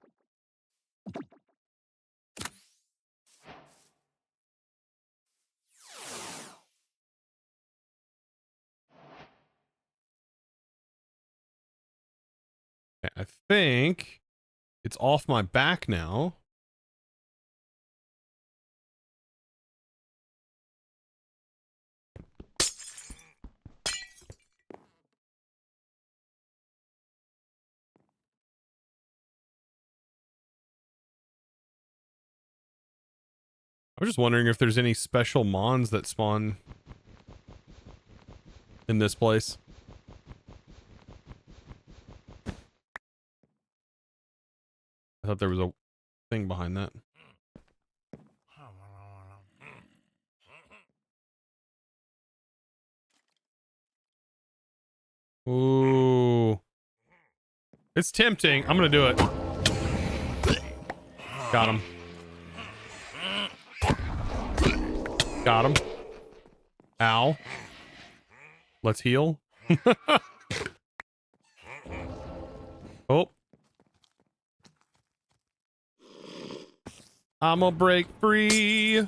Okay, I think it's off my back now. I was just wondering if there's any special mons that spawn in this place. I thought there was a thing behind that. Ooh. It's tempting. I'm gonna do it. Got him. Got him. Ow. Let's heal. Oh. I'm gonna break free.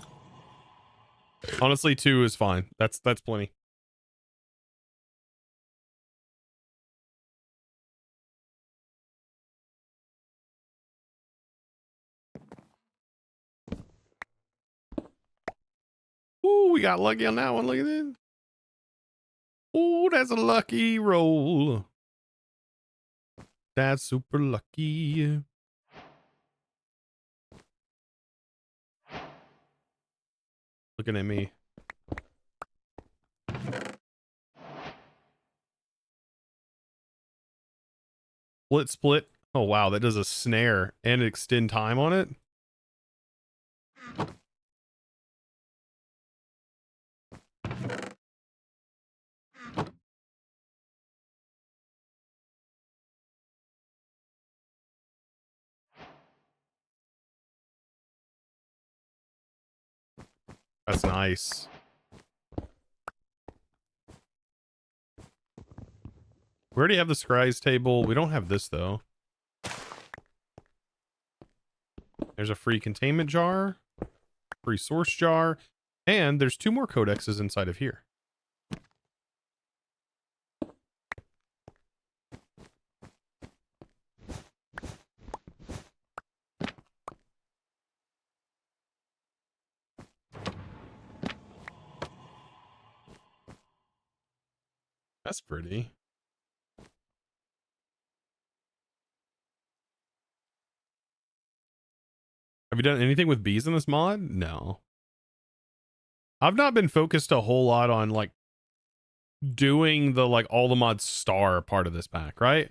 Honestly, 2 is fine. That's plenty. Ooh, we got lucky on that one. Look at this. Ooh, that's a lucky roll. That's super lucky. Looking at me. Split. Oh wow, that does a snare and extend time on it. That's nice. We already have the scries table. We don't have this though. There's a free containment jar, free source jar, and there's 2 more codexes inside of here. That's pretty. Have you done anything with bees in this mod? No. I've not been focused a whole lot on like doing the like all the mods star part of this pack, right?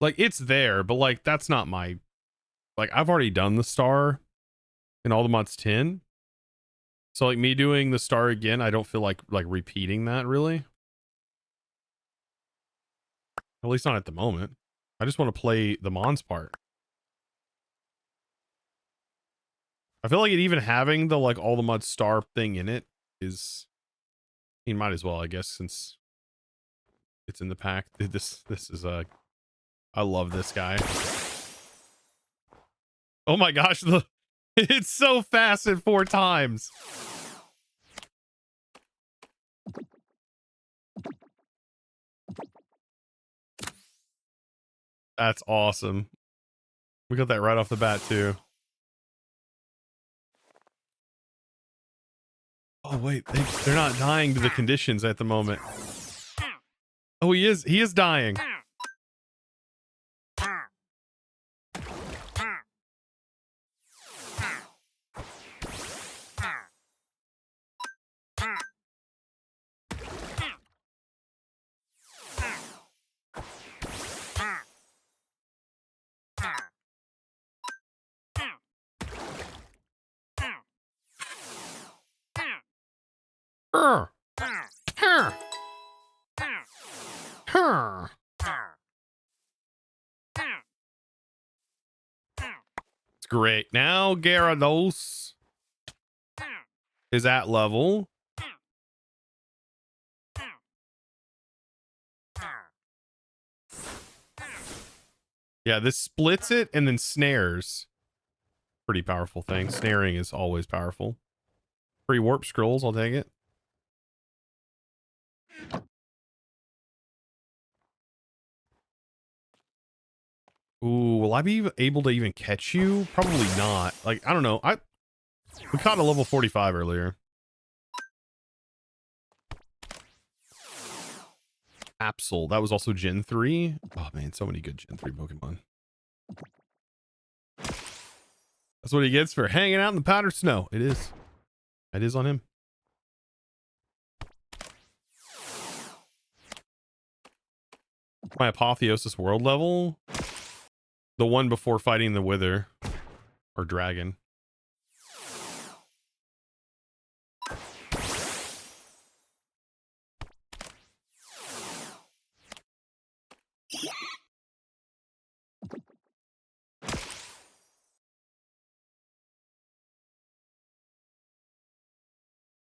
Like it's there, but like that's not my, like I've already done the star in all the mods 10. So like me doing the star again, I don't feel like repeating that really. At least not at the moment. I just want to play the Mons part. I feel like it even having the like all the mods star thing in it is, you might as well, I guess, since it's in the pack. This is I love this guy. Oh my gosh, it's so fast at 4 times. That's awesome. We got that right off the bat too. Oh wait, they're not dying to the conditions at the moment. Oh, he is dying. It's great. Now Gyarados is at level. Yeah, this splits it and then snares. Pretty powerful thing. Snaring is always powerful. Free warp scrolls, I'll take it. Ooh, will I be able to even catch you? Probably not. Like, I don't know. We caught a level 45 earlier. Absol. That was also Gen 3. Oh man, so many good Gen 3 Pokemon. That's what he gets for hanging out in the powdered snow. It is. It is on him. My Apotheosis world level. The one before fighting the Wither. Or Dragon.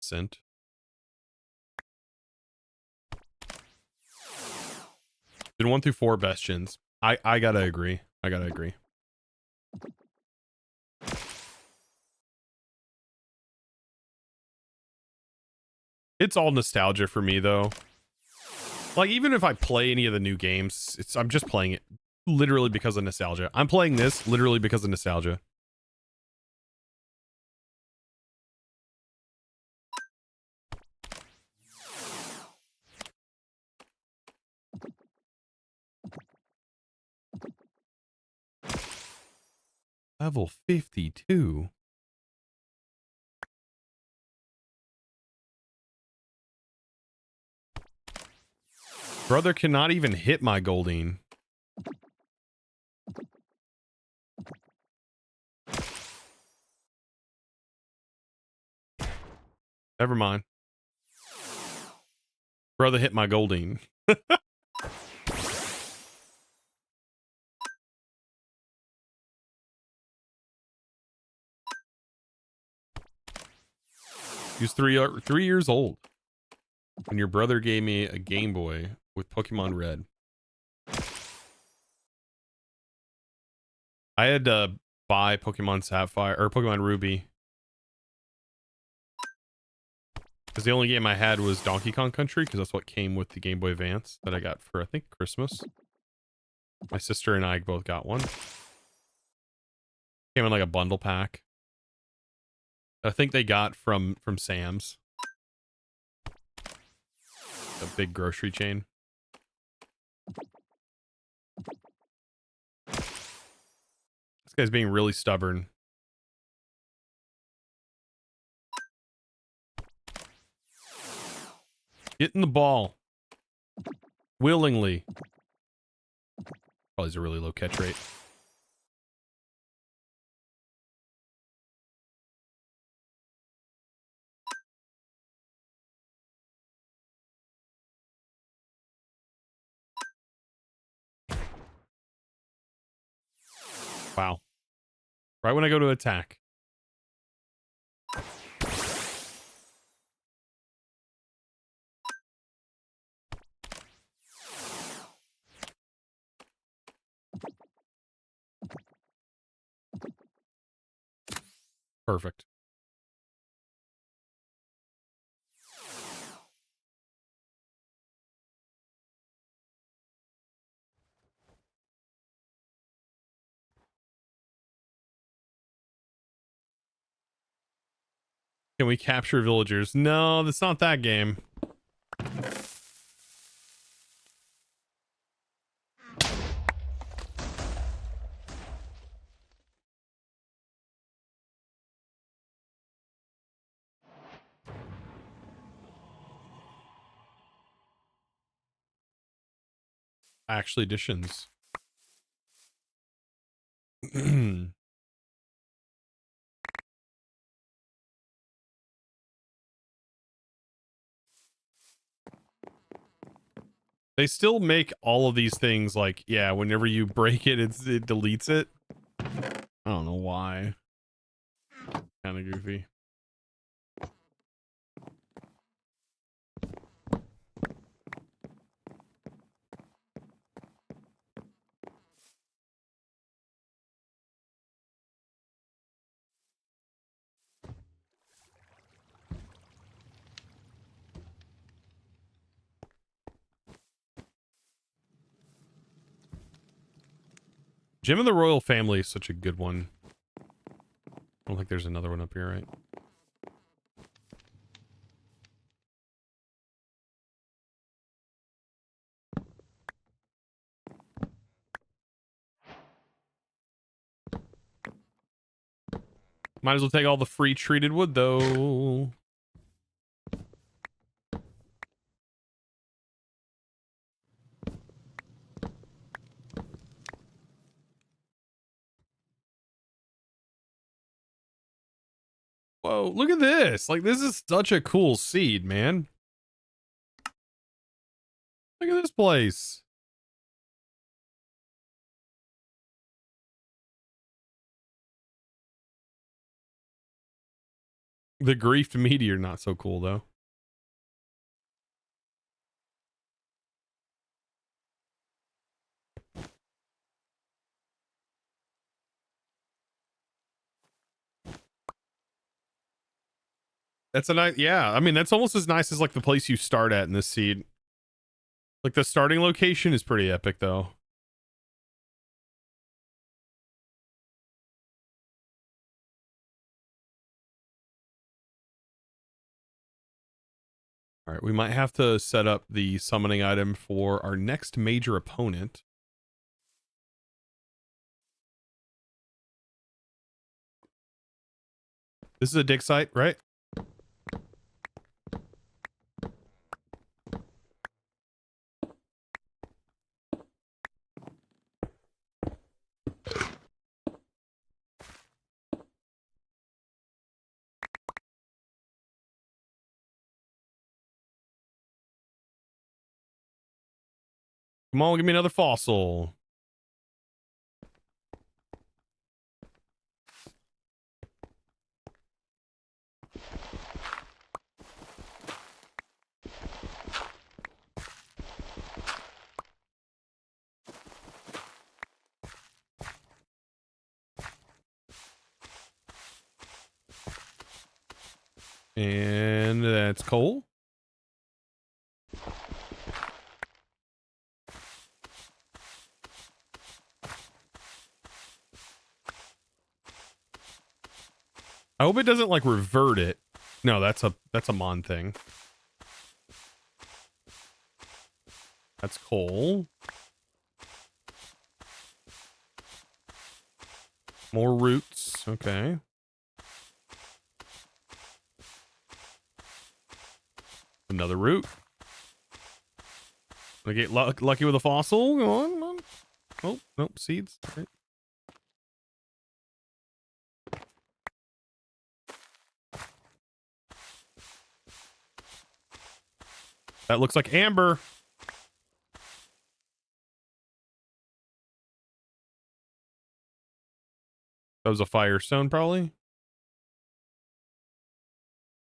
Sent. Gen 1 through 4 best gens. I gotta agree. I gotta agree. It's all nostalgia for me though. Like even if I play any of the new games, I'm just playing it literally because of nostalgia. I'm playing this literally because of nostalgia. Level 52. Brother cannot even hit my Goldeen. Never mind. Brother hit my Goldeen. He was 3 years old when your brother gave me a Game Boy with Pokemon Red. I had to buy Pokemon Sapphire or Pokemon Ruby because the only game I had was Donkey Kong Country, because that's what came with the Game Boy Advance that I got for, I think, Christmas. My sister and I both got one. Came in like a bundle pack. I think they got from Sam's, a big grocery chain. This guy's being really stubborn. Get in the ball. Willingly. Probably is a really low catch rate. Wow. Right when I go to attack. Perfect. Can we capture villagers? No, that's not that game. Actually, additions. They still make all of these things like, yeah, whenever you break it, it deletes it. I don't know why. Kind of goofy. Gem of the Royal Family is such a good one. I don't think there's another one up here, right? Might as well take all the free treated wood, though. Whoa, look at this. Like, this is such a cool seed, man. Look at this place. The Griefed Meteor, not so cool, though. That's a nice, yeah. I mean, that's almost as nice as like the place you start at in this seed. Like the starting location is pretty epic, though. All right, we might have to set up the summoning item for our next major opponent. This is a dig site, right? Come on, give me another fossil. And that's coal. I hope it doesn't like revert it. No, that's a mon thing. That's coal. More roots. Okay. Another root. Gonna get lucky with a fossil. Come on, come on. Oh, nope, seeds. Okay. That looks like amber. That was a firestone, probably.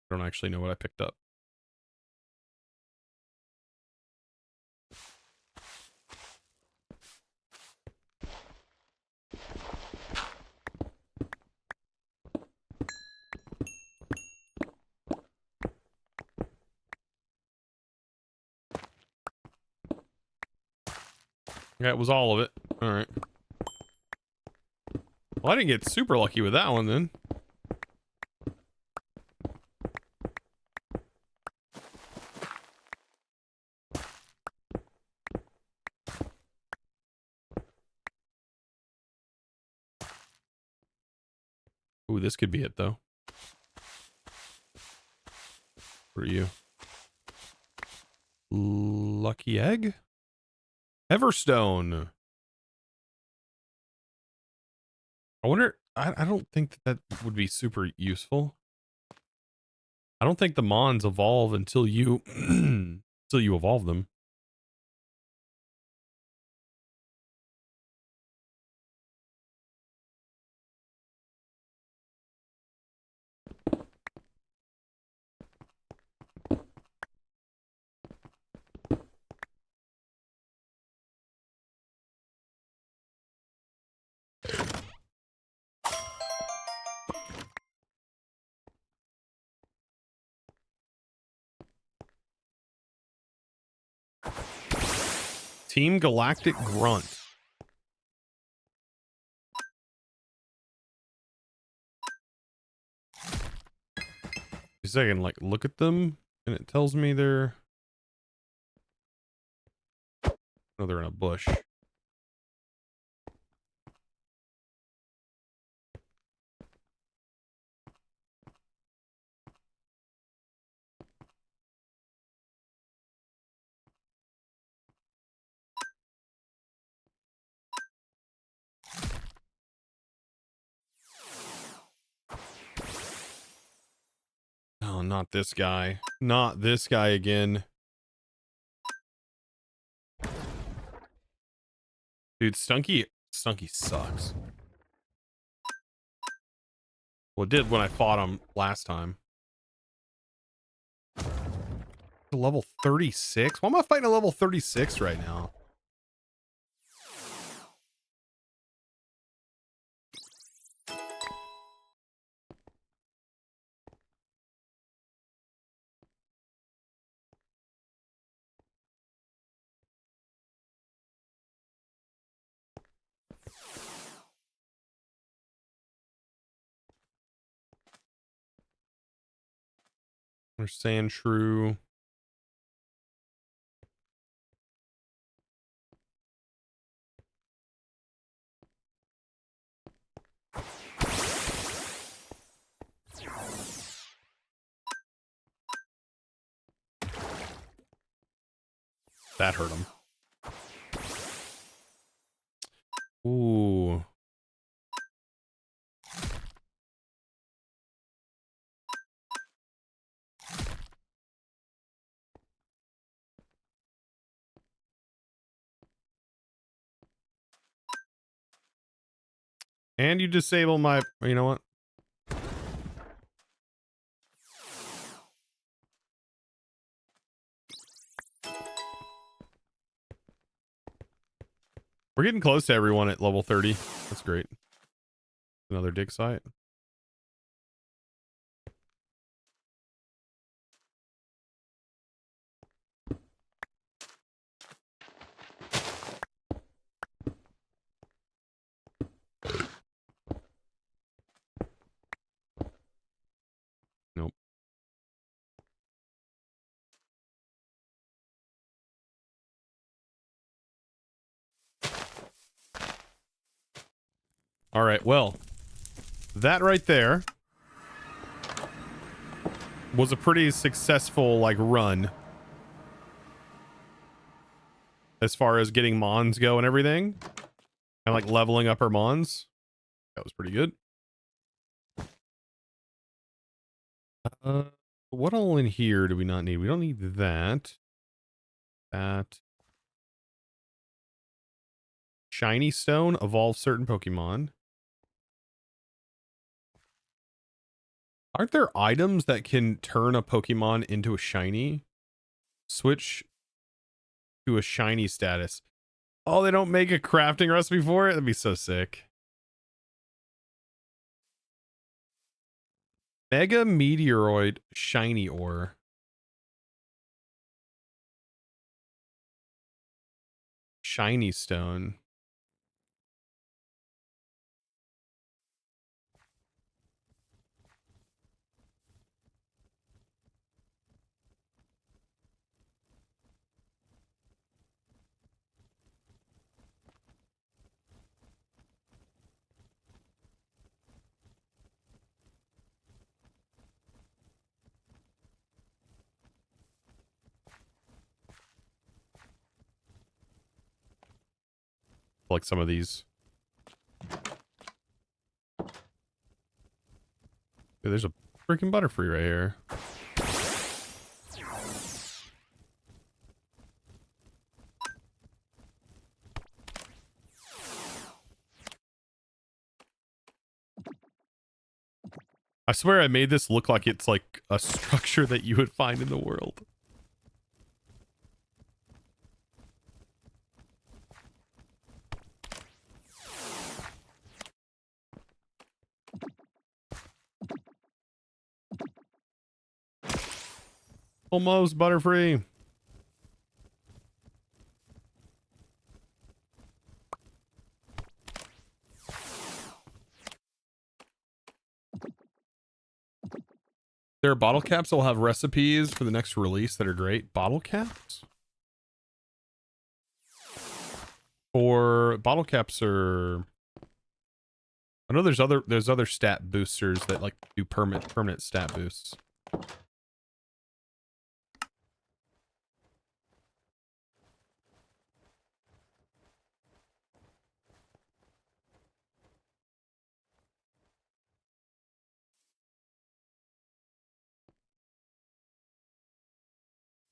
I don't actually know what I picked up. That was all of it. All right. Well, I didn't get super lucky with that one then. Ooh, this could be it though. What are you? Lucky egg? Everstone. I wonder, I don't think that would be super useful. I don't think the Mons evolve until you until you evolve them. Team Galactic Grunt. So I can like look at them and it tells me they're oh, they're in a bush. Oh, not this guy. Not this guy again. Dude, Stunky sucks. Well, it did when I fought him last time. Level 36? Why am I fighting a level 36 right now? There's Sandshrew. That hurt him. Ooh. And you disable my, you know what? We're getting close to everyone at level 30. That's great. Another dig site. Nope. All right, well, that right there was a pretty successful, like, run as far as getting Mons go and everything. And, like, leveling up our Mons. That was pretty good. What all in here do we not need? We don't need that. That. Shiny Stone, evolve certain Pokemon. Aren't there items that can turn a Pokemon into a shiny? Switch to a shiny status. Oh, they don't make a crafting recipe for it? That'd be so sick. Mega Meteoroid Shiny Ore. Shiny Stone. Like some of these. Dude, there's a freaking Butterfree right here. I swear I made this look like it's like a structure that you would find in the world. Almost Butterfree. There are bottle caps that will have recipes for the next release that are great. Bottle caps? Or bottle caps are... I know there's other stat boosters that like do permanent stat boosts.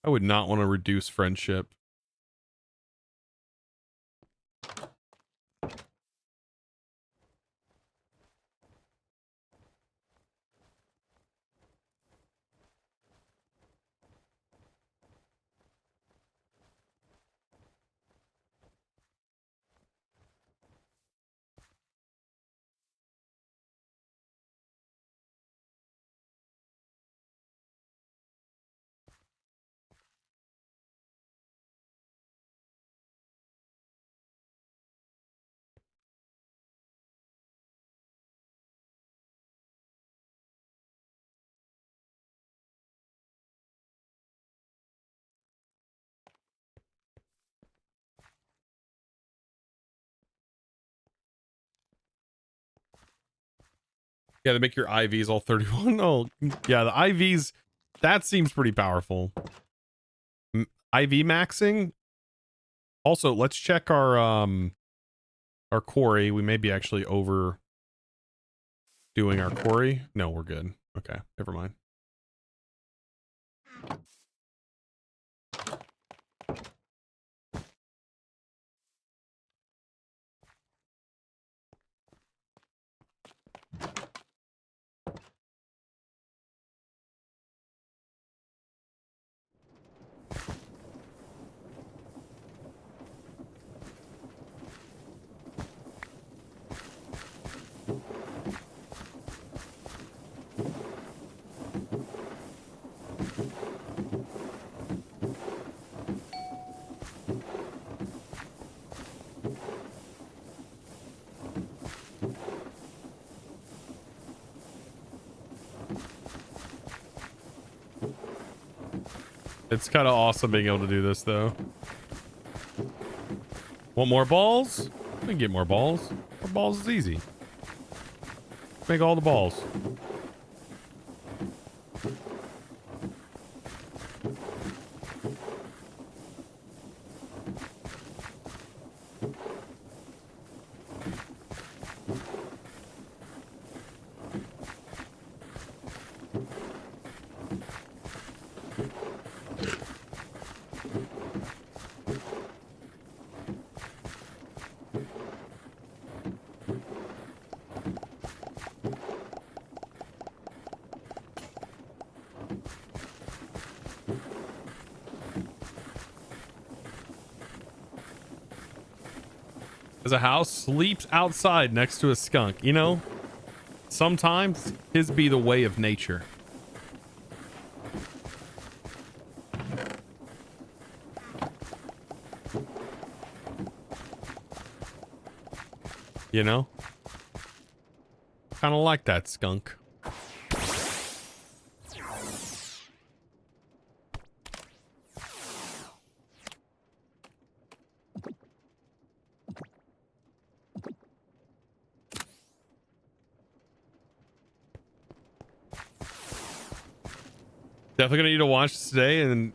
I would not want to reduce friendship. Yeah, to make your IVs all 31. Oh, yeah, the IVs, that seems pretty powerful. IV maxing. Also, let's check our quarry. We may be actually over doing our quarry. No, we're good. Okay, never mind. It's kind of awesome being able to do this, though. Want more balls? We can get more balls. More balls is easy. Make all the balls. As a house sleeps outside next to a skunk, you know, sometimes his be the way of nature. You know, kind of like that skunk. Definitely gonna need to watch this today and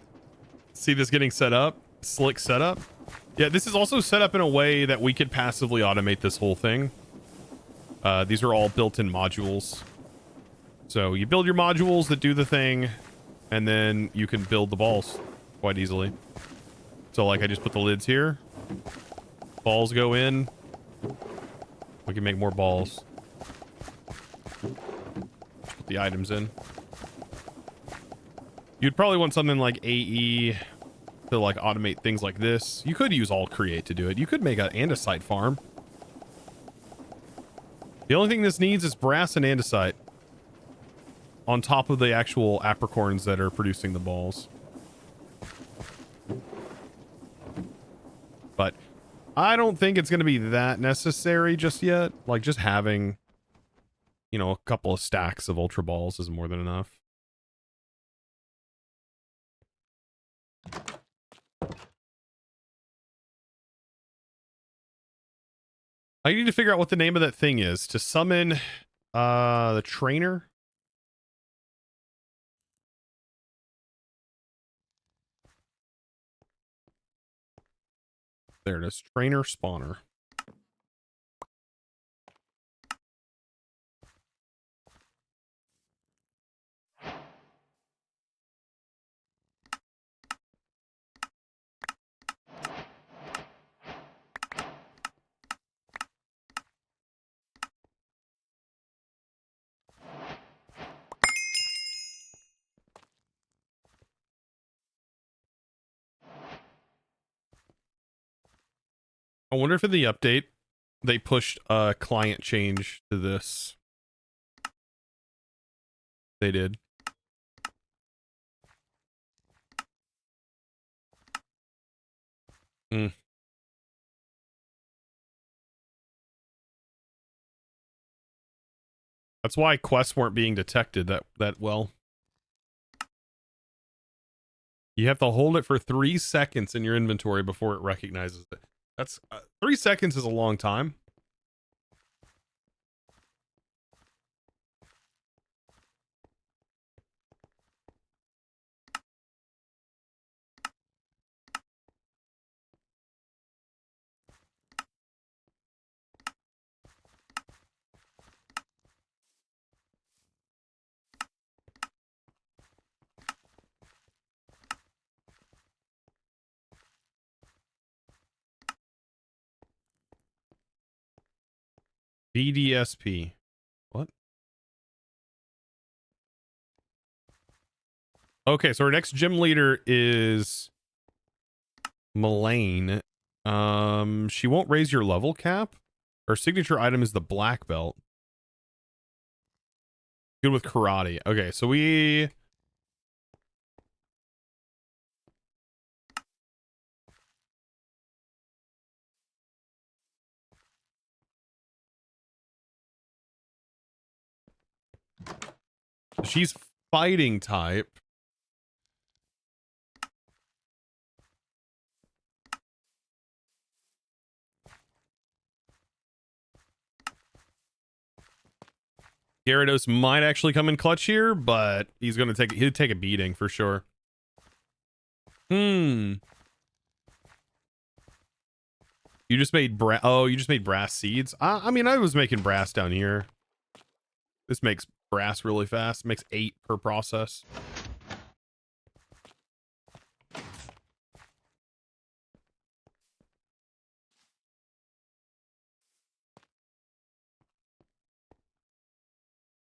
see this getting set up. Slick setup. Yeah, this is also set up in a way that we could passively automate this whole thing. These are all built-in modules. So you build your modules that do the thing, and then you can build the balls quite easily. So like I just put the lids here. Balls go in. We can make more balls. Just put the items in. You'd probably want something like AE to like automate things like this. You could use All Create to do it. You could make an andesite farm. The only thing this needs is brass and andesite on top of the actual apricorns that are producing the balls. But I don't think it's going to be that necessary just yet. Like just having, you know, a couple of stacks of ultra balls is more than enough. I need to figure out what the name of that thing is to summon the trainer. There it is. Trainer spawner. I wonder if in the update they pushed a client change to this. They did. Hmm. That's why quests weren't being detected that well. You have to hold it for 3 seconds in your inventory before it recognizes it. That's 3 seconds is a long time. BDSP. What? Okay, so our next gym leader is Mullane. She won't raise your level cap. Her signature item is the black belt. Good with karate. Okay, so we... She's fighting type. Gyarados might actually come in clutch here, but he's gonna he'll take a beating for sure. You just made you just made brass seeds. I mean, I was making brass down here. This makes brass really fast. Makes 8 per process.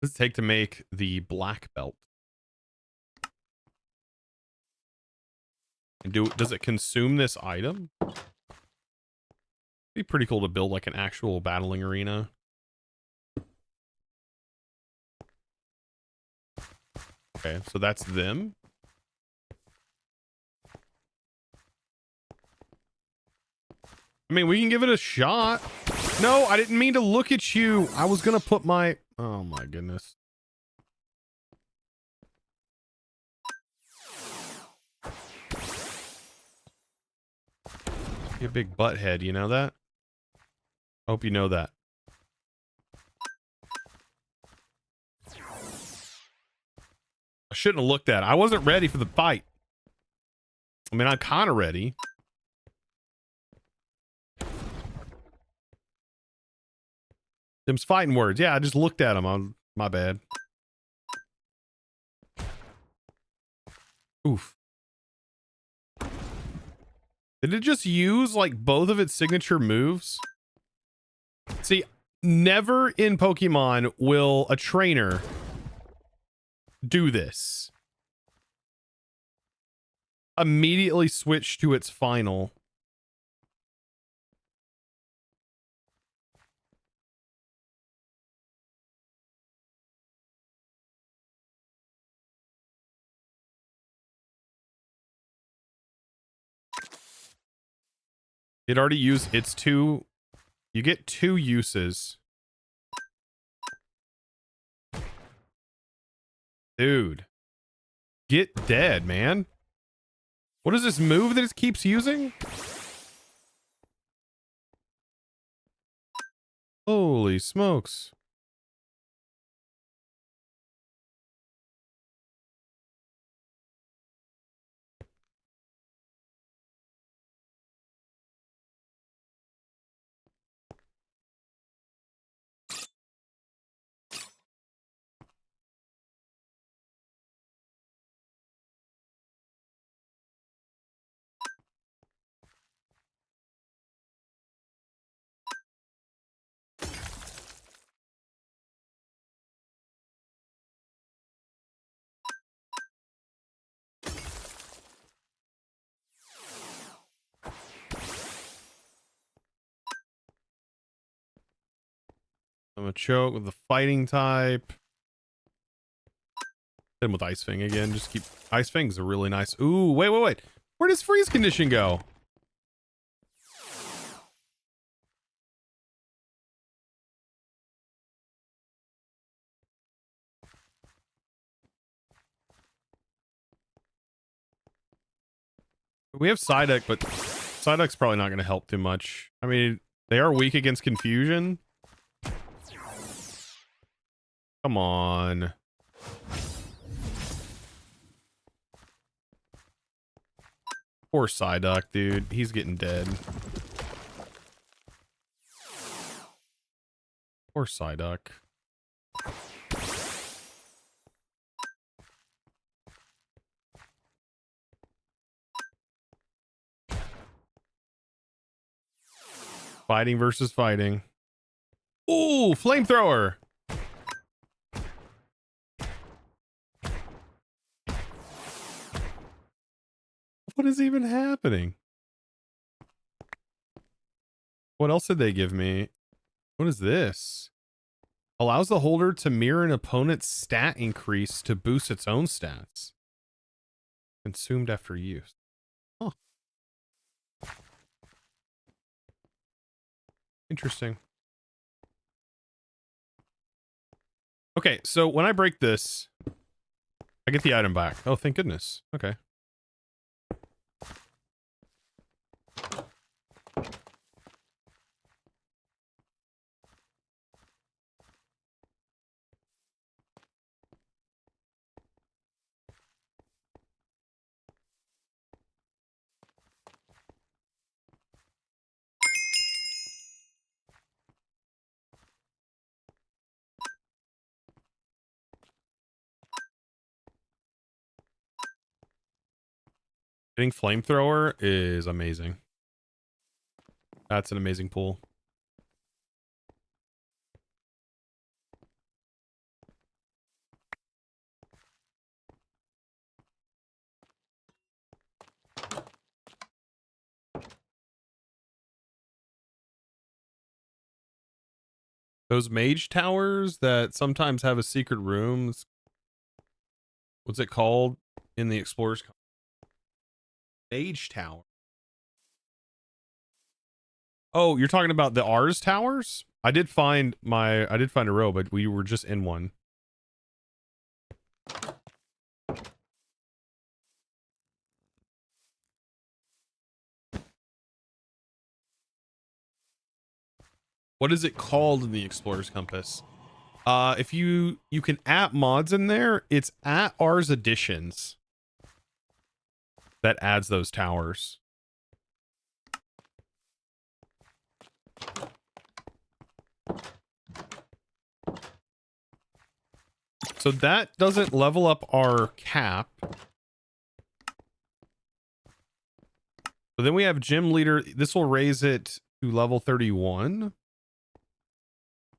What does it take to make the black belt? And does it consume this item? Be pretty cool to build like an actual battling arena. Okay, so that's them. I mean, we can give it a shot. No, I didn't mean to look at you. I was gonna put my... Oh my goodness. You're a big butthead, you know that? I hope you know that. I shouldn't have looked at it. I wasn't ready for the fight. I mean, I'm kind of ready. Them's fighting words. Yeah, I just looked at them. My bad. Oof. Did it just use like both of its signature moves? See, never in Pokemon will a trainer do this. Immediately switch to its final. It already used its 2. You get 2 uses. Dude. Get dead, man. What is this move that it keeps using? Holy smokes. I'm gonna choke with the fighting type. Then with Ice Fang again. Just keep... Ice Fang's a really nice... Ooh, wait. Where does freeze condition go? We have Psyduck, but Psyduck's probably not going to help too much. I mean, they are weak against confusion. Come on. Poor Psyduck, dude. He's getting dead. Poor Psyduck. Fighting versus fighting. Ooh, flamethrower. What is even happening? What else did they give me? What is this? Allows the holder to mirror an opponent's stat increase to boost its own stats. Consumed after use. Huh. Interesting. Okay, so when I break this, I get the item back. Oh, thank goodness. Okay. Getting flamethrower is amazing. That's an amazing pull. Those mage towers that sometimes have a secret room. What's it called in the Explorers? Mage tower. Oh, you're talking about the Ars towers? I did find a row, but we were just in one. What is it called in the Explorer's Compass? If you can add mods in there, it's at Ars Editions that adds those towers. So that doesn't level up our cap. But then we have gym leader. This will raise it to level 31.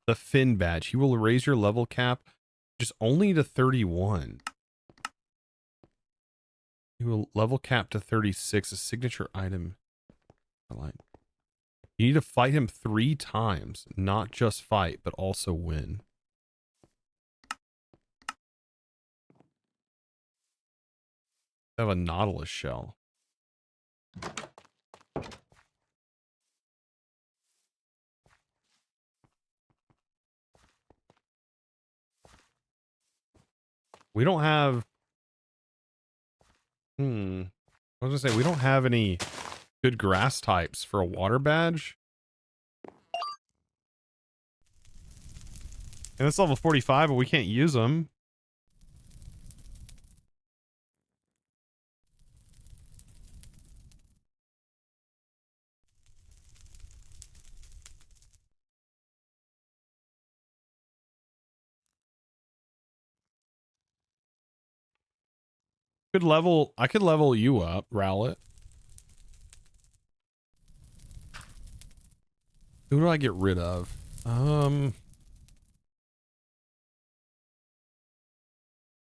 The Fin badge. He will raise your level cap just only to 31. He will level cap to 36. A signature item. You need to fight him 3 times. Not just fight, but also win. I have a Nautilus shell. We don't have... I was gonna say, we don't have any good grass types for a water badge. And it's level 45, but we can't use them. I could level you up, Rowlet. Who do I get rid of? Let's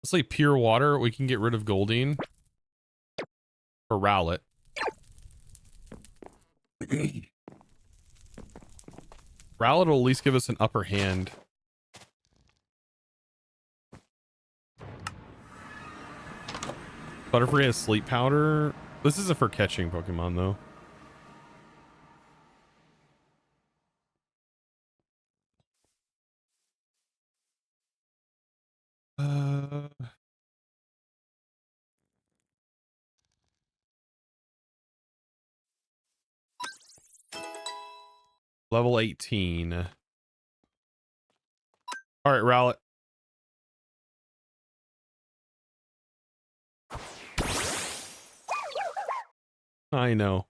say pure water. We can get rid of Goldine for Rowlet. Rowlet will at least give us an upper hand. Butterfree has sleep powder. This isn't for catching Pokemon though. Level 18. All right, Rowlet. I know.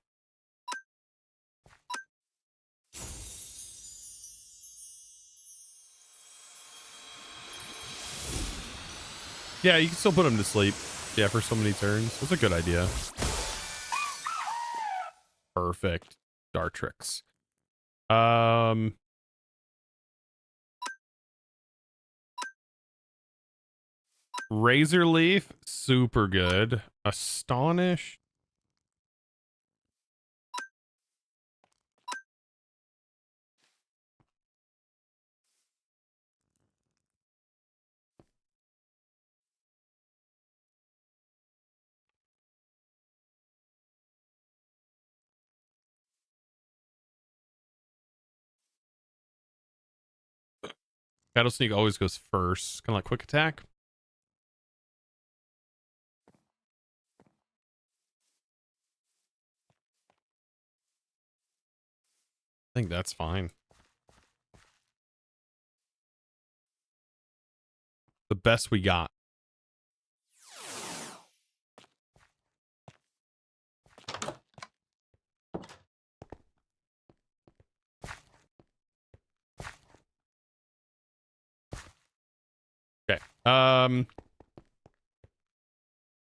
Yeah, you can still put him to sleep. Yeah, for so many turns. That's a good idea. Perfect. Dartrix. Razor Leaf, super good. Astonish. Battle Sneak always goes first. Kind of like quick attack. I think that's fine. The best we got. Okay.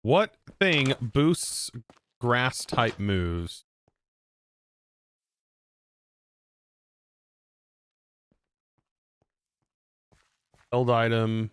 What thing boosts grass type moves. Held item.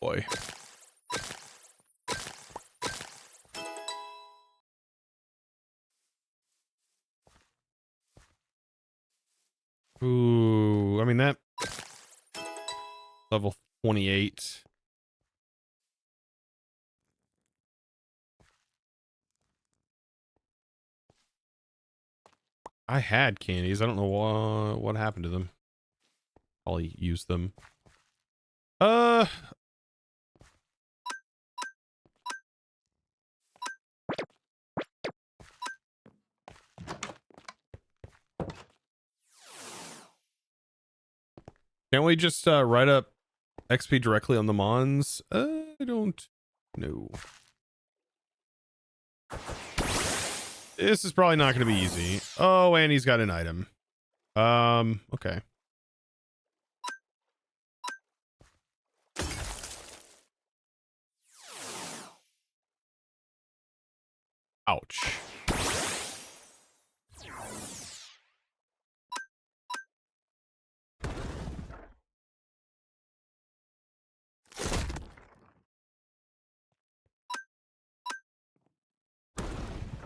Boy. Ooh, I mean that level 28. I had candies. I don't know what happened to them. Probably used them. Can't we just write up XP directly on the Mons? I don't know. This is probably not going to be easy. Oh, and he's got an item. Okay. Ouch.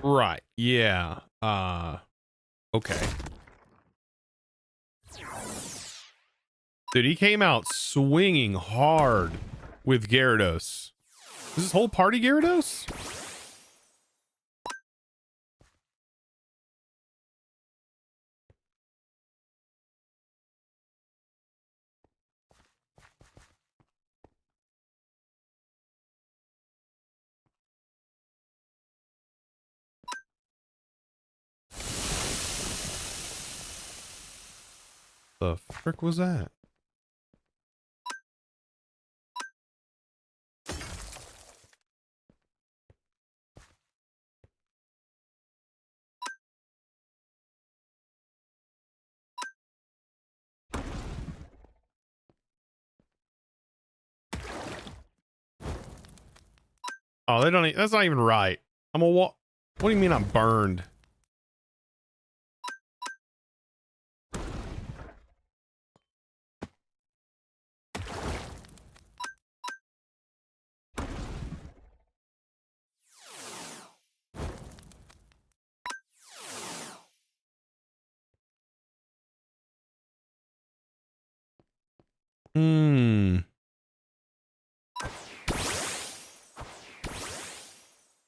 Right. Yeah. Okay. Dude, he came out swinging hard with Gyarados. Is this whole party Gyarados? The frick was that? Oh, they don't. That's not even right. I'm a what? What do you mean I'm burned?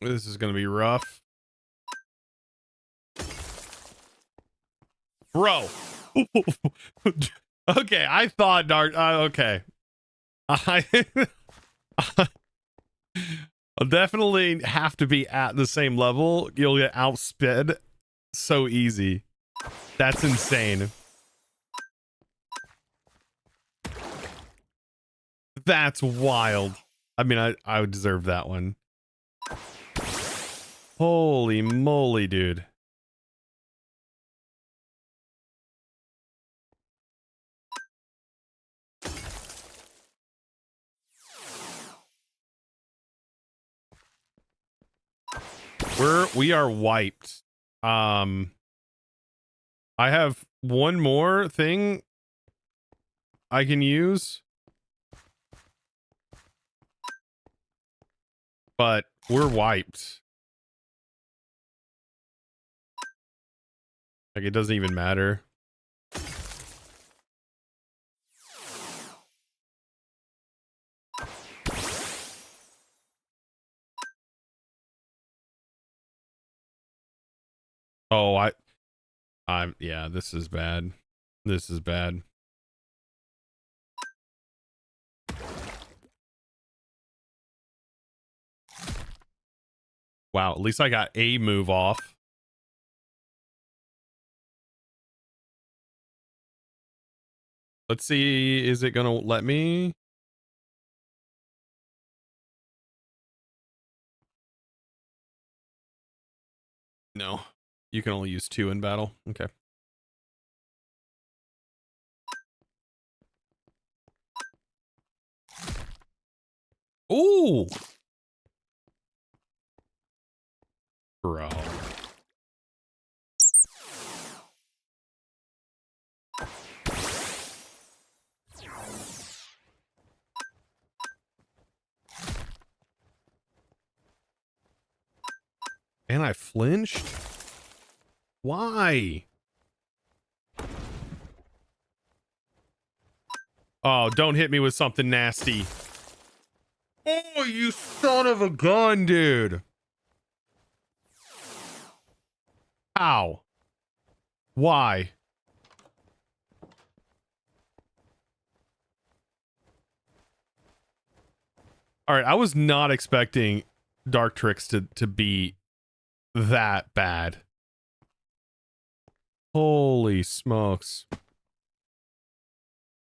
This is gonna be rough. Bro. Okay, I thought Dark. Okay. I'll definitely have to be at the same level. You'll get outsped so easy. That's insane. That's wild. I mean, I would deserve that one. Holy moly, dude. We are wiped. I have one more thing I can use, but we're wiped. Like, it doesn't even matter. Oh, yeah, this is bad. This is bad. Wow, at least I got a move off. Let's see, is it gonna let me? No, you can only use 2 in battle. Okay. Ooh, bro. And I flinched? Why? Oh, don't hit me with something nasty. Oh, you son of a gun, dude. Ow. Why? All right, I was not expecting Dark Tricks to be that bad. Holy smokes.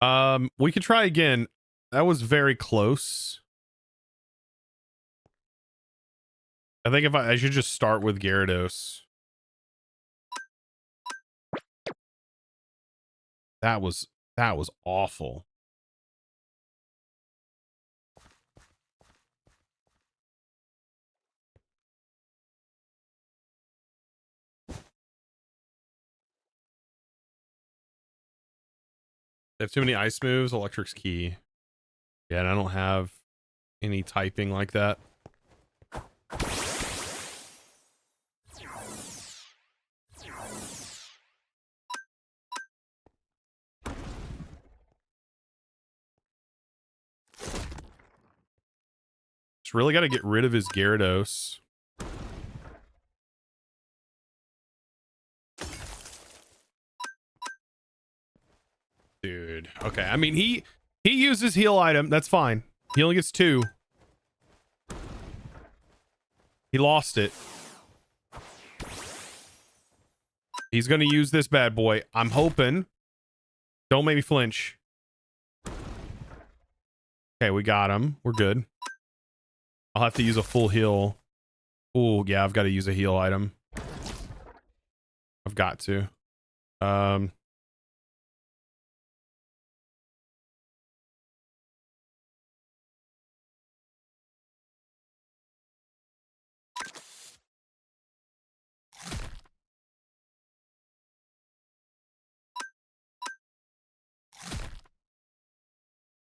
We could try again. That was very close. I think if I should just start with Gyarados. That was awful. They have too many ice moves. Electric's key. Yeah, and I don't have any typing like that. Just really got to get rid of his Gyarados. Dude. Okay. I mean, he uses heal item. That's fine. He only gets 2. He lost it. He's going to use this bad boy. I'm hoping. Don't make me flinch. Okay, we got him. We're good. I'll have to use a full heal. Oh, yeah, I've got to use a heal item. I've got to.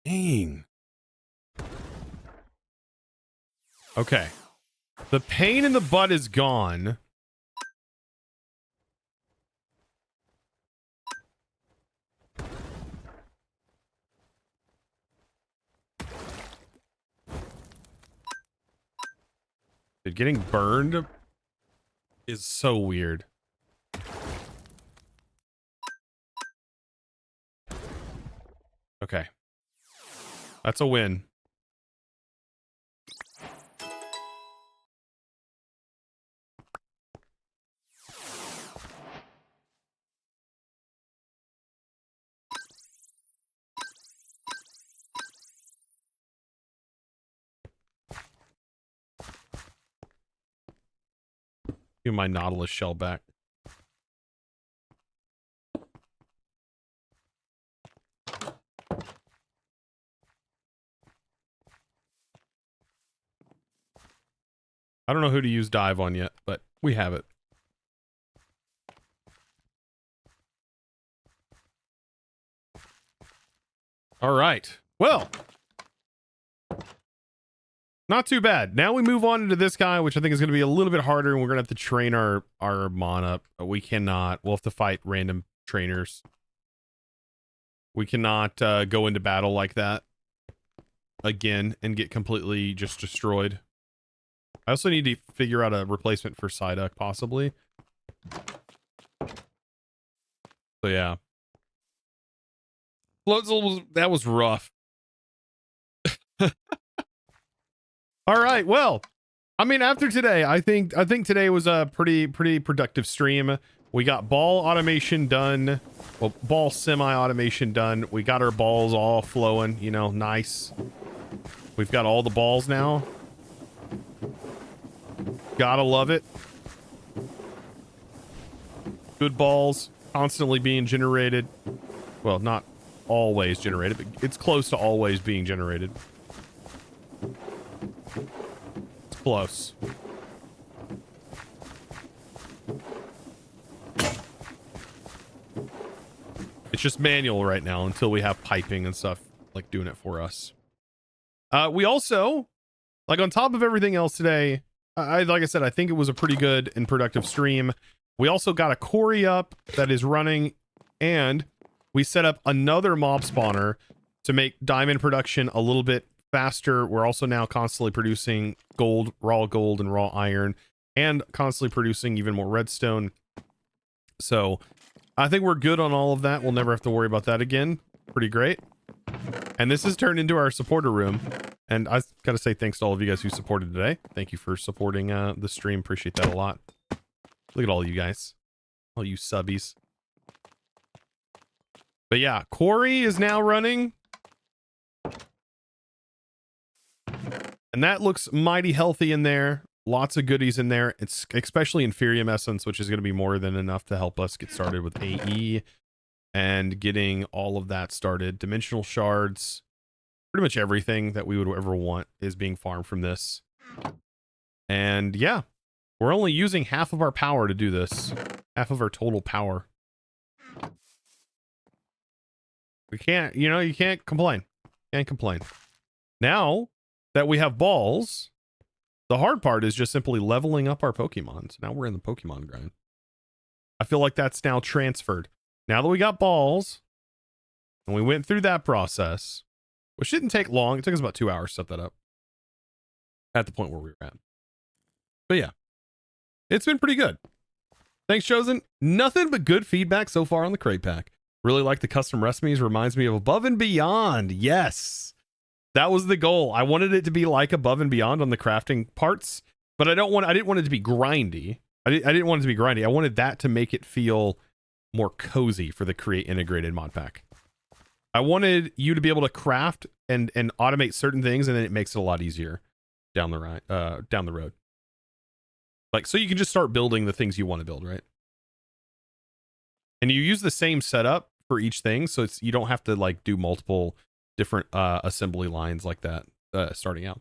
Dang. Okay. The pain in the butt is gone. Dude, getting burned is so weird. Okay. That's a win. Give my Nautilus shell back. I don't know who to use dive on yet, but we have it. All right. Well, not too bad. Now we move on into this guy, which I think is going to be a little bit harder, and we're going to have to train our Mon up. We cannot. We'll have to fight random trainers. We cannot go into battle like that again and get completely just destroyed. I also need to figure out a replacement for Psyduck, possibly. So yeah. Floatzel that was rough. All right, well, I mean, after today, I think today was a pretty productive stream. We got ball automation done. Well, ball semi-automation done. We got our balls all flowing, you know, nice. We've got all the balls now. Gotta love it. Good balls constantly being generated. Well, not always generated, but it's close to always being generated. It's close. It's just manual right now until we have piping and stuff like doing it for us. We also, like, on top of everything else today, like I said, I think it was a pretty good and productive stream. We also got a quarry up that is running, and we set up another mob spawner to make diamond production a little bit faster. We're also now constantly producing gold, raw gold and raw iron, and constantly producing even more redstone. So I think we're good on all of that. We'll never have to worry about that again. Pretty great. And this has turned into our supporter room. And I got to say thanks to all of you guys who supported today. Thank you for supporting the stream. Appreciate that a lot. Look at all you guys. All you subbies. But yeah, quarry is now running. And that looks mighty healthy in there. Lots of goodies in there. It's especially Inferium Essence, which is going to be more than enough to help us get started with AE and getting all of that started. Dimensional shards. Pretty much everything that we would ever want is being farmed from this. And yeah, we're only using half of our power to do this. Half of our total power. We can't, you know, you can't complain. Can't complain. Now that we have balls, the hard part is just simply leveling up our Pokemon. So now we're in the Pokemon grind. I feel like that's now transferred. Now that we got balls, and we went through that process, which didn't take long. It took us about 2 hours to set that up. At the point where we were at. But yeah, it's been pretty good. Thanks, Chosen. Nothing but good feedback so far on the crate pack. Really like the custom recipes. Reminds me of Above and Beyond. Yes. That was the goal. I wanted it to be like Above and Beyond on the crafting parts, but I didn't want it to be grindy. I didn't want it to be grindy. I wanted that to make it feel more cozy for the Create Integrated mod pack. I wanted you to be able to craft and automate certain things, and then it makes it a lot easier down the road. Like, so you can just start building the things you want to build, right? And you use the same setup for each thing, so you don't have to like do multiple different assembly lines like that starting out.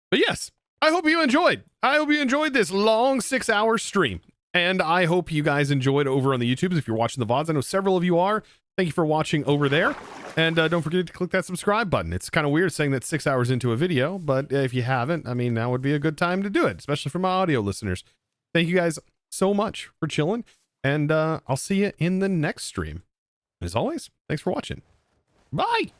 But yes, I hope you enjoyed. I hope you enjoyed this long 6-hour stream. And I hope you guys enjoyed over on the YouTubes. If you're watching the VODs, I know several of you are. Thank you for watching over there. And don't forget to click that subscribe button. It's kind of weird saying that 6 hours into a video, but if you haven't, I mean, now would be a good time to do it, especially for my audio listeners. Thank you guys so much for chilling. And I'll see you in the next stream. As always, thanks for watching. Bye.